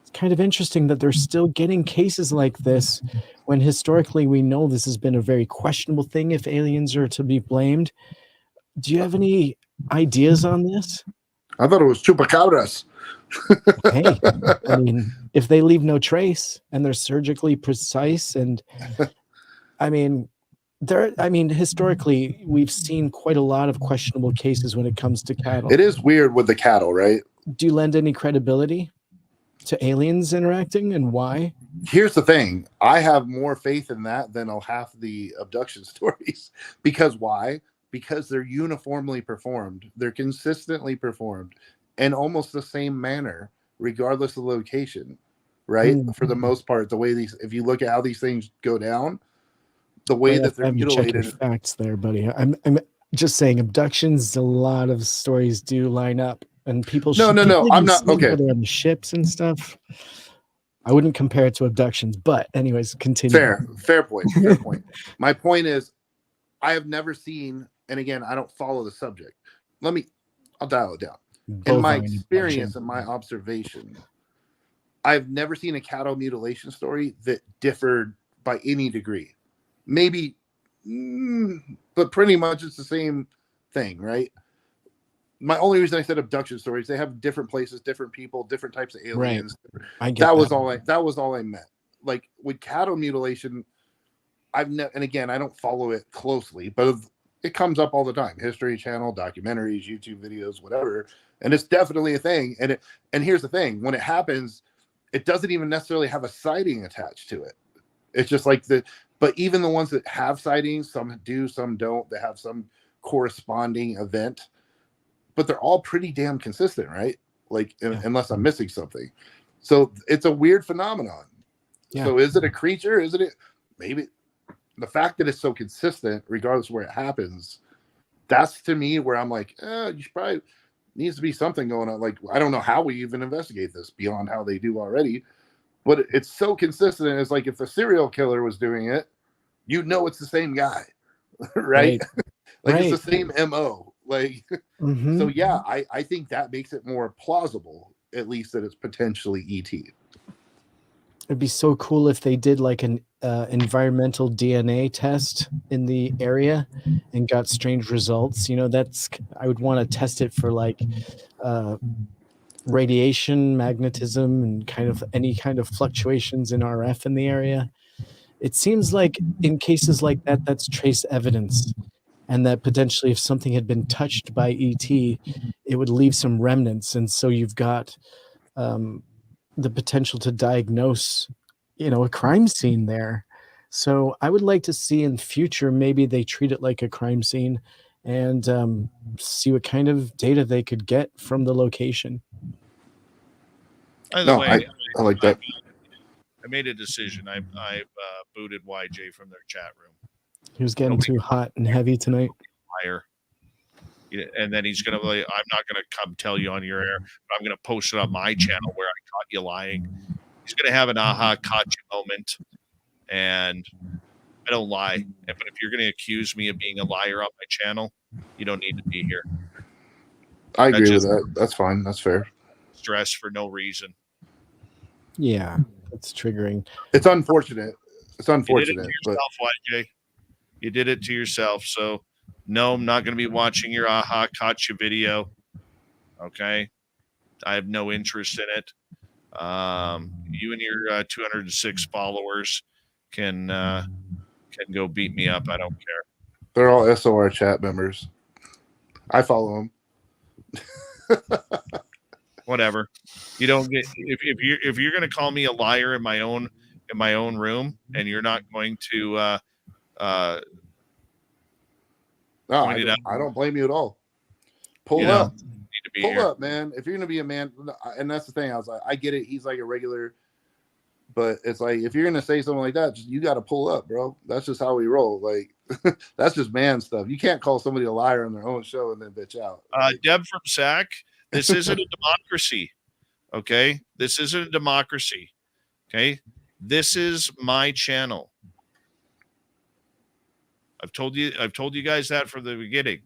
It's kind of interesting that they're still getting cases like this when historically we know this has been a very questionable thing if aliens are to be blamed. Do you have any ideas on this? I thought it was chupacabras. Hey, I mean, if they leave no trace and they're surgically precise, and I mean, I mean, historically, we've seen quite a lot of questionable cases when it comes to cattle. It is weird with the cattle, right? Do you lend any credibility to aliens interacting, and why? Here's the thing. I have more faith in that than half the abduction stories. Because why? Because they're uniformly performed. They're consistently performed in almost the same manner, regardless of location, right? For the most part, the way if you look at how these things go down, the way that they're mutilated. Facts there, buddy. I'm just saying, abductions. A lot of stories do line up, and people. No. I'm not okay. They're on the ships and stuff. I wouldn't compare it to abductions, but anyways, continue. Fair point. Fair point. My point is, I have never seen, and again, I don't follow the subject. I'll dial it down. In my experience and my observation, I've never seen a cattle mutilation story that differed by any degree. Maybe, but pretty much it's the same thing, right? My only reason I said abduction stories, they have different places, different people, different types of aliens. Right. That was all I meant. Like with cattle mutilation, and again, I don't follow it closely, but it comes up all the time. History Channel, documentaries, YouTube videos, whatever. And it's definitely a thing. And here's the thing, when it happens, it doesn't even necessarily have a sighting attached to it. It's just like but even the ones that have sightings, some do, some don't. They have some corresponding event, but they're all pretty damn consistent, right? Like, unless I'm missing something. So it's a weird phenomenon. Yeah. So is it a creature? Is it maybe the fact that it's so consistent, regardless of where it happens, that's to me where I'm like, you should probably needs to be something going on. Like, I don't know how we even investigate this beyond how they do already. But it's so consistent. It's like if the serial killer was doing it, you'd know it's the same guy, right? It's the same MO. Like, so yeah, I think that makes it more plausible, at least that it's potentially ET. It'd be so cool if they did like an environmental DNA test in the area and got strange results. You know, I would want to test it for like radiation, magnetism, and kind of any kind of fluctuations in RF in the area. It seems like in cases like that, that's trace evidence, and that potentially if something had been touched by ET, it would leave some remnants. And so you've got the potential to diagnose, a crime scene there. So I would like to see in future, maybe they treat it like a crime scene and see what kind of data they could get from the location. By the way, I like that. I made a decision. I've booted YJ from their chat room. He was getting too hot and heavy tonight. Liar. And then he's going to be like, I'm not going to come tell you on your air, but I'm going to post it on my channel where I caught you lying. He's going to have an aha, caught you moment. And I don't lie. But if you're going to accuse me of being a liar on my channel, you don't need to be here. I agree with that. That's fine. That's fair. Stress for no reason. Yeah, that's triggering. It's unfortunate. It's unfortunate. You did it to yourself, YJ. You did it to yourself. So, no, I'm not going to be watching your aha, caught you video. Okay? I have no interest in it. You and your 206 followers can go beat me up. I don't care. They're all SOR chat members. I follow them. Whatever. You don't get if you're going to call me a liar in my own room, and you're not going to no, I don't blame you at all. Pull up, man. If you're gonna be a man, and that's the thing. I was like, I get it. He's like a regular, but it's like if you're gonna say something like that, you got to pull up, bro. That's just how we roll. Like that's just man stuff. You can't call somebody a liar on their own show and then bitch out. Deb from SAC, this isn't a democracy. Okay, this isn't a democracy. Okay, this is my channel. I've told you guys that from the beginning.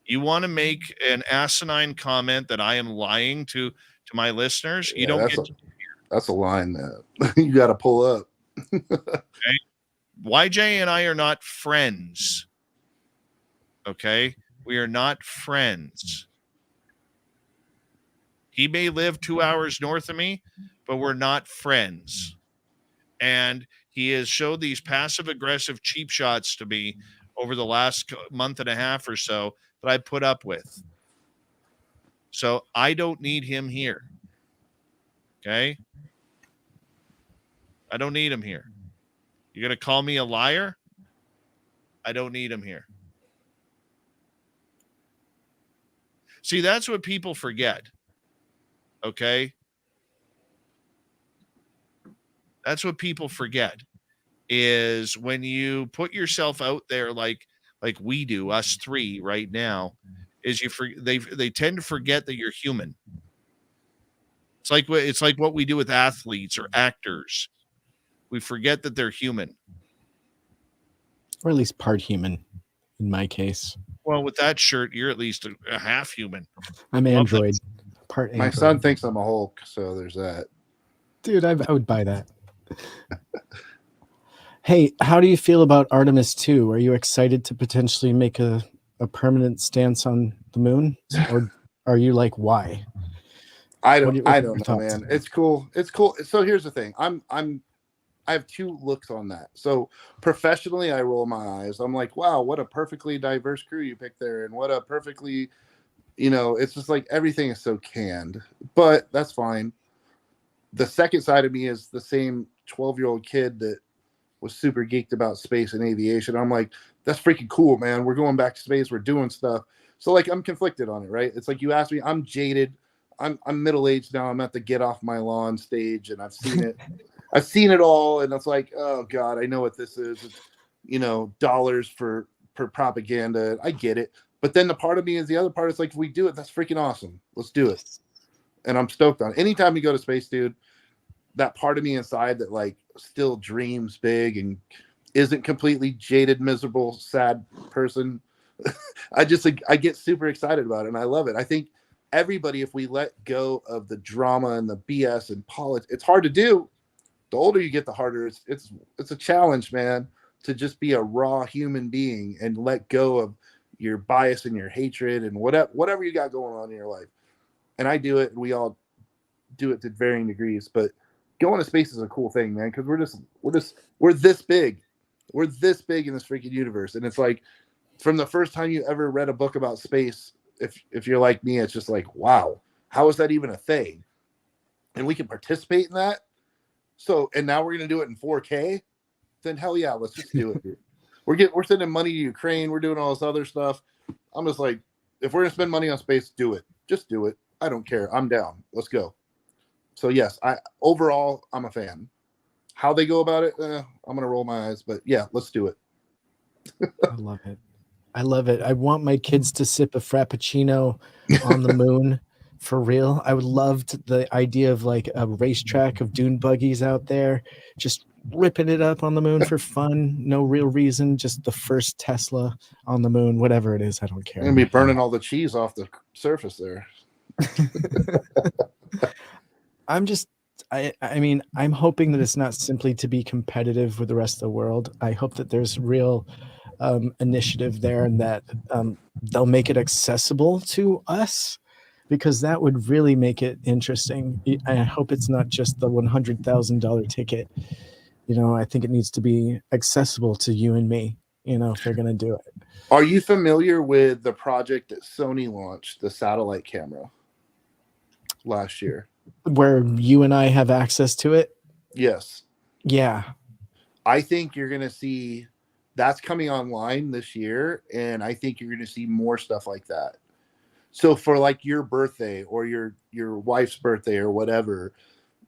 You want to make an asinine comment that I am lying to my listeners? You don't get to hear. That's a line that you got to pull up. Okay? YJ and I are not friends. Okay? We are not friends. He may live 2 hours north of me, but we're not friends. And He has showed these passive aggressive cheap shots to me over the last month and a half or so that I put up with. So I don't need him here. Okay? I don't need him here. You're going to call me a liar? I don't need him here. See, that's what people forget. Okay? That's what people forget, is when you put yourself out there like we do, us three right now, is they tend to forget that you're human. It's like what we do with athletes or actors. We forget that they're human. Or at least part human, in my case. Well, with that shirt, you're at least a half human. I'm Android. Part Android. My son thinks I'm a Hulk, so there's that. Dude, I would buy that. Hey, how do you feel about Artemis 2? Are you excited to potentially make a permanent stance on the moon? Or are you like, why? I don't know, man. It's cool. It's cool. So here's the thing. I have two looks on that. So professionally, I roll my eyes. I'm like, wow, what a perfectly diverse crew you picked there. And what a perfectly, it's just like everything is so canned, but that's fine. The second side of me is the same 12-year-old kid that was super geeked about space and aviation. I'm like, that's freaking cool, man. We're going back to space. We're doing stuff. So like, I'm conflicted on it, right? It's like you asked me, I'm jaded. I'm middle-aged now. I'm at the get off my lawn stage, and I've seen it. I've seen it all, and it's like, oh God, I know what this is. It's, dollars for propaganda. I get it. But then the part of me is the other part is like, if we do it, that's freaking awesome. Let's do it. And I'm stoked on it. Anytime we go to space, dude, that part of me inside that like still dreams big and isn't completely jaded, miserable, sad person. I get super excited about it, and I love it. I think everybody, if we let go of the drama and the BS and politics, it's hard to do. The older you get, the harder it's a challenge, man, to just be a raw human being and let go of your bias and your hatred and whatever you got going on in your life. And I do it, and we all do it to varying degrees. But going to space is a cool thing, man, because we're this big. We're this big in this freaking universe. And it's like, from the first time you ever read a book about space, if you're like me, it's just like, wow, how is that even a thing? And we can participate in that. So, and now we're going to do it in 4K. Then hell yeah, let's just do it, dude. We're sending money to Ukraine. We're doing all this other stuff. I'm just like, if we're going to spend money on space, do it. Just do it. I don't care. I'm down. Let's go. So yes, overall, I'm a fan. How they go about it, I'm going to roll my eyes. But yeah, let's do it. I love it. I love it. I want my kids to sip a Frappuccino on the moon. For real. I would love the idea of like a racetrack of dune buggies out there, just ripping it up on the moon for fun. No real reason. Just the first Tesla on the moon, whatever it is. I don't care. And be burning all the cheese off the surface there. I mean, I'm hoping that it's not simply to be competitive with the rest of the world. I hope that there's real initiative there, and that they'll make it accessible to us, because that would really make it interesting. I hope it's not just the $100,000 ticket. I think it needs to be accessible to you and me, if they're going to do it. Are you familiar with the project that Sony launched, the satellite camera, last year? Where you and I have access to it? Yes. Yeah. I think you're going to see that's coming online this year, and I think you're going to see more stuff like that. So for like your birthday or your wife's birthday or whatever,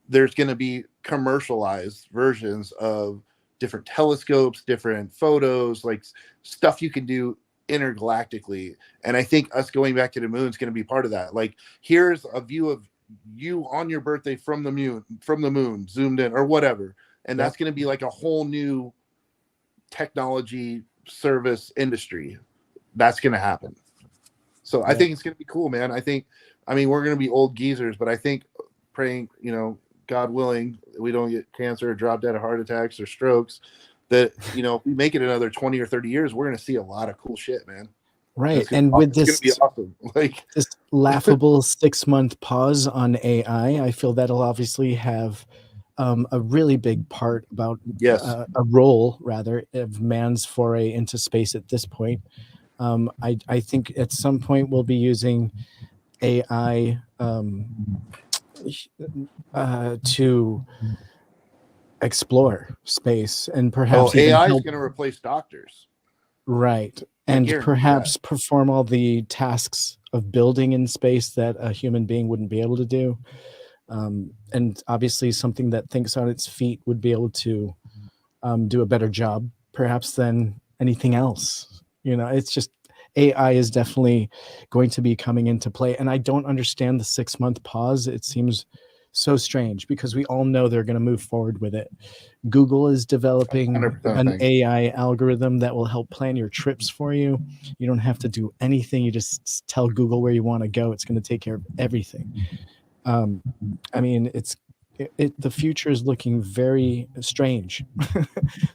there's going to be commercialized versions of different telescopes, different photos, like stuff you can do intergalactically. And I think us going back to the moon is going to be part of that. Like, here's a view of you on your birthday from the moon, zoomed in or whatever. And that's going to be like a whole new technology service industry. That's going to happen. So I think it's going to be cool, man. I mean, we're going to be old geezers, but I think praying, God willing, we don't get cancer or drop dead of heart attacks or strokes, that, if we make it another 20 or 30 years, we're going to see a lot of cool shit, man. Right. And with this, be awesome. Like this laughable 6-month pause on AI, I feel that'll obviously have a really big part about Yes. a role rather of man's foray into space at this point. I think at some point we'll be using AI to explore space and perhaps even AI is help. going to replace doctors. Right. I And guarantee perhaps that. perform all the tasks of building in space that a human being wouldn't be able to do. And obviously something that thinks on its feet would be able to do a better job perhaps than anything else. It's just AI is definitely going to be coming into play. And I don't understand the 6-month pause. It seems so strange because we all know they're going to move forward with it. Google is developing 100% an thing. AI algorithm that will help plan your trips for you. You don't have to do anything. You just tell Google where you want to go. It's going to take care of everything. I mean, the future is looking very strange.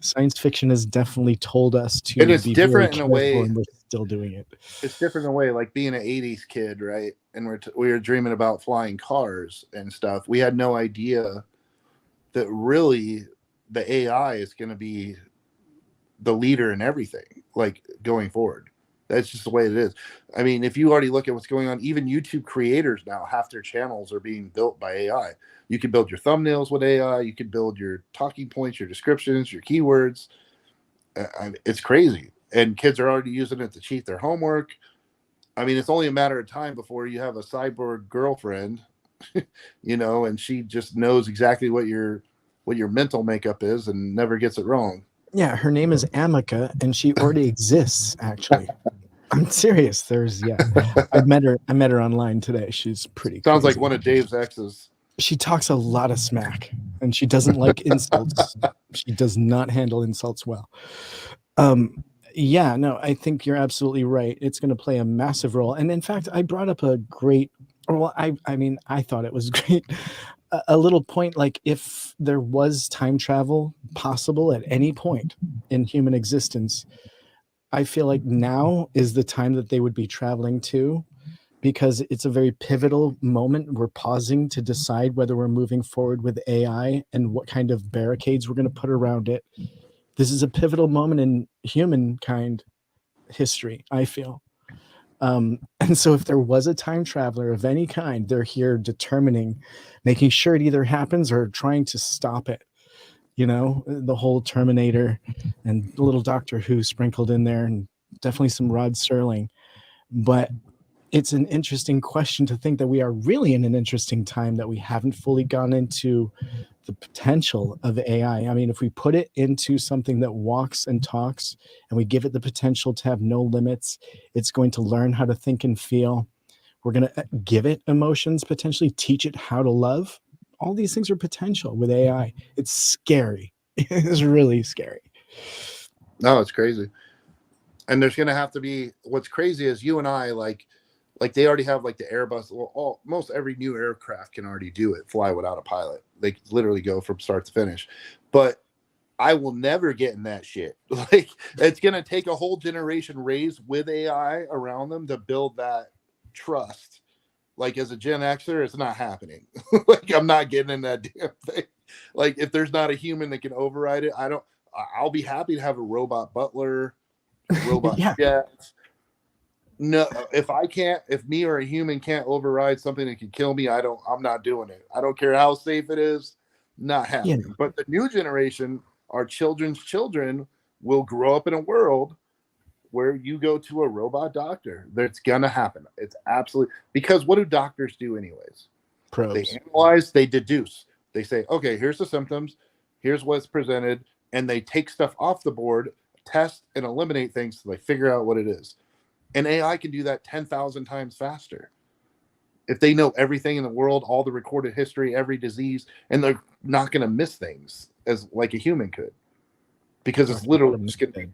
Science fiction has definitely told us to And it's be very different in a careful, way. and we're still doing it. It's different in a way, like being an 80s kid, right? And we were dreaming about flying cars and stuff. We had no idea that really the AI is going to be the leader in everything, like going forward. That's just the way it is. I mean, if you already look at what's going on, even YouTube creators now, half their channels are being built by AI. You can build your thumbnails with AI. You can build your talking points, your descriptions, your keywords. It's crazy. And kids are already using it to cheat their homework. I mean, it's only a matter of time before you have a cyborg girlfriend, and she just knows exactly what your mental makeup is and never gets it wrong. Yeah, her name is Amica, and she already exists. Actually, I'm serious. I met her online today. She's pretty. Sounds crazy. like one of Dave's exes. She talks a lot of smack, and she doesn't like insults. She does not handle insults well. Yeah, no, I think you're absolutely right. It's going to play a massive role. And in fact, I brought up I mean, I thought it was great. A little point, like if there was time travel possible at any point in human existence, I feel like now is the time that they would be traveling to, because it's a very pivotal moment. We're pausing to decide whether we're moving forward with AI and what kind of barricades we're going to put around it. This is a pivotal moment in humankind history, I feel. And so if there was a time traveler of any kind, they're here making sure it either happens or trying to stop it. The whole Terminator and the little Doctor Who sprinkled in there, and definitely some Rod Serling. But it's an interesting question to think that we are really in an interesting time that we haven't fully gone into the potential of AI. I mean, if we put it into something that walks and talks and we give it the potential to have no limits, it's going to learn how to think and feel. We're going to give it emotions, potentially teach it how to love. All these things are potential with AI. It's scary. It's really scary. No, it's crazy. And there's going to have to be, what's crazy is you and I, like they already have like the Airbus. Well, most every new aircraft can already do it, fly without a pilot. They literally go from start to finish. But I will never get in that shit. Like, it's going to take a whole generation raised with AI around them to build that trust. Like, as a Gen Xer, it's not happening. Like, I'm not getting in that damn thing. Like, if there's not a human that can override it, I'll be happy to have a robot butler, robot jets. No, if me or a human can't override something that can kill me, I'm not doing it. I don't care how safe it is, not happening. Yeah. But the new generation, our children's children, will grow up in a world where you go to a robot doctor. That's gonna happen. It's absolutely, because what do doctors do anyways? Probes. They analyze, they deduce. They say, okay, here's the symptoms, here's what's presented, and they take stuff off the board, test and eliminate things so they figure out what it is. And AI can do that 10,000 times faster. If they know everything in the world, all the recorded history, every disease, and they're not going to miss things as like a human could, because it's literally just going to be.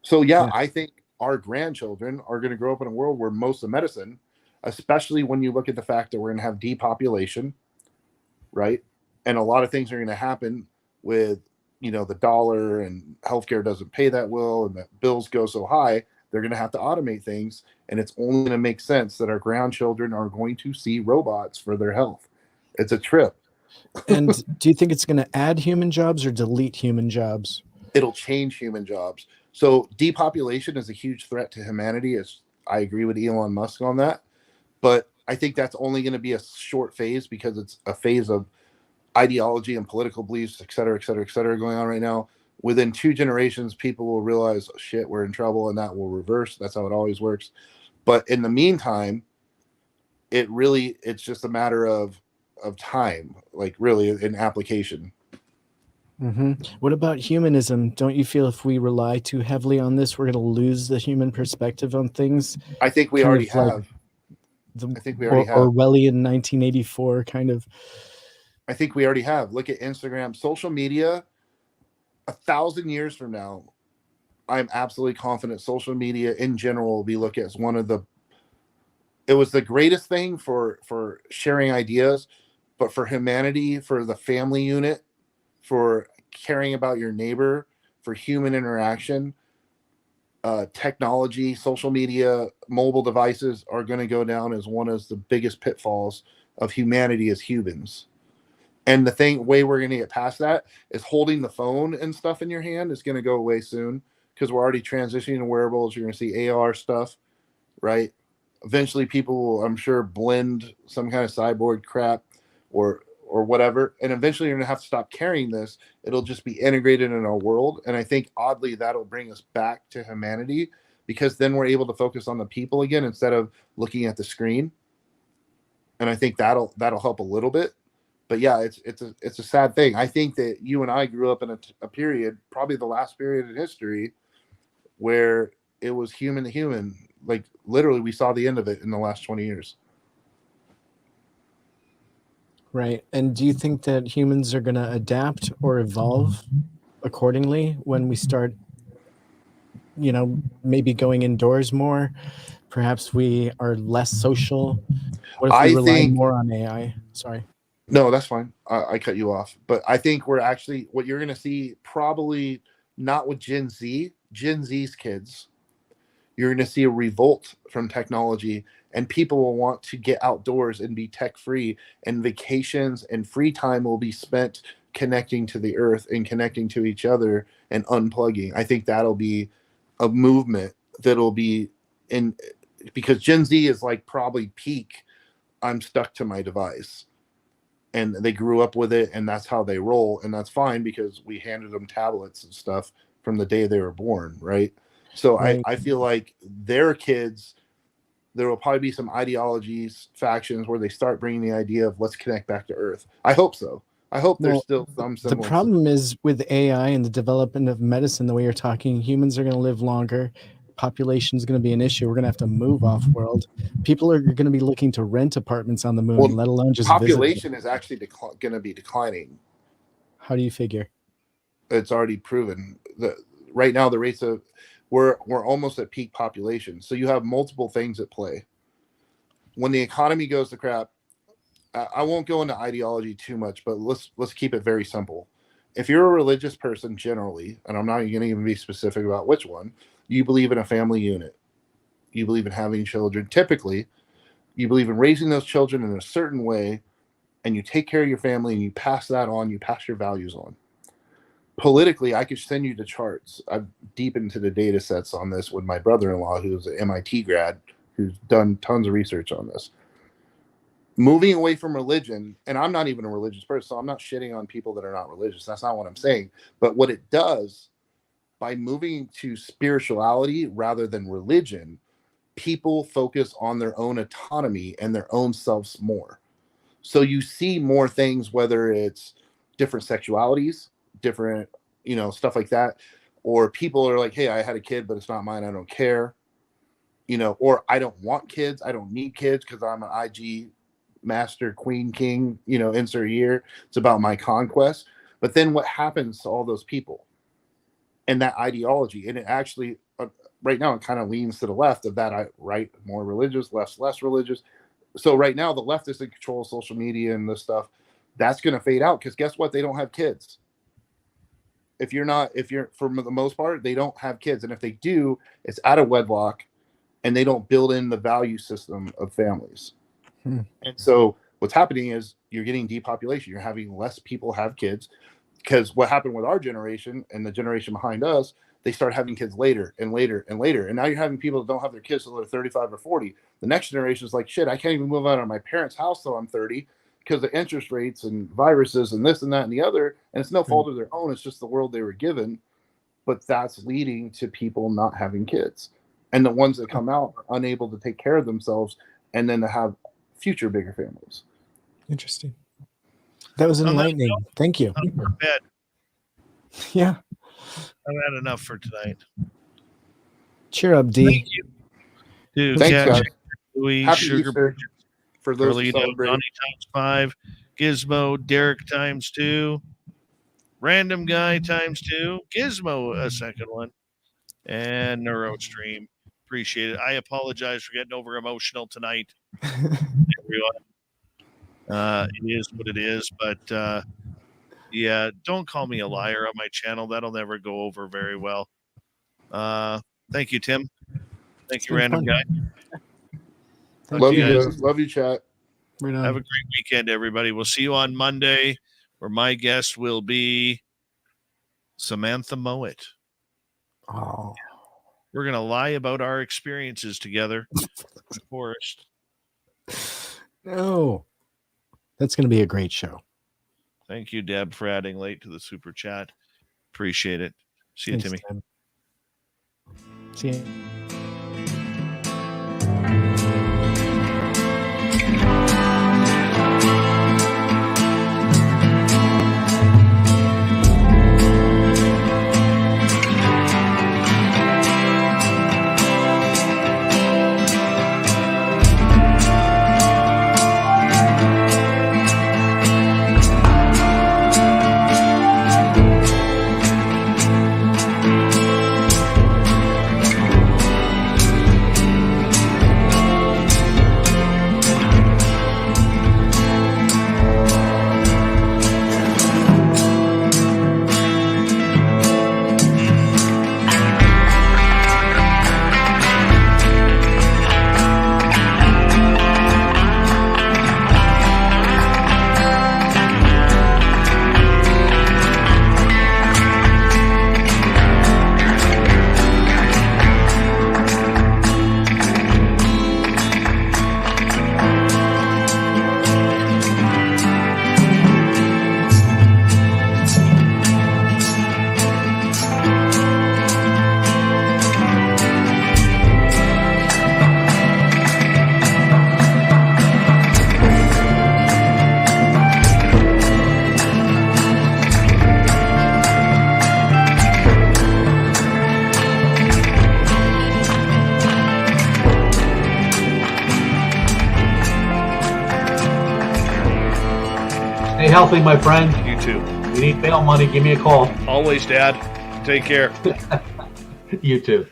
So yeah, I think our grandchildren are going to grow up in a world where most of medicine, especially when you look at the fact that we're going to have depopulation, right? And a lot of things are going to happen with, the dollar, and healthcare doesn't pay that well, and the bills go so high. They're going to have to automate things, and it's only going to make sense that our grandchildren are going to see robots for their health. It's a trip. And do you think it's going to add human jobs or delete human jobs? It'll change human jobs. So depopulation is a huge threat to humanity. As I agree with Elon Musk on that, but I think that's only going to be a short phase because it's a phase of ideology and political beliefs, et cetera, et cetera, et cetera, going on right now. Within 2 generations, people will realize, oh, shit, we're in trouble, and that will reverse. That's how it always works. But in the meantime, it's just a matter of time, like really in application. Mm-hmm. What about humanism? Don't you feel if we rely too heavily on this, we're going to lose the human perspective on things? I think we already have. I think we already have. Orwellian 1984 kind of. I think we already have. Look at Instagram, social media. 1,000 years from now, I'm absolutely confident social media in general will be looked at as one of the. It was the greatest thing for sharing ideas, but for humanity, for the family unit, for caring about your neighbor, for human interaction, technology, social media, mobile devices are going to go down as one of the biggest pitfalls of humanity as humans. And the way we're going to get past that is holding the phone and stuff in your hand is going to go away soon because we're already transitioning to wearables. You're going to see AR stuff, right? Eventually people will, I'm sure, blend some kind of cyborg crap or whatever. And eventually you're going to have to stop carrying this. It'll just be integrated in our world. And I think oddly that'll bring us back to humanity because then we're able to focus on the people again instead of looking at the screen. And I think that'll help a little bit. But yeah, it's a sad thing. I think that you and I grew up in a period, probably the last period in history, where it was human to human. Like literally, we saw the end of it in the last 20 years. Right. And do you think that humans are going to adapt or evolve accordingly when we start, maybe going indoors more? Perhaps we are less social. What if we rely more on AI? Sorry. No, that's fine. I cut you off. But I think we're actually, what you're going to see, probably not with Gen Z's kids, you're going to see a revolt from technology, and people will want to get outdoors and be tech free, and vacations and free time will be spent connecting to the earth and connecting to each other and unplugging. I think that'll be a movement that'll be in, because Gen Z is like probably peak, I'm stuck to my device. And they grew up with it, and that's how they roll, and that's fine because we handed them tablets and stuff from the day they were born, right? So right. I feel like their kids, there will probably be some ideologies, factions where they start bringing the idea of let's connect back to Earth. I hope so. I hope there's still some semblance. The problem is with AI and the development of medicine, the way you're talking, humans are going to live longer. Population is going to be an issue. We're going to have to move off world. People are going to be looking to rent apartments on the moon, let alone just population visit. Is actually going to be declining. How do you figure? It's already proven that right now the rates of we're almost at peak population. So you have multiple things at play. When the economy goes to crap, I won't go into ideology too much, but let's keep it very simple. If you're a religious person generally, and I'm not going to even be specific about which one, you believe in a family unit. You believe in having children. Typically, you believe in raising those children in a certain way, and you take care of your family and you pass that on, you pass your values on. Politically, I could send you the charts. I'm deep into the data sets on this with my brother-in-law, who's an MIT grad, who's done tons of research on this. Moving away from religion, and I'm not even a religious person, so I'm not shitting on people that are not religious. That's not what I'm saying. But what it does, by moving to spirituality rather than religion, people focus on their own autonomy and their own selves more. So you see more things, whether it's different sexualities, different, stuff like that, or people are like, hey, I had a kid, but it's not mine. I don't care, or I don't want kids. I don't need kids because I'm an IG master, queen, king, insert year. It's about my conquest. But then what happens to all those people? And that ideology, and it actually right now it kind of leans to the left of that, right, more religious, less religious. So right now the left is in control of social media and this stuff. That's going to fade out because guess what? They don't have kids. If you're for the most part, they don't have kids, and if they do, it's out of wedlock, and they don't build in the value system of families. And so what's happening is you're getting depopulation. You're having less people have kids, because what happened with our generation and the generation behind us, they start having kids later and later and later. And now you're having people that don't have their kids till they're 35 or 40. The next generation is like, shit, I can't even move out of my parents' house till I'm 30 because of interest rates and viruses and this and that and the other. And it's no fault of their own. It's just the world they were given. But that's leading to people not having kids. And the ones that come out are unable to take care of themselves and then to have future bigger families. Interesting. That was enlightening. Thank you. Yeah. I've had enough for tonight. Cheer up, D. Thank you. Dude, Thanks, guys. Louis, Happy Sugar Easter for those who Carlito, celebrate. Donnie ×5, Gizmo, Derek ×2, Random Guy ×2, Gizmo a second one, and NeuroStream. Appreciate it. I apologize for getting over emotional tonight. Everyone. It is what it is, but yeah, don't call me a liar on my channel. That'll never go over very well. Thank you, Tim. Thank you, Random Guy. Love you guys. Love you, chat. Have a great weekend, everybody. We'll see you on Monday, where my guest will be Samantha Mowat. Oh. We're going to lie about our experiences together in the forest. No. That's going to be a great show. Thank you, Deb, for adding late to the super chat. Appreciate it. See you, Thanks, Timmy. Deb. See you. Stay healthy, my friend. You too. You need bail money, give me a call. Always, Dad. Take care. You too.